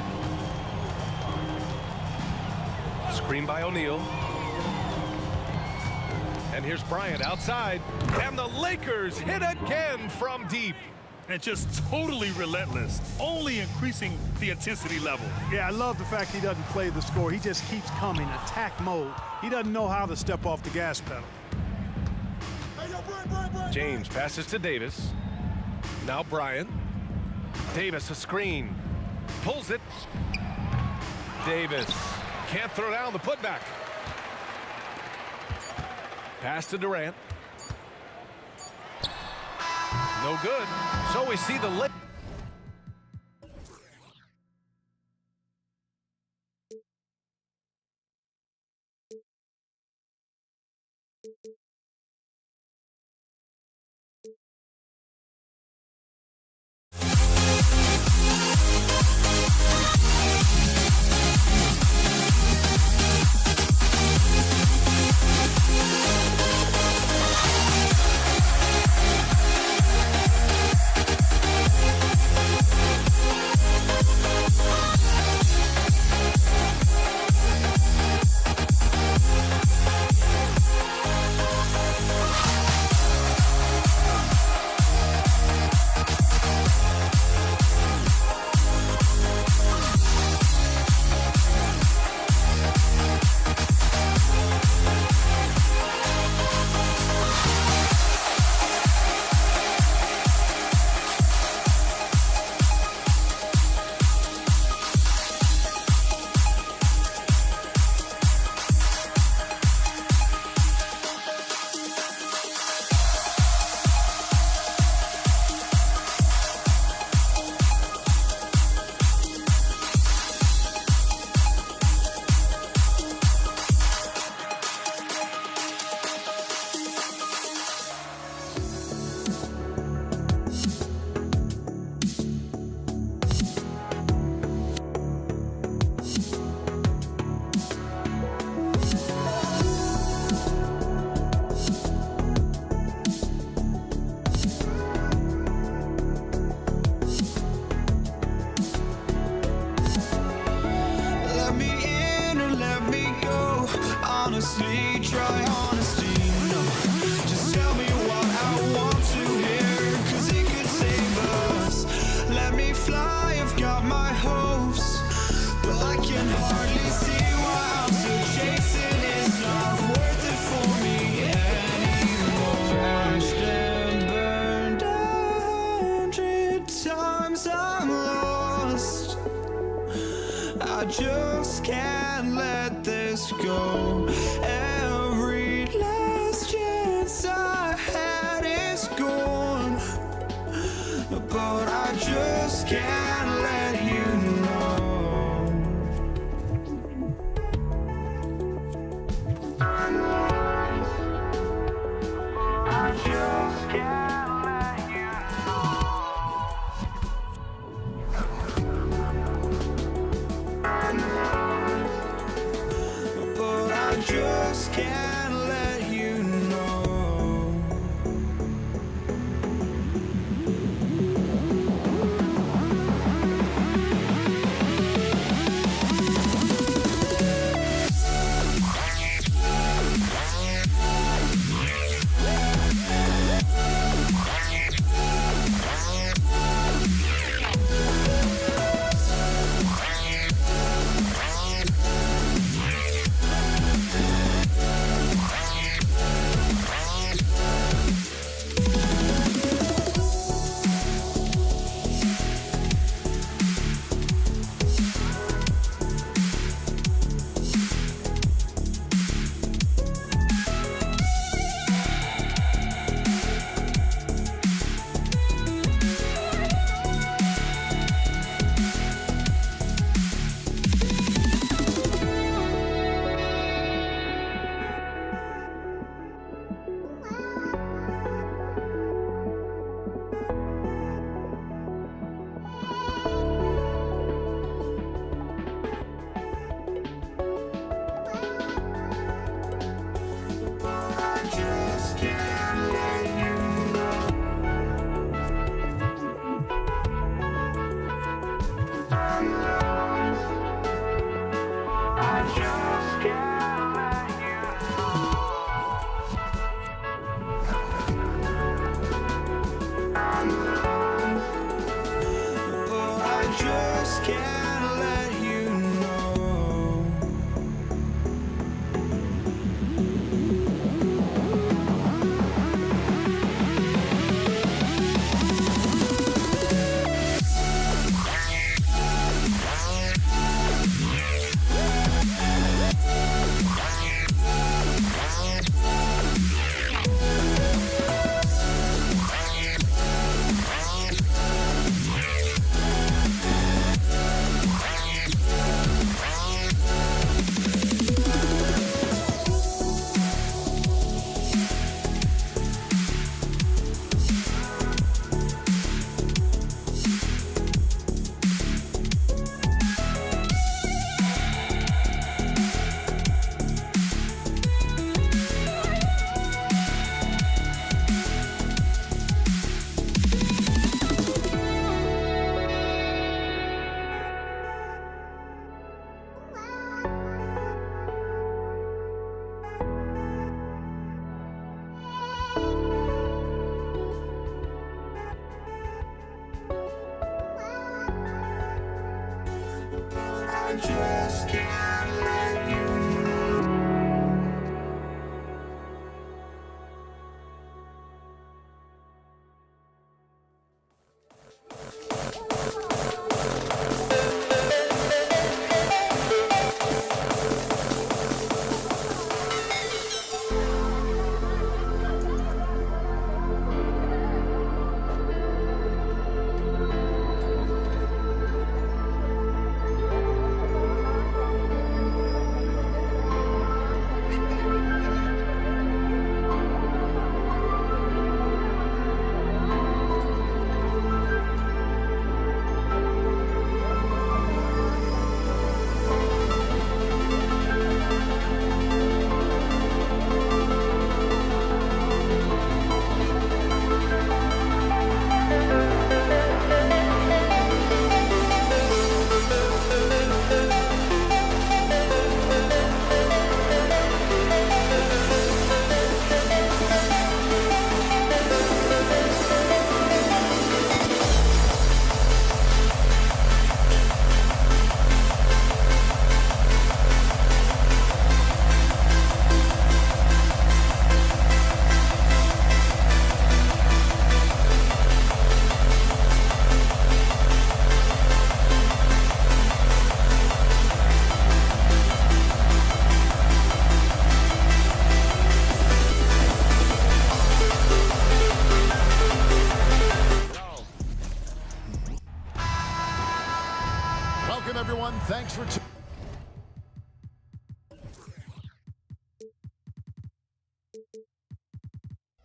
Screen by O'Neal. And here's Bryant outside. And the Lakers hit again from deep. And just totally relentless, only increasing the intensity level. Yeah, I love the fact he doesn't play the score. He just keeps coming, attack mode. He doesn't know how to step off the gas pedal. James passes to Davis. Now Bryant. Davis a screen. Pulls it. Davis can't throw down the putback. Pass to Durant. No good. So we see the late. Honestly, try honesty, no. Just tell me what I want to hear, 'cause it could save us. Let me fly, I've got my hopes, but I can hardly see why I'm still chasing. It's not worth it for me anymore. Crashed and burned 100 times, I'm lost. I just can't let this go. Every last chance I had is gone, but I just can't let you know. I just can't let you know. But I just can't let you know.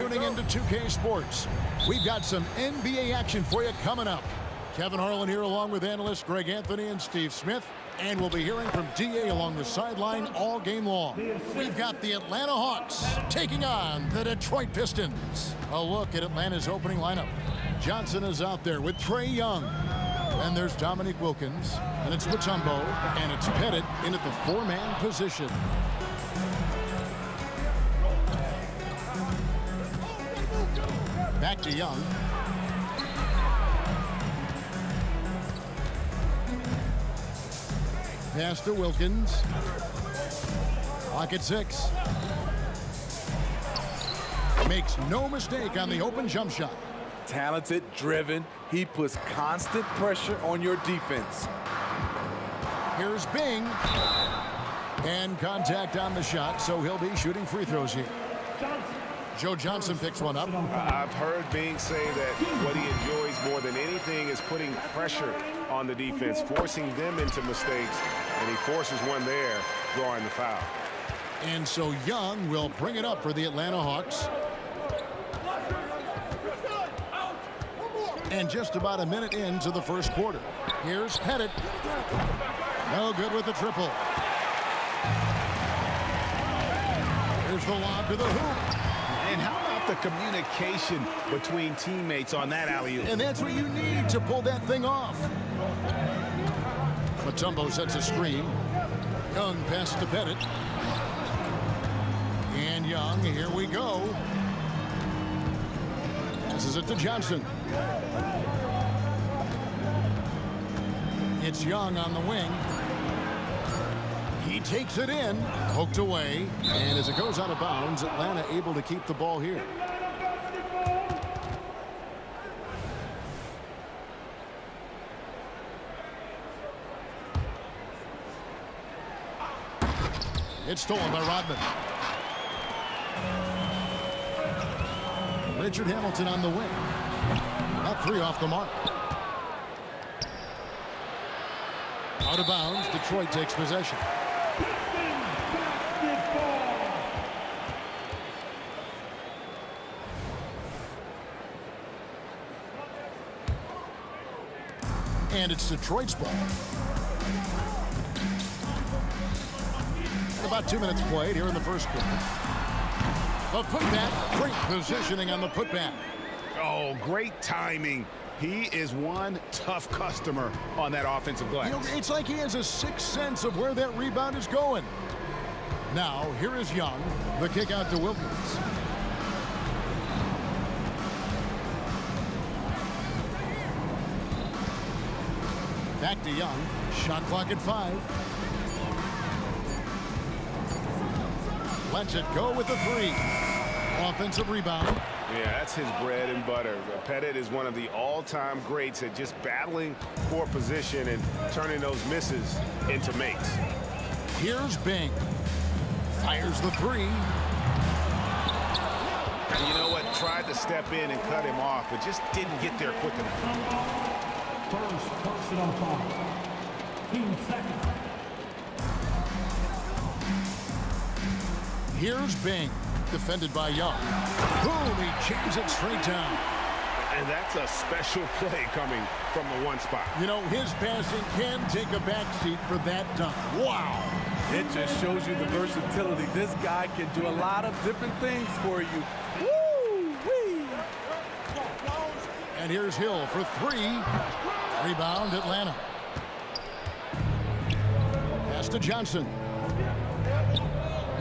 tuning into 2K Sports. We've got some NBA action for you coming up. Kevin Harlan here along with analysts Greg Anthony and Steve Smith. And we'll be hearing from DA along the sideline all game long. We've got the Atlanta Hawks taking on the Detroit Pistons. A look at Atlanta's opening lineup. Johnson is out there with Trae Young. And there's Dominique Wilkins. And it's Mutombo. And it's Pettit in at the four-man position. Back to Young. Pass to Wilkins. Clock at 6. Makes no mistake on the open jump shot. Talented, driven. He puts constant pressure on your defense. Here's Bing. And contact on the shot, so he'll be shooting free throws here. Joe Johnson picks one up. I've heard Bing say that what he enjoys more than anything is putting pressure on the defense, forcing them into mistakes, and he forces one there, drawing the foul. And so Young will bring it up for the Atlanta Hawks. And just about a minute into the first quarter. Here's Pettit. No good with the triple. Here's the lob to the hoop. And how about the communication between teammates on that alley-oop? And that's what you need to pull that thing off. Mutombo sets a screen. Young pass to Pettit. And Young, here we go. Passes it to Johnson. It's Young on the wing. He takes it in, poked away, and as it goes out of bounds, Atlanta able to keep the ball here. It's stolen by Rodman. Richard Hamilton on the wing. That three off the mark. Out of bounds, Detroit takes possession. And it's Detroit's ball. About 2 minutes played here in the first quarter. The putback, great positioning on the putback. Oh, great timing. He is one tough customer on that offensive glass. You know, it's like he has a sixth sense of where that rebound is going. Now, here is Young. The kick out to Wilkins. Back to Young. Shot clock at 5. Lets it go with the three. Offensive rebound. Yeah, that's his bread and butter. Pettit is one of the all-time greats at just battling for position and turning those misses into makes. Here's Bing. Fires the three. And you know what? Tried to step in and cut him off, but just didn't get there quick enough. First personal foul. 2 seconds. Here's Bing. Defended by Young. Boom, he jams it straight down. And that's a special play coming from the one spot. You know, his passing can take a backseat for that dunk. Wow. It just shows you the versatility. This guy can do a lot of different things for you. Woo-wee. And here's Hill for 3. Rebound, Atlanta. Pass to Johnson.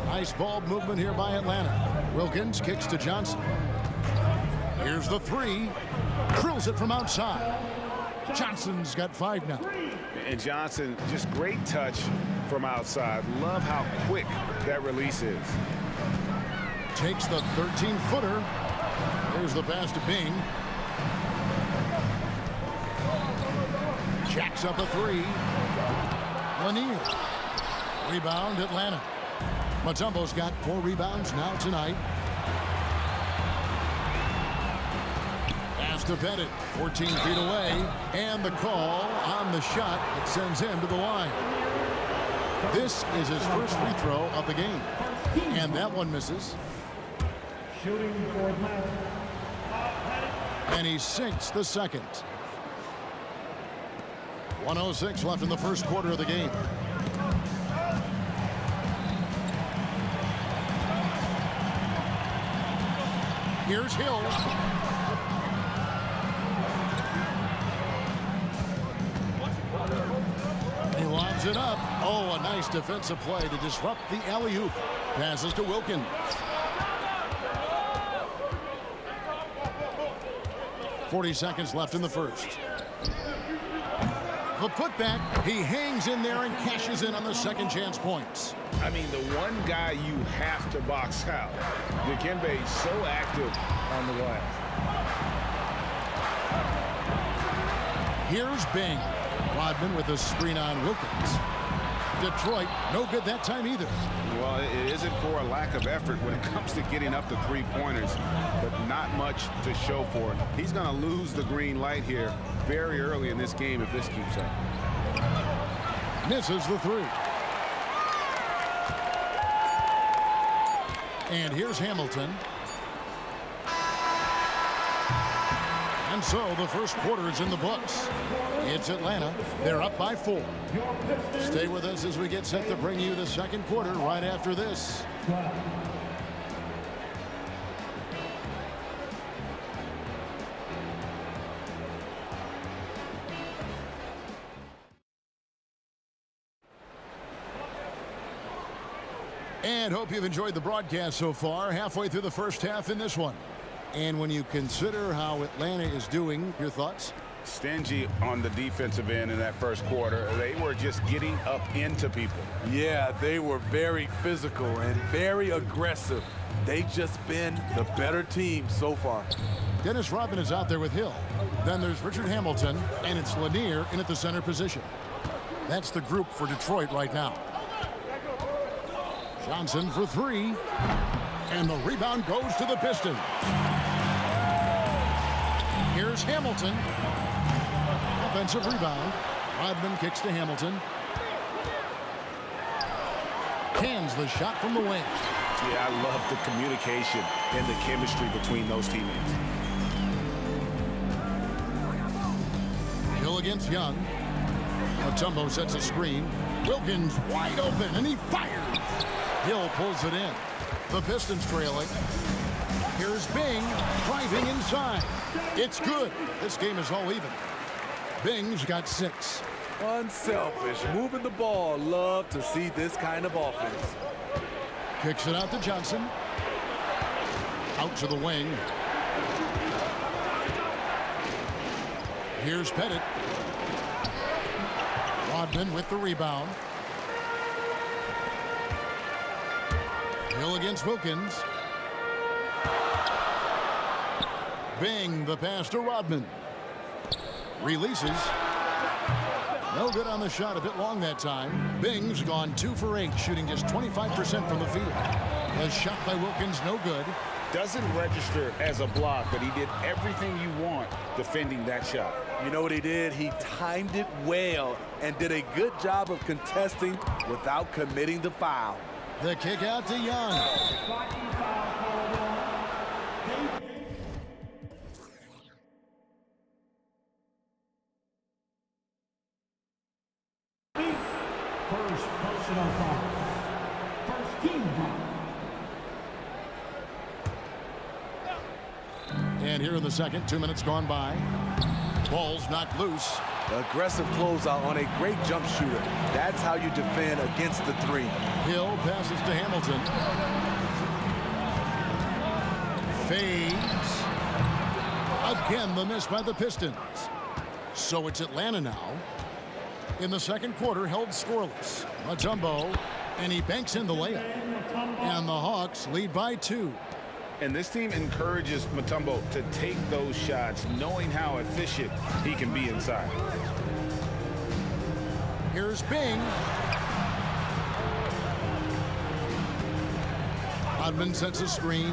Nice ball movement here by Atlanta. Wilkins kicks to Johnson. Here's the 3. Drills it from outside. Johnson's got 5 now. And Johnson, just great touch from outside. Love how quick that release is. Takes the 13-footer. Here's the pass to Bing. Jacks up a 3. Lanier. Rebound, Atlanta. Mutombo's got 4 rebounds now tonight. Pass to Pettit, 14 feet away. And the call on the shot that sends him to the line. This is his first free throw of the game. And that one misses. Shooting for Atlanta. And he sinks the second. 1:06 left in the first quarter of the game. Here's Hill. He lobs it up. Oh, a nice defensive play to disrupt the alley-oop. Passes to Wilkins. .40 seconds left in the first. The putback. He hangs in there and cashes in on the second chance points. I mean, the one guy you have to box out. Dikembe is so active on the glass. Here's Bing. Rodman with a screen on Wilkins. Detroit, no good that time either. Well, it isn't for a lack of effort when it comes to getting up to three-pointers, but not much to show for it. He's going to lose the green light here very early in this game if this keeps up. Misses the three. And here's Hamilton. And so the first quarter is in the books. It's Atlanta. They're up by 4. Stay with us as we get set to bring you the second quarter right after this. And hope you've enjoyed the broadcast so far. Halfway through the first half in this one. And when you consider how Atlanta is doing, your thoughts? Stingy on the defensive end in that first quarter. They were just getting up into people. Yeah, they were very physical and very aggressive. They've just been the better team so far. Dennis Rodman is out there with Hill. Then there's Richard Hamilton, and it's Lanier in at the center position. That's the group for Detroit right now. Johnson for 3. And the rebound goes to the Pistons. Here's Hamilton. Offensive rebound. Rodman kicks to Hamilton. Cans the shot from the wing. Yeah, I love the communication and the chemistry between those teammates. Hill against Young. Mutombo sets a screen. Wilkins wide open, and he fires. Hill pulls it in. The Pistons trailing. Here's Bing driving inside. It's good. This game is all even. Bing's got 6. Unselfish, moving the ball. Love to see this kind of offense. Kicks it out to Johnson. Out to the wing. Here's Pettit. Rodman with the rebound. Hill against Wilkins. Bing, the pass to Rodman. Releases. No good on the shot, a bit long that time. Bing's gone 2 for 8, shooting just 25% from the field. A shot by Wilkins, no good. Doesn't register as a block, but he did everything you want defending that shot. You know what he did? He timed it well and did a good job of contesting without committing the foul. The kick out to Young. First personal foul. First team foul. And here in the second, 2 minutes gone by. Ball's knocked loose. Aggressive closeout on a great jump shooter. That's how you defend against the 3. Hill passes to Hamilton. Fades. Again, the miss by the Pistons. So it's Atlanta now. In the second quarter, held scoreless. Mutombo, and he banks in the layup. And the Hawks lead by 2. And this team encourages Mutombo to take those shots, knowing how efficient he can be inside. Here's Bing. Rodman sets a screen.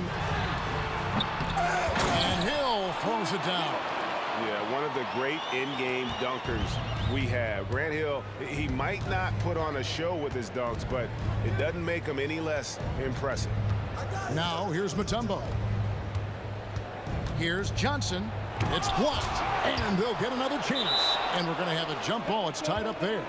And Hill throws it down. Yeah, one of the great in-game dunkers we have. Grant Hill, he might not put on a show with his dunks, but it doesn't make him any less impressive. Now here's Mutombo. Here's Johnson. It's blocked, and they'll get another chance. And we're going to have a jump ball. It's tied up there.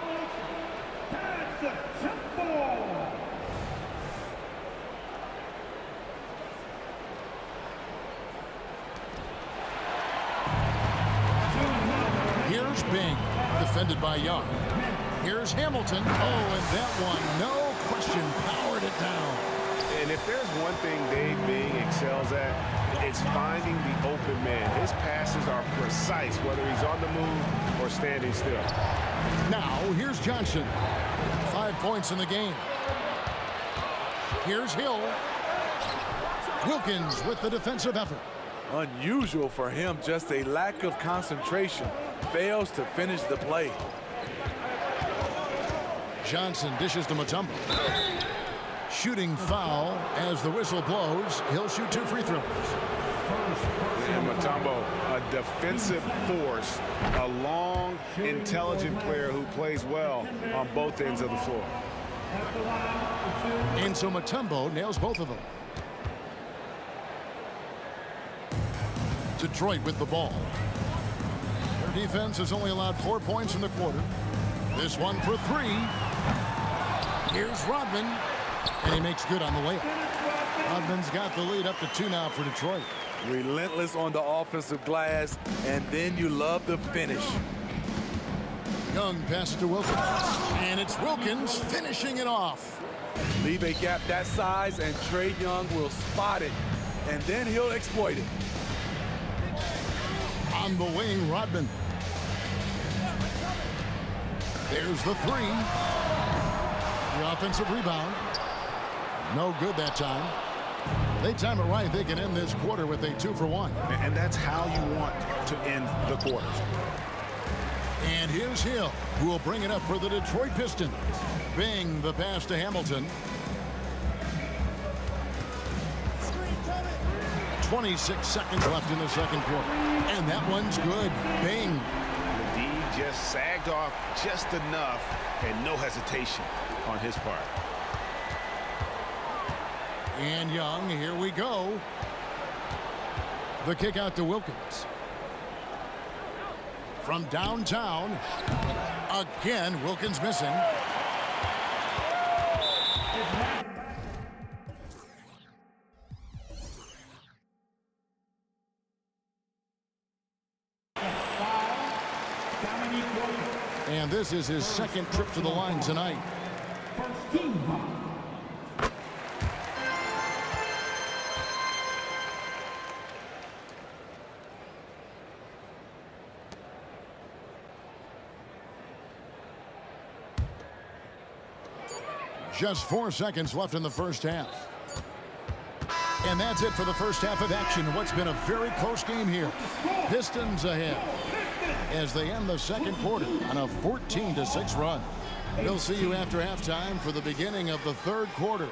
Here's Bing, defended by Young. Here's Hamilton. Oh, and that one, no question, powered it down. And if there's one thing Dave Bing excels at, it's finding the open man. His passes are precise, whether he's on the move or standing still. Now, here's Johnson. 5 points in the game. Here's Hill. Wilkins with the defensive effort. Unusual for him, just a lack of concentration. Fails to finish the play. Johnson dishes to Mutombo. Shooting foul as the whistle blows. He'll shoot 2 free throws. And Mutombo, a defensive force, a long, intelligent player who plays well on both ends of the floor. And so Mutombo nails both of them. Detroit with the ball. Their defense has only allowed 4 points in the quarter. This one for 3. Here's Rodman, and he makes good on the layup. Rodman's got the lead up to 2 now for Detroit. Relentless on the offensive glass, and then you love the finish. Young passes to Wilkins, and it's Wilkins finishing it off. Leave a gap that size, and Trae Young will spot it, and then he'll exploit it. On the wing, Rodman. There's the 3. The offensive rebound. No good that time. They time it right. They can end this quarter with a 2-for-1. And that's how you want to end the quarters. And here's Hill, who will bring it up for the Detroit Pistons. Bing, the pass to Hamilton. 26 seconds left in the second quarter. And that one's good. Bing. The D just sagged off just enough, and no hesitation on his part. And Young, here we go. The kick out to Wilkins. From downtown. Again, Wilkins missing. And this is his second trip to the line tonight. Just 4 seconds left in the first half. And that's it for the first half of action. What's been a very close game here. Pistons ahead as they end the second quarter on a 14-6 run. We'll see you after halftime for the beginning of the third quarter.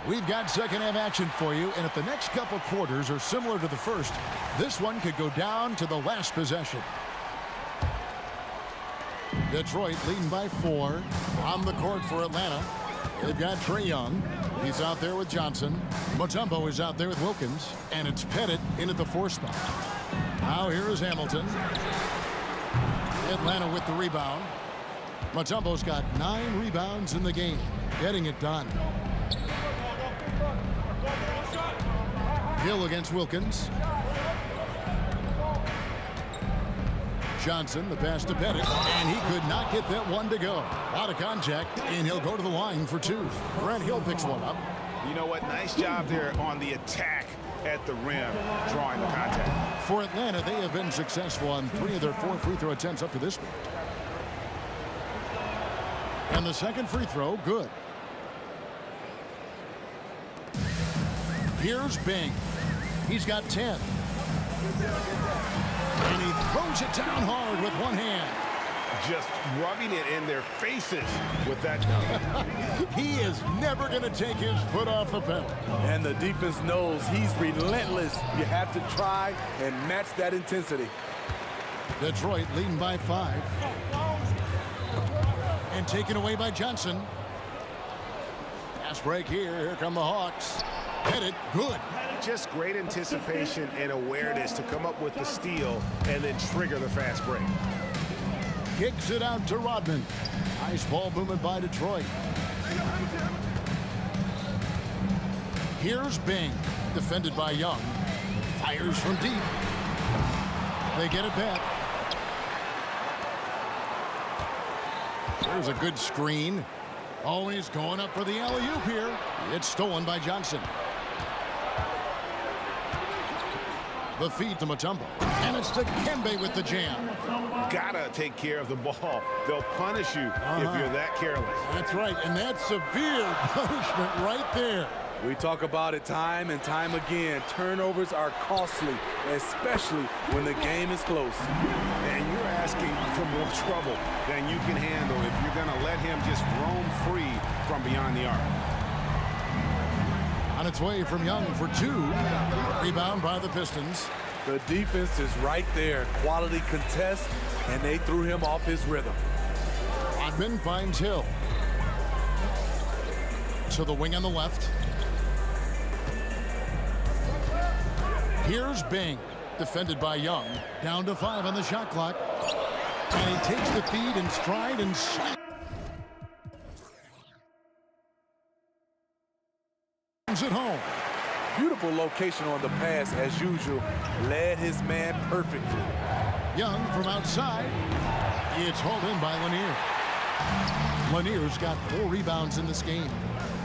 We've got second half action for you, and if the next couple quarters are similar to the first, this one could go down to the last possession. Detroit leading by 4 on the court for Atlanta. They've got Trae Young. He's out there with Johnson. Mutombo is out there with Wilkins, and it's Pettit in at the 4 spot. Now here is Hamilton. Atlanta with the rebound. Mutombo's got 9 rebounds in the game, getting it done. Hill against Wilkins. Johnson, the pass to Pettit, and he could not get that one to go. Out of contact, and he'll go to the line for 2. Grant Hill picks one up. You know what? Nice job there on the attack at the rim, drawing the contact. For Atlanta, they have been successful on 3 of their 4 free throw attempts up to this point. And the second free throw, good. Here's Bing. He's got 10. And he throws it down hard with one hand. just rubbing it in their faces with that dunk. He is never going to take his foot off the pedal. And the defense knows he's relentless. You have to try and match that intensity. Detroit leading by 5. And taken away by Johnson. Pass break here. Here come the Hawks. Hit it. Good. Just great anticipation and awareness to come up with the steal and then trigger the fast break. Kicks it out to Rodman. Nice ball movement by Detroit. Here's Bing. Defended by Young. Fires from deep. They get it back. There's a good screen. Always going up for the alley-oop here. It's stolen by Johnson. The feed to Mutombo. And it's to Kembe with the jam. Gotta take care of the ball. They'll punish you if you're that careless. That's right, and that's severe punishment right there. We talk about it time and time again. Turnovers are costly, especially when the game is close. And you're asking for more trouble than you can handle if you're going to let him just roam free from beyond the arc. On its way from Young for 2. Rebound by the Pistons. The defense is right there. Quality contest, and they threw him off his rhythm. Rodman finds Hill. To the wing on the left. Here's Bing. Defended by Young. Down to 5 on the shot clock. And he takes the feed in stride and slams it home. Beautiful location on the pass as usual. Led his man perfectly. Young from outside. It's hauled in by Lanier. Lanier's got 4 rebounds in this game.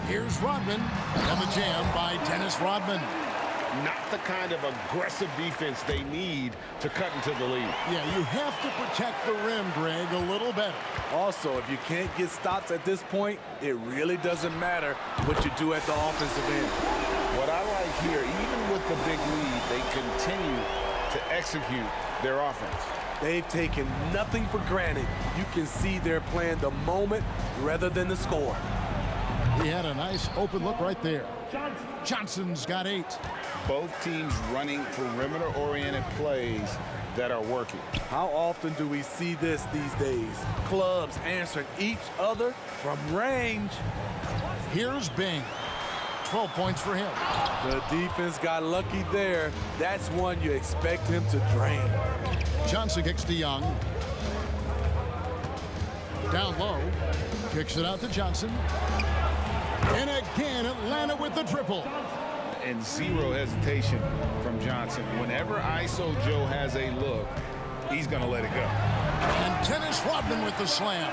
Here's Rodman. And the jam by Dennis Rodman. Not the kind of aggressive defense they need to cut into the lead. Yeah, you have to protect the rim, Greg, a little better. Also, if you can't get stops at this point, it really doesn't matter what you do at the offensive end. What I like here, even with the big lead, they continue to execute their offense. They've taken nothing for granted. You can see they're playing the moment rather than the score. He had a nice open look right there. Johnson's got 8. Both teams running perimeter-oriented plays that are working. How often do we see this these days? Clubs answering each other from range. Here's Bing. 12 points for him. The defense got lucky there. That's one you expect him to drain. Johnson kicks to Young. Down low. Kicks it out to Johnson. And again, Atlanta with the triple. And zero hesitation from Johnson. Whenever ISO Joe has a look, he's going to let it go. And Dennis Rodman with the slam.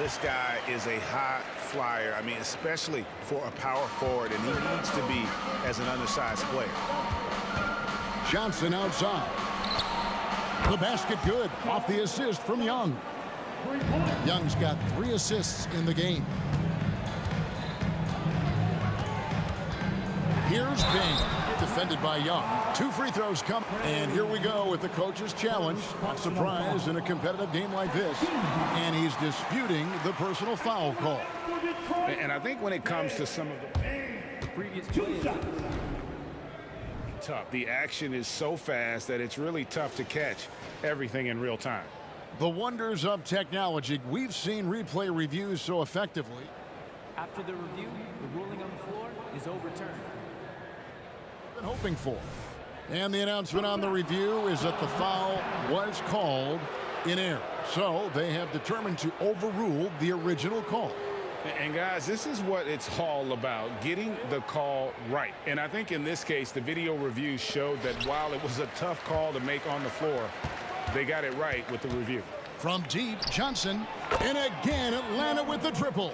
This guy is a high flyer. I mean, especially for a power forward, and he needs to be as an undersized player. Johnson outside. The basket good. Off the assist from Young. Young's got 3 assists in the game. Here's Bing, defended by Young. 2 free throws come. And here we go with the coach's challenge. Not surprised in a competitive game like this. And he's disputing the personal foul call. And I think when it comes to some of the previous plays, tough. The action is so fast that it's really tough to catch everything in real time. The wonders of technology. We've seen replay reviews so effectively. after the review, the ruling on the floor is overturned. Hoping for. And the announcement on the review is that the foul was called in error. So they have determined to overrule the original call. And guys, this is what it's all about, getting the call right. And I think in this case, the video review showed that while it was a tough call to make on the floor, they got it right with the review. From deep, Johnson, and again Atlanta with the triple.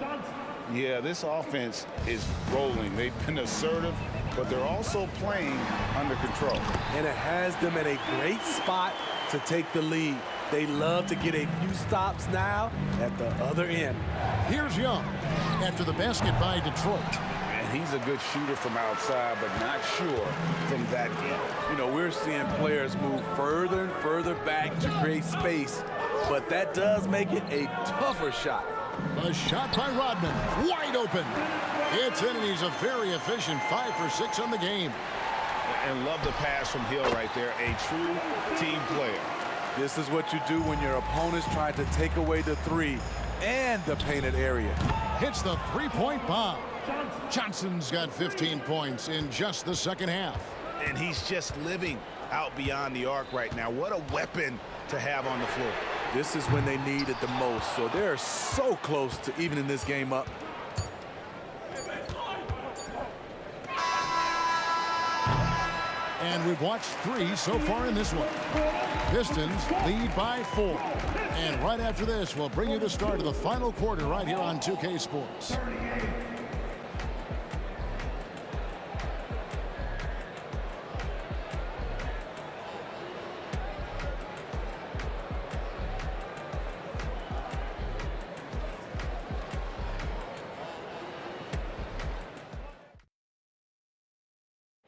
Yeah, this offense is rolling. They've been assertive, but they're also playing under control. And it has them in a great spot to take the lead. They love to get a few stops now at the other end. Here's Young after the basket by Detroit. And he's a good shooter from outside, but not sure from that deep. You know, we're seeing players move further and further back to create space. but that does make it a tougher shot. A shot by Rodman, wide open. It's in, and he's a very efficient 5 for 6 on the game. And love the pass from Hill right there, a true team player. This is what you do when your opponents try to take away the three and the painted area. Hits the three-point bomb. Johnson's got 15 points in just the second half. And he's just living out beyond the arc right now. What a weapon to have on the floor. This is when they need it the most, so they're so close to evening this game up. And we've watched 3 so far in this one. Pistons lead by 4. And right after this, we'll bring you the start of the final quarter right here on 2K Sports.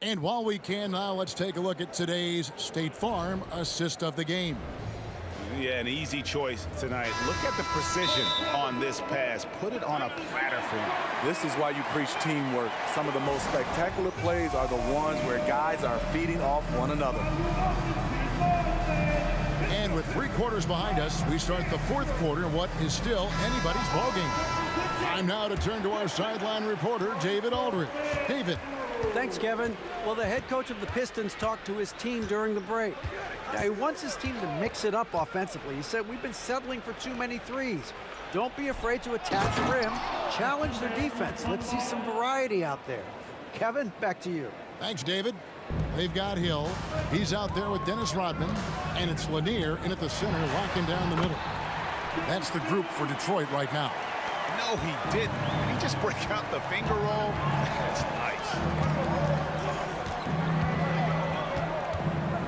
And while we can now, let's take a look at today's State Farm assist of the game. Yeah, an easy choice tonight. Look at the precision on this pass. Put it on a platter for him. This is why you preach teamwork. Some of the most spectacular plays are the ones where guys are feeding off one another. And with 3 quarters behind us, we start the 4th quarter in what is still anybody's ballgame. Time now to turn to our sideline reporter, David Aldridge. David. Thanks, Kevin. Well, the head coach of the Pistons talked to his team during the break. Now, he wants his team to mix it up offensively. He said, we've been settling for too many threes. Don't be afraid to attack the rim. Challenge their defense. Let's see some variety out there. Kevin, back to you. Thanks, David. They've got Hill. He's out there with Dennis Rodman. And it's Lanier in at the center, locking down the middle. That's the group for Detroit right now. No, he didn't. He just break out the finger roll. That's nice.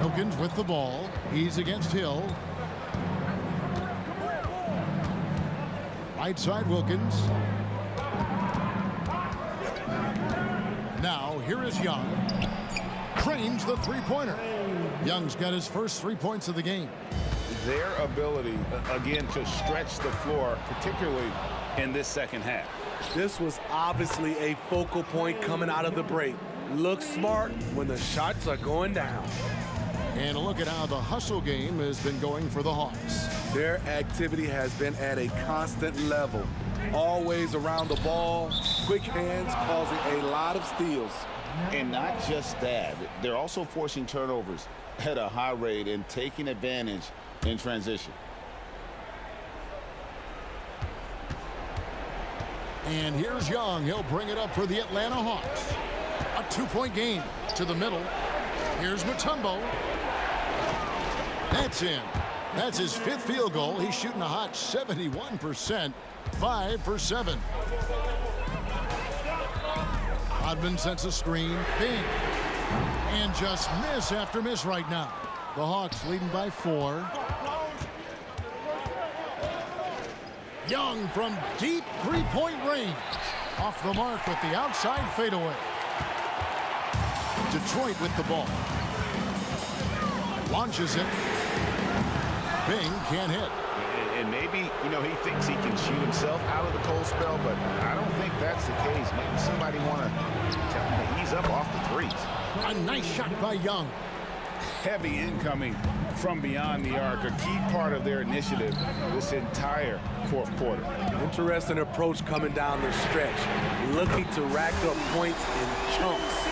Wilkins with the ball. He's against Hill. Right side, Wilkins. Now, here is Young. Cranes the three-pointer. Young's got his first 3 points of the game. Their ability, again, to stretch the floor, particularly in this second half. This was obviously a focal point coming out of the break. Look smart when the shots are going down. And a look at how the hustle game has been going for the Hawks. Their activity has been at a constant level. Always around the ball, quick hands causing a lot of steals. And not just that, they're also forcing turnovers at a high rate and taking advantage in transition. And here's Young. He'll bring it up for the Atlanta Hawks. A 2-point game to the middle. Here's Mutombo. That's in. That's his 5th field goal. He's shooting a hot 71%. 5 for 7. Rodman sets a screen. Bing. And just miss after miss right now. The Hawks leading by 4. Young from deep 3-point range. Off the mark with the outside fadeaway. Detroit with the ball. Launches it. Bing can't hit. And maybe, you know, he thinks he can shoot himself out of the cold spell, but I don't think that's the case. Maybe somebody want to tell him to ease up off the threes. A nice shot by Young. Heavy incoming from beyond the arc, a key part of their initiative this entire 4th quarter. Interesting approach coming down the stretch, looking to rack up points in chunks.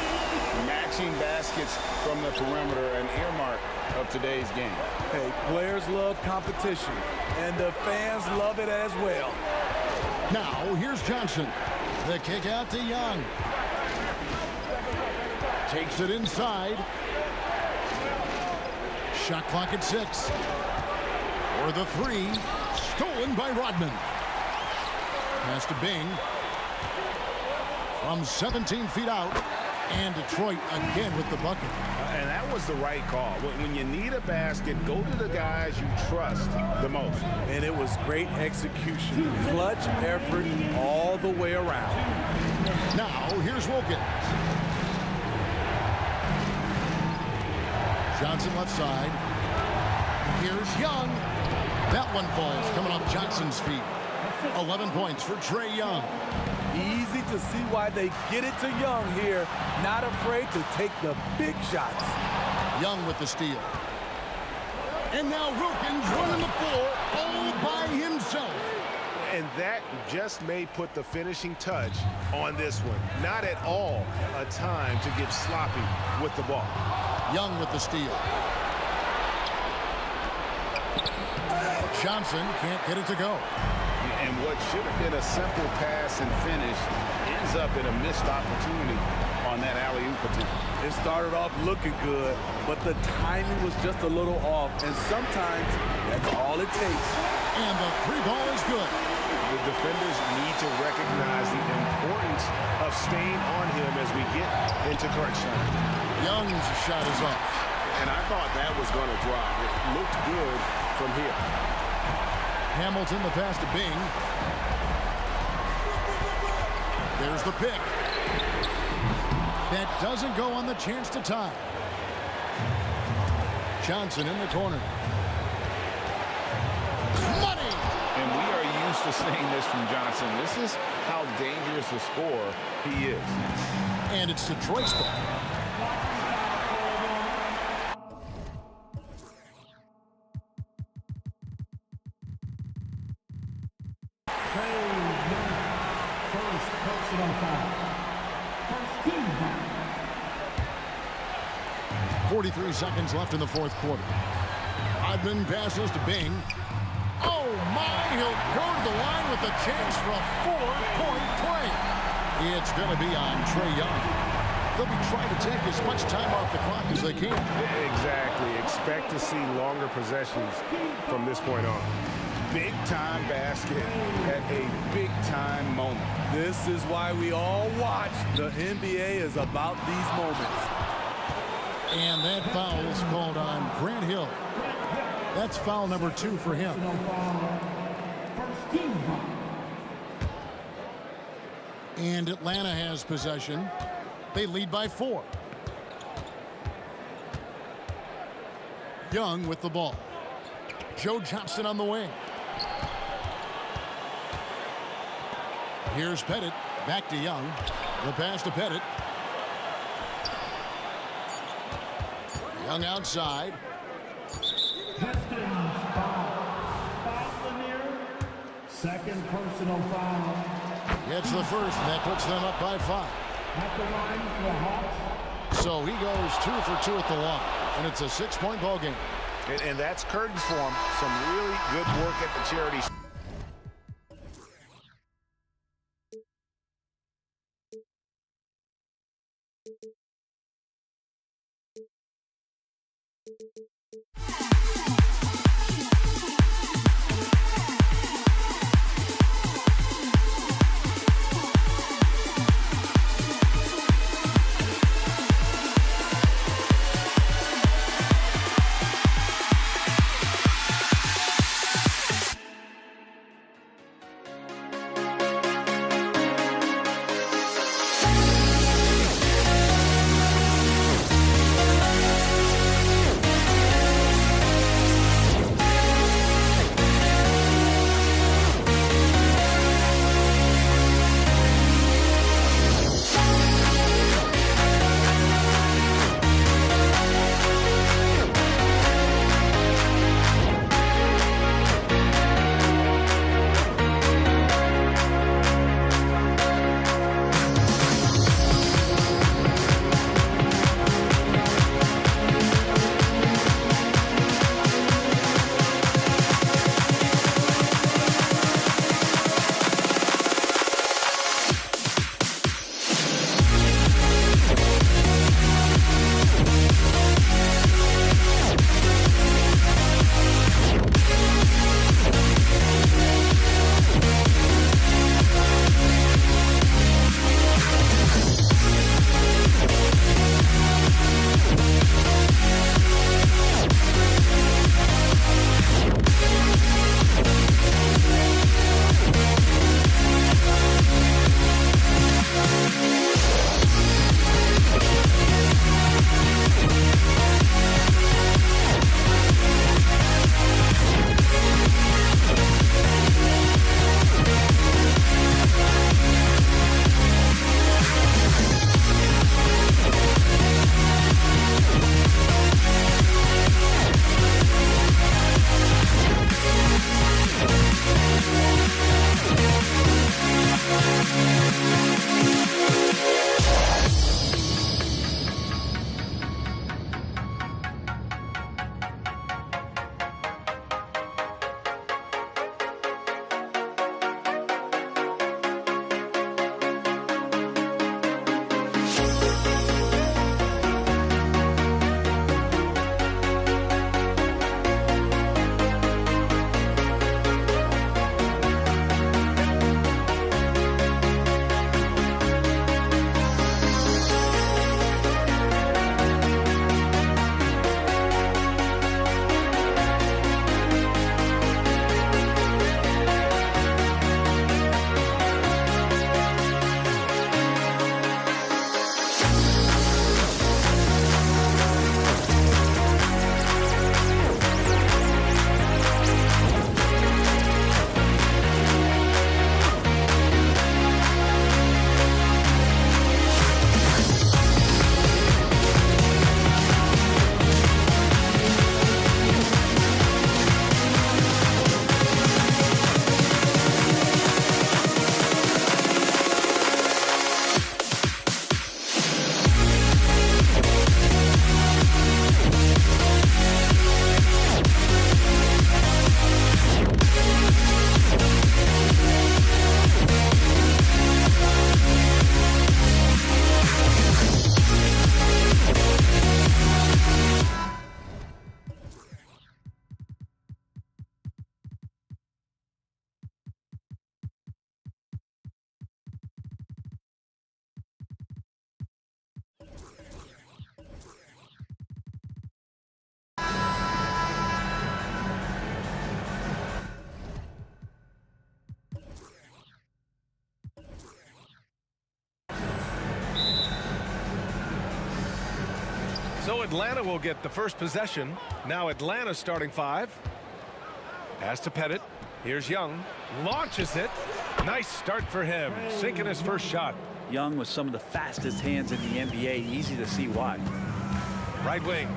Matching baskets from the perimeter, an earmark of today's game. Hey, players love competition, and the fans love it as well. Now, here's Johnson. The kick out to Young. Takes it inside. Shot clock at 6. For the 3, stolen by Rodman. Pass to Bing. From 17 feet out. And Detroit again with the bucket. And that was the right call. When you need a basket, go to the guys you trust the most. And it was great execution. Clutch effort all the way around. Now, here's Wilkins. Johnson left side. Here's Young. That one falls coming off Johnson's feet. 11 points for Trae Young. Easy to see why they get it to Young here. Not afraid to take the big shots. Young with the steal. And now Wilkins running the floor all by himself. And that just may put the finishing touch on this one. Not at all a time to get sloppy with the ball. Young with the steal. Johnson can't get it to go. And what should have been a simple pass and finish ends up in a missed opportunity on that alley-oop attempt. It started off looking good, but the timing was just a little off, and sometimes that's all it takes. And the three ball is good. The defenders need to recognize the importance of staying on him as we get into crunch time. Young's shot is off. And I thought that was going to drop. It looked good from here. Hamilton the pass to Bing. There's the pick. That doesn't go on the chance to tie. Johnson in the corner. Money! And we are used to seeing this from Johnson. This is how dangerous a scorer he is. And it's Detroit's ball. First personal foul. First team foul. 43 seconds left in the fourth quarter. Oddman passes to Bing. Oh my, he'll go to the line with a chance for a 4-point play. It's going to be on Trae Young. They'll be trying to take as much time off the clock as they can. Exactly. Expect to see longer possessions from this point on. Big time basket at a big time moment. This is why we all watch. The NBA is about these moments. And that foul is called on Grant Hill. That's foul number 2 for him. First team foul. And Atlanta has possession. They lead by 4. Young with the ball. Joe Johnson on the wing. Here's Pettit. Back to Young. The pass to Pettit. Young outside. Pistons foul. Second personal foul. It's the first, and that puts them up by 5. At the line for the Hawks. So he goes 2 for 2 at the line, and it's a 6-point ball game. And that's curtains for him. Some really good work at the charity. So Atlanta will get the first possession. Now Atlanta starting 5. Pass to Pettit. Here's Young. Launches it. Nice start for him. Sinking his first shot. Young with some of the fastest hands in the NBA. Easy to see why. Right wing.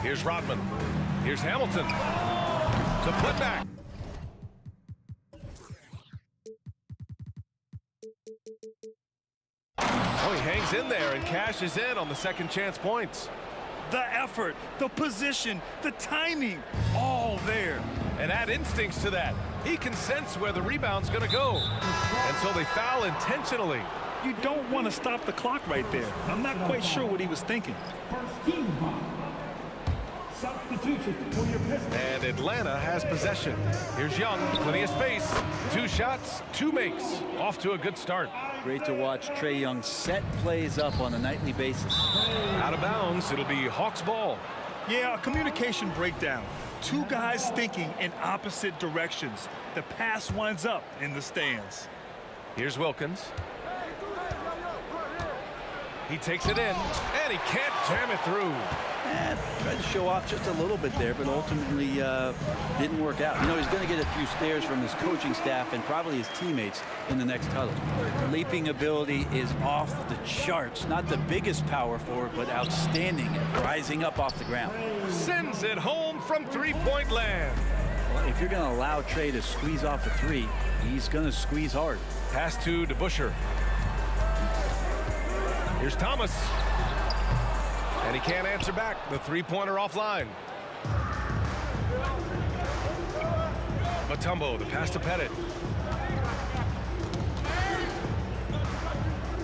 Here's Rodman. Here's Hamilton. The putback. Oh, he hangs in there and cashes in on the second chance points. The effort, the position, the timing, all there. And add instincts to that. He can sense where the rebound's going to go. And so they foul intentionally. You don't want to stop the clock right there. I'm not quite sure what he was thinking. First team foul. Substitution for your Pistons. And Atlanta has possession. Here's Young, plenty of space. 2 shots, 2 makes. Off to a good start. Great to watch Trae Young set plays up on a nightly basis. Out of bounds, it'll be Hawks ball. Yeah, a communication breakdown. 2 guys thinking in opposite directions. The pass winds up in the stands. Here's Wilkins. He takes it in, and he can't jam it through. Tried to show off just a little bit there, but ultimately didn't work out. You know, he's going to get a few stares from his coaching staff and probably his teammates in the next huddle. Leaping ability is off the charts. Not the biggest power forward, but outstanding at rising up off the ground. Sends it home from three-point land. Well, if you're going to allow Trae to squeeze off a 3, he's going to squeeze hard. Pass to DeBusschere. Here's Thomas. And he can't answer back. The three-pointer offline. Mutombo, the pass to Pettit.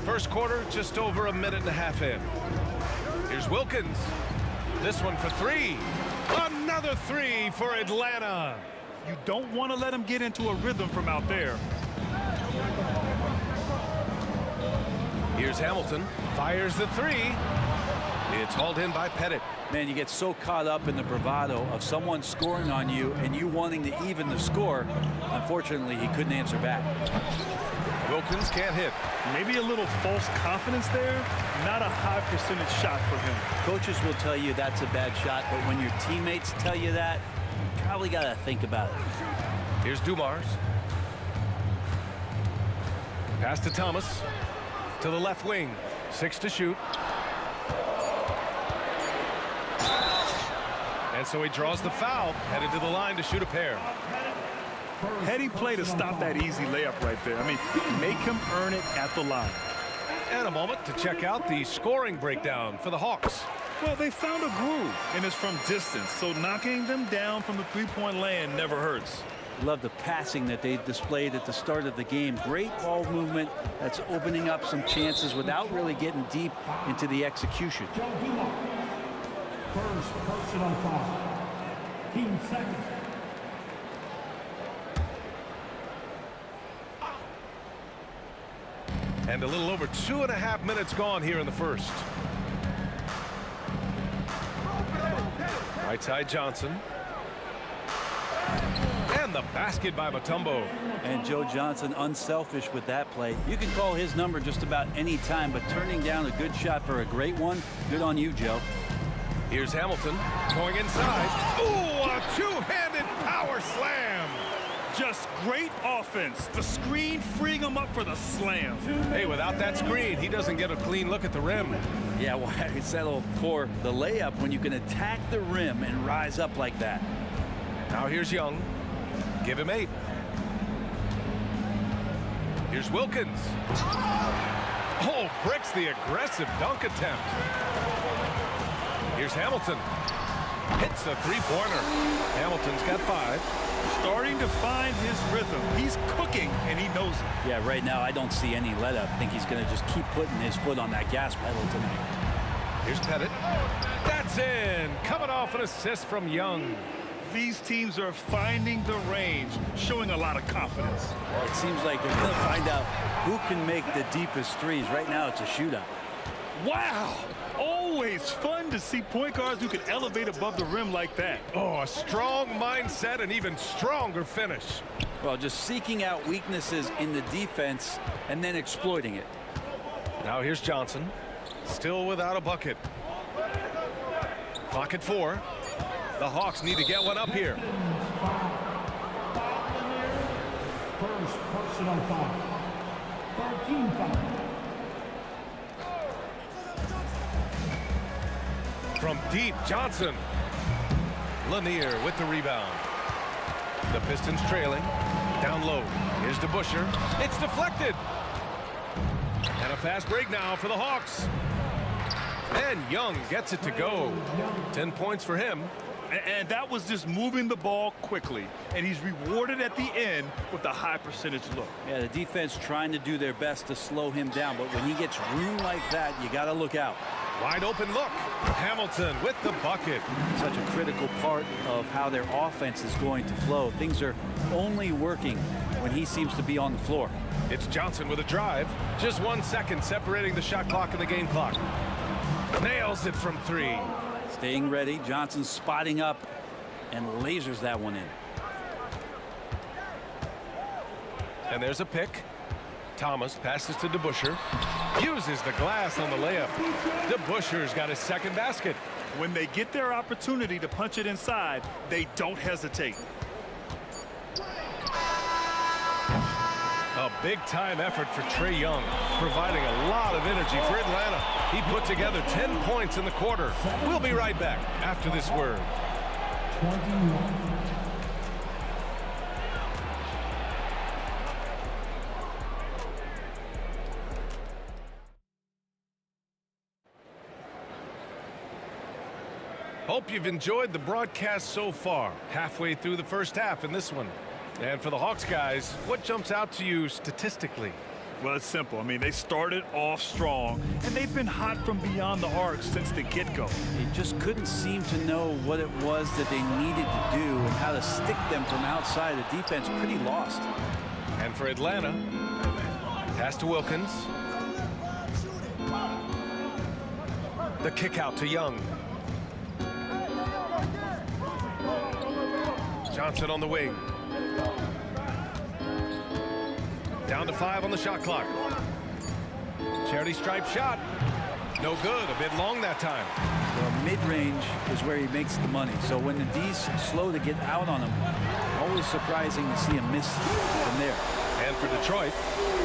First quarter, just over a minute and a half in. Here's Wilkins. This one for 3. Another 3 for Atlanta. You don't want to let him get into a rhythm from out there. Here's Hamilton. Fires the 3. It's hauled in by Pettit. Man, you get so caught up in the bravado of someone scoring on you and you wanting to even the score. Unfortunately, he couldn't answer back. Wilkins can't hit. Maybe a little false confidence there. Not a high percentage shot for him. Coaches will tell you that's a bad shot, but when your teammates tell you that, you probably got to think about it. Here's Dumars. Pass to Thomas. To the left wing. 6 to shoot. And so he draws the foul, headed to the line to shoot a pair. Heady play to stop that easy layup right there. I mean, make him earn it at the line. And a moment to check out the scoring breakdown for the Hawks. Well, they found a groove, and it's from distance, so knocking them down from the three-point land never hurts. Love the passing that they displayed at the start of the game. Great ball movement that's opening up some chances without really getting deep into the execution. First personal foul. Team second. And a little over 2.5 minutes gone here in the first. Right side Johnson. And the basket by Mutombo. And Joe Johnson unselfish with that play. You can call his number just about any time, but turning down a good shot for a great one, good on you, Joe. Here's Hamilton going inside. Ooh, a two-handed power slam. Just great offense. The screen freeing him up for the slam. Hey, without that screen, he doesn't get a clean look at the rim. Yeah, why settle for the layup when you can attack the rim and rise up like that? Now here's Young. Give him 8. Here's Wilkins. Oh, breaks the aggressive dunk attempt. Here's Hamilton. Hits the three-pointer. Hamilton's got 5. Starting to find his rhythm. He's cooking, and he knows it. Yeah, right now I don't see any let-up. I think he's going to just keep putting his foot on that gas pedal tonight. Here's Pettit. That's in. Coming off an assist from Young. These teams are finding the range, showing a lot of confidence. Well, it seems like they're going to find out who can make the deepest threes. Right now it's a shootout. Wow! Always fun to see point guards who can elevate above the rim like that. Oh, a strong mindset and even stronger finish. Well, just seeking out weaknesses in the defense and then exploiting it. Now here's Johnson. Still without a bucket. Clock at 4. The Hawks need to get one up here. First personal foul. 13 foul. From deep, Johnson. Lanier with the rebound. The Pistons trailing. Down low. Here's DeBusschere. It's deflected. And a fast break now for the Hawks. And Young gets it to go. 10 points for him. And that was just moving the ball quickly. And he's rewarded at the end with a high percentage look. Yeah, the defense trying to do their best to slow him down. But when he gets room like that, you got to look out. Wide open look. Hamilton with the bucket. Such a critical part of how their offense is going to flow. Things are only working when he seems to be on the floor. It's Johnson with a drive. Just 1 second separating the shot clock and the game clock. Nails it from 3. Staying ready. Johnson spotting up and lasers that one in. And there's a pick. Thomas passes to DeBusschere. Uses the glass on the layup. DeBusschere's got his second basket. When they get their opportunity to punch it inside, they don't hesitate. A big-time effort for Trae Young, providing a lot of energy for Atlanta. He put together 10 points in the quarter. We'll be right back after this word. 21. Hope you've enjoyed the broadcast so far. Halfway through the first half in this one. And for the Hawks guys, what jumps out to you statistically? Well, it's simple. I mean, they started off strong, and they've been hot from beyond the arc since the get-go. They just couldn't seem to know what it was that they needed to do and how to stick them from outside. The defense pretty lost. And for Atlanta, pass to Wilkins. The kick out to Young. Johnson on the wing. Down to 5 on the shot clock. Charity stripe shot. No good. A bit long that time. Well, mid-range is where he makes the money. So when the D's slow to get out on him, always surprising to see him miss from there. And for Detroit,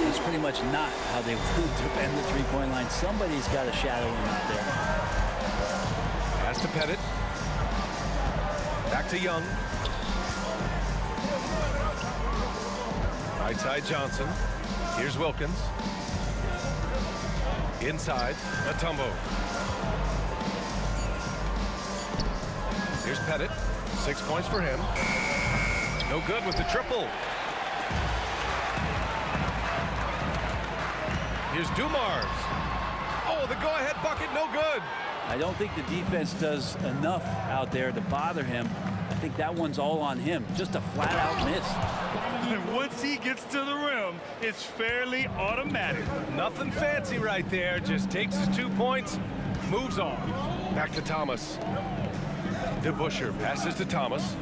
it's pretty much not how they would defend the three-point line. Somebody's got to shadow him out there. Pass to Pettit. Back to Young. Right side Johnson. Here's Wilkins. Inside, Mutombo. Here's Pettit. 6 points for him. No good with the triple. Here's Dumars. Oh, the go-ahead bucket, no good. I don't think the defense does enough out there to bother him. I think that one's all on him. Just a flat-out miss. And once he gets to the rim, it's fairly automatic. Nothing fancy right there. Just takes his 2 points, moves on. Back to Thomas. DeBusschere passes to Thomas.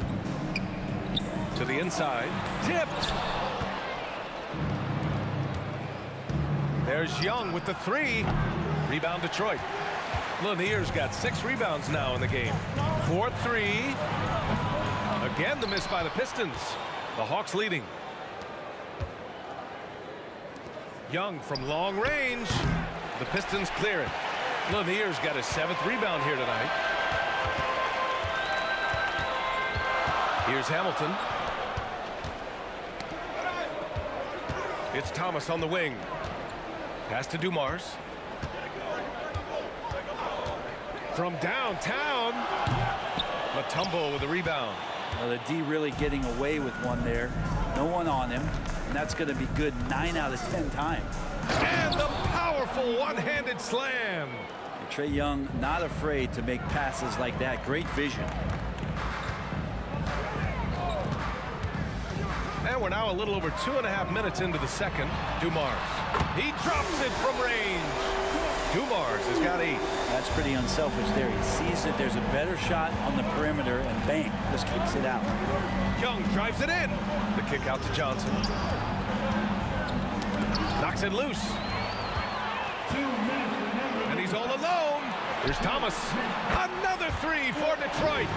To the inside. Tipped. There's Young with the 3. Rebound Detroit. Lanier's got 6 rebounds now in the game. 4-3. Again, the miss by the Pistons. The Hawks leading. Young from long range. The Pistons clear it. Lanier's got his 7th rebound here tonight. Here's Hamilton. It's Thomas on the wing. Pass to Dumars. From downtown, Mutombo with a rebound. Well, the D really getting away with one there. No one on him, and that's going to be good 9 out of 10 times. And the powerful one-handed slam. And Trae Young not afraid to make passes like that. Great vision. And we're now a little over 2.5 minutes into the second. Dumars. He drops it from range. Dumars has got 8. That's pretty unselfish there. He sees that there's a better shot on the perimeter and bang, just kicks it out. Young drives it in. The kick out to Johnson. Knocks it loose. And he's all alone. Here's Thomas. Another three for Detroit.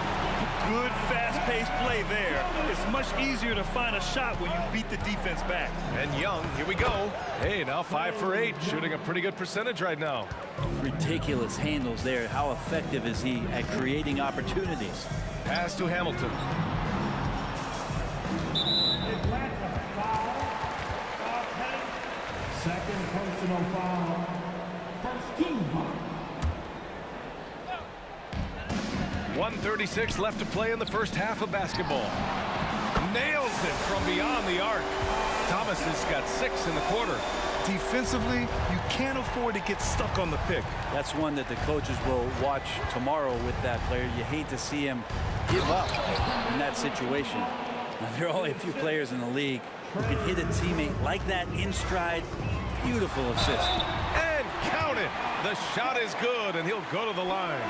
Good fast-paced play there. It's much easier to find a shot when you beat the defense back. And Young, here we go. Hey, now 5 for 8, shooting a pretty good percentage right now. Ridiculous handles there. How effective is he at creating opportunities? Pass to Hamilton. Second personal foul. First team foul. 1:36 left to play in the first half of basketball. Nails it from beyond the arc. Thomas has got 6 in the quarter. Defensively, you can't afford to get stuck on the pick. That's one that the coaches will watch tomorrow with that player. You hate to see him give up in that situation. Now, there are only a few players in the league who can hit a teammate like that in stride. Beautiful assist. And count it. The shot is good, and he'll go to the line.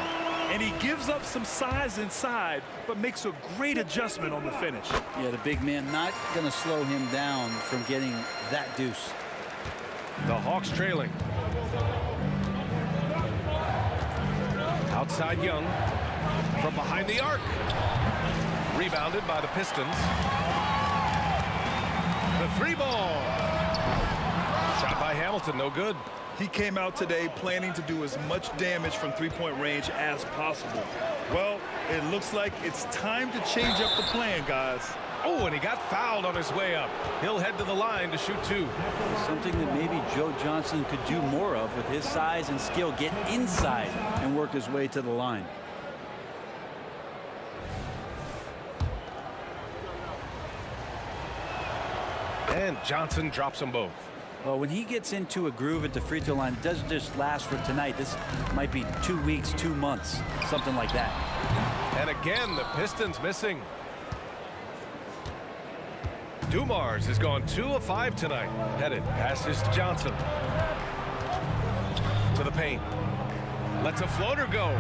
And he gives up some size inside, but makes a great adjustment on the finish. Yeah, the big man not going to slow him down from getting that deuce. The Hawks trailing. Outside Young. From behind the arc. Rebounded by the Pistons. The 3-ball. Shot by Hamilton, no good. He came out today planning to do as much damage from three-point range as possible. Well, it looks like it's time to change up the plan, guys. Oh, and he got fouled on his way up. He'll head to the line to shoot 2. Something that maybe Joe Johnson could do more of with his size and skill. Get inside and work his way to the line. And Johnson drops them both. Well, when he gets into a groove at the free throw line, it doesn't just last for tonight. This might be 2 weeks, 2 months, something like that. And again, the Pistons missing. Dumars has gone 2 of 5 tonight. Headed, passes to Johnson. To the paint. Lets a floater go.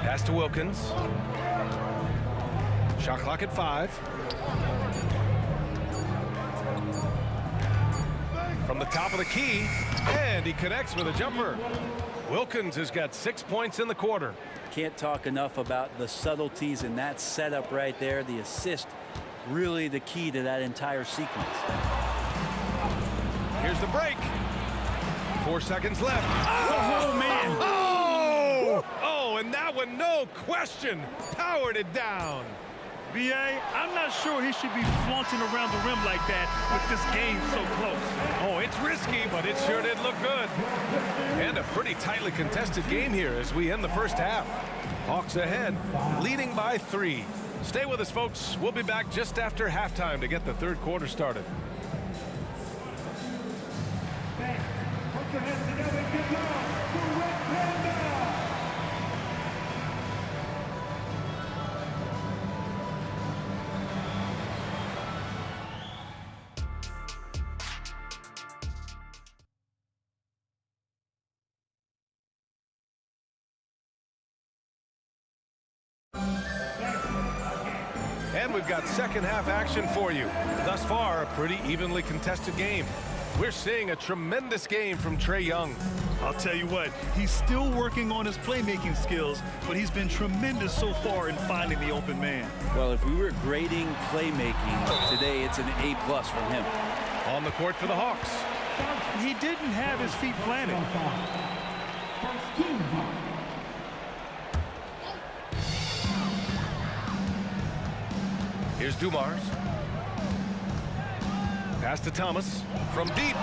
Pass to Wilkins. Shot clock at 5. From the top of the key, and he connects with a jumper. Wilkins has got 6 points in the quarter. Can't talk enough about the subtleties in that setup right there. The assist, really the key to that entire sequence. Here's the break. 4 seconds left. Oh, man. Oh, and that one, no question, powered it down. B.A., I'm not sure he should be flaunting around the rim like that with this game so close. Oh, it's risky, but it sure did look good. And a pretty tightly contested game here as we end the first half. Hawks ahead, leading by 3. Stay with us, folks. We'll be back just after halftime to get the third quarter started. Put your hands together and get loud for Red Panda. And we've got second half action for you. Thus far, a pretty evenly contested game. We're seeing a tremendous game from Trae Young. I'll tell you what, he's still working on his playmaking skills, but he's been tremendous so far in finding the open man. Well, if we were grading playmaking today, it's an A+ from him. On the court for the Hawks. He didn't have his feet planted. First team foul. Here's Dumars. Pass to Thomas. From deep.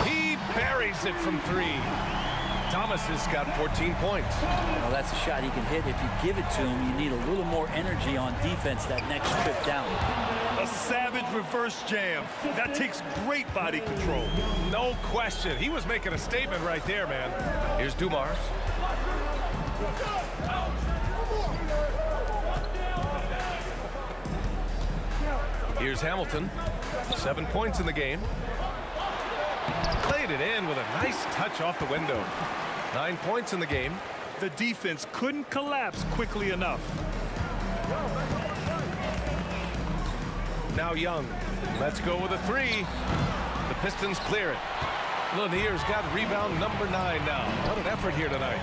He buries it from 3. Thomas has got 14 points. Well, that's a shot he can hit. If you give it to him, you need a little more energy on defense that next trip down. A savage reverse jam. That takes great body control. No question. He was making a statement right there, man. Here's Dumars. Here's Hamilton. 7 points in the game. Played it in with a nice touch off the window. 9 points in the game. The defense couldn't collapse quickly enough. Now Young. Let's go with a 3. The Pistons clear it. Lanier's got rebound number 9 now. What an effort here tonight.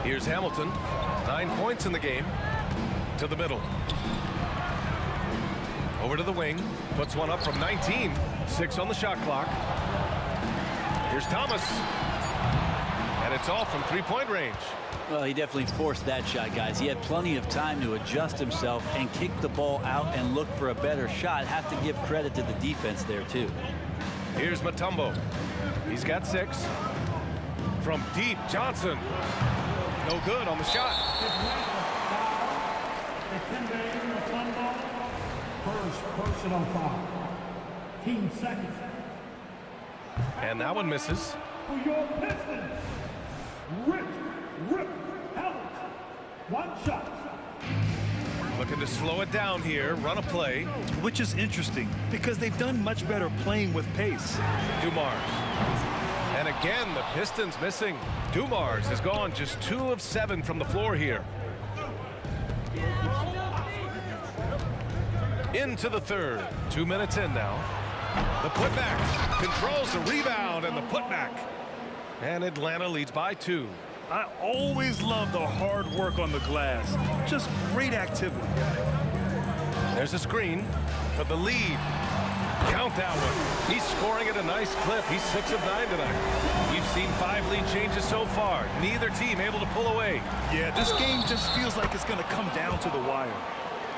Here's Hamilton. 9 points in the game. To the middle. Over to the wing. Puts one up from 19. 6 on the shot clock. Here's Thomas. And it's off from 3-point range. Well, he definitely forced that shot, guys. He had plenty of time to adjust himself and kick the ball out and look for a better shot. Have to give credit to the defense there, too. Here's Mutombo. He's got 6. From deep, Johnson. No good on the shot. First personal foul. Team second. And that one misses. For your Pistons, Rip Hamilton. One shot. Looking to slow it down here, run a play. Which is interesting because they've done much better playing with pace. Dumars. And again, the Pistons missing. Dumars has gone just 2 of 7 from the floor here. Into the third. 2 minutes in now. The putback controls the rebound and the putback. And Atlanta leads by 2. I always love the hard work on the glass. Just great activity. There's a screen for the lead. Count that one. He's scoring at a nice clip. He's 6 of 9 tonight. We've seen 5 lead changes so far. Neither team able to pull away. Yeah, this game just feels like it's going to come down to the wire.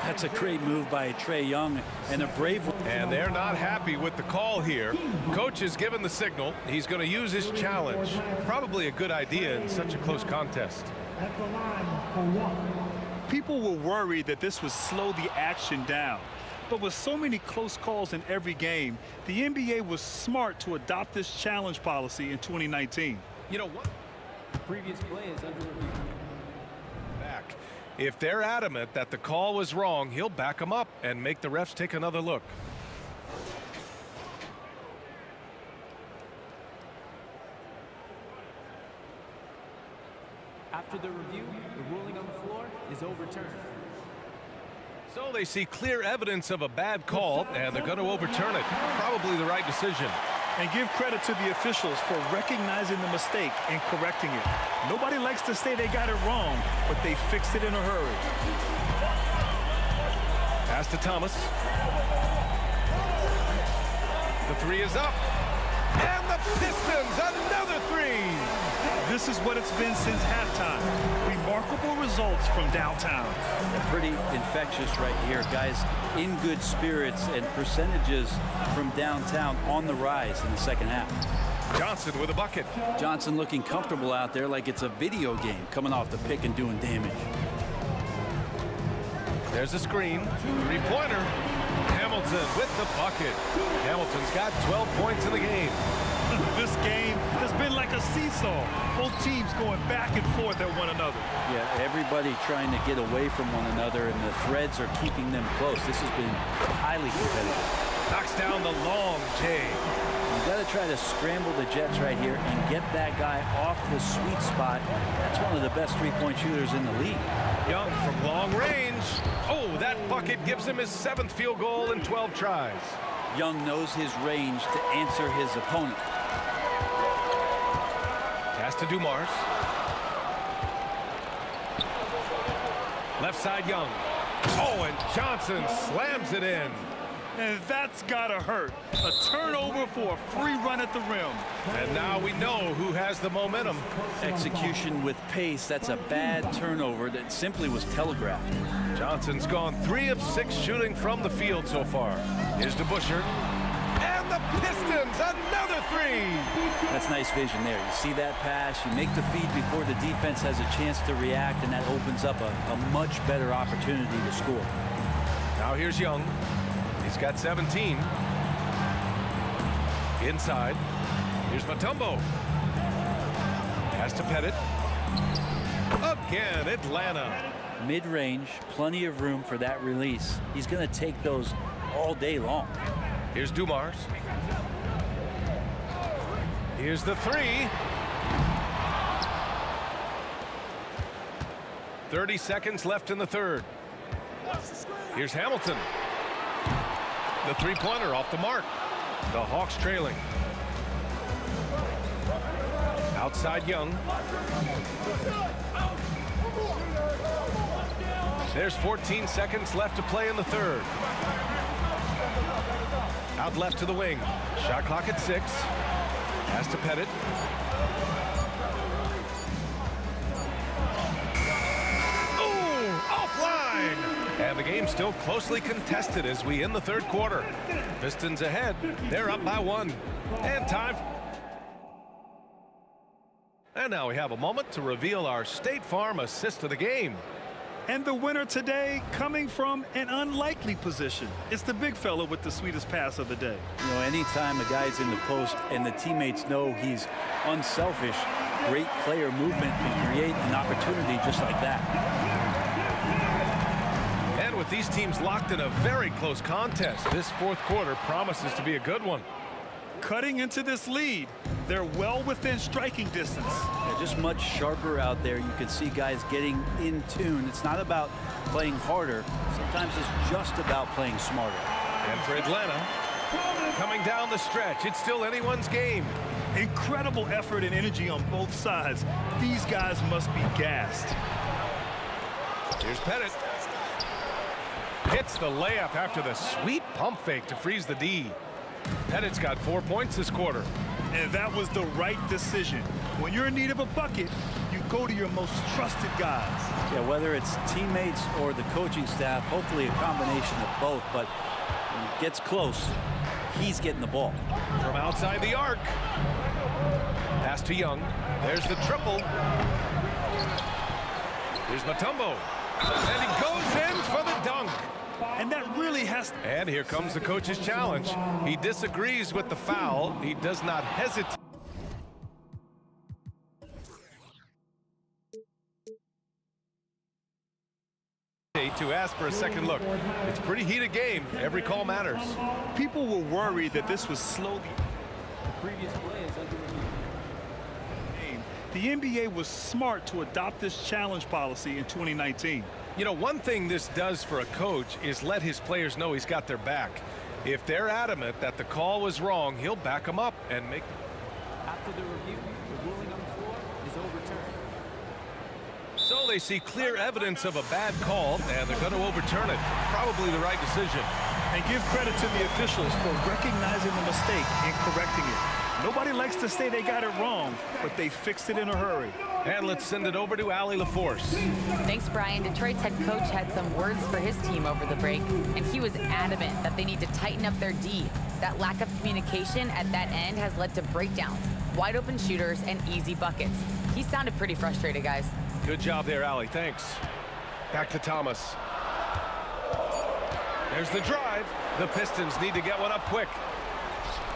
That's a great move by Trae Young and a brave one. And they're not happy with the call here. Coach has given the signal. He's going to use his challenge. Probably a good idea in such a close contest. At the line for 1. People were worried that this would slow the action down. But with so many close calls in every game, the NBA was smart to adopt this challenge policy in 2019. You know what? The previous play is under review. Back. If they're adamant that the call was wrong, he'll back them up and make the refs take another look. After the review, the ruling on the floor is overturned. So they see clear evidence of a bad call, and they're going to overturn it. Probably the right decision. And give credit to the officials for recognizing the mistake and correcting it. Nobody likes to say they got it wrong, but they fixed it in a hurry. Pass to Thomas. The 3 is up. And the Pistons, another 3. This is what it's been since halftime. Remarkable results from downtown. Pretty infectious right here, guys. In good spirits and percentages from downtown on the rise in the second half. Johnson with a bucket. Johnson looking comfortable out there like it's a video game, coming off the pick and doing damage. There's a screen. 3-pointer. Hamilton with the bucket. Hamilton's got 12 points in the game. This game has been like a seesaw. Both teams going back and forth at one another. Yeah, everybody trying to get away from one another, and the threads are keeping them close. This has been highly competitive. Knocks down the long J. You got to try to scramble the Jets right here and get that guy off the sweet spot. That's one of the best three-point shooters in the league. Young from long range. Oh, that bucket gives him his 7th field goal in 12 tries. Young knows his range to answer his opponent. Pass to Dumars. Left side, Young. Oh, and Johnson slams it in. And that's gotta hurt. A turnover for a free run at the rim. And now we know who has the momentum. Execution with pace. That's a bad turnover that simply was telegraphed. Johnson's gone 3 of 6 shooting from the field so far. Here's DeBusschere. And the Pistons, another 3. That's nice vision there. You see that pass, you make the feed before the defense has a chance to react, and that opens up a much better opportunity to score. Now here's Young. He's got 17. Inside. Here's Mutombo. Pass to Pettit. Again, Atlanta. Mid-range, plenty of room for that release. He's going to take those all day long. Here's Dumars. Here's the 3. 30 seconds left in the third. Here's Hamilton. The 3-pointer off the mark. The Hawks trailing. Outside Young. There's 14 seconds left to play in the third. Out left to the wing. Shot clock at 6. Pass to Pettit. And the game's still closely contested as we end the third quarter. Pistons ahead. They're up by 1. And time. And now we have a moment to reveal our State Farm assist of the game. And the winner today coming from an unlikely position. It's the big fella with the sweetest pass of the day. You know, anytime a guy's in the post and the teammates know he's unselfish, great player movement can create an opportunity just like that. And with these teams locked in a very close contest, this fourth quarter promises to be a good one. Cutting into this lead, they're well within striking distance. They're just much sharper out there. You can see guys getting in tune. It's not about playing harder. Sometimes it's just about playing smarter. And for Atlanta, coming down the stretch, it's still anyone's game. Incredible effort and energy on both sides. These guys must be gassed. Here's Pettit. Hits the layup after the sweet pump fake to freeze the D. Pettit's got 4 points this quarter. And that was the right decision. When you're in need of a bucket, you go to your most trusted guys. Yeah, whether it's teammates or the coaching staff, hopefully a combination of both. But when it gets close, he's getting the ball. From outside the arc. Pass to Young. There's the triple. Here's Mutombo. And he goes in for the dunk. And that really has to... And here comes the coach's challenge. He disagrees with the foul. He does not hesitate to ask for a second look. It's a pretty heated game. Every call matters. People were worried that this was slowly... The previous play is under review. The NBA was smart to adopt this challenge policy in 2019. You know, one thing this does for a coach is let his players know he's got their back. If they're adamant that the call was wrong, he'll back them up and make... After the review, the ruling on the floor is overturned. So they see clear evidence of a bad call, and they're going to overturn it. Probably the right decision. And give credit to the officials for recognizing the mistake and correcting it. Nobody likes to say they got it wrong, but they fixed it in a hurry. And let's send it over to Allie LaForce. Thanks, Brian. Detroit's head coach had some words for his team over the break, and he was adamant that they need to tighten up their D. That lack of communication at that end has led to breakdowns, wide open shooters, and easy buckets. He sounded pretty frustrated, guys. Good job there, Allie. Thanks. Back to Thomas. There's the drive. The Pistons need to get one up quick.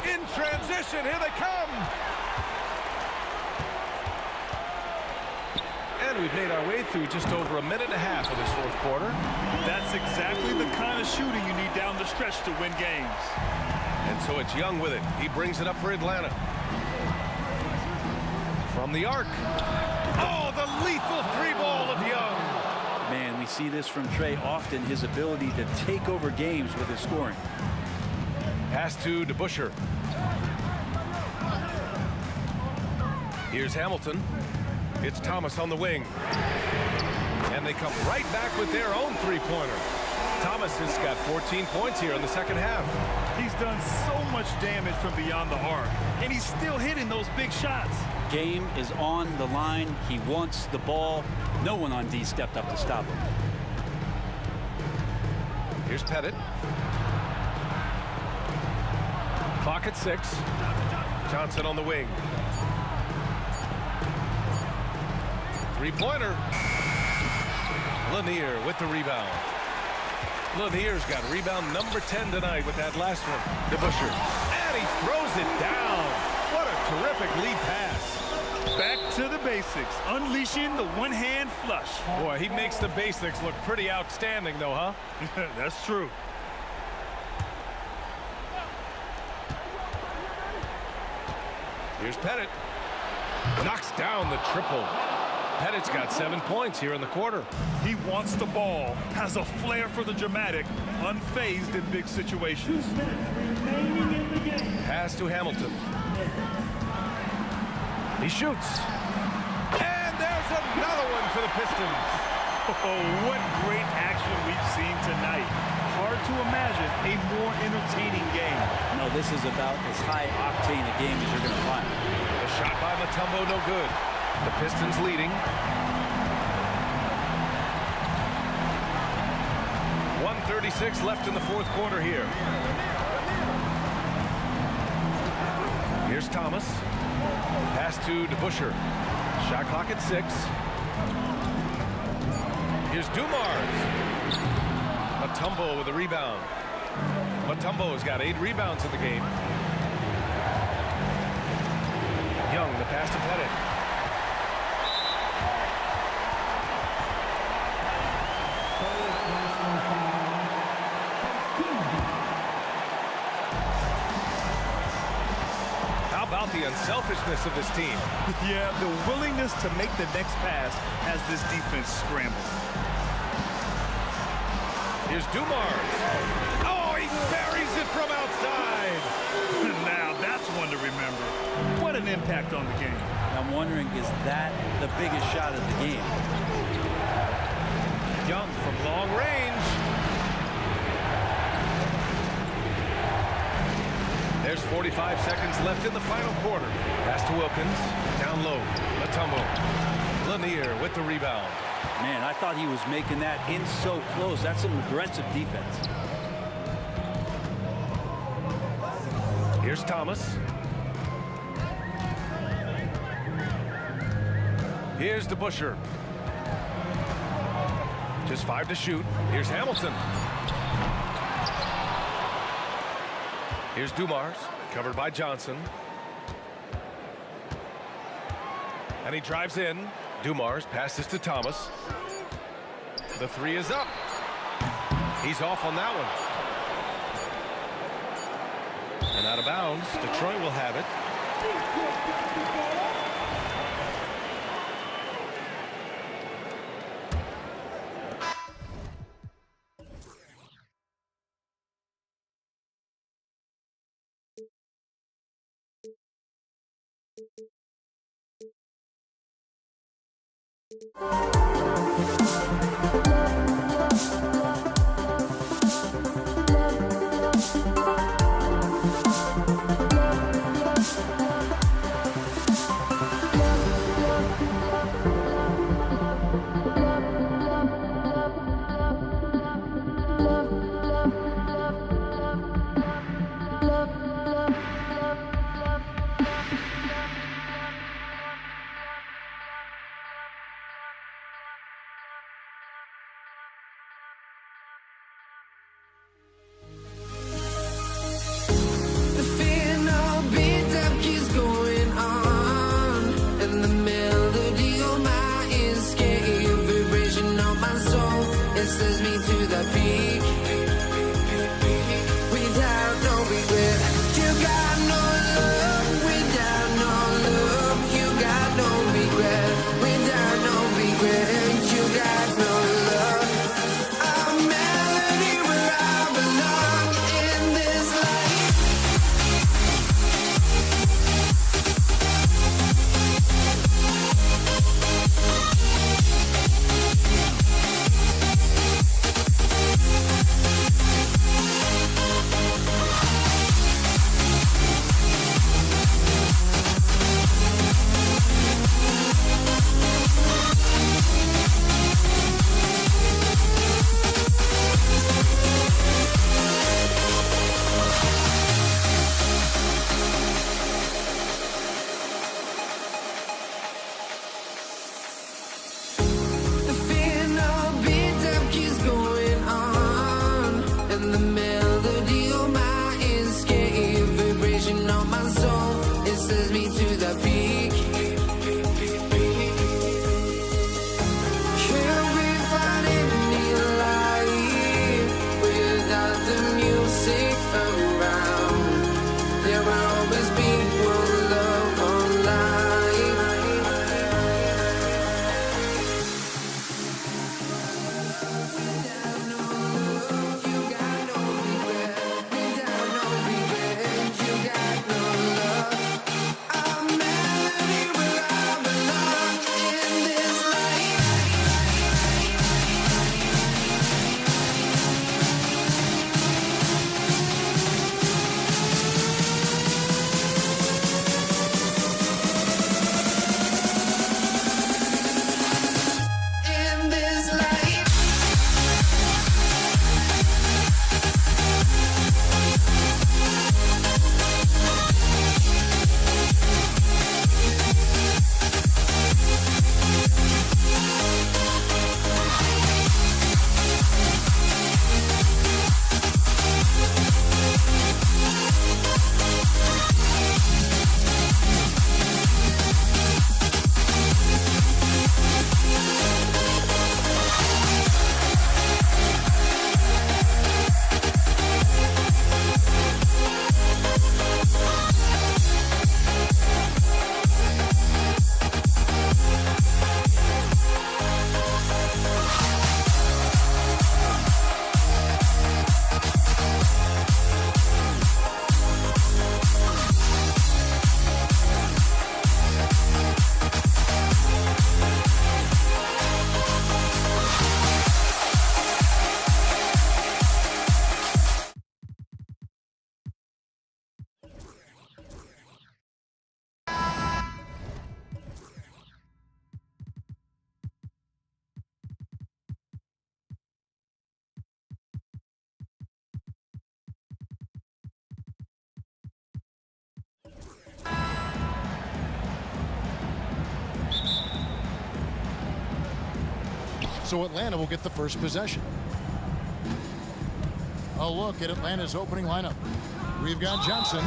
In transition, here they come. And we've made our way through just over a minute and a half of this fourth quarter. That's exactly the kind of shooting you need down the stretch to win games. And so it's Young with it. He brings it up for Atlanta. From the arc. Oh, the lethal free ball of Young. Man, we see this from Trey often, his ability to take over games with his scoring. Pass to DeBusschere. Here's Hamilton. It's Thomas on the wing. And they come right back with their own three-pointer. Thomas has got 14 points here in the second half. He's done so much damage from beyond the arc, and he's still hitting those big shots. Game is on the line. He wants the ball. No one on D stepped up to stop him. Here's Pettit. Clock at 6. Johnson on the wing. Three-pointer. Lanier with the rebound. Lanier's got rebound number 10 tonight with that last one. DeBusschere. And he throws it down. What a terrific lead pass. Back to the basics, unleashing the one-hand flush. Boy, he makes the basics look pretty outstanding, though, huh? That's true. Here's Pettit. Knocks down the triple. Pettit's got 7 points here in the quarter. He wants the ball, has a flair for the dramatic, unfazed in big situations. Pass to Hamilton. He shoots. And there's another one for the Pistons. Oh, what great action we've seen tonight. Hard to imagine a more entertaining game. No, this is about as high octane a game as you're going to find. The shot by Mutombo, no good. The Pistons leading. 1:36 left in the fourth quarter here. Here's Thomas. Pass to DeBusschere. Shot clock at 6. Here's Dumars. Mutombo with a rebound. Mutombo's got 8 rebounds in the game. Young, the pass to Pettit. How about the unselfishness of this team? Yeah, the willingness to make the next pass has this defense scrambled. Here's Dumars. Oh, he buries it from outside. Now, that's one to remember. What an impact on the game. I'm wondering, is that the biggest shot of the game? Young from long range. There's 45 seconds left in the final quarter. Pass to Wilkins. Down low. Mutombo. Lanier with the rebound. Man, I thought he was making that in so close. That's some aggressive defense. Here's Thomas. Here's DeBusschere. Just 5 to shoot. Here's Hamilton. Here's Dumars, covered by Johnson. And he drives in. Dumars passes to Thomas. The 3 is up. He's off on that one. And out of bounds. Detroit will have it. The fear no beat up keeps going on, and the melody on my ears getting a vibration on my soul. It sends me to the peak without no regret. You got no love without no love. You got no regret without no regret. You got no love. A melody where I belong in this life. So Atlanta will get the first possession. A look at Atlanta's opening lineup. We've got Johnson,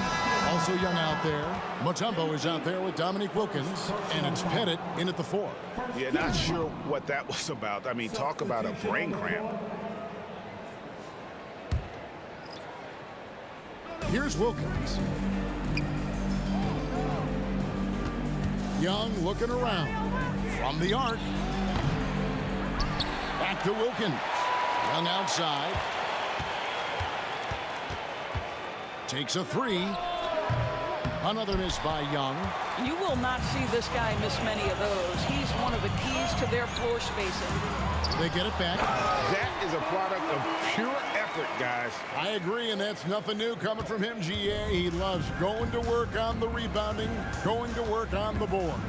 also young out there. Mutombo is out there with Dominique Wilkins, and it's Pettit in at the 4. Yeah, not sure what that was about. I mean, talk about a brain cramp. Here's Wilkins. Young looking around from the arc. Back to Wilkins. Young outside. Takes a 3. Another miss by Young. You will not see this guy miss many of those. He's one of the keys to their floor spacing. They get it back. That is a product of pure effort, guys. I agree, and that's nothing new coming from him, GA. He loves going to work on the rebounding, going to work on the board.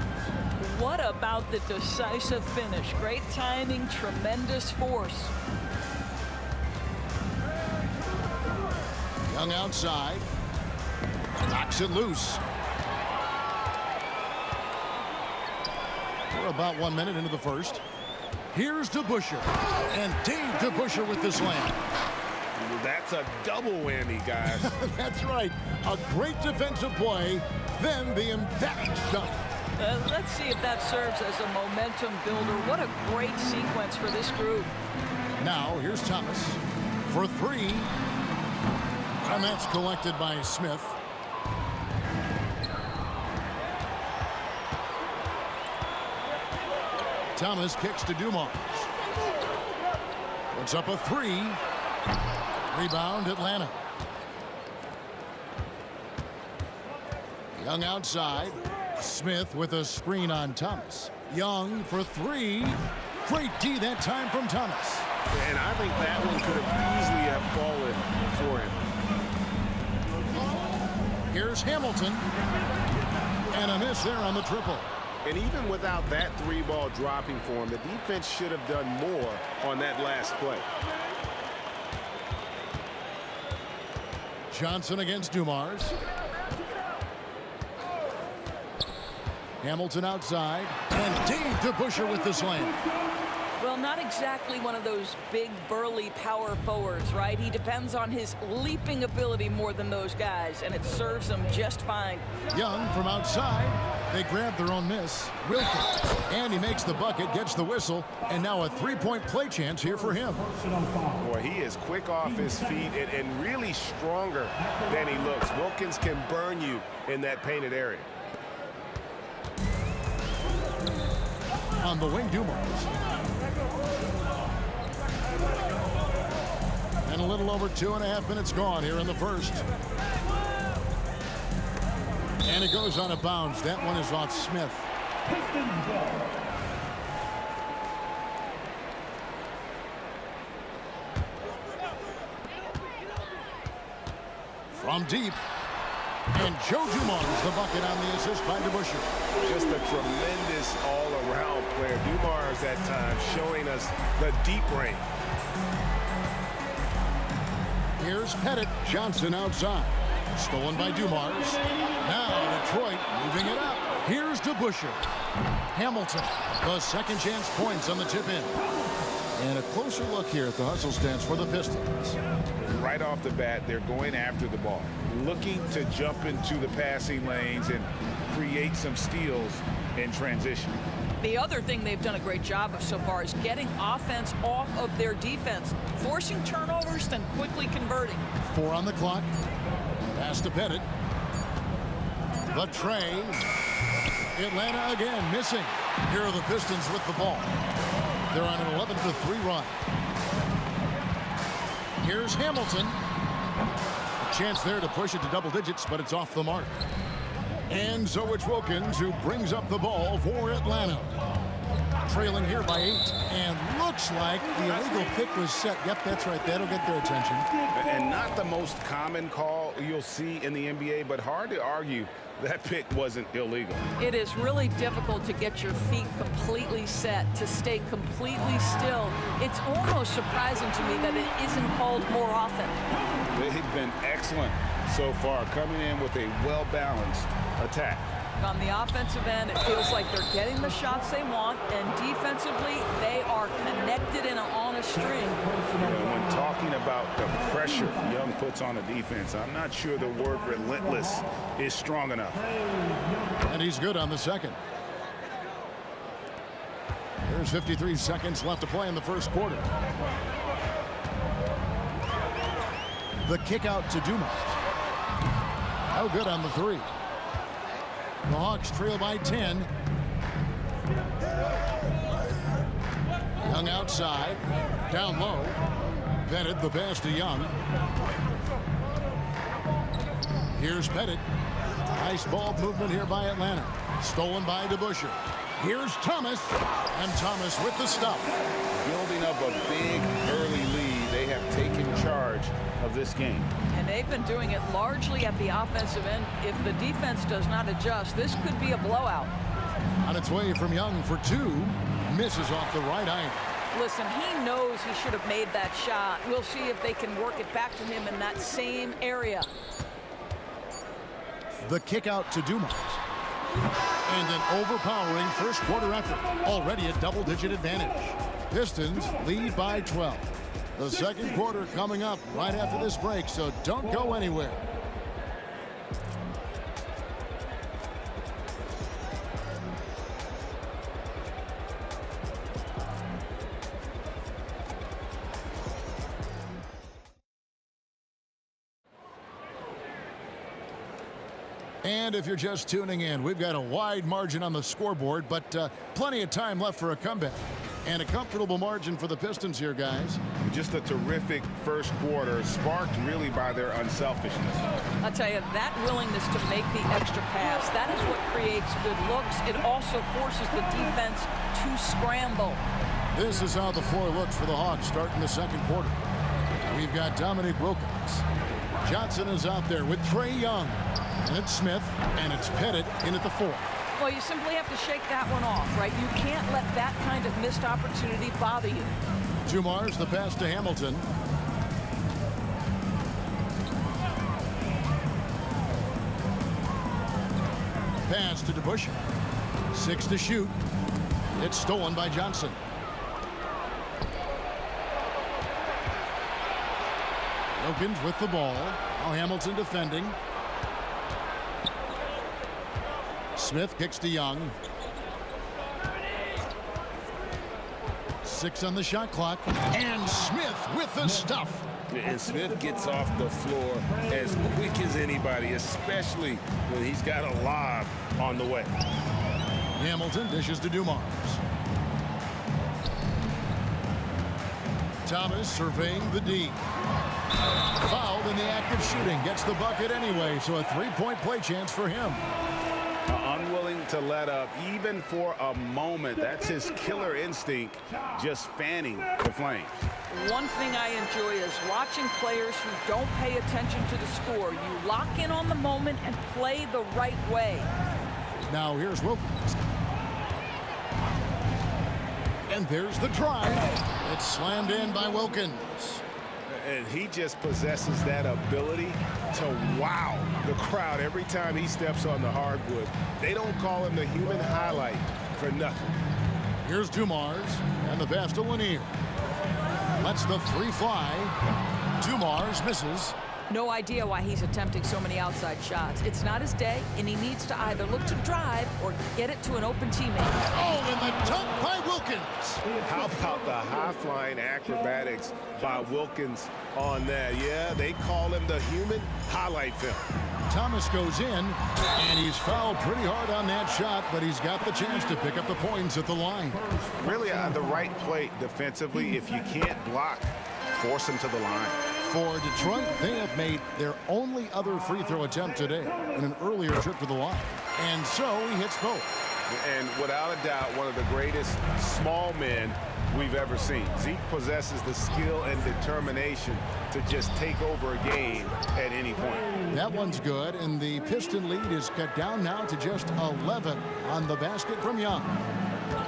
What about the decisive finish? Great timing, tremendous force. Young outside. Knocks it loose. We're about 1 minute into the first. Here's DeBusschere. And Dave DeBusschere with the slam. That's a double whammy, guys. That's right. A great defensive play, then the emphatic stuff. Let's see if that serves as a momentum builder. What a great sequence for this group. Now, here's Thomas for 3. And that's collected by Smith. Thomas kicks to Dumars. Puts up a 3. Rebound, Atlanta. Young outside. Smith with a screen on Thomas. Young for 3. Great D that time from Thomas. And I think that one could have easily have fallen for him. Here's Hamilton. And a miss there on the triple. And even without that 3-ball dropping for him, the defense should have done more on that last play. Johnson against Dumars. Hamilton outside. And Dave DeBusschere with the slam. Well, not exactly one of those big, burly power forwards, right? He depends on his leaping ability more than those guys, and it serves him just fine. Young from outside. They grab their own miss. Wilkins. And he makes the bucket, gets the whistle, and now a 3-point play chance here for him. Boy, he is quick off his feet and really stronger than he looks. Wilkins can burn you in that painted area. On the wing, Dumars. And a little over 2.5 minutes gone here in the first. And it goes on a bounce. That one is off Smith. From deep. And Joe Dumars the bucket on the assist by DeBusschere. Just a tremendous all-around player. Dumars at times showing us the deep range. Here's Pettit. Johnson outside. Stolen by Dumars. Now Detroit moving it up. Here's DeBusschere. Hamilton. The second chance points on the tip in. And a closer look here at the hustle stats for the Pistons. Right off the bat, they're going after the ball, looking to jump into the passing lanes and create some steals in transition. The other thing they've done a great job of so far is getting offense off of their defense, forcing turnovers, then quickly converting. 4 on the clock. Pass to Pettit. The tray. Atlanta again missing. Here are the Pistons with the ball. They're on an 11-3 run. Here's Hamilton. A chance there to push it to double digits, but it's off the mark. And so it's Wilkins who brings up the ball for Atlanta. Trailing here by 8. And looks like the illegal pick was set. Yep, that's right. That'll get their attention. And not the most common call you'll see in the NBA, but hard to argue that pick wasn't illegal. It is really difficult to get your feet completely set, to stay completely still. It's almost surprising to me that it isn't called more often. They've been excellent so far, coming in with a well-balanced attack. On the offensive end, it feels like they're getting the shots they want, and defensively, they are connected and on a string. When talking about the pressure Young puts on a defense, I'm not sure the word relentless is strong enough. And he's good on the second. There's 53 seconds left to play in the first quarter. The kick out to Dumas. No good on the three. The Hawks trail by 10. Young outside. Down low. Pettit the pass to Young. Here's Pettit. Nice ball movement here by Atlanta. Stolen by DeBusschere. Here's Thomas. And Thomas with the stuff. Building up a big early lead. They have taken charge of this game. And they've been doing it largely at the offensive end. If the defense does not adjust, this could be a blowout. On its way from Young for two. Misses off the right iron. Listen, he knows he should have made that shot. We'll see if they can work it back to him in that same area. The kick out to Dumas. And an overpowering first quarter effort. Already a double-digit advantage. Pistons lead by 12. The second quarter coming up right after this break, so don't go anywhere. And if you're just tuning in, we've got a wide margin on the scoreboard, but plenty of time left for a comeback. And a comfortable margin for the Pistons here, guys. Just a terrific first quarter, sparked really by their unselfishness. I'll tell you, that willingness to make the extra pass, that is what creates good looks. It also forces the defense to scramble. This is how the floor looks for the Hawks starting the second quarter. We've got Dominique Wilkins. Johnson is out there with Trae Young. And it's Smith, and it's Pettit in at the 4. Well, you simply have to shake that one off, right? You can't let that kind of missed opportunity bother you. Dumars, the pass to Hamilton. Pass to DeBusschere. 6 to shoot. It's stolen by Johnson. Wilkins with the ball. Now Hamilton defending. Smith kicks to Young. 6 on the shot clock. And Smith with the stuff. And Smith gets off the floor as quick as anybody, especially when he's got a lob on the way. Hamilton dishes to Dumars. Thomas surveying the D. Fouled in the act of shooting. Gets the bucket anyway, so a three-point play chance for him. Unwilling to let up even for a moment. That's his killer instinct, just fanning the flames. One thing I enjoy is watching players who don't pay attention to the score. You lock in on the moment and play the right way. Now here's Wilkins. And there's the drive. It's slammed in by Wilkins. And he just possesses that ability to wow the crowd every time he steps on the hardwood. They don't call him the human highlight for nothing. Here's Dumars and the pass to Lanier. Lets the three fly. Dumars misses. No idea why he's attempting so many outside shots. It's not his day, and he needs to either look to drive or get it to an open teammate. Oh, and the dunk by Wilkins. How about the high-flying acrobatics by Wilkins on that? Yeah, they call him the human highlight film. Thomas goes in, and he's fouled pretty hard on that shot, but he's got the chance to pick up the points at the line. Really on the right plate defensively. If you can't block, force him to the line. For Detroit, they have made their only other free throw attempt today in an earlier trip to the line. And so he hits both. And without a doubt, one of the greatest small men we've ever seen. Zeke possesses the skill and determination to just take over a game at any point. That one's good, and the Piston lead is cut down now to just 11 on the basket from Young.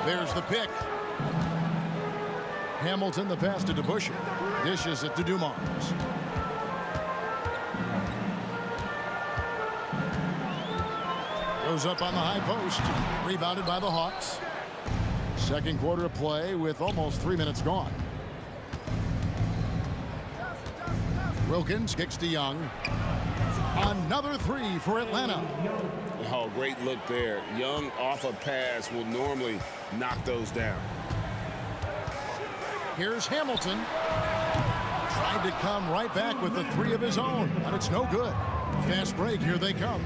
There's the pick. Hamilton the pass to DeBusschere. Dishes it to Dumars. Goes up on the high post. Rebounded by the Hawks. Second quarter of play with almost 3 minutes gone. Wilkins kicks to Young. Another three for Atlanta. Oh, great look there. Young off a pass will normally knock those down. Here's Hamilton. Tried to come right back with the three of his own, but it's no good. Fast break, here they come.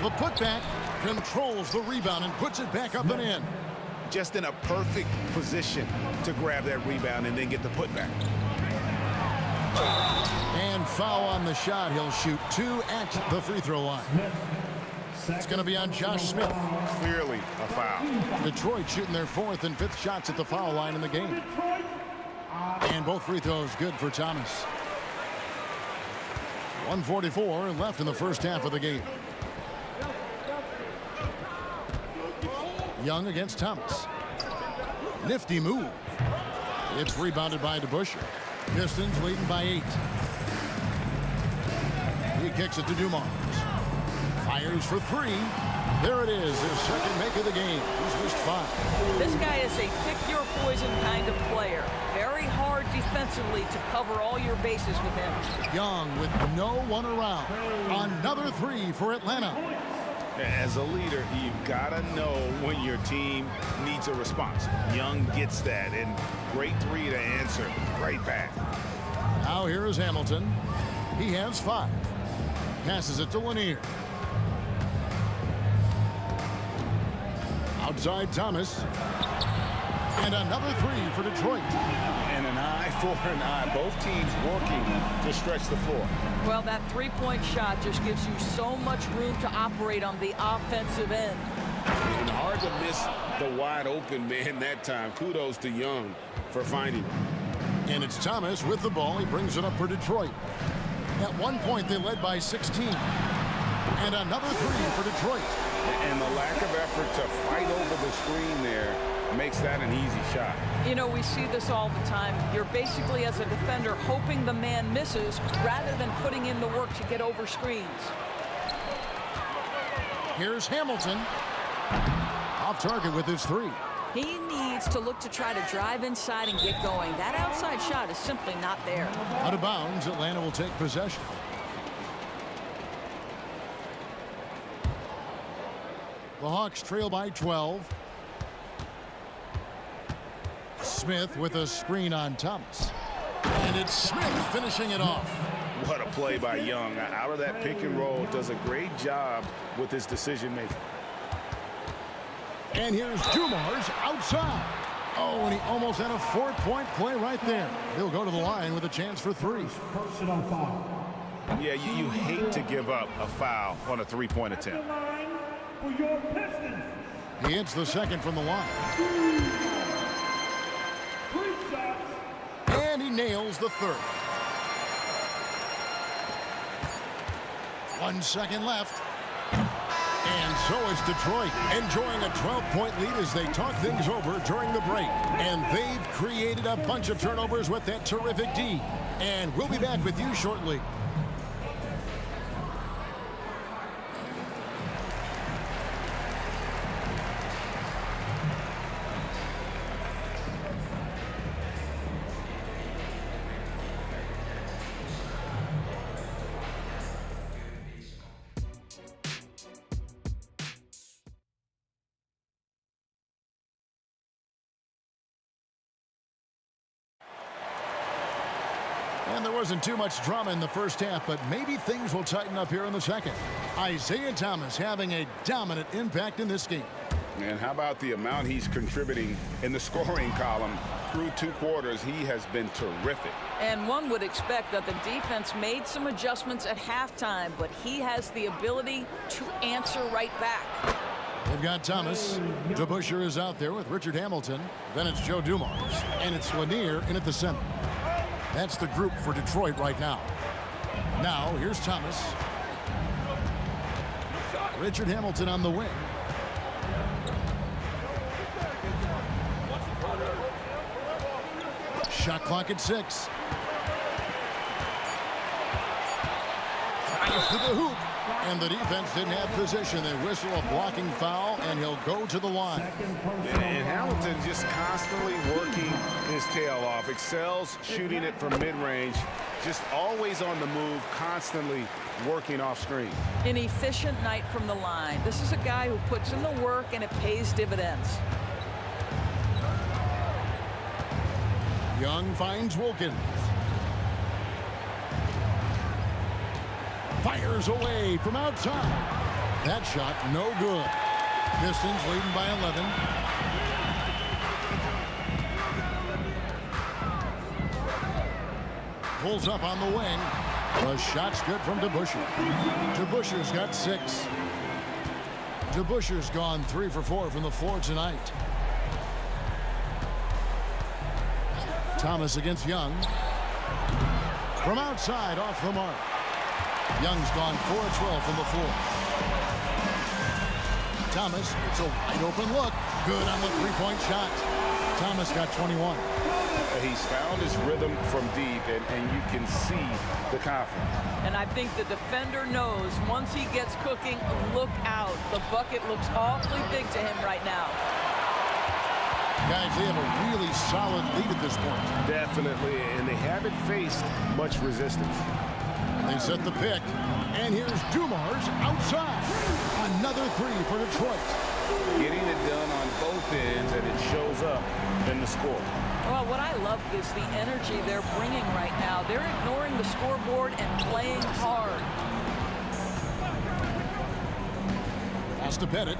The putback controls the rebound and puts it back up and in. Just in a perfect position to grab that rebound and then get the putback. And foul on the shot. He'll shoot 2 at the free throw line. It's going to be on Josh Smith. Clearly a foul. Detroit shooting their 4th and 5th shots at the foul line in the game. And both free throws good for Thomas. 1:44 left in the first half of the game. Young against Thomas. Nifty move. It's rebounded by DeBusschere. Pistons leading by 8. He kicks it to Dumars. Fires for 3. There it is, his second make of the game. He's missed 5. This guy is a pick-your-poison kind of player. Very hard defensively to cover all your bases with him. Young with no one around. Another 3 for Atlanta. As a leader, you've got to know when your team needs a response. Young gets that, and great 3 to answer right back. Now here is Hamilton. He has 5. Passes it to Lanier. Outside Thomas. And another 3 for Detroit. And an eye for an eye. Both teams working to stretch the floor. Well, that three-point shot just gives you so much room to operate on the offensive end. And hard to miss the wide open man that time. Kudos to Young for finding it. And it's Thomas with the ball. He brings it up for Detroit. At one point, they led by 16. And another 3 for Detroit. And the lack of effort to fight over the screen there makes that an easy shot. You know, we see this all the time. You're basically, as a defender, hoping the man misses rather than putting in the work to get over screens. Here's Hamilton. Off target with his 3. He needs to look to try to drive inside and get going. That outside shot is simply not there. Out of bounds, Atlanta will take possession. The Hawks trail by 12. Smith with a screen on Thomas. And it's Smith finishing it off. What a play by Young. Out of that pick and roll, does a great job with his decision making. And here's Dumars outside. Oh, and he almost had a 4-point play right there. He'll go to the line with a chance for 3. Personal foul. Yeah, you hate to give up a foul on a 3-point attempt. For your Pistons. He hits the second from the line. And he nails the third. 1 second left. And so is Detroit, enjoying a 12-point lead as they talk things over during the break. And they've created a bunch of turnovers with that terrific D. And we'll be back with you shortly. And there wasn't too much drama in the first half, but maybe things will tighten up here in the second. Isaiah Thomas having a dominant impact in this game. And how about the amount he's contributing in the scoring column? Through 2 quarters, he has been terrific. And one would expect that the defense made some adjustments at halftime, but he has the ability to answer right back. They've got Thomas. DeBusschere is out there with Richard Hamilton. Then it's Joe Dumars. And it's Lanier in at the center. That's the group for Detroit right now. Now, here's Thomas. Richard Hamilton on the wing. Shot clock at 6. Drives to the hoop. And the defense didn't have position. They whistle a blocking foul, and he'll go to the line. And Hamilton just constantly working his tail off. Excels shooting it from mid-range. Just always on the move, constantly working off screen. An efficient night from the line. This is a guy who puts in the work, and it pays dividends. Young finds Wilkins. Fires away from outside. That shot no good. Pistons leading by 11. Pulls up on the wing. The shot's good from DeBusschere. DeBusschere's got 6. DeBusschere's gone 3 for 4 from the floor tonight. Thomas against Young. From outside, off the mark. Young's gone 4 of 12 from the floor. Thomas, it's a wide open look. Good on the three-point shot. Thomas got 21. He's found his rhythm from deep, and you can see the confidence. And I think the defender knows once he gets cooking, look out. The bucket looks awfully big to him right now. Guys, they have a really solid lead at this point. Definitely, and they haven't faced much resistance. They set the pick, and here's Dumars outside. Another 3 for Detroit. Getting it done on both ends, and it shows up in the score. Well, what I love is the energy they're bringing right now. They're ignoring the scoreboard and playing hard. Pass to Pettit.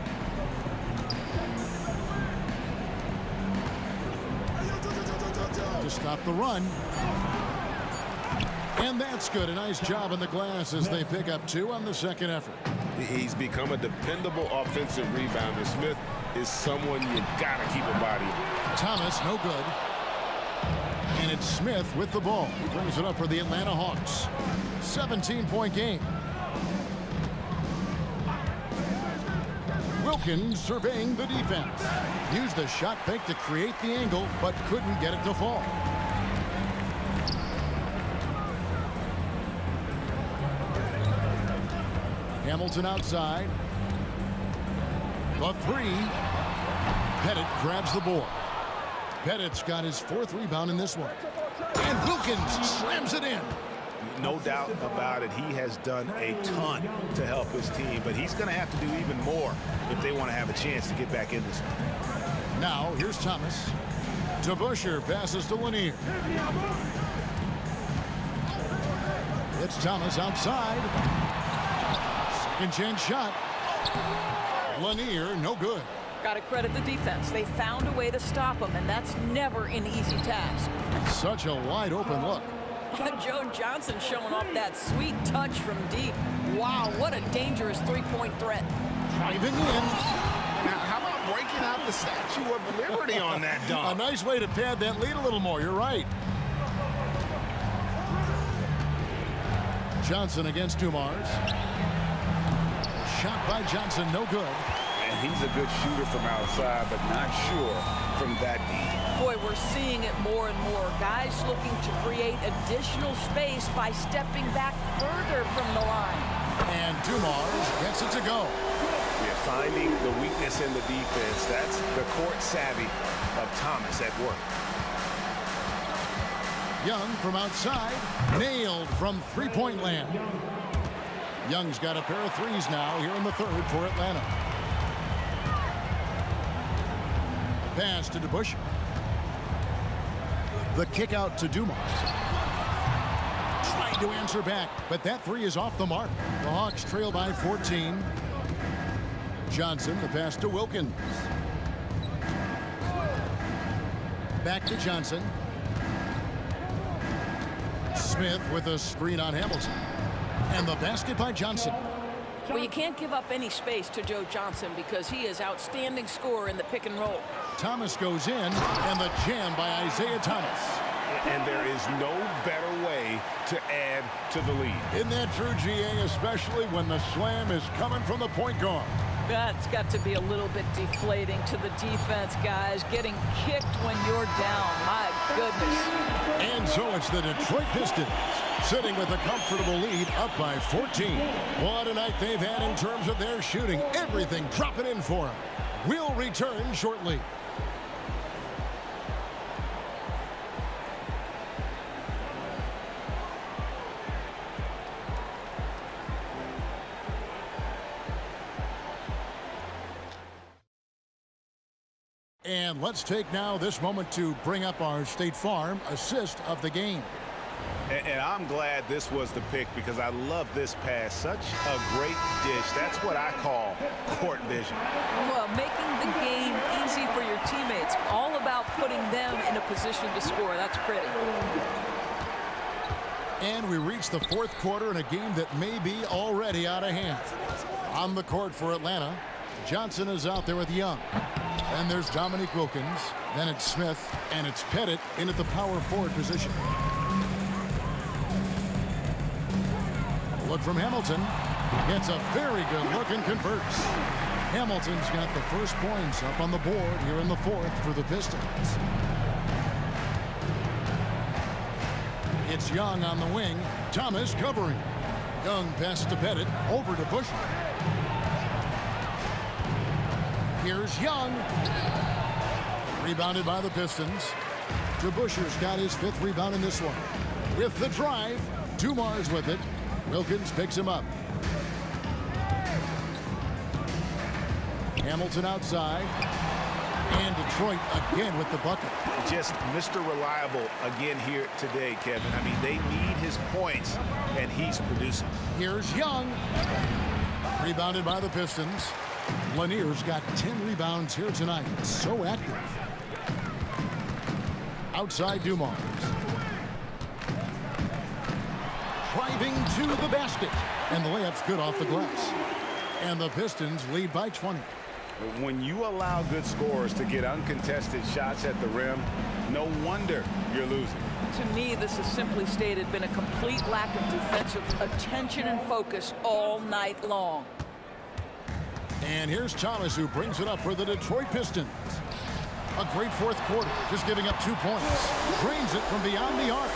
To stop the run. And that's good. A nice job on the glass as they pick up 2 on the second effort. He's become a dependable offensive rebounder. Smith is someone you got to keep a body. Thomas, no good. And it's Smith with the ball. He brings it up for the Atlanta Hawks. 17-point game. Wilkins surveying the defense. Used the shot fake to create the angle, but couldn't get it to fall. Hamilton outside. The 3. Pettit grabs the board. Pettit's got his 4th rebound in this one. And Wilkins slams it in. No doubt about it. He has done a ton to help his team, but he's going to have to do even more if they want to have a chance to get back in this one. Now, here's Thomas. DeBusschere passes to Lanier. It's Thomas outside. Second chance shot. Lanier, no good. Got to credit the defense. They found a way to stop him, and that's never an easy task. Such a wide open look. Joe Johnson showing off that sweet touch from deep. Wow, what a dangerous three-point threat. Driving in. Now, how about breaking out the Statue of Liberty on that dunk? A nice way to pad that lead a little more. You're right. Johnson against Dumars. Shot by Johnson, no good. And he's a good shooter from outside, but not sure from that deep. Boy, we're seeing it more and more. Guys looking to create additional space by stepping back further from the line. And Dumars gets it to go. Yeah, finding the weakness in the defense. That's the court savvy of Thomas at work. Young from outside, nailed from three-point land. Young's got a pair of threes now here in the 3rd for Atlanta. A pass to DeBusschere. The kick out to Dumars. Trying to answer back, but that 3 is off the mark. The Hawks trail by 14. Johnson, the pass to Wilkins. Back to Johnson. Smith with a screen on Hamilton. And the basket by Johnson. Well, you can't give up any space to Joe Johnson because he is outstanding scorer in the pick and roll. Thomas goes in, and the jam by Isaiah Thomas. And there is no better way to add to the lead. Isn't that true, GA, especially when the slam is coming from the point guard? That's got to be a little bit deflating to the defense, guys. Getting kicked when you're down. My goodness. And And so it's the Detroit Pistons sitting with a comfortable lead up by 14. What a night they've had in terms of their shooting. Everything dropping in for them. We'll return shortly. And let's take now this moment to bring up our State Farm assist of the game. And I'm glad this was the pick because I love this pass. Such a great dish. That's what I call court vision. Well, making the game easy for your teammates. All about putting them in a position to score. That's pretty. And we reach the fourth quarter in a game that may be already out of hand. On the court for Atlanta, Johnson is out there with Young. And there's Dominique Wilkins. Then it's Smith. And it's Pettit in at the power forward position. Look from Hamilton. Gets a very good look and converts. Hamilton's got the first points up on the board here in the fourth for the Pistons. It's Young on the wing. Thomas covering. Young pass to Pettit. Over to Busher. Here's Young. Rebounded by the Pistons. DeBuscher's got his fifth rebound in this one. With the drive, Dumar's with it. Wilkins picks him up. Hamilton outside. And Detroit again with the bucket. Just Mr. Reliable again here today, Kevin. I mean, they need his points, and he's producing. Here's Young. Rebounded by the Pistons. Lanier's got 10 rebounds here tonight. So active. Outside Dumars. Driving to the basket. And the layup's good off the glass. And the Pistons lead by 20. When you allow good scorers to get uncontested shots at the rim, no wonder you're losing. To me, this is simply stated been a complete lack of defensive attention and focus all night long. And here's Thomas, who brings it up for the Detroit Pistons. A great fourth quarter, just giving up 2 points. Drains it from beyond the arc.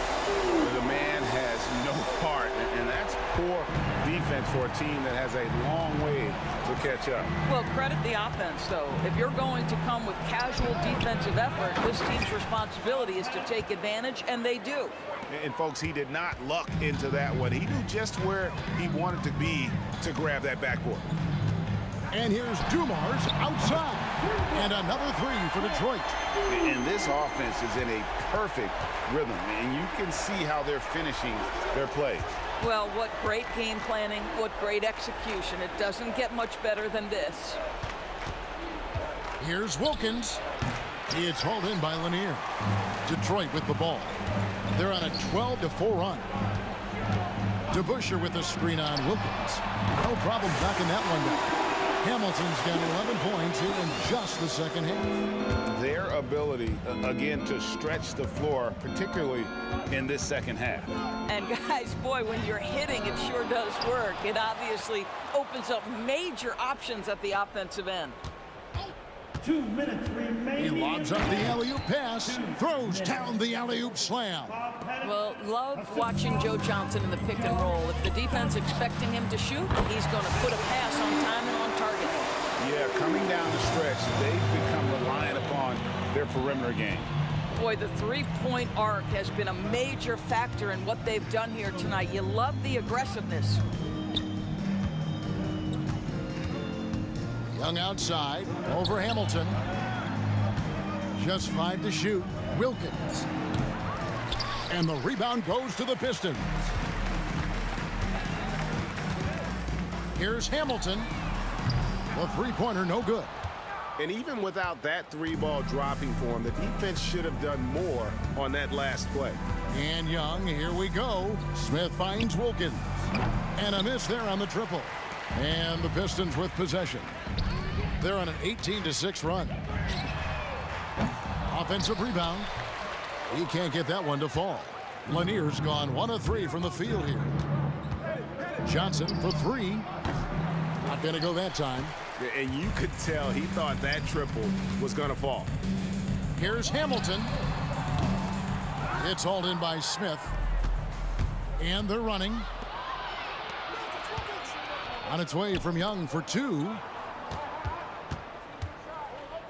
The man has no heart, and that's poor defense for a team that has a long way to catch up. Well, credit the offense, though. If you're going to come with casual defensive effort, this team's responsibility is to take advantage, and they do. And folks, he did not luck into that one. He knew just where he wanted to be to grab that backboard. And here's Dumars outside. And another three for Detroit. And this offense is in a perfect rhythm. And you can see how they're finishing their plays. Well, what great game planning, what great execution. It doesn't get much better than this. Here's Wilkins. It's hauled in by Lanier. Detroit with the ball. They're on a 12-4 run. DeBuscher with the screen on Wilkins. No problem knocking that one down. Hamilton's got 11 points here in just the second half. Their ability, again, to stretch the floor, particularly in this second half. And guys, boy, when you're hitting, it sure does work. It obviously opens up major options at the offensive end. 2 minutes remaining. He lobs up the alley-oop pass, throws down the alley-oop slam. Well, love watching Joe Johnson in the pick and roll. If the defense expecting him to shoot, he's going to put a pass on time and on target. Yeah, coming down the stretch, they've become reliant upon their perimeter game. Boy, the three-point arc has been a major factor in what they've done here tonight. You love the aggressiveness. Young outside, over Hamilton. Just 5 to shoot. Wilkins. And the rebound goes to the Pistons. Here's Hamilton. The three-pointer no good. And even without that three ball dropping for him, the defense should have done more on that last play. And Young, here we go. Smith finds Wilkins. And a miss there on the triple. And the Pistons with possession. They're on an 18-6 run. Offensive rebound. He can't get that one to fall. Lanier's gone 1 of 3 from the field here. Johnson for 3. Not going to go that time. And you could tell he thought that triple was going to fall. Here's Hamilton. It's hauled in by Smith. And they're running. On its way from Young for 2.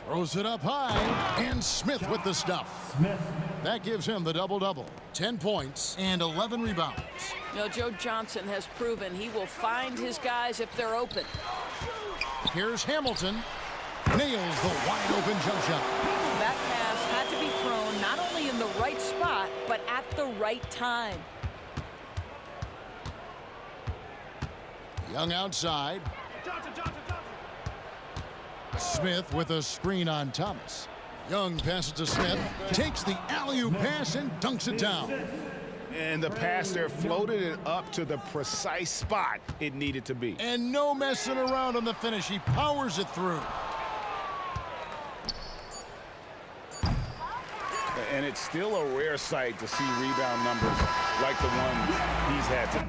Throws it up high. And Smith with the stuff. That gives him the double-double. 10 points and 11 rebounds. You know, Joe Johnson has proven he will find his guys if they're open. Here's Hamilton. Nails the wide-open jump shot. That pass had to be thrown not only in the right spot, but at the right time. Young outside. Smith with a screen on Thomas. Young passes to Smith, takes the alley-oop pass and dunks it down. And the pass there floated it up to the precise spot it needed to be. And no messing around on the finish. He powers it through. And it's still a rare sight to see rebound numbers like the ones he's had to.